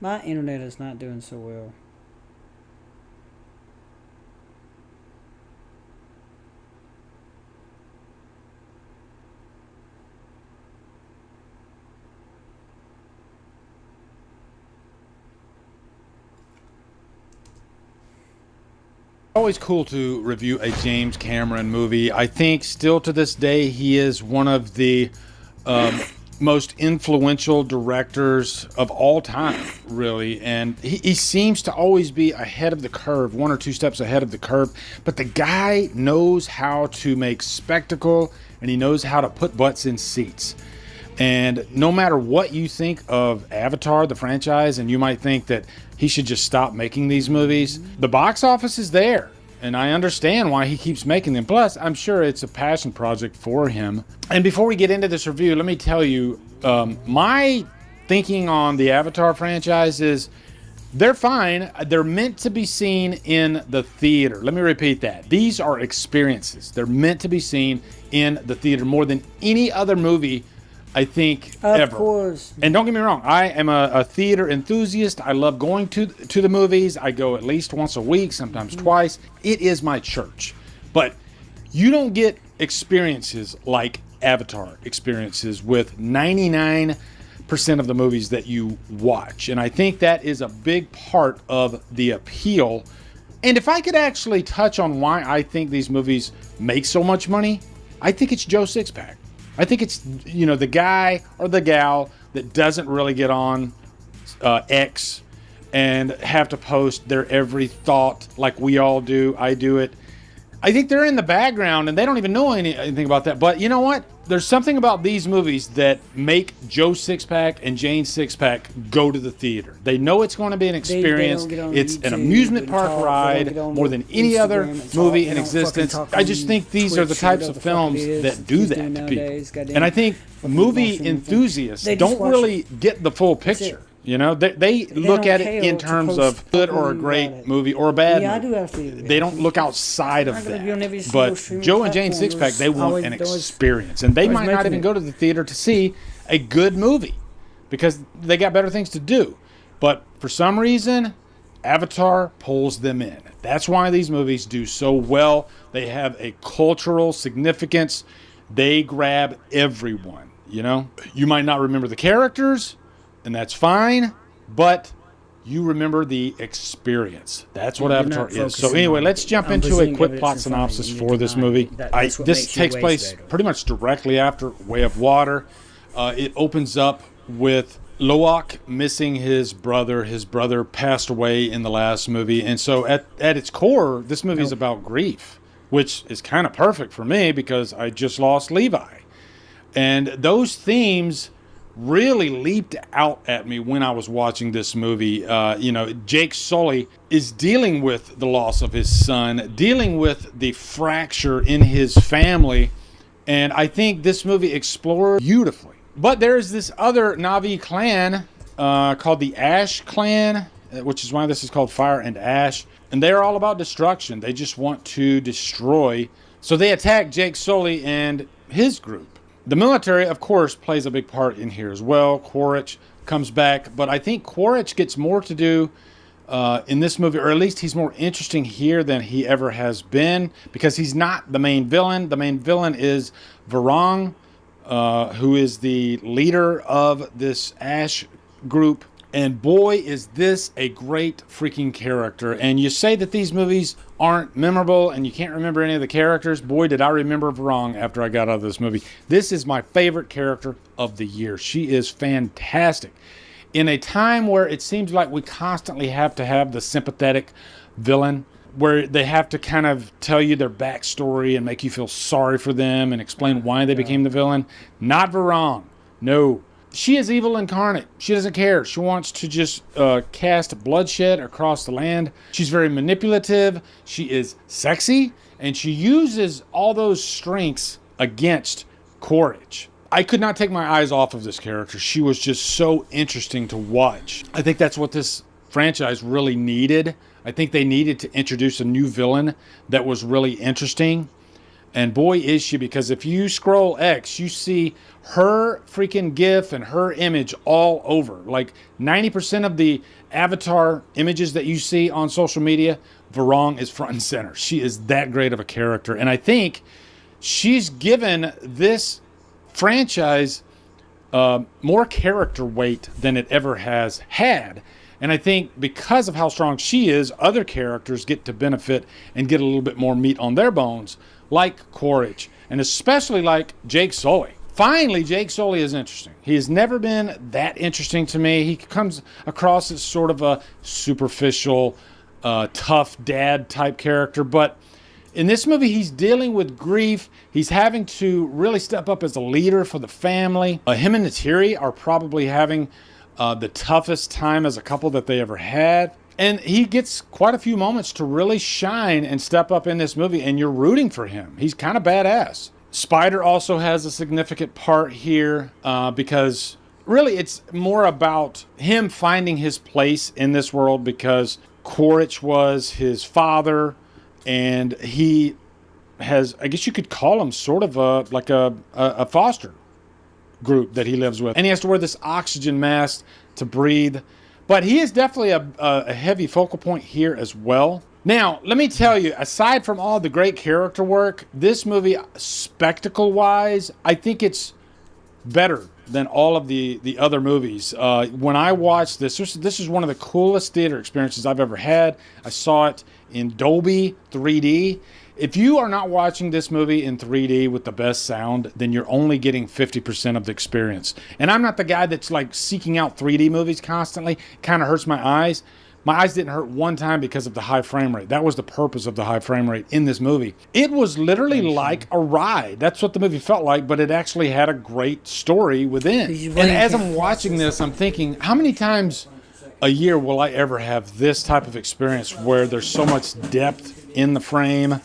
My internet is not doing so well. Always cool to review a James Cameron movie. I think still to this day he is one of the most influential directors of all time, really, and he seems to always be ahead of the curve, one or two steps ahead of the curve. But the guy knows how to make spectacle, and he knows how to put butts in seats. And no matter what you think of Avatar, the franchise, and you might think that he should just stop making these movies, the box office is there. And I understand why he keeps making them. Plus, I'm sure it's a passion project for him. And before we get into this review, let me tell you, my thinking on the Avatar franchise is they're fine. They're meant to be seen in the theater. Let me repeat that. These are experiences. They're meant to be seen in the theater more than any other movie, I think, ever. Of course. And don't get me wrong, I am a theater enthusiast. I love going to the movies. I go at least once a week, sometimes twice. It is my church. But you don't get experiences like Avatar experiences with 99% of the movies that you watch. And I think that is a big part of the appeal. And if I could actually touch on why I think these movies make so much money, I think it's Joe Sixpack. I think it's, you know, the guy or the gal that doesn't really get on X and have to post their every thought like we all do. I do it. I think they're in the background and they don't even know anything about that. But you know what? There's something about these movies that make Joe Sixpack and Jane Sixpack go to the theater. They know it's going to be an experience. It's an amusement park ride more than any other movie in existence. I just think these are the types of films that do that to people. And I think movie enthusiasts don't really get the full picture. You know, they look at it in terms of good or a great movie or a bad Yeah, I do movie. have to agree. They don't look outside of Not gonna be on every that. single But streaming Joe and Jane platform. Sixpack, they want an Always- experience. And they always might not making even it. go to the theater to see a good movie because they got better things to do. But for some reason, Avatar pulls them in. That's why these movies do so well. They have a cultural significance. They grab everyone, you know? You might not remember the characters, and that's fine, but you remember the experience. That's what You're Avatar not is. So focusing anyway, on let's jump into a presenting quick evidence plot in front of you. synopsis You're for this denying movie. it. That's what This makes you takes waste place better. pretty much directly after Way of Water. It opens up with Loak missing his brother. His brother passed away in the last movie. And so at its core, this movie is about grief, which is kind of perfect for me because I just lost Levi. And those themes really leaped out at me when I was watching this movie. You know, Jake Sully is dealing with the loss of his son, dealing with the fracture in his family. And I think this movie explored beautifully. But there's this other Na'vi clan called the Ash Clan, which is why this is called Fire and Ash. And they're all about destruction. They just want to destroy. So they attack Jake Sully and his group. The military, of course, plays a big part in here as well. Quaritch comes back. But I think Quaritch gets more to do in this movie, or at least he's more interesting here than he ever has been, because he's not the main villain. The main villain is Varong, who is the leader of this Ash group. And boy, is this a great freaking character. And you say that these movies aren't memorable and you can't remember any of the characters. Boy, did I remember Varong after I got out of this movie. This is my favorite character of the year. She is fantastic. In a time where it seems like we constantly have to have the sympathetic villain, where they have to kind of tell you their backstory and make you feel sorry for them and explain why they became the villain. Not Varong. No. She is evil incarnate. She doesn't care. She wants to just cast bloodshed across the land. She's very manipulative. She is sexy. And she uses all those strengths against Quaritch. I could not take my eyes off of this character. She was just so interesting to watch. I think that's what this franchise really needed. I think they needed to introduce a new villain that was really interesting. And boy, is she, because if you scroll X, you see her freaking GIF and her image all over. Like 90% of the Avatar images that you see on social media, Varong is front and center. She is that great of a character. And I think she's given this franchise more character weight than it ever has had. And I think because of how strong she is, other characters get to benefit and get a little bit more meat on their bones, like Quaritch, and especially like Jake Sully. Finally, Jake Sully is interesting. He has never been that interesting to me. He comes across as sort of a superficial, tough dad type character, but in this movie, he's dealing with grief. He's having to really step up as a leader for the family. Him and Natiri are probably having the toughest time as a couple that they ever had. And he gets quite a few moments to really shine and step up in this movie, and you're rooting for him. He's kind of badass. Spider also has a significant part here because really it's more about him finding his place in this world, because Quaritch was his father, and he has, I guess you could call him sort of a foster group that he lives with. And he has to wear this oxygen mask to breathe. But he is definitely a heavy focal point here as well. Now, let me tell you, aside from all the great character work, this movie, spectacle-wise, I think it's better than all of the other movies. When I watched this is one of the coolest theater experiences I've ever had. I saw it in Dolby 3D. If you are not watching this movie in 3D with the best sound, then you're only getting 50% of the experience. And I'm not the guy that's like seeking out 3D movies constantly. Kind of hurts my eyes. My eyes didn't hurt one time because of the high frame rate. That was the purpose of the high frame rate in this movie. It was literally like a ride. That's what the movie felt like, but it actually had a great story within. And as I'm watching this, I'm thinking, how many times a year will I ever have this type of experience where there's so much depth in the frame,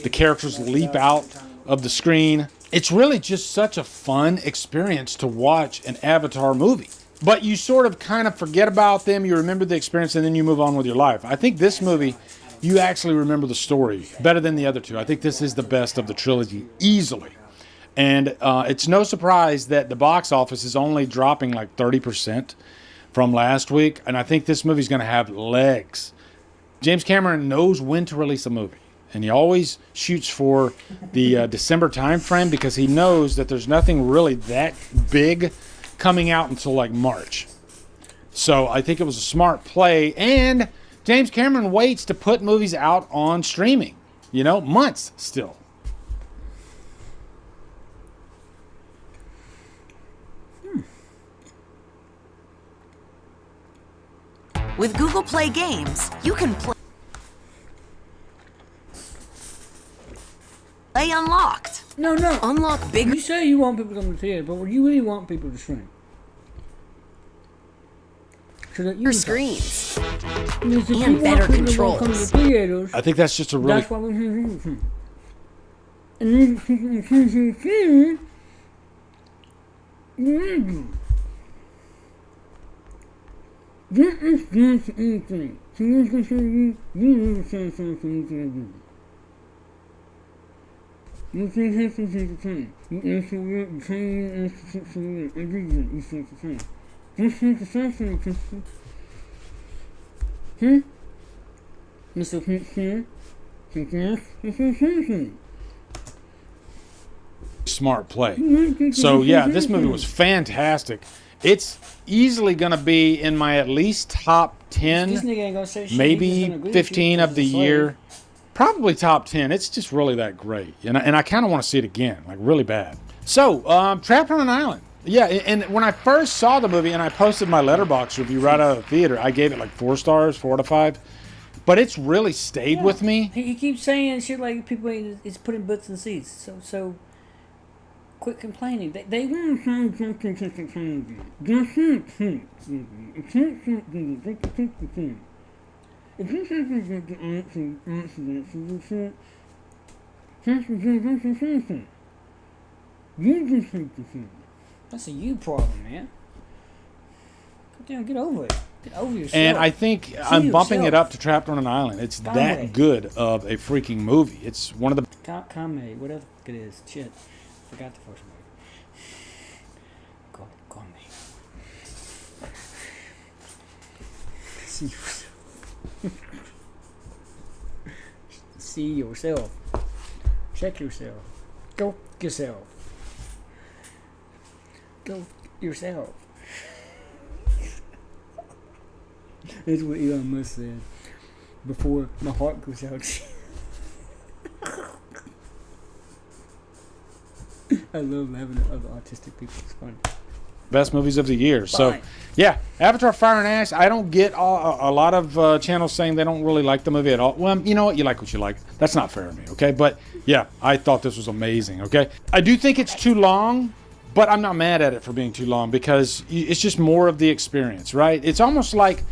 the characters leap out of the screen? It's really just such a fun experience to watch an Avatar movie. but you sort of kind of forget about them. You remember the experience, and then you move on with your life. I think this movie, you actually remember the story better than the other two. I think this is the best of the trilogy, easily. And it's no surprise that the box office is only dropping like 30% from last week. And I think this movie's going to have legs. James Cameron knows when to release a movie. And he always shoots for the December time frame because he knows that there's nothing really that big coming out until like March. So I think it was a smart play. And James Cameron waits to put movies out on streaming, you know, months still. With Google Play Games, you can play Unlocked. No. Unlock big. You say you want people to come to the theater, but you really want people to stream. So that you screens and better controls. Come to the theaters, I think that's just a really... That's why we're here. And smart play. So yeah, this movie was fantastic. It's easily going to be in my at least top 10, maybe 15 of the year. Probably top 10. It's just really that great. And I kind of want to see it again, like really bad. So, Trapped on an Island. Yeah, and when I first saw the movie and I posted my Letterboxd review right out of the theater, I gave it like 4 stars, 4 out of 5. But it's really stayed with me. He keeps saying shit like people is putting butts in seats. So quit complaining. They That's a you problem, man. Get over it. Get over yourself. And I think I'm bumping it up to Trapped on an Island. It's that good of a freaking movie. It's one of the... Comedy, whatever it is. Shit. Forgot the first movie. Call me. See yourself. See yourself. Check yourself. Go yourself. Go yourself. That's what Elon Musk said. Before my heart goes out. I love laughing at other autistic people. It's funny. Best movies of the year. So, yeah, Avatar: Fire and Ash. I don't get a lot of channels saying they don't really like the movie at all. Well, you know what? You like what you like. That's not fair to me, okay? But, yeah, I thought this was amazing, okay? I do think it's too long, but I'm not mad at it for being too long because it's just more of the experience, right? It's almost like,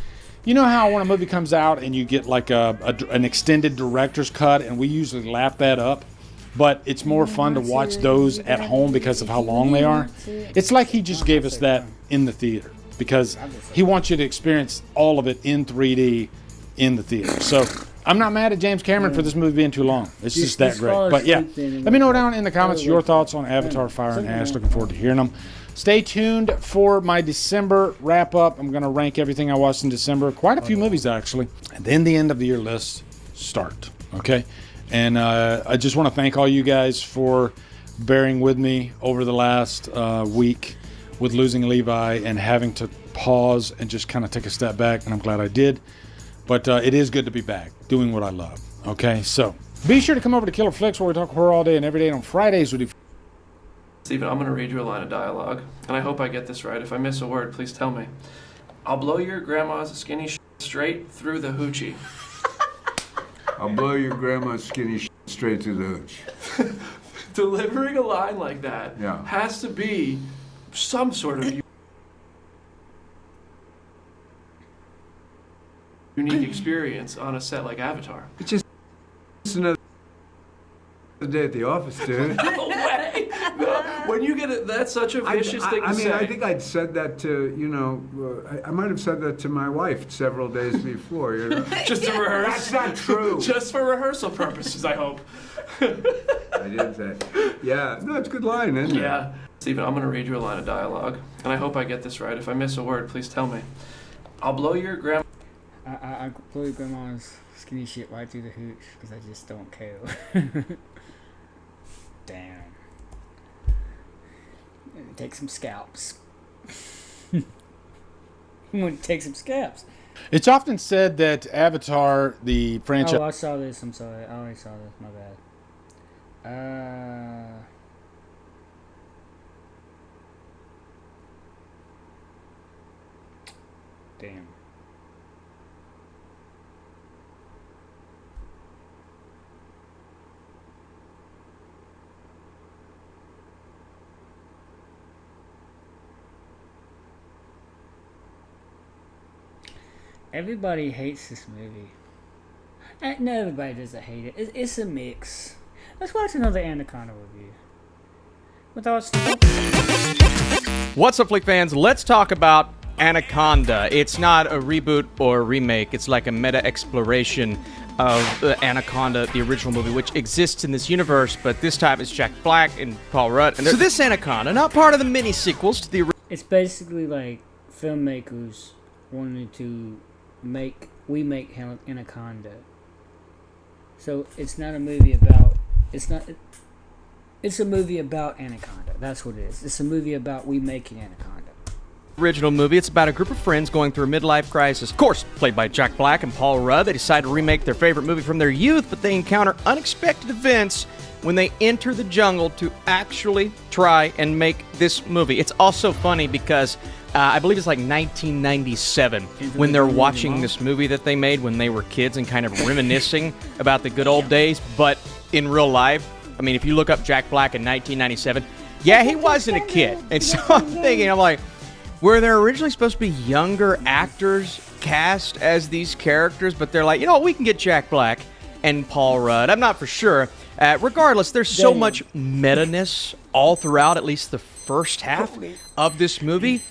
you know how when a movie comes out and you get like an extended director's cut, and we usually lap that up? But it's more fun to watch those at home because of how long they are. It's like he just gave us that in the theater because he wants you to experience all of it in 3D in the theater. So I'm not mad at James Cameron for this movie being too long. It's just that great. But yeah, let me know down in the comments your thoughts on Avatar: Fire and Ash. Looking forward to hearing them. Stay tuned for my December wrap-up. I'm going to rank everything I watched in December. Quite a few movies, actually. And then the end of the year lists start. Okay? And I just want to thank all you guys for bearing with me over the last week with losing Levi and having to pause and just kind of take a step back. And I'm glad I did. But it is good to be back doing what I love. Okay? So be sure to come over to Killer Flicks where we talk horror all day and every day. And on Fridays, we do... Steven, I'm going to read you a line of dialogue. And I hope I get this right. If I miss a word, please tell me. I'll blow your grandma's skinny straight through the hoochie. I'll blow your grandma's skinny straight to the hooch. Delivering a line like that has to be some sort of unique experience on a set like Avatar. It's just another day at the office, dude. No way! No. When you get it, that's such a vicious thing to say. I think I'd said that to, I might have said that to my wife several days before, Just to rehearse? That's not true. Just for rehearsal purposes, I hope. I didn't say. Yeah, no, it's a good line, isn't it? Yeah. Stephen, I'm going to read you a line of dialogue, and I hope I get this right. If I miss a word, please tell me. I'll blow your grandma... I blow your grandma's skinny shit right through the hooch, because I just don't care. Damn. Take some scalps. I'm going to take some scalps. It's often said that Avatar, the franchise... Oh, I saw this. I'm sorry. I already saw this. My bad. Damn. Everybody hates this movie. No, everybody doesn't hate it. It's a mix. Let's watch another Anaconda review. What's up, Flick fans? Let's talk about Anaconda. It's not a reboot or a remake. It's like a meta-exploration of Anaconda, the original movie, which exists in this universe, but this time it's Jack Black and Paul Rudd. And so this Anaconda, not part of the mini-sequels to the original... It's basically like filmmakers wanted to make Anaconda. So it's not a movie about... It's a movie about Anaconda. That's what it is. It's a movie about we making Anaconda. Original movie. It's about a group of friends going through a midlife crisis. Of course, played by Jack Black and Paul Rudd. They decide to remake their favorite movie from their youth, but they encounter unexpected events when they enter the jungle to actually try and make this movie. It's also funny because I believe it's like 1997 when they're watching this movie that they made when they were kids and kind of reminiscing about the good old days, but in real life, I mean, if you look up Jack Black in 1997, yeah, he wasn't a kid. And so I'm thinking, I'm like, were there originally supposed to be younger actors cast as these characters? But they're like, we can get Jack Black and Paul Rudd. I'm not for sure. Regardless, there's so much meta-ness all throughout, at least the first half of this movie.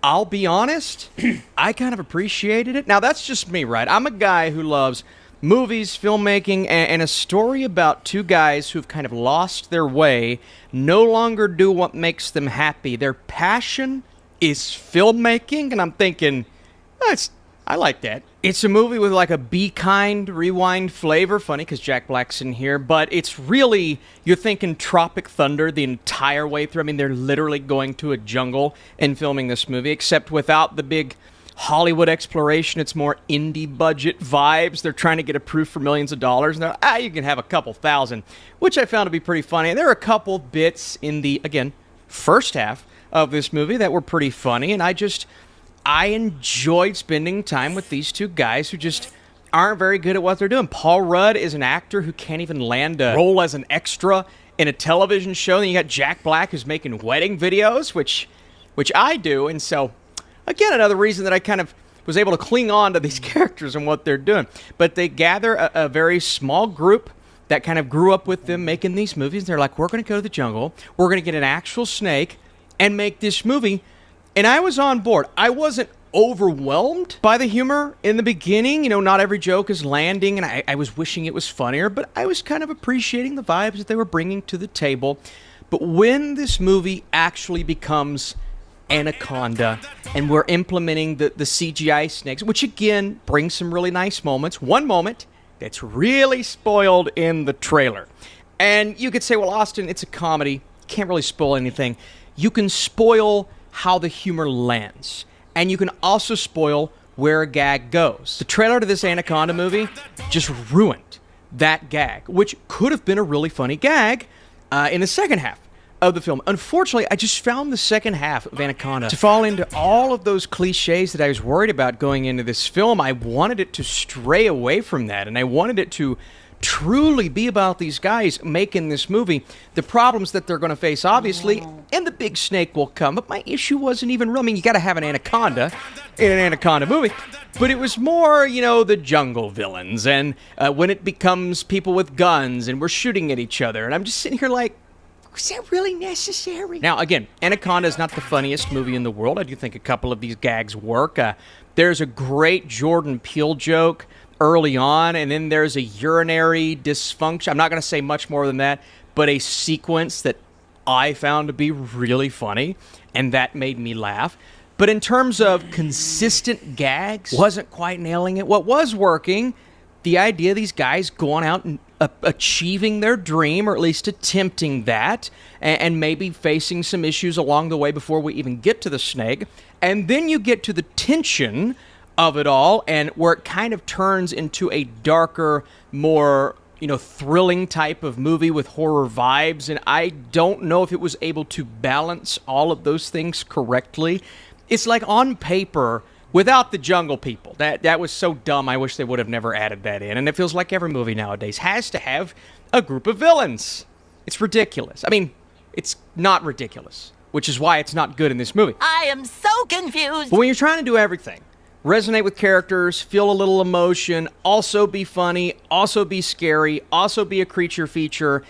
I'll be honest, I kind of appreciated it. Now, that's just me, right? I'm a guy who loves movies, filmmaking, and a story about two guys who've kind of lost their way, no longer do what makes them happy. Their passion is filmmaking, and I'm thinking, I like that. It's a movie with like a Be Kind rewind flavor. Funny because Jack Black's in here, but it's really, you're thinking Tropic Thunder the entire way through. I mean, they're literally going to a jungle and filming this movie, except without the big Hollywood exploration. It's more indie budget vibes. They're trying to get approved for millions of dollars, and they're you can have a couple thousand, which I found to be pretty funny. And there are a couple bits in the, again, first half of this movie that were pretty funny, and I enjoyed spending time with these two guys who just aren't very good at what they're doing. Paul Rudd is an actor who can't even land a role as an extra in a television show. Then you got Jack Black who's making wedding videos, which I do, and so again, another reason that I kind of was able to cling on to these characters and what they're doing. But they gather a very small group that kind of grew up with them making these movies. They're like, we're going to go to the jungle. We're going to get an actual snake and make this movie. And I was on board. I wasn't overwhelmed by the humor in the beginning. Not every joke is landing, and I was wishing it was funnier, but I was kind of appreciating the vibes that they were bringing to the table. But when this movie actually becomes Anaconda, and we're implementing the CGI snakes, which again brings some really nice moments. One moment that's really spoiled in the trailer. And you could say, well, Austin, it's a comedy. Can't really spoil anything. You can spoil how the humor lands. And you can also spoil where a gag goes. The trailer to this Anaconda movie just ruined that gag, which could have been a really funny gag in the second half of the film. Unfortunately, I just found the second half of Anaconda to fall into all of those cliches that I was worried about going into this film. I wanted it to stray away from that, and I wanted it to truly be about these guys making this movie, the problems that they're going to face, obviously, and the big snake will come. But my issue wasn't even real. I mean, you got to have an anaconda in an Anaconda movie, but it was more, the jungle villains, and when it becomes people with guns and we're shooting at each other, and I'm just sitting here like, Was that really necessary? Now, again, Anaconda is not the funniest movie in the world. I do think a couple of these gags work. There's a great Jordan Peele joke early on, and then there's a urinary dysfunction. I'm not going to say much more than that, but a sequence that I found to be really funny, and that made me laugh. But in terms of consistent gags, wasn't quite nailing it. What was working, the idea of these guys going out and achieving their dream, or at least attempting that, and maybe facing some issues along the way before we even get to the snake. And then you get to the tension of it all, and where it kind of turns into a darker, more, thrilling type of movie with horror vibes. And I don't know if it was able to balance all of those things correctly. It's like on paper, without the jungle people. That was so dumb. I wish they would have never added that in. And it feels like every movie nowadays has to have a group of villains. It's ridiculous. I mean, it's not ridiculous, which is why it's not good in this movie. I am so confused. But when you're trying to do everything, resonate with characters, feel a little emotion, also be funny, also be scary, also be a creature feature,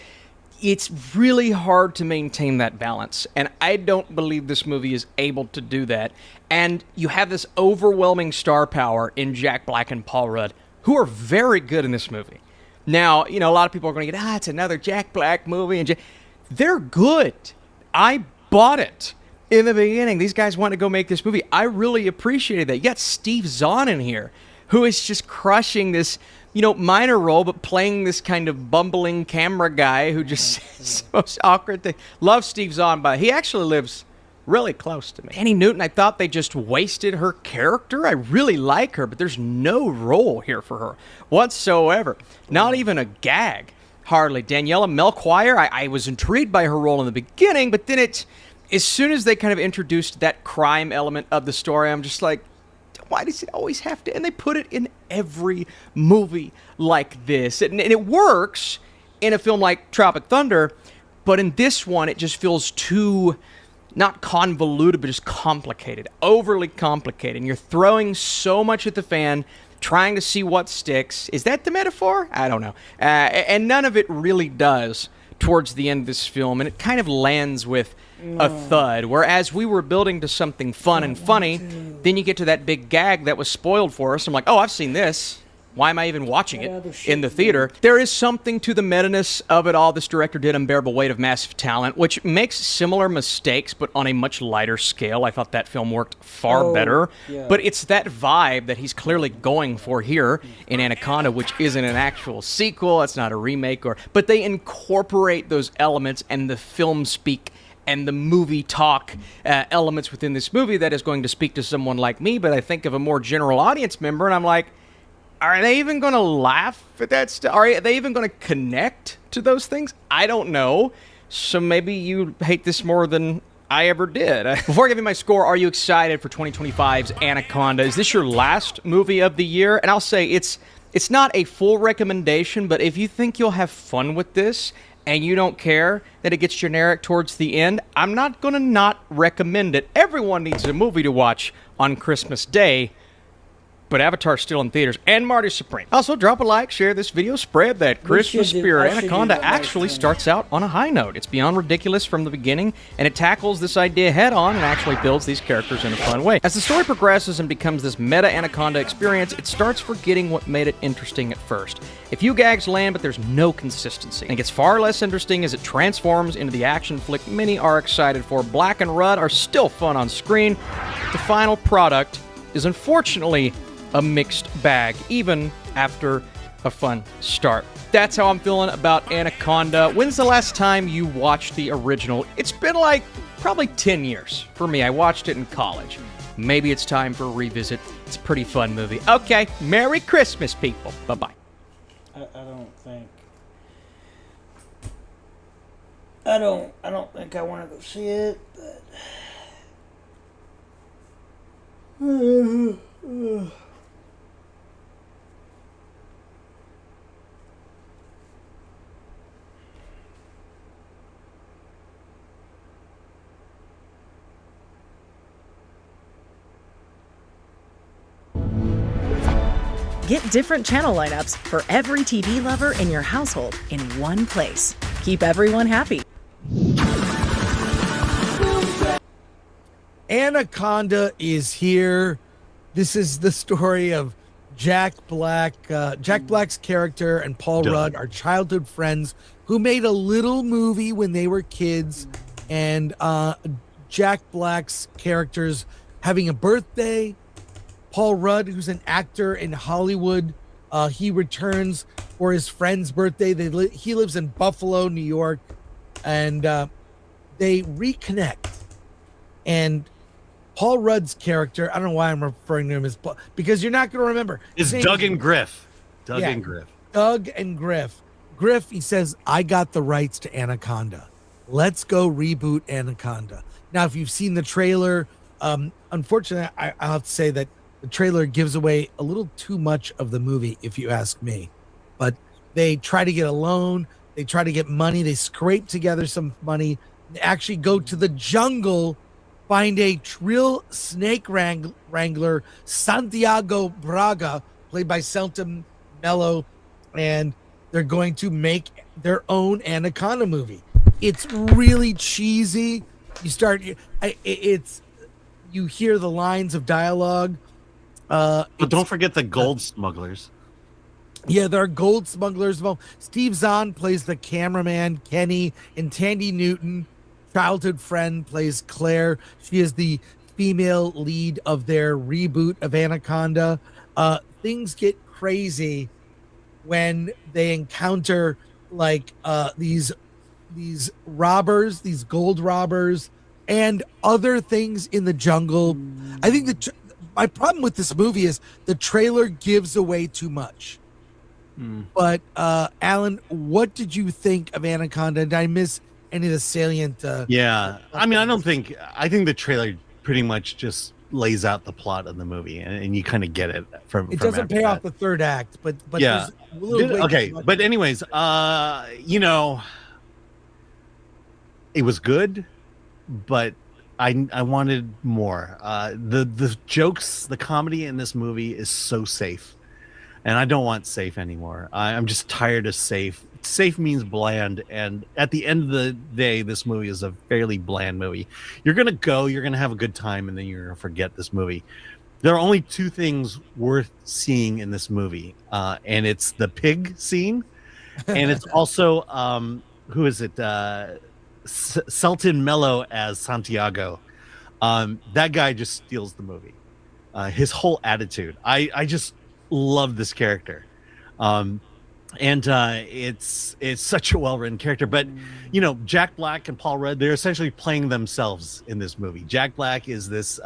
it's really hard to maintain that balance, and I don't believe this movie is able to do that. And you have this overwhelming star power in Jack Black and Paul Rudd, who are very good in this movie. Now, a lot of people are going to get, it's another Jack Black movie, and they're good. I bought it in the beginning. These guys want to go make this movie. I really appreciated that. You got Steve Zahn in here, who is just crushing this, minor role, but playing this kind of bumbling camera guy who just says the most awkward thing. Love Steve Zahn, but he actually lives really close to me. Danny Newton, I thought they just wasted her character. I really like her, but there's no role here for her whatsoever. Not even a gag, hardly. Daniela Melchior, I was intrigued by her role in the beginning, but then as soon as they kind of introduced that crime element of the story, I'm just like, why does it always have to? And they put it in every movie like this. And it works in a film like Tropic Thunder, but in this one, it just feels too, not convoluted, but just complicated, overly complicated. And you're throwing so much at the fan, trying to see what sticks. Is that the metaphor? I don't know. And none of it really does towards the end of this film. And it kind of lands with a thud, whereas we were building to something fun and funny. Then you get to that big gag that was spoiled for us. I'm like, I've seen this. Why am I even watching it in the theater? There is something to the meta-ness of it all. This director did Unbearable Weight of Massive Talent, which makes similar mistakes, but on a much lighter scale. I thought that film worked far better. Yeah. But it's that vibe that he's clearly going for here in Anaconda, which isn't an actual sequel. It's not a remake, but they incorporate those elements and the film speak and the movie talk elements within this movie that is going to speak to someone like me, but I think of a more general audience member, and I'm like, are they even going to laugh at that stuff? Are they even going to connect to those things? I don't know. So maybe you hate this more than I ever did. Before giving my score, are you excited for 2025's Anaconda? Is this your last movie of the year? And I'll say it's not a full recommendation, but if you think you'll have fun with this and you don't care that it gets generic towards the end, I'm not going to not recommend it. Everyone needs a movie to watch on Christmas Day, but Avatar's still in theaters, and Marty Supreme. Also, drop a like, share this video, spread that Christmas spirit. Anaconda actually starts out on a high note. It's beyond ridiculous from the beginning, and it tackles this idea head-on and actually builds these characters in a fun way. As the story progresses and becomes this meta-Anaconda experience, it starts forgetting what made it interesting at first. A few gags land, but there's no consistency. And it gets far less interesting as it transforms into the action flick many are excited for. Black and Rudd are still fun on screen. The final product is unfortunately a mixed bag, even after a fun start. That's how I'm feeling about Anaconda. When's the last time you watched the original? It's been like probably 10 years for me. I watched it in college. Maybe it's time for a revisit. It's a pretty fun movie. Okay, Merry Christmas, people. Bye-bye. I don't think I want to go see it, but Get different channel lineups for every TV lover in your household in one place. Keep everyone happy. Anaconda is here. This is the story of Jack Black. Jack Black's character and Paul Rudd are childhood friends who made a little movie when they were kids. And Jack Black's character's having a birthday. Paul Rudd, who's an actor in Hollywood, he returns for his friend's birthday. He lives in Buffalo, New York, and they reconnect. And Paul Rudd's character, I don't know why I'm referring to him as Paul, because you're not going to remember. It's Doug and Griff. Doug and Griff. Griff, he says, I got the rights to Anaconda. Let's go reboot Anaconda. Now, if you've seen the trailer, unfortunately, I'll have to say that the trailer gives away a little too much of the movie, if you ask me. But they try to get a loan. They try to get money. They scrape together some money. They actually go to the jungle, find a real snake wrangler, Santiago Braga, played by Selton Mello, and they're going to make their own Anaconda movie. It's really cheesy. You hear the lines of dialogue. But don't forget the gold smugglers. Yeah, there are gold smugglers. Well, Steve Zahn plays the cameraman, Kenny, and Tandy Newton, childhood friend, plays Claire. She is the female lead of their reboot of Anaconda. Things get crazy when they encounter these robbers, these gold robbers, and other things in the jungle. I think my problem with this movie is the trailer gives away too much. But Alan, what did you think of Anaconda? Did I miss any of the salient? Yeah, I mean, I think the trailer pretty much just lays out the plot of the movie, and you kind of get it from. It doesn't pay off the third act, but yeah. Okay, but anyways, it was good, but I wanted more. The jokes, the comedy in this movie is so safe, and I don't want safe anymore. I'm just tired of safe. Safe means bland, and at the end of the day, this movie is a fairly bland movie. You're gonna have a good time, and then you're gonna forget this movie. There are only two things worth seeing in this movie, and it's the pig scene, and it's also who is it? Selton Mello as Santiago. That guy just steals the movie. His whole attitude. I just love this character. And it's such a well-written character. But Jack Black and Paul Rudd, they're essentially playing themselves in this movie. Jack Black is this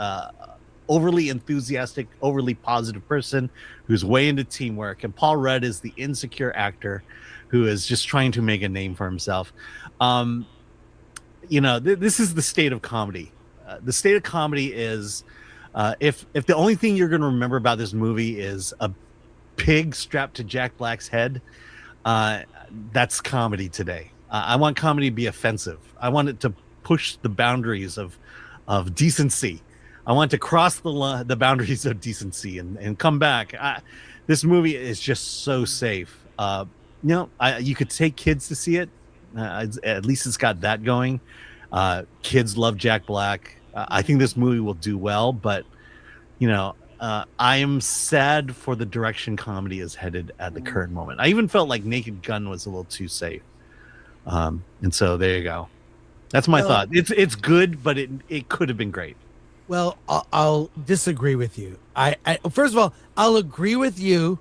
overly enthusiastic, overly positive person who's way into teamwork, and Paul Rudd is the insecure actor who is just trying to make a name for himself. This is the state of comedy. The state of comedy is if the only thing you're going to remember about this movie is a pig strapped to Jack Black's head, that's comedy today. I want comedy to be offensive. I want it to push the boundaries of decency. I want to cross the boundaries of decency and come back. This movie is just so safe. You could take kids to see it. At least it's got that going. Kids love Jack Black. I think this movie will do well, but I am sad for the direction comedy is headed at the current moment. I even felt like Naked Gun was a little too safe. And so there you go. That's my thought. It's good, but it could have been great. Well, I'll disagree with you. I first of all, I'll agree with you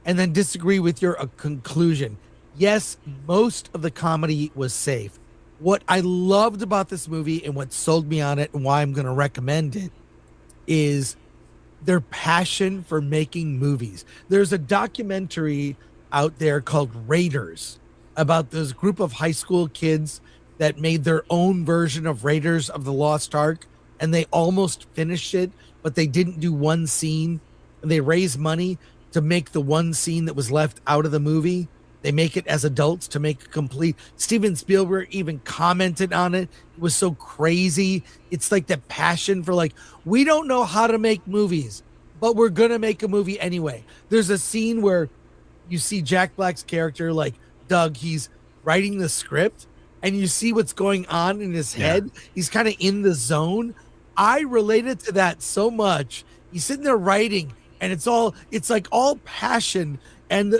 and then disagree with your conclusion. Yes, most of the comedy was safe. What I loved about this movie and what sold me on it and why I'm going to recommend it is their passion for making movies. There's a documentary out there called Raiders about this group of high school kids that made their own version of Raiders of the Lost Ark, and they almost finished it, but they didn't do one scene. And they raised money to make the one scene that was left out of the movie. They make it as adults to make it complete. Steven Spielberg even commented on it. It was so crazy. It's like the passion for we don't know how to make movies, but we're going to make a movie anyway. There's a scene where you see Jack Black's character, Doug, he's writing the script and you see what's going on in his head. He's kind of in the zone. I related to that so much. He's sitting there writing, and it's like all passion, and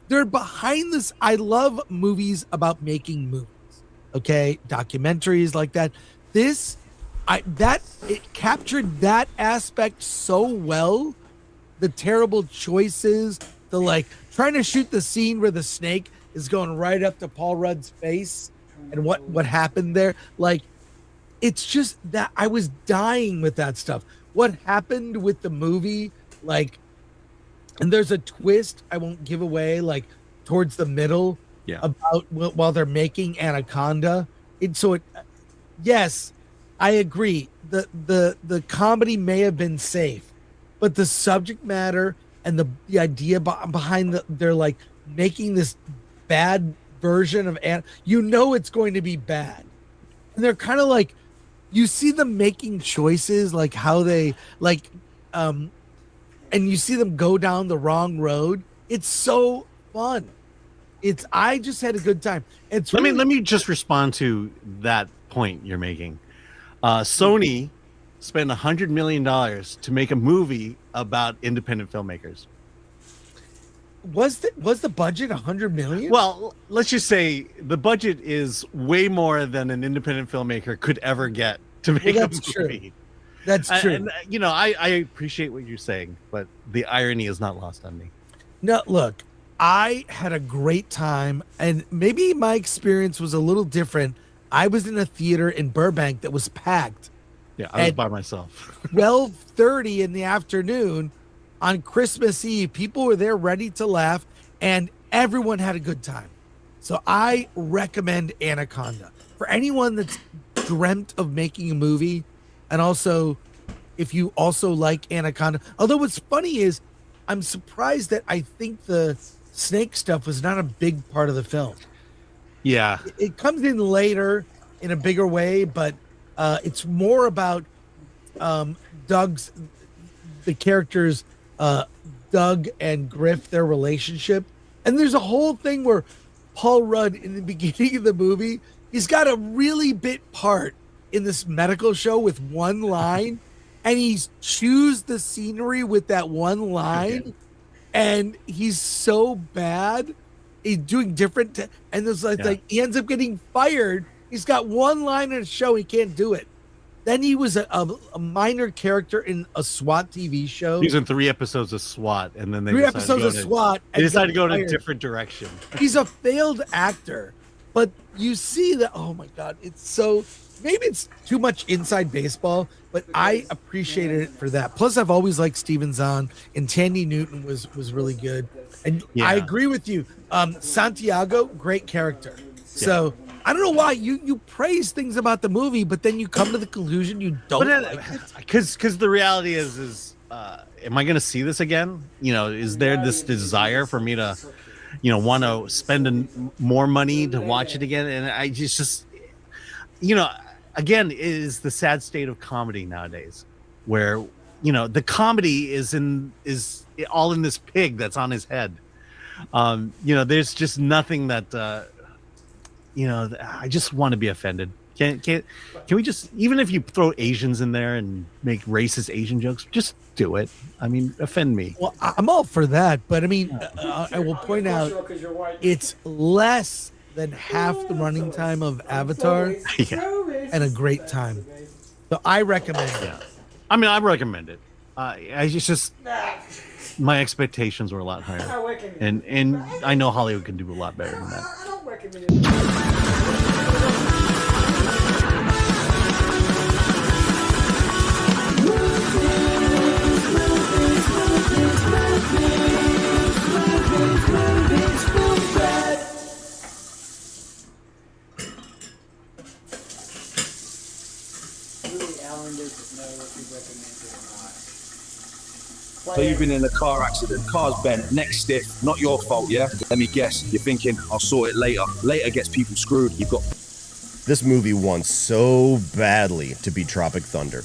they're behind this. I love movies about making movies. Okay, documentaries like that. It captured that aspect so well. The terrible choices, the like trying to shoot the scene where the snake is going right up to Paul Rudd's face, and what happened there. Like, it's just that I was dying with that stuff. What happened with the movie, like, and there's a twist I won't give away, like towards the middle, about while they're making Anaconda. Yes, I agree. The comedy may have been safe, but the subject matter and the idea behind they're like making this bad version of it's going to be bad, and they're kind of like, you see them making choices, like how they and you see them go down the wrong road. It's so fun. I just had a good time. Let me just respond to that point you're making. Sony spent $100 million to make a movie about independent filmmakers. Was the budget $100 million? Well, let's just say the budget is way more than an independent filmmaker could ever get to make a movie. True. That's true. And, I appreciate what you're saying, but the irony is not lost on me. No, look, I had a great time, and maybe my experience was a little different. I was in a theater in Burbank that was packed. Yeah, I was by myself. 12:30 in the afternoon on Christmas Eve. People were there ready to laugh, and everyone had a good time. So I recommend Anaconda. For anyone that's dreamt of making a movie, and also if you also like Anaconda. Although what's funny is I'm surprised that I think the snake stuff was not a big part of the film. Yeah. It comes in later in a bigger way, but it's more about the characters, Doug and Griff, their relationship. And there's a whole thing where Paul Rudd, in the beginning of the movie, he's got a really bit part in this medical show with one line, and he chews the scenery with that one line, and he's so bad. He's doing different, and there's like he ends up getting fired. He's got one line in a show, he can't do it. Then he was a minor character in a SWAT TV show. He's in 3 episodes of SWAT, and then they decided to go in a different direction. He's a failed actor, but you see that, oh my God, it's so, maybe it's too much inside baseball, but I appreciated it for that. Plus, I've always liked Steven Zahn, and Tandy Newton was really good. And I agree with you. Santiago, great character. So I don't know why you praise things about the movie, but then you come to the conclusion you don't like it. Because the reality is am I going to see this again? Is there this desire for me to, want to spend more money to watch it again? And I just again, it is the sad state of comedy nowadays, where the comedy is all in this pig that's on his head. There's just nothing that I just want to be offended. Can we just, even if you throw Asians in there and make racist Asian jokes, just do it. I mean, offend me. Well, I'm all for that, but I mean, I will point out it's less than half the running time of Avatar, and a great time. So I recommend it. I mean, I recommend it. It's just my expectations were a lot higher, and I know Hollywood can do a lot better than that. So you've been in a car accident, car's bent, neck stiff, not your fault, yeah? Let me guess, you're thinking, I'll sort it later. Later gets people screwed, you've got... This movie wants so badly to be Tropic Thunder.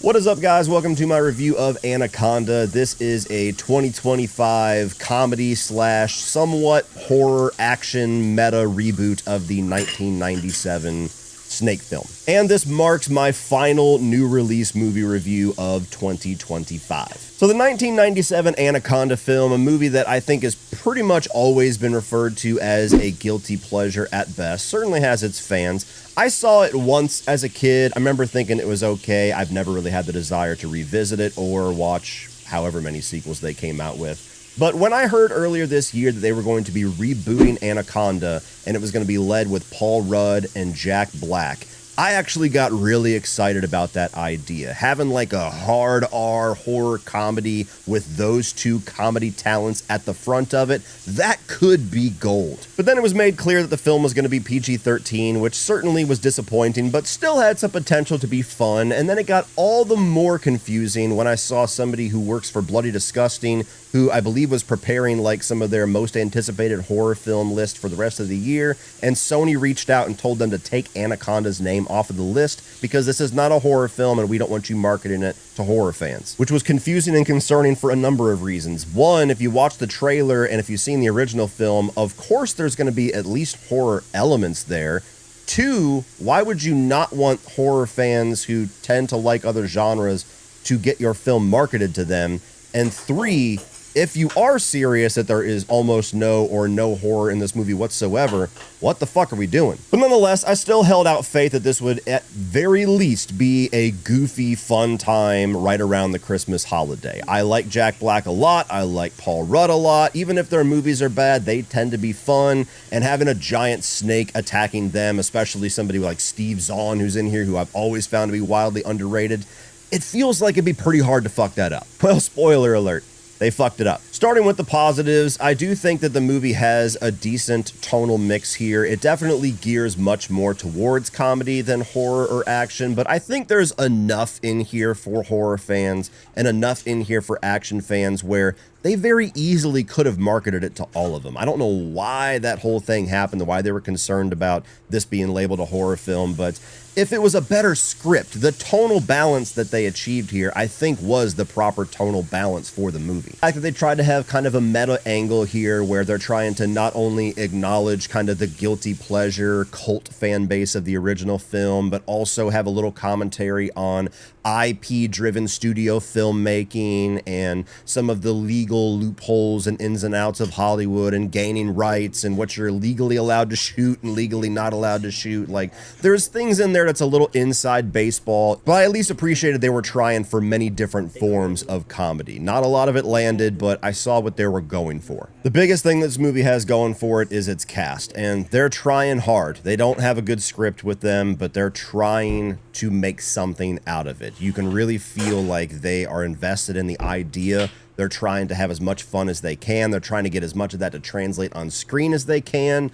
What is up, guys? Welcome to my review of Anaconda. This is a 2025 comedy slash somewhat horror action meta reboot of the 1997 Snake film. And this marks my final new release movie review of 2025. So the 1997 Anaconda film, a movie that I think has pretty much always been referred to as a guilty pleasure at best, certainly has its fans. I saw it once as a kid. I remember thinking it was okay. I've never really had the desire to revisit it or watch however many sequels they came out with. But when I heard earlier this year that they were going to be rebooting Anaconda and it was going to be led with Paul Rudd and Jack Black, I actually got really excited about that idea. Having like a hard R horror comedy with those two comedy talents at the front of it, that could be gold. But then it was made clear that the film was going to be PG-13, which certainly was disappointing, but still had some potential to be fun. And then it got all the more confusing when I saw somebody who works for Bloody Disgusting, who I believe was preparing like some of their most anticipated horror film list for the rest of the year, and Sony reached out and told them to take Anaconda's name off of the list because this is not a horror film and we don't want you marketing it to horror fans, which was confusing and concerning for a number of reasons. One, if you watch the trailer and if you've seen the original film, of course there's going to be at least horror elements there. Two, why would you not want horror fans who tend to like other genres to get your film marketed to them? And three, if you are serious that there is almost no or no horror in this movie whatsoever, what the fuck are we doing? But nonetheless, I still held out faith that this would at very least be a goofy, fun time right around the Christmas holiday. I like Jack Black a lot. I like Paul Rudd a lot. Even if their movies are bad, they tend to be fun. And having a giant snake attacking them, especially somebody like Steve Zahn, who's in here, who I've always found to be wildly underrated, it feels like it'd be pretty hard to fuck that up. Well, spoiler alert. They fucked it up. Starting with the positives, I do think that the movie has a decent tonal mix here. It definitely gears much more towards comedy than horror or action, but I think there's enough in here for horror fans and enough in here for action fans where they very easily could have marketed it to all of them. I don't know why that whole thing happened, why they were concerned about this being labeled a horror film, but if it was a better script, the tonal balance that they achieved here, I think was the proper tonal balance for the movie. The fact that they tried to have kind of a meta angle here where they're trying to not only acknowledge kind of the guilty pleasure cult fan base of the original film, but also have a little commentary on IP-driven studio filmmaking and some of the legal loopholes and ins and outs of Hollywood and gaining rights and what you're legally allowed to shoot and legally not allowed to shoot. Like, there's things in there that's a little inside baseball, but I at least appreciated they were trying for many different forms of comedy. Not a lot of it landed, but I saw what they were going for. The biggest thing this movie has going for it is its cast, and they're trying hard. They don't have a good script with them, but they're trying to make something out of it. You can really feel like they are invested in the idea. They're trying to have as much fun as they can. They're trying to get as much of that to translate on screen as they can.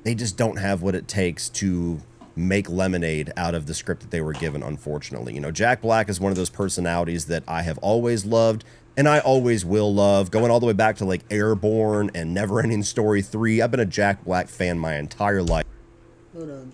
They just don't have what it takes to make lemonade out of the script that they were given, unfortunately. You know, Jack Black is one of those personalities that I have always loved and I always will love. Going all the way back to like Airborne and Neverending Story 3, I've been a Jack Black fan my entire life. Hold on.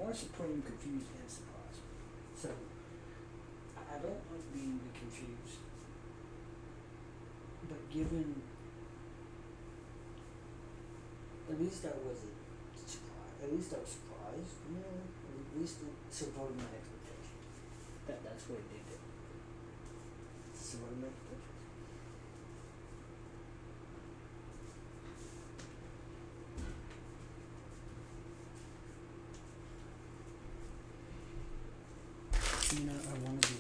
are supreme, confused, and surprised. So, I don't like being confused. But given, at least I wasn't surprised. At least I was surprised, you know? At least it supported my expectations. That's what it did. Supported my expectations. You know, I want to be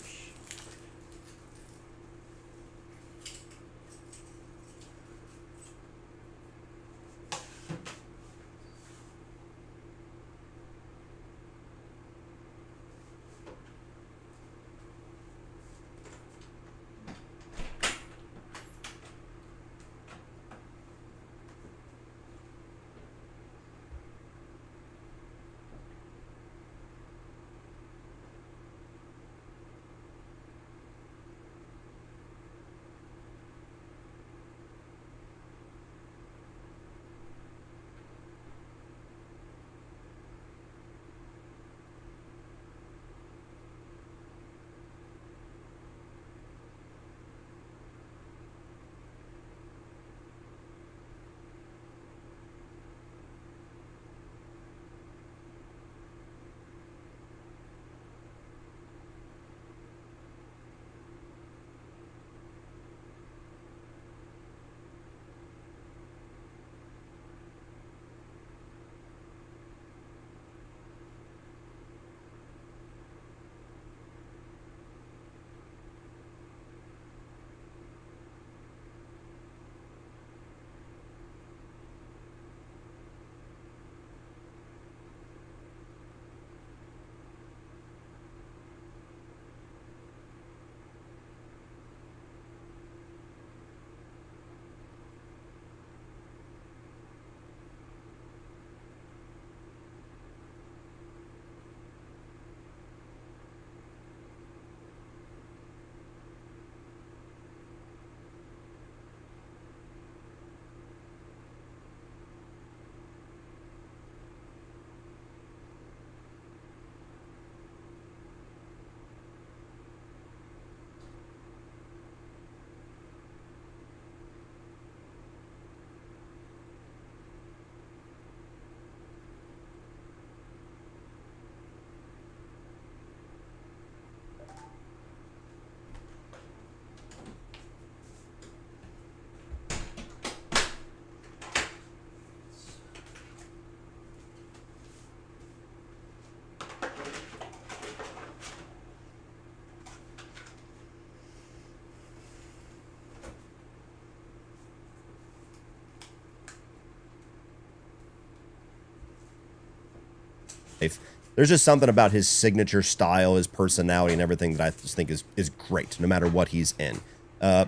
There's just something about his signature style, his personality, and everything that I just think is great, no matter what he's in.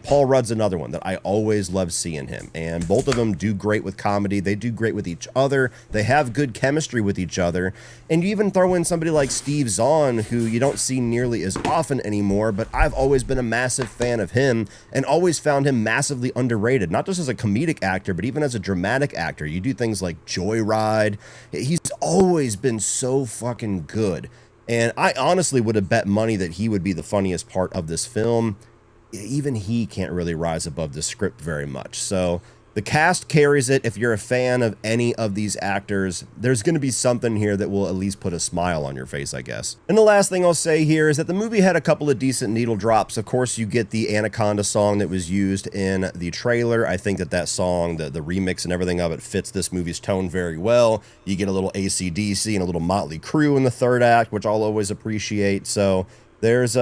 Paul Rudd's another one that I always love seeing him, and both of them do great with comedy. They do great with each other. They have good chemistry with each other, and you even throw in somebody like Steve Zahn, who you don't see nearly as often anymore, but I've always been a massive fan of him and always found him massively underrated, not just as a comedic actor, but even as a dramatic actor. You do things like Joyride. He's always been so fucking good, and I honestly would have bet money that he would be the funniest part of this film. Even he can't really rise above the script very much. So the cast carries it. If you're a fan of any of these actors, there's going to be something here that will at least put a smile on your face, I guess. And the last thing I'll say here is that the movie had a couple of decent needle drops. Of course, you get the Anaconda song that was used in the trailer. I think that song, the remix and everything of it fits this movie's tone very well. You get a little AC/DC and a little Motley Crue in the third act, which I'll always appreciate. So there's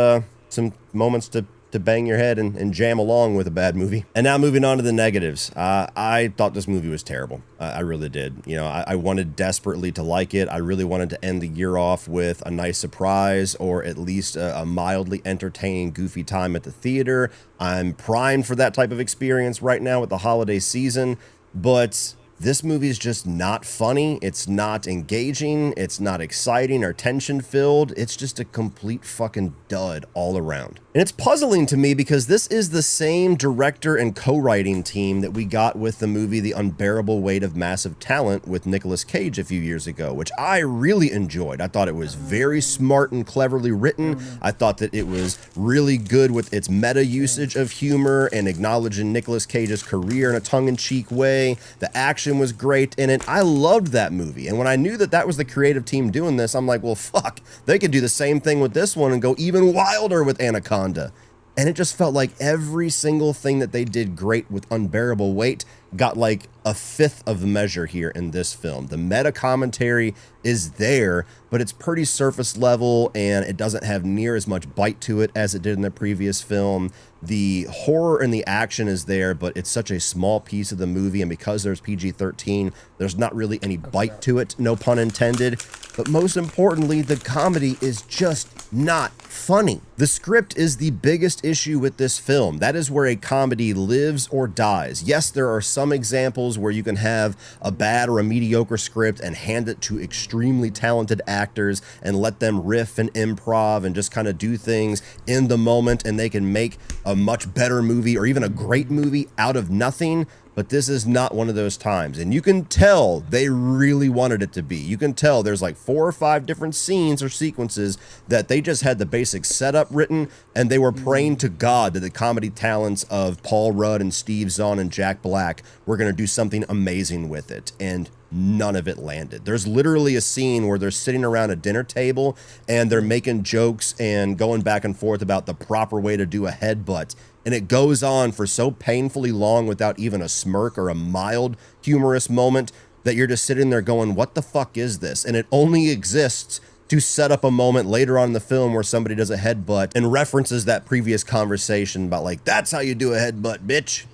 some moments to bang your head and jam along with a bad movie. And now moving on to the negatives. I thought this movie was terrible. I really did. You know, I wanted desperately to like it. I really wanted to end the year off with a nice surprise, or at least a mildly entertaining, goofy time at the theater. I'm primed for that type of experience right now with the holiday season, but This movie is just not funny. It's not engaging. It's not exciting or tension filled. It's just a complete fucking dud all around. And it's puzzling to me because this is the same director and co-writing team that we got with the movie The Unbearable Weight of Massive Talent with Nicolas Cage a few years ago, which I really enjoyed. I thought it was very smart and cleverly written. I thought that it was really good with its meta usage of humor and acknowledging Nicolas Cage's career in a tongue-in-cheek way. The action was great in it. I loved that movie. And when I knew that that was the creative team doing this, I'm like, well, fuck, they could do the same thing with this one and go even wilder with Anaconda. And it just felt like every single thing that they did great with Unbearable Weight got like a fifth of the measure here in this film. The meta commentary is there, but it's pretty surface level and it doesn't have near as much bite to it as it did in the previous film. The horror and the action is there, but it's such a small piece of the movie, and because there's PG-13, there's not really any bite to it, no pun intended. But most importantly, the comedy is just not funny. The script is the biggest issue with this film. That is where a comedy lives or dies. Yes, there are some examples where you can have a bad or a mediocre script and hand it to extremely talented actors and let them riff and improv and just kind of do things in the moment, and they can make a much better movie or even a great movie out of nothing. But this is not one of those times, and you can tell they really wanted it to be. You can tell there's like 4 or 5 different scenes or sequences that they just had the basic setup written, and they were praying to God that the comedy talents of Paul Rudd and Steve Zahn and Jack Black were going to do something amazing with it, and none of it landed. There's literally a scene where they're sitting around a dinner table and they're making jokes and going back and forth about the proper way to do a headbutt. And it goes on for so painfully long without even a smirk or a mild humorous moment that you're just sitting there going, what the fuck is this? And it only exists to set up a moment later on in the film where somebody does a headbutt and references that previous conversation about like, that's how you do a headbutt, bitch.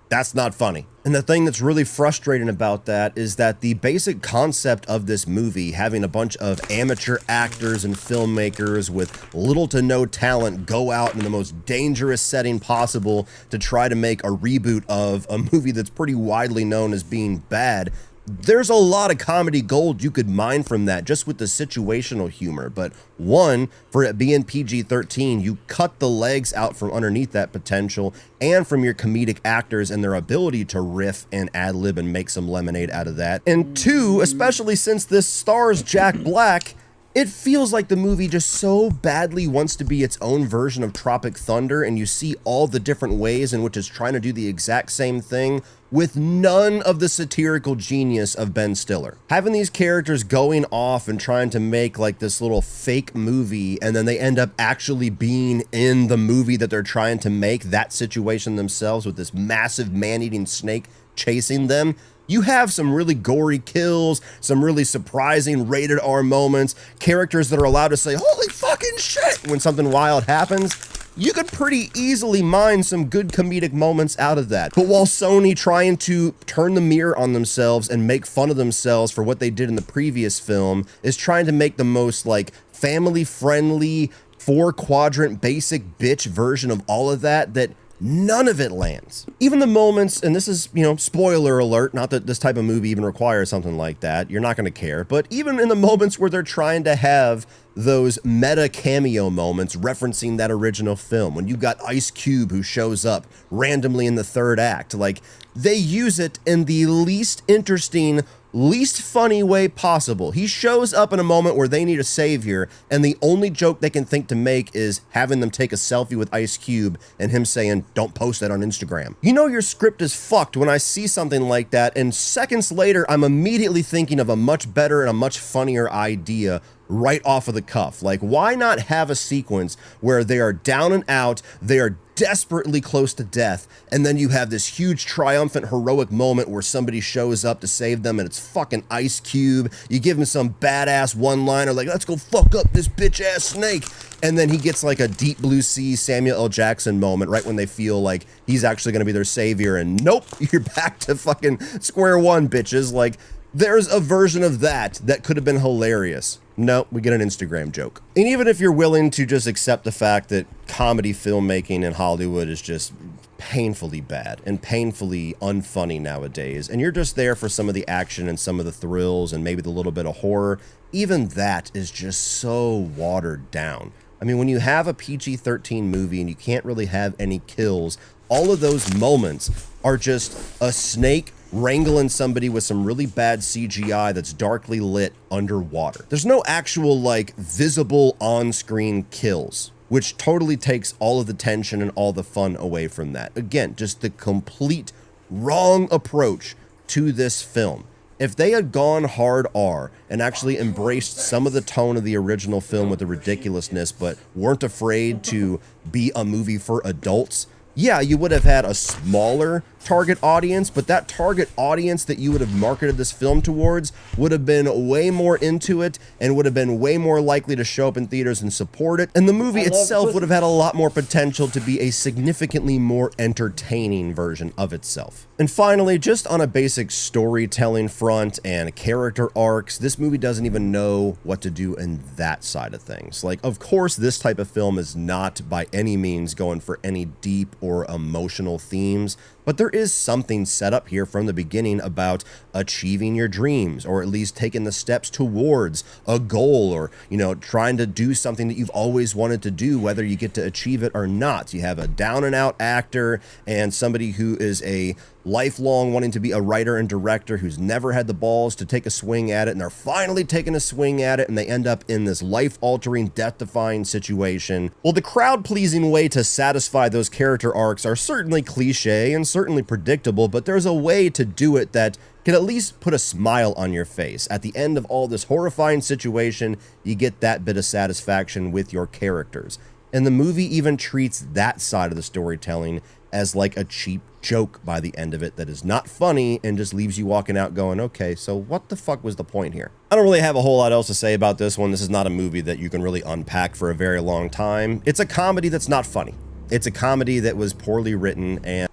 That's not funny. And the thing that's really frustrating about that is that the basic concept of this movie, having a bunch of amateur actors and filmmakers with little to no talent go out in the most dangerous setting possible to try to make a reboot of a movie that's pretty widely known as being bad. There's a lot of comedy gold you could mine from that just with the situational humor. But one, for it being PG-13, you cut the legs out from underneath that potential and from your comedic actors and their ability to riff and ad-lib and make some lemonade out of that. And two, especially since this stars Jack Black, it feels like the movie just so badly wants to be its own version of Tropic Thunder, and you see all the different ways in which it's trying to do the exact same thing with none of the satirical genius of Ben Stiller. Having these characters going off and trying to make like this little fake movie, and then they end up actually being in the movie that they're trying to make, that situation themselves with this massive man-eating snake chasing them. You have some really gory kills, some really surprising rated R moments, characters that are allowed to say, holy fucking shit, when something wild happens. You could pretty easily mine some good comedic moments out of that. But while Sony trying to turn the mirror on themselves and make fun of themselves for what they did in the previous film is trying to make the most like family-friendly, 4-quadrant basic bitch version of all of that none of it lands. Even the moments, and this is, spoiler alert, not that this type of movie even requires something like that, you're not going to care, but even in the moments where they're trying to have those meta cameo moments referencing that original film, when you've got Ice Cube who shows up randomly in the third act, like, they use it in the least interesting, least funny way possible. He shows up in a moment where they need a savior, and the only joke they can think to make is having them take a selfie with Ice Cube and him saying, don't post that on Instagram. You know your script is fucked when I see something like that, and seconds later, I'm immediately thinking of a much better and a much funnier idea right off of the cuff. Like, why not have a sequence where they are down and out, they are desperately close to death, and then you have this huge triumphant heroic moment where somebody shows up to save them and it's fucking Ice Cube. You give him some badass one-liner like, let's go fuck up this bitch-ass snake, and then he gets like a Deep Blue Sea Samuel L. Jackson moment right when they feel like he's actually going to be their savior, and nope, you're back to fucking square one, bitches. Like, there's a version of that could have been hilarious. No, we get an Instagram joke. And even if you're willing to just accept the fact that comedy filmmaking in Hollywood is just painfully bad and painfully unfunny nowadays, and you're just there for some of the action and some of the thrills and maybe the little bit of horror, even that is just so watered down. I mean, when you have a PG-13 movie and you can't really have any kills, all of those moments are just a snake wrangling somebody with some really bad CGI that's darkly lit underwater. There's no actual, like, visible on-screen kills, which totally takes all of the tension and all the fun away from that. Again, just the complete wrong approach to this film. If they had gone hard R and actually embraced some of the tone of the original film with the ridiculousness, but weren't afraid to be a movie for adults, yeah, you would have had a smaller target audience, but that target audience that you would have marketed this film towards would have been way more into it and would have been way more likely to show up in theaters and support it. And the movie itself would have had a lot more potential to be a significantly more entertaining version of itself. And finally, just on a basic storytelling front and character arcs, this movie doesn't even know what to do in that side of things. Like, of course, this type of film is not by any means going for any deep or emotional themes, but there is something set up here from the beginning about achieving your dreams, or at least taking the steps towards a goal, or, you know, trying to do something that you've always wanted to do, whether you get to achieve it or not. You have a down and out actor and somebody who is a lifelong wanting to be a writer and director who's never had the balls to take a swing at it, and they're finally taking a swing at it, and they end up in this life-altering, death-defying situation. Well, the crowd-pleasing way to satisfy those character arcs are certainly cliche and certainly predictable, but there's a way to do it that can at least put a smile on your face. At the end of all this horrifying situation, you get that bit of satisfaction with your characters. And the movie even treats that side of the storytelling as like a cheap joke by the end of it that is not funny and just leaves you walking out going, okay, so what the fuck was the point here? I don't really have a whole lot else to say about this one. This is not a movie that you can really unpack for a very long time. It's a comedy that's not funny. It's a comedy that was poorly written and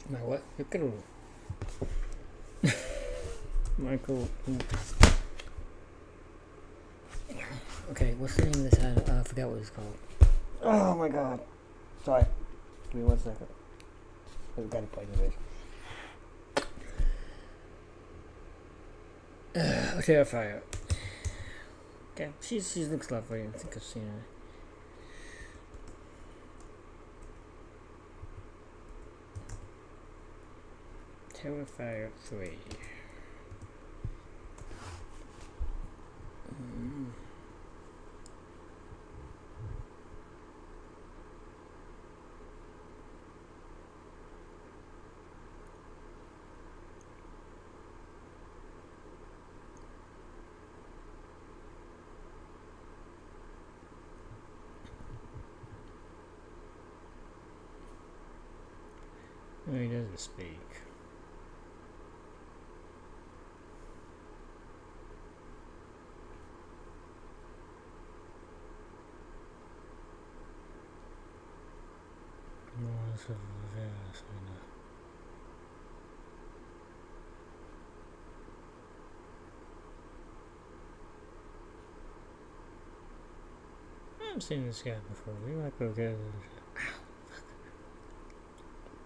My what? Michael. Okay, what's the name of this? I forgot what it's called. Oh my god. Sorry. Give me 1 second. I've got to play the video. Terrifier. Okay, she looks lovely. I think I've seen her. Terrifier 3. No, he doesn't speak. I've seen this guy before. We might go get it.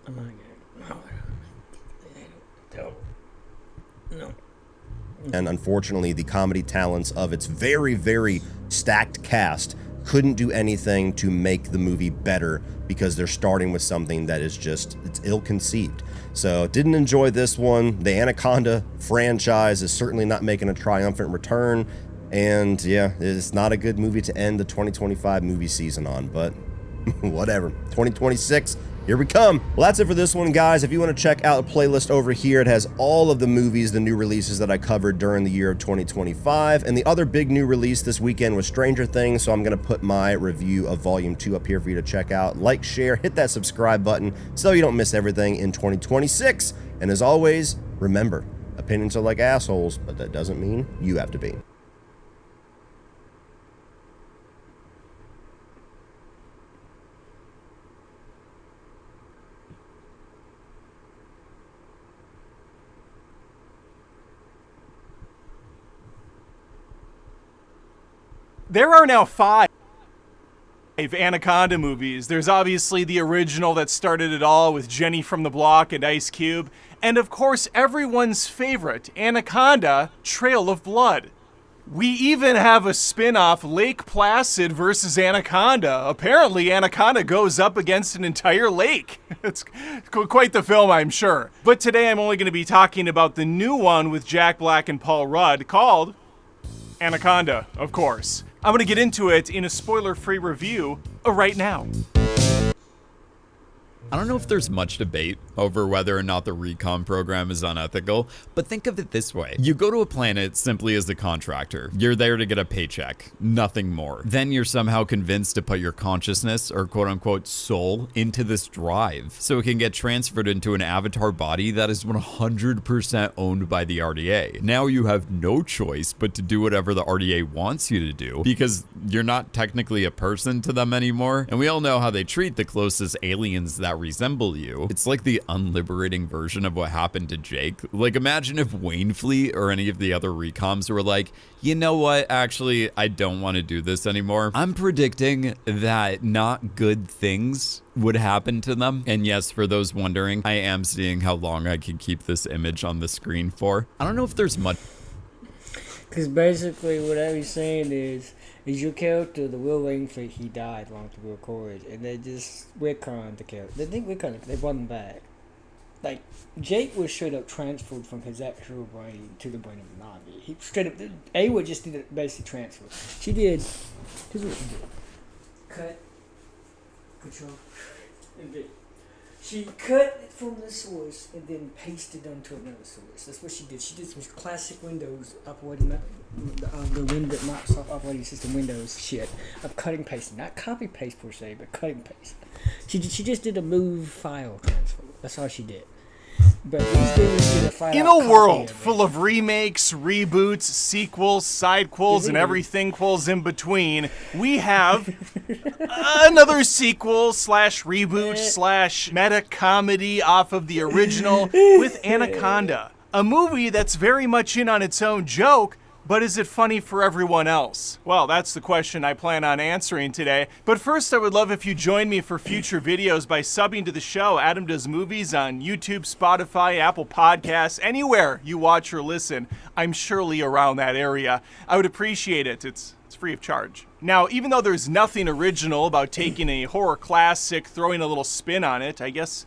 I'm not getting No. And unfortunately, the comedy talents of its very, very stacked cast couldn't do anything to make the movie better because they're starting with something that is just, it's ill-conceived. So didn't enjoy this one. The Anaconda franchise is certainly not making a triumphant return. And yeah, it's not a good movie to end the 2025 movie season on, but whatever. 2026, here we come. Well, that's it for this one, guys. If you want to check out a playlist over here, it has all of the movies, the new releases that I covered during the year of 2025. And the other big new release this weekend was Stranger Things, so I'm going to put my review of Volume 2 up here for you to check out. Like, share, hit that subscribe button so you don't miss everything in 2026. And as always, remember, opinions are like assholes, but that doesn't mean you have to be. There are now 5 Anaconda movies. There's obviously the original that started it all with Jenny from the Block and Ice Cube. And of course, everyone's favorite, Anaconda, Trail of Blood. We even have a spin-off, Lake Placid versus Anaconda. Apparently, Anaconda goes up against an entire lake. It's quite the film, I'm sure. But today I'm only going to be talking about the new one with Jack Black and Paul Rudd called Anaconda, of course. I'm going to get into it in a spoiler-free review right now. I don't know if there's much debate over whether or not the recon program is unethical, but think of it this way. You go to a planet simply as a contractor. You're there to get a paycheck, nothing more. Then you're somehow convinced to put your consciousness or quote-unquote soul into this drive so it can get transferred into an avatar body that is 100% owned by the RDA. Now you have no choice but to do whatever the RDA wants you to do because you're not technically a person to them anymore, and we all know how they treat the closest aliens that resemble you. It's like the unliberating version of what happened to Jake. Like, imagine if Wainfleet or any of the other recoms were like, you know what, actually, I don't want to do this anymore. I'm predicting that not good things would happen to them. And yes, for those wondering, I am seeing how long I can keep this image on the screen for. I don't know if there's much. Because basically what I was saying is your character, the Will Wainfleet, he died long to record, and they just retconned the character. They didn't retcon it, they brought him back. Like, Jake was straight up transferred from his actual brain to the brain of Navi. He straight up, Awa just did it basically transfer. She did, here's what she did. Cut, control, and did. She cut it from the source and then pasted onto another source. That's what she did. She did some classic Windows operating, Microsoft operating system Windows shit of cutting pasting, not copy paste per se, but cutting paste. She just did a move file transfer. That's all she did. But these dudes did a file. In a world full of remakes, reboots, sequels, sidequels, and everything quels in between, we have another sequel slash reboot slash meta comedy off of the original with Anaconda. A movie that's very much in on its own joke, but is it funny for everyone else? Well, that's the question I plan on answering today. But first, I would love if you join me for future videos by subbing to the show, Adam Does Movies, on YouTube, Spotify, Apple Podcasts, anywhere you watch or listen. I'm surely around that area. I would appreciate it. It's free of charge. Now, even though there's nothing original about taking a horror classic, throwing a little spin on it, I guess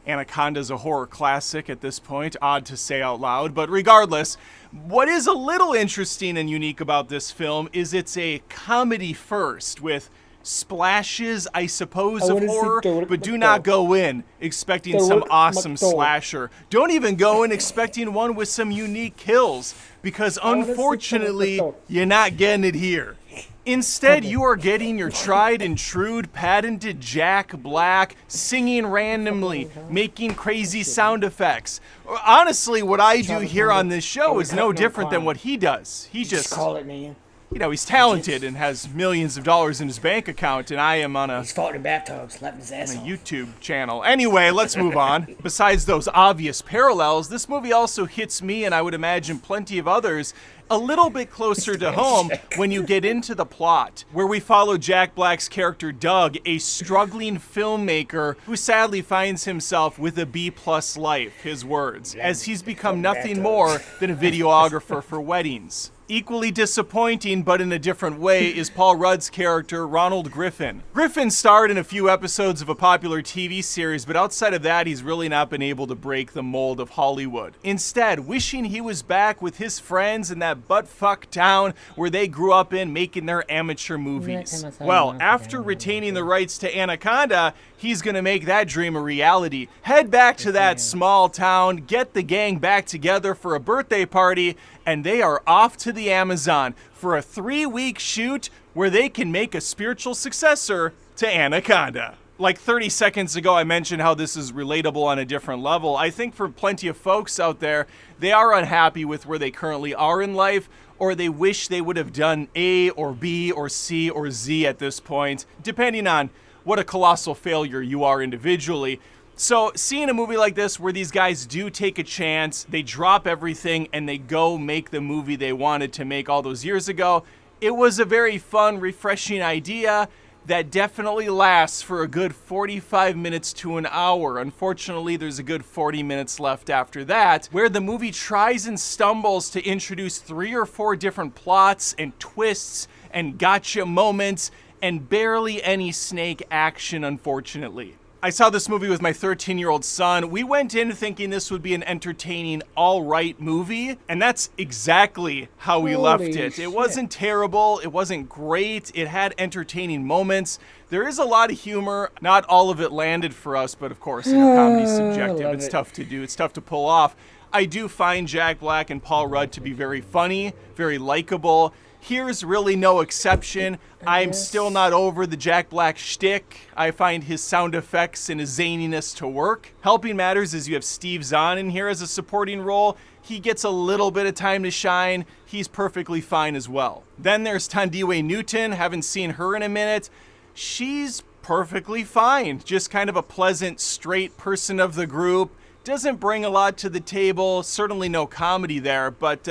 Anaconda's a horror classic at this point, odd to say out loud, but regardless, what is a little interesting and unique about this film is it's a comedy first, with splashes, I suppose, of horror, but do not go in expecting some awesome slasher. Don't even go in expecting one with some unique kills, because unfortunately, you're not getting it here. Instead, you are getting your tried and true patented Jack Black singing randomly, making crazy sound effects. Honestly, what I do here on this show is no different than what he does. He just call it, man. You know, he's talented and has millions of dollars in his bank account, and I am on a He's fought in bathtubs, slapping his ass off. YouTube channel. Anyway, let's move on. Besides those obvious parallels, this movie also hits me, and I would imagine plenty of others, a little bit closer to home when you get into the plot, where we follow Jack Black's character Doug, a struggling filmmaker who sadly finds himself with a B+ life, his words, as he's become nothing more than a videographer for weddings. Equally disappointing, but in a different way, is Paul Rudd's character, Ronald Griffin. Griffin starred in a few episodes of a popular TV series, but outside of that, he's really not been able to break the mold of Hollywood. Instead, wishing he was back with his friends in that butt-fuck town where they grew up in, making their amateur movies. Well, after retaining the rights to Anaconda, he's gonna make that dream a reality. Head back to that small town, get the gang back together for a birthday party, and they are off to the Amazon for a 3-week shoot where they can make a spiritual successor to Anaconda. Like 30 seconds ago, I mentioned how this is relatable on a different level. I think for plenty of folks out there, they are unhappy with where they currently are in life, or they wish they would have done A or B or C or Z at this point, depending on what a colossal failure you are individually. So seeing a movie like this where these guys do take a chance, they drop everything and they go make the movie they wanted to make all those years ago, It was a very fun, refreshing idea that definitely lasts for a good 45 minutes to an hour. Unfortunately, there's a good 40 minutes left after that, where the movie tries and stumbles to introduce 3 or 4 different plots and twists and gotcha moments and barely any snake action, unfortunately. I saw this movie with my 13-year-old son. We went in thinking this would be an entertaining, all-right movie, and that's exactly how we left it. It wasn't terrible, it wasn't great, it had entertaining moments. There is a lot of humor. Not all of it landed for us, but of course, comedy's subjective. It's tough to do, it's tough to pull off. I do find Jack Black and Paul Rudd to be very funny, very likable. Here's really no exception. I'm still not over the Jack Black shtick. I find his sound effects and his zaniness to work. Helping matters is you have Steve Zahn in here as a supporting role. He gets a little bit of time to shine. He's perfectly fine as well. Then there's Tandiwe Newton. Haven't seen her in a minute. She's perfectly fine. Just kind of a pleasant, straight person of the group. Doesn't bring a lot to the table, certainly no comedy there, but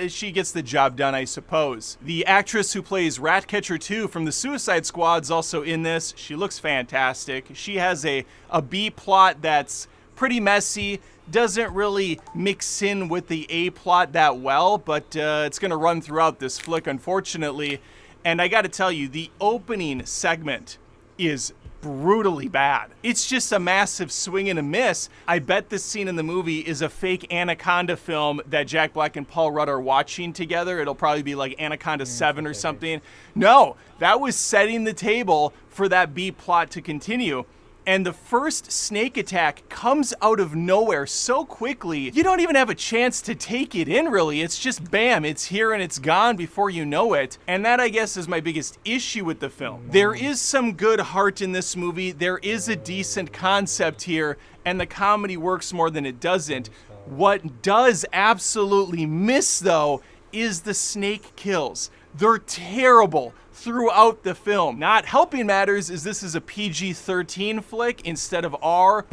she gets the job done, I suppose. The actress who plays Ratcatcher 2 from the Suicide Squad's also in this. She looks fantastic. She has a B plot that's pretty messy, doesn't really mix in with the A plot that well, but it's going to run throughout this flick, unfortunately. And I got to tell you, the opening segment is brutally bad. It's just a massive swing and a miss. I bet this scene in the movie is a fake Anaconda film that Jack Black and Paul Rudd are watching together. It'll probably be like Anaconda 7 or something. No, that was setting the table for that B plot to continue. And the first snake attack comes out of nowhere so quickly, you don't even have a chance to take it in, really. It's just bam, it's here and it's gone before you know it. And that, I guess, is my biggest issue with the film. There is some good heart in this movie. There is a decent concept here, and the comedy works more than it doesn't. What does absolutely miss, though, is the snake kills. They're terrible throughout the film. Not helping matters is this is a PG-13 flick instead of R,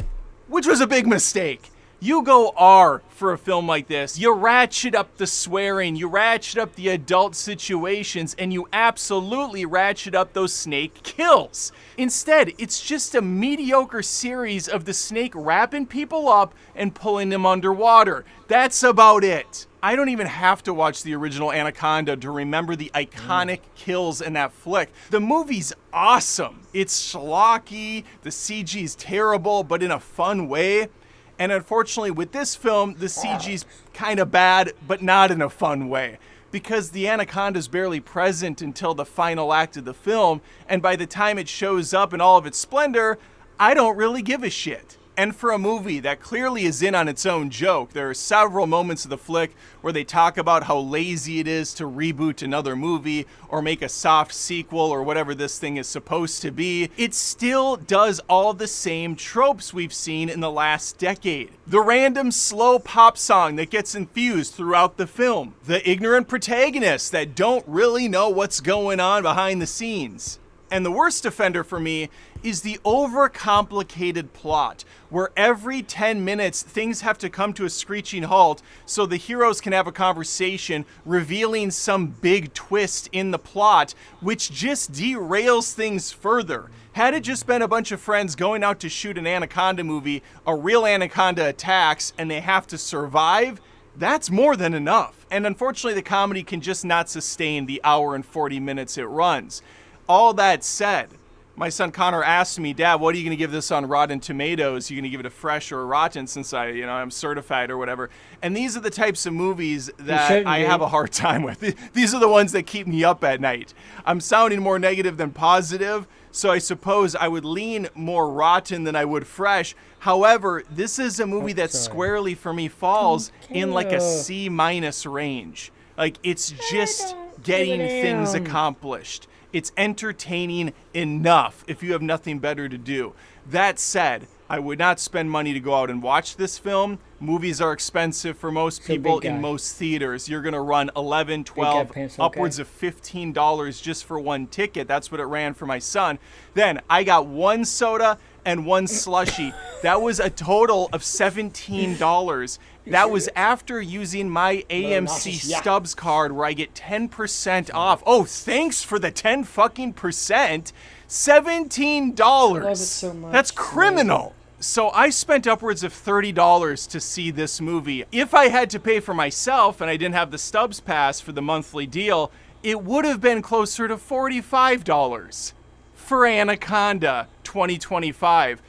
which was a big mistake. You go R for a film like this. You ratchet up the swearing, you ratchet up the adult situations, and you absolutely ratchet up those snake kills. Instead, it's just a mediocre series of the snake wrapping people up and pulling them underwater. That's about it. I don't even have to watch the original Anaconda to remember the iconic kills in that flick. The movie's awesome. It's schlocky, the CG's terrible, but in a fun way. And unfortunately, with this film, the CG's kind of bad, but not in a fun way. Because the Anaconda's barely present until the final act of the film, and by the time it shows up in all of its splendor, I don't really give a shit. And for a movie that clearly is in on its own joke, there are several moments of the flick where they talk about how lazy it is to reboot another movie or make a soft sequel or whatever this thing is supposed to be. It still does all the same tropes we've seen in the last decade. The random slow pop song that gets infused throughout the film. The ignorant protagonists that don't really know what's going on behind the scenes. And the worst offender for me is the overcomplicated plot, where every 10 minutes things have to come to a screeching halt so the heroes can have a conversation revealing some big twist in the plot, which just derails things further. Had it just been a bunch of friends going out to shoot an Anaconda movie, a real Anaconda attacks, and they have to survive, that's more than enough. And unfortunately, the comedy can just not sustain the hour and 40 minutes it runs. All that said, my son Connor asked me, Dad, what are you going to give this on Rotten Tomatoes? Are you going to give it a fresh or a rotten since I'm certified or whatever? And these are the types of movies that I have a hard time with. These are the ones that keep me up at night. I'm sounding more negative than positive, so I suppose I would lean more rotten than I would fresh. However, this is a movie that squarely for me falls in like a C- range. Like, it's just getting things accomplished. It's entertaining enough if you have nothing better to do. That said, I would not spend money to go out and watch this film. Movies are expensive for most people in most theaters. You're going to run $11, $12, upwards of $15 just for one ticket. That's what it ran for my son. Then I got one soda and one slushie. That was a total of $17. That was after using my AMC Stubs card where I get 10% off. Oh, thanks for the 10 fucking percent. $17. Love it so much. That's criminal. So I spent upwards of $30 to see this movie. If I had to pay for myself and I didn't have the Stubs pass for the monthly deal, it would have been closer to $45 for Anaconda 2025.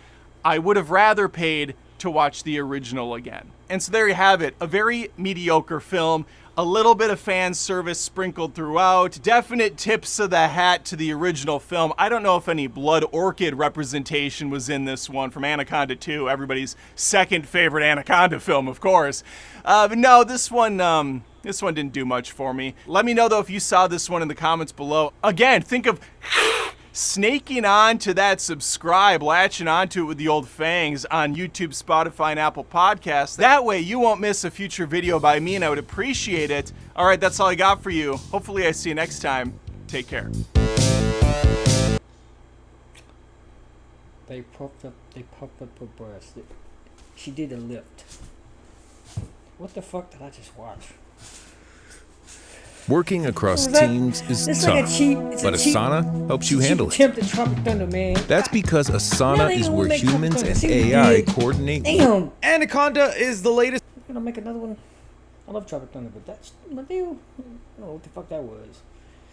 I would have rather paid to watch the original again. And so there you have it, a very mediocre film, a little bit of fan service sprinkled throughout, definite tips of the hat to the original film. I don't know if any Blood Orchid representation was in this one from Anaconda 2, everybody's second favorite Anaconda film, of course. But no, this one didn't do much for me. Let me know though if you saw this one in the comments below. Again, think of snaking on to that subscribe, latching onto it with the old fangs on YouTube, Spotify, and Apple Podcasts. That way you won't miss a future video by me, and I would appreciate it. All right, that's all I got for you. Hopefully I see you next time. Take care. They puffed up her breast. She did a lift. What the fuck did I just watch? Working across teams is It's tough, like a cheap- it's a but cheap- Asana helps you handle it. Attempt at Tropic Thunder, man. That's because Asana Man, they is gonna where make Tropic humans Thunder. and See what you AI did? coordinate. Damn. Anaconda is the latest. I'm gonna make another one. I love Tropic Thunder, but that's my deal. I don't know what the fuck that was.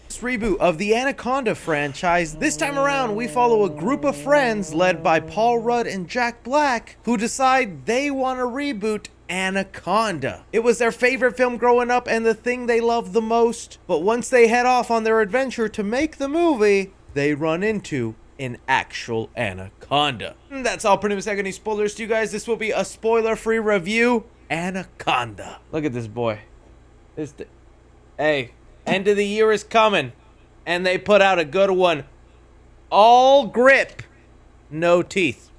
Reboot of the Anaconda franchise. This time around, we follow a group of friends led by Paul Rudd and Jack Black who decide they want to reboot Anaconda. It was their favorite film growing up and the thing they loved the most, but once they head off on their adventure to make the movie, they run into an actual anaconda. That's all. Pretty much not any spoilers to you guys. This will be a spoiler-free review. Anaconda. Look at this boy. Hey, end of the year is coming, and they put out a good one. All grip, no teeth.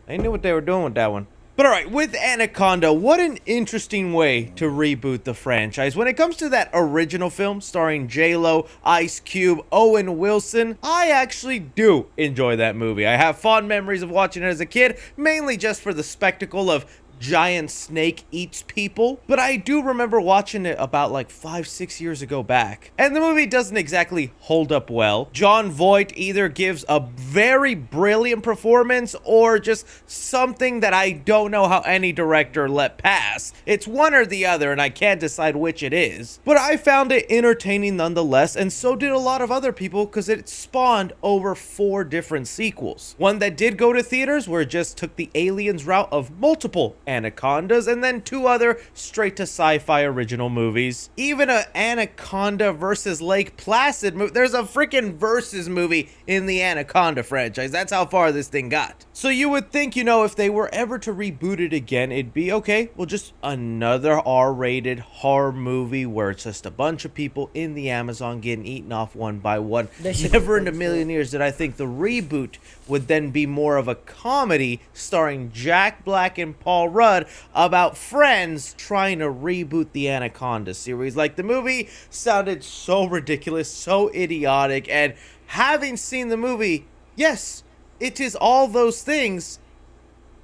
They knew what they were doing with that one. But alright, with Anaconda, what an interesting way to reboot the franchise. When it comes to that original film starring J-Lo, Ice Cube, Owen Wilson, I actually do enjoy that movie. I have fond memories of watching it as a kid, mainly just for the spectacle of giant snake eats people, but I do remember watching it about like 5-6 years ago back, and the movie doesn't exactly hold up well. Jon Voight either gives a very brilliant performance or just something that I don't know how any director let pass. It's one or the other, and I can't decide which it is, but I found it entertaining nonetheless, and so did a lot of other people because it spawned over 4 different sequels. One that did go to theaters where it just took the Aliens route of multiple Anacondas, and then 2 other straight to sci-fi original movies. Even a Anaconda versus Lake Placid movie. There's a freaking versus movie in the Anaconda franchise. That's how far this thing got. So you would think, you know, if they were ever to reboot it again, it'd be okay, well, just another R-rated horror movie where it's just a bunch of people in the Amazon getting eaten off one by one. Never in a million years did I think the reboot would then be more of a comedy starring Jack Black and Paul Rudd about friends trying to reboot the Anaconda series. Like, the movie sounded so ridiculous, so idiotic, and having seen the movie, yes, it is all those things,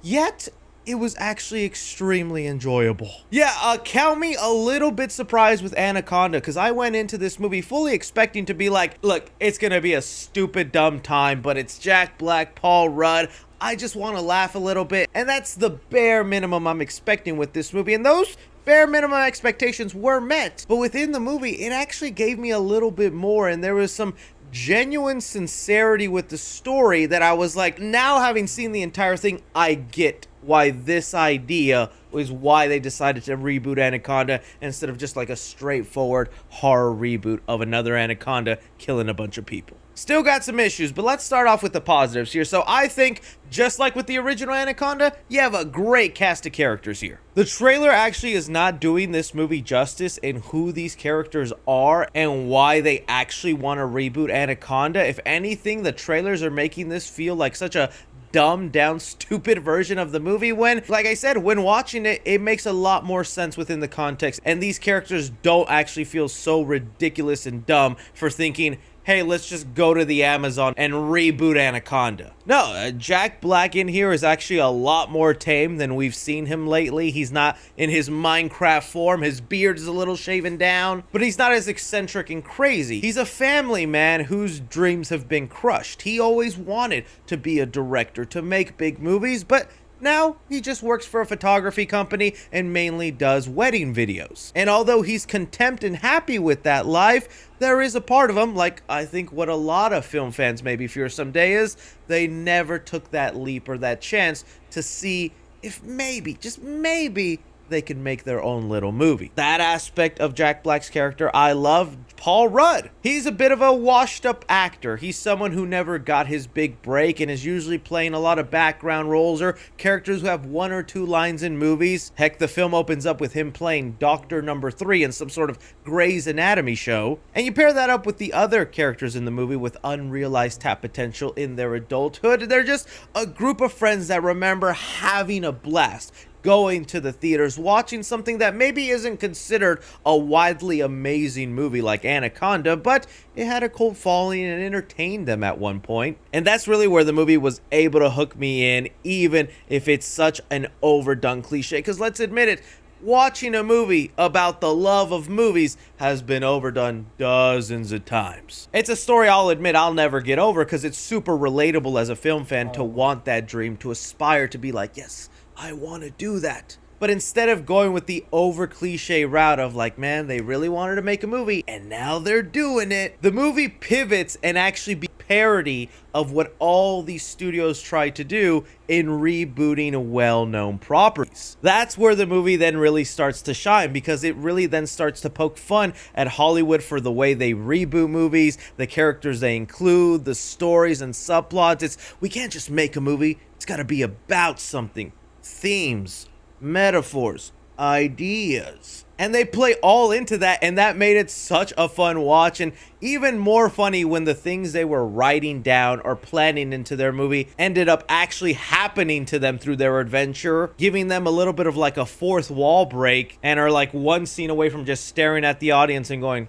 yet it was actually extremely enjoyable. Yeah, count me a little bit surprised with Anaconda, because I went into this movie fully expecting to be like, look, it's gonna be a stupid, dumb time, but it's Jack Black, Paul Rudd, I just want to laugh a little bit, and that's the bare minimum I'm expecting with this movie, and those bare minimum expectations were met. But within the movie, it actually gave me a little bit more, and there was some genuine sincerity with the story that I was like, now having seen the entire thing, I get why this idea was why they decided to reboot Anaconda instead of just like a straightforward horror reboot of another Anaconda killing a bunch of people. Still got some issues, but let's start off with the positives here. So I think, just like with the original Anaconda, you have a great cast of characters here. The trailer actually is not doing this movie justice in who these characters are and why they actually want to reboot Anaconda. If anything, the trailers are making this feel like such a dumbed down, stupid version of the movie when, like I said, when watching it, it makes a lot more sense within the context, and these characters don't actually feel so ridiculous and dumb for thinking, hey, let's just go to the Amazon and reboot Anaconda. No, Jack Black in here is actually a lot more tame than we've seen him lately. He's not in his Minecraft form. His beard is a little shaven down, but he's not as eccentric and crazy. He's a family man whose dreams have been crushed. He always wanted to be a director, to make big movies, but now he just works for a photography company and mainly does wedding videos. And although he's content and happy with that life, there is a part of him, like I think what a lot of film fans maybe fear someday, is they never took that leap or that chance to see if maybe, just maybe, they can make their own little movie. That aspect of Jack Black's character I love. Paul Rudd, he's a bit of a washed up actor. He's someone who never got his big break and is usually playing a lot of background roles or characters who have 1 or 2 lines in movies. Heck, the film opens up with him playing Doctor Number 3 in some sort of Grey's Anatomy show. And you pair that up with the other characters in the movie with unrealized tap potential in their adulthood. They're just a group of friends that remember having a blast, going to the theaters, watching something that maybe isn't considered a widely amazing movie like Anaconda, but it had a cult following and entertained them at one point. And that's really where the movie was able to hook me in, even if it's such an overdone cliche. Because let's admit it, watching a movie about the love of movies has been overdone dozens of times. It's a story I'll admit I'll never get over because it's super relatable as a film fan to want that dream, to aspire to be like, yes, I want to do that. But instead of going with the over cliche route of like, man, they really wanted to make a movie and now they're doing it, the movie pivots and actually be parody of what all these studios try to do in rebooting well-known properties. That's where the movie then really starts to shine, because it really then starts to poke fun at Hollywood for the way they reboot movies, the characters they include, the stories and subplots. We can't just make a movie, it's got to be about something. Themes, metaphors, ideas, and they play all into that, and that made it such a fun watch, and even more funny when the things they were writing down or planning into their movie ended up actually happening to them through their adventure, giving them a little bit of like a fourth wall break, and are like one scene away from just staring at the audience and going,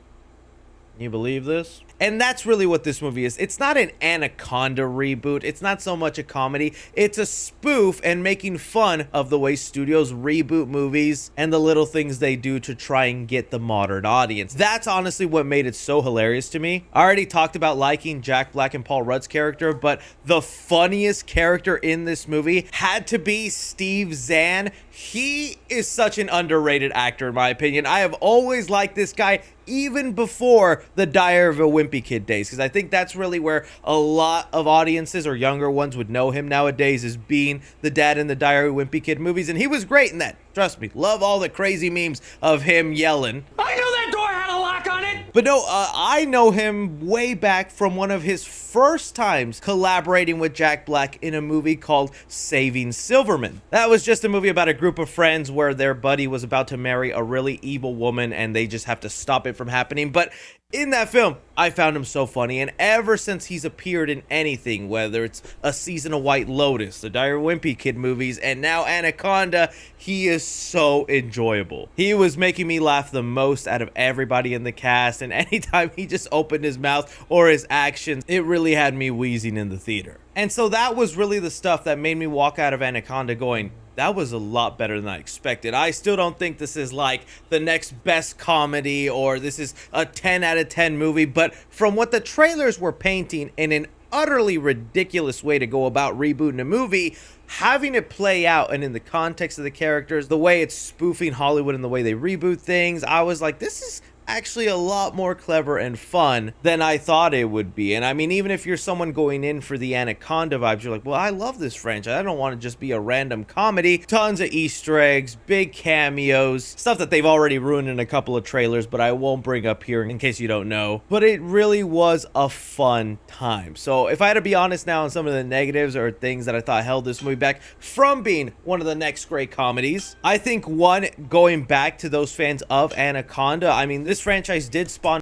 "Can you believe this?" And that's really what this movie is. It's not an Anaconda reboot. It's not so much a comedy. It's a spoof and making fun of the way studios reboot movies and the little things they do to try and get the modern audience. That's honestly what made it so hilarious to me. I already talked about liking Jack Black and Paul Rudd's character, but the funniest character in this movie had to be Steve Zahn. He is such an underrated actor, in my opinion. I have always liked this guy, even before the Diary of a Wimpy Kid days, because I think that's really where a lot of audiences or younger ones would know him nowadays, as being the dad in the Diary of a Wimpy Kid movies, and he was great in that. Trust me, love all the crazy memes of him yelling. I knew that door had a lock on it! But no, I know him way back from one of his first times collaborating with Jack Black in a movie called Saving Silverman. That was just a movie about a group of friends where their buddy was about to marry a really evil woman and they just have to stop it from happening. But in that film, I found him so funny, and ever since he's appeared in anything, whether it's A Season of White Lotus, the Diary of a Wimpy Kid movies, and now Anaconda, he is so enjoyable. He was making me laugh the most out of everybody in the cast, and anytime he just opened his mouth or his actions, it really had me wheezing in the theater. And so that was really the stuff that made me walk out of Anaconda going, that was a lot better than I expected. I still don't think this is like the next best comedy or this is a 10 out of 10 movie, but from what the trailers were painting in an utterly ridiculous way to go about rebooting a movie, having it play out and in the context of the characters, the way it's spoofing Hollywood and the way they reboot things, I was like, this is actually a lot more clever and fun than I thought it would be. And I mean, even if you're someone going in for the Anaconda vibes, you're like, well, I love this franchise. I don't want to just be a random comedy. Tons of Easter eggs, big cameos, stuff that they've already ruined in a couple of trailers, but I won't bring up here in case you don't know. But it really was a fun time. So if I had to be honest now on some of the negatives or things that I thought held this movie back from being one of the next great comedies, I think one, going back to those fans of Anaconda, I mean, this franchise did spawn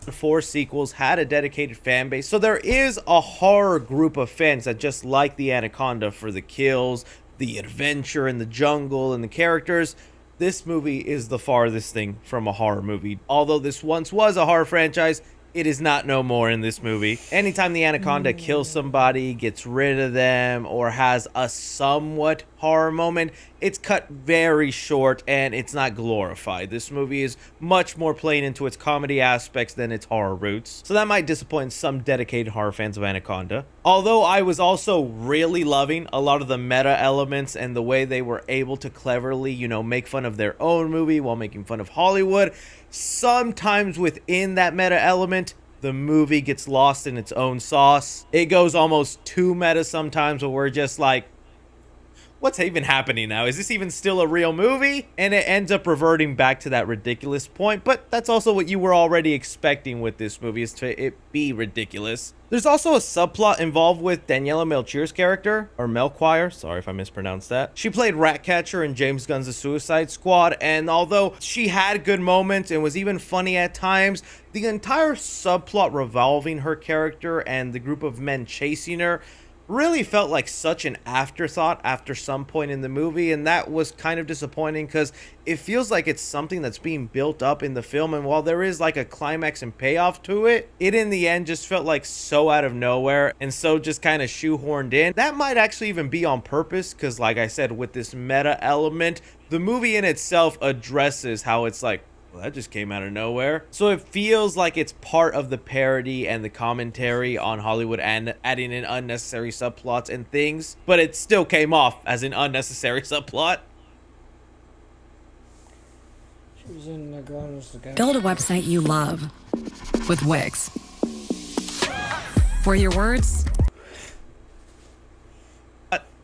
4 sequels, had a dedicated fan base, so there is a horror group of fans that just like the Anaconda for the kills, the adventure in the jungle, and the characters. This movie is the farthest thing from a horror movie. Although this once was a horror franchise, it is not no more in this movie. Anytime the Anaconda kills somebody, gets rid of them, or has a somewhat horror moment, it's cut very short and it's not glorified. This movie is much more playing into its comedy aspects than its horror roots. So that might disappoint some dedicated horror fans of Anaconda. Although I was also really loving a lot of the meta elements and the way they were able to cleverly, you know, make fun of their own movie while making fun of Hollywood. Sometimes within that meta element, the movie gets lost in its own sauce. It goes almost too meta sometimes where we're just like, what's even happening now? Is this even still a real movie? And it ends up reverting back to that ridiculous point, but that's also what you were already expecting with this movie, is to it be ridiculous. There's also a subplot involved with Daniela Melchier's character, or Melchior, sorry if I mispronounced that. She played Ratcatcher in James Gunn's The Suicide Squad, and although she had good moments and was even funny at times, the entire subplot revolving her character and the group of men chasing her really felt like such an afterthought after some point in the movie, and that was kind of disappointing because it feels like it's something that's being built up in the film, and while there is like a climax and payoff to it, it in the end just felt like so out of nowhere and so just kind of shoehorned in. That might actually even be on purpose because, like I said, with this meta element, the movie in itself addresses how it's like, that just came out of nowhere. So it feels like it's part of the parody and the commentary on Hollywood and adding in unnecessary subplots and things, but it still came off as an unnecessary subplot. Build a website you love with Wix. For your words,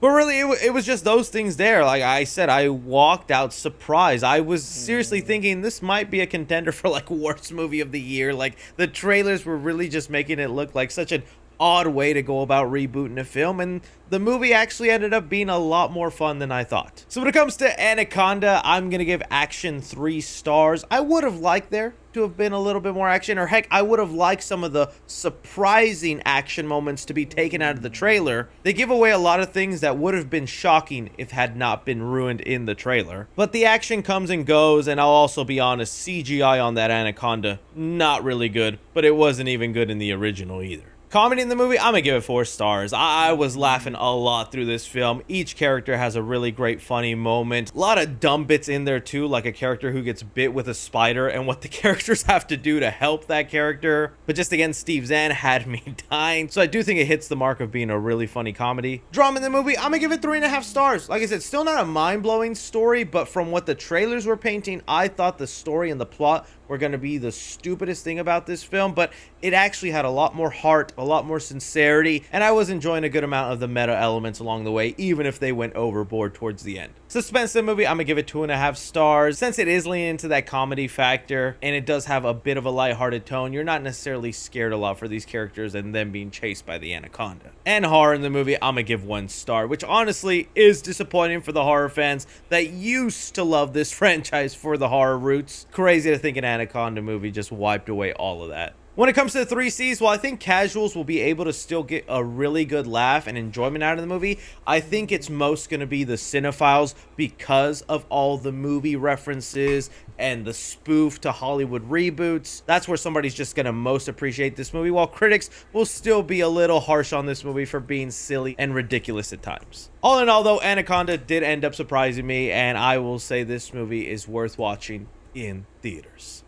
But really, it was just those things there. Like I said, I walked out surprised. I was seriously thinking this might be a contender for like worst movie of the year. Like the trailers were really just making it look like such an odd way to go about rebooting a film, and the movie actually ended up being a lot more fun than I thought. So when it comes to Anaconda, I'm gonna give action 3 stars. I would have liked there to have been a little bit more action, or heck, I would have liked some of the surprising action moments to be taken out of the trailer. They give away a lot of things that would have been shocking if had not been ruined in the trailer. But the action comes and goes, and I'll also be honest, CGI on that Anaconda, not really good, but it wasn't even good in the original either. Comedy in the movie, I'm gonna give it 4 stars. I was laughing a lot through this film. Each character has a really great funny moment. A lot of dumb bits in there too, like a character who gets bit with a spider and what the characters have to do to help that character. But just again, Steve Zahn had me dying. So I do think it hits the mark of being a really funny comedy. Drama in the movie, I'm gonna give it 3.5 stars. Like I said, still not a mind-blowing story, but from what the trailers were painting, I thought the story and the plot were going to be the stupidest thing about this film, but it actually had a lot more heart, a lot more sincerity, and I was enjoying a good amount of the meta elements along the way, even if they went overboard towards the end. Suspense in the movie, I'm gonna give it 2.5 stars. Since it is leaning into that comedy factor, and it does have a bit of a lighthearted tone, you're not necessarily scared a lot for these characters and them being chased by the Anaconda. And horror in the movie, I'm gonna give 1 star, which honestly is disappointing for the horror fans that used to love this franchise for the horror roots. Crazy to think an Anaconda movie just wiped away all of that. When it comes to the 3 C's, while I think casuals will be able to still get a really good laugh and enjoyment out of the movie, I think it's most going to be the cinephiles because of all the movie references and the spoof to Hollywood reboots. That's where somebody's just going to most appreciate this movie, while critics will still be a little harsh on this movie for being silly and ridiculous at times. All in all, though, Anaconda did end up surprising me, and I will say this movie is worth watching in theaters.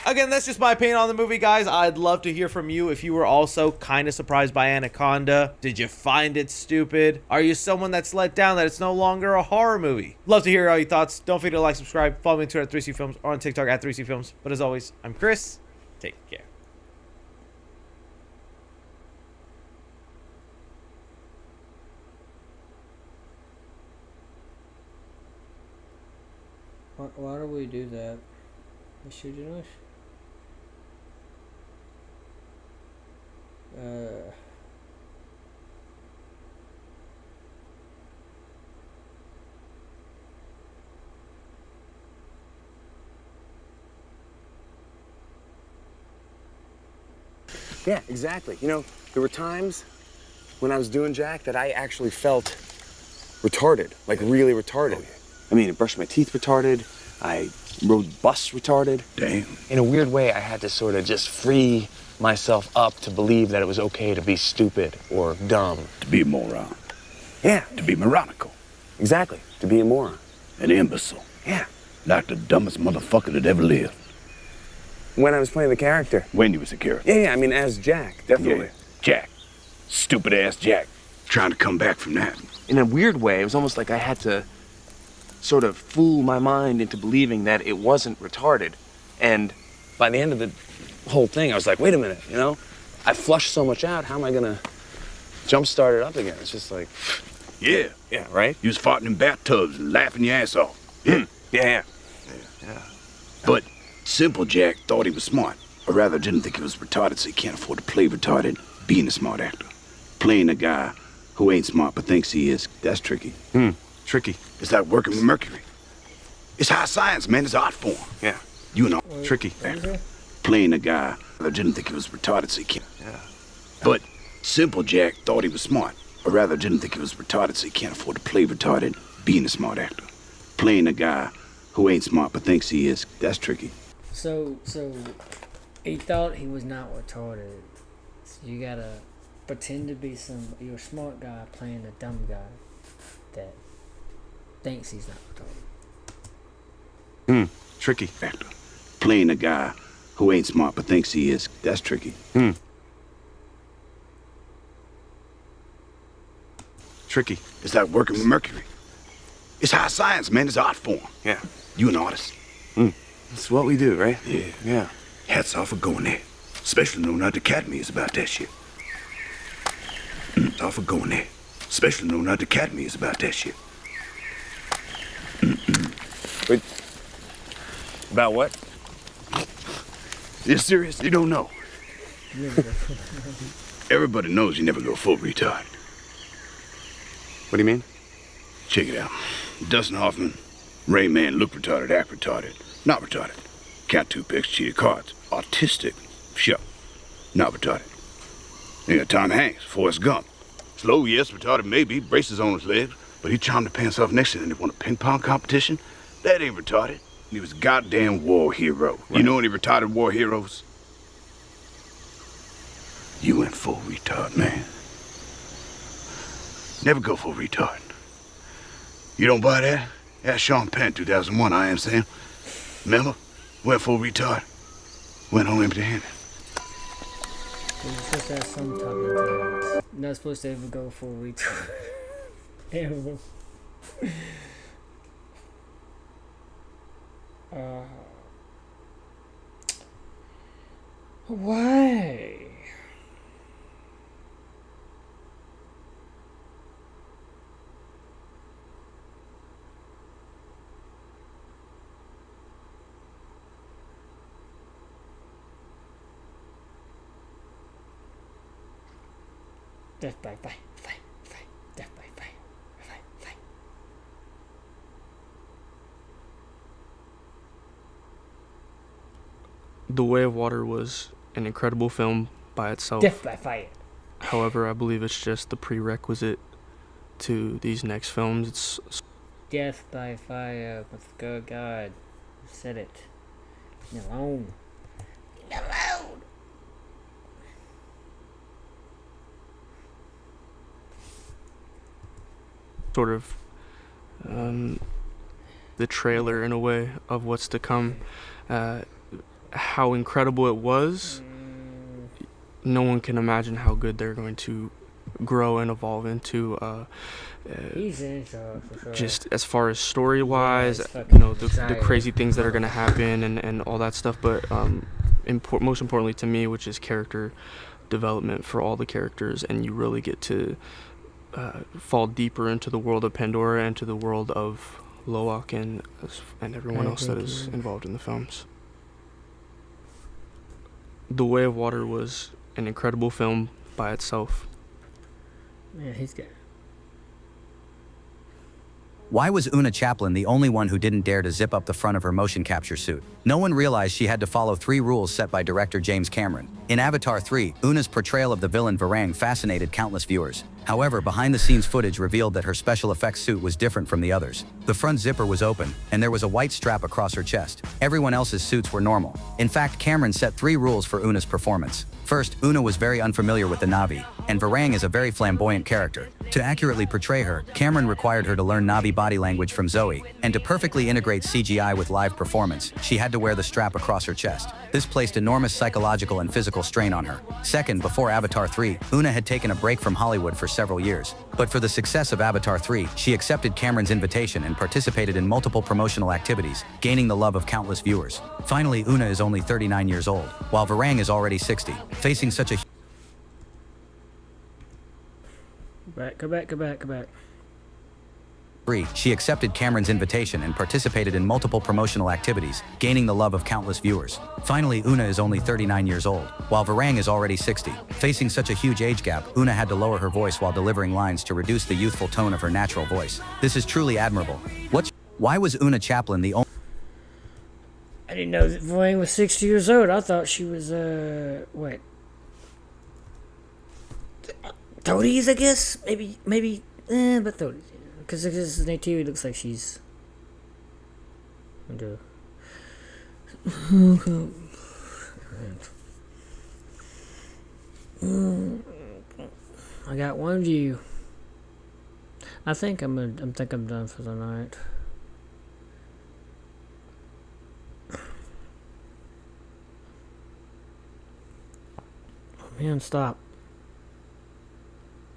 Again, that's just my opinion on the movie, guys. I'd love to hear from you if you were also kind of surprised by Anaconda. Did you find it stupid? Are you someone that's let down that it's no longer a horror movie? Love to hear all your thoughts. Don't forget to like, subscribe, follow me on Twitter at 3C Films, or on TikTok at 3C Films. But as always, I'm Chris. Take care. Why do we do that? Is she Jewish? Yeah, exactly. You know, there were times when I was doing Jack that I actually felt retarded, like really retarded. I mean, I brushed my teeth retarded. I rode bus retarded. Damn. In a weird way, I had to sort of just free myself up to believe that it was okay to be stupid or dumb. To be a moron. Yeah. To be moronical. Exactly. To be a moron. An imbecile. Yeah. Like the dumbest motherfucker that ever lived. When I was playing the character. When you was a character. Yeah, I mean, as Jack, definitely. Yeah. Jack. Stupid ass Jack. Trying to come back from that. In a weird way, it was almost like I had to sort of fool my mind into believing that it wasn't retarded. And by the end of the whole thing, I was like, wait a minute, you know? I flushed so much out, how am I gonna jumpstart it up again? It's just like... Yeah. Yeah, right? You was farting in bathtubs and laughing your ass off. Yeah. Yeah. But Simple Jack thought he was smart. Or rather, didn't think he was retarded, so he can't afford to play retarded, being a smart actor. Playing a guy who ain't smart but thinks he is, that's tricky. Tricky. It's like working with mercury. It's high science, man. It's art form. Yeah. You know. Tricky. Playing a guy that didn't think he was retarded, so he can't. Yeah. But Simple Jack thought he was smart. Or rather, didn't think he was retarded, so he can't afford to play retarded, being a smart actor. Playing a guy who ain't smart but thinks he is, that's tricky. So he thought he was not retarded. So you gotta pretend to be you're a smart guy playing a dumb guy that thinks he's not retarded. Tricky. Actor. Playing a guy who ain't smart but thinks he is, that's tricky. Tricky. It's like working with mercury. It's high science, man. It's art form. Yeah. You an artist. That's what we do, right? Yeah. Yeah. Hats off for going there. Especially knowing that the Academy is about that shit. Off for going there. Especially knowing that the Academy is about that shit. Wait. About what? You're serious? You don't know? Everybody knows you never go full retard. What do you mean? Check it out. Dustin Hoffman, Rain Man, look retarded, act retarded. Not retarded. Count two picks, cheated cards. Autistic. Sure. Not retarded. You got Tom Hanks, Forrest Gump. Slow, yes, retarded maybe, braces on his legs, but he charmed the pants off next to him and he won a ping pong competition. That ain't retarded. He was a goddamn war hero. Right. You know any retarded war heroes? You went full retard, man. Never go full retard. You don't buy that? Ask Sean Penn, 2001, I am Sam. Remember? Went full retard. Went home empty-handed. You're supposed to have some type of balance. You're not supposed to ever go full retard. Ever. Why? Death by fire, death by fire. The Way of Water was an incredible film by itself. Death by fire. However, I believe it's just the prerequisite to these next films. It's Death by fire. Let's go, God. I said it. Leave me alone. Leave me alone. sort of the trailer in a way of what's to come. How incredible it was. No one can imagine how good they're going to grow and evolve into. Just as far as story wise, you know, the crazy things that are going to happen and all that stuff. But most importantly to me, which is character development for all the characters, and you really get to fall deeper into the world of Pandora and to the world of Loak and everyone else that is involved in the films. The Way of Water was an incredible film by itself. Yeah, he's good. Why was Una Chaplin the only one who didn't dare to zip up the front of her motion capture suit? No one realized she had to follow 3 rules set by director James Cameron. In Avatar 3, Una's portrayal of the villain Varang fascinated countless viewers. However, behind-the-scenes footage revealed that her special effects suit was different from the others. The front zipper was open, and there was a white strap across her chest. Everyone else's suits were normal. In fact, Cameron set 3 rules for Una's performance. First, Una was very unfamiliar with the Na'vi, and Varang is a very flamboyant character. To accurately portray her, Cameron required her to learn Na'vi body language from Zoe, and to perfectly integrate CGI with live performance, she had to wear the strap across her chest. This placed enormous psychological and physical strain on her. Second, before Avatar 3, Una had taken a break from Hollywood for several years. But for the success of Avatar 3, she accepted Cameron's invitation and participated in multiple promotional activities, gaining the love of countless viewers. Finally, Una is only 39 years old, while Varang is already 60, facing such a Go back. She accepted Cameron's invitation and participated in multiple promotional activities, gaining the love of countless viewers. Finally, Una is only 39 years old, while Varang is already 60. Facing such a huge age gap, Una had to lower her voice while delivering lines to reduce the youthful tone of her natural voice. This is truly admirable. Why was Una Chaplin the only... I didn't know that Varang was 60 years old. I thought she was, what? 30s, I guess? Maybe, but 30s. Because Neytiri looks like she's... I got one view. I think I'm done for the night. Oh man, stop.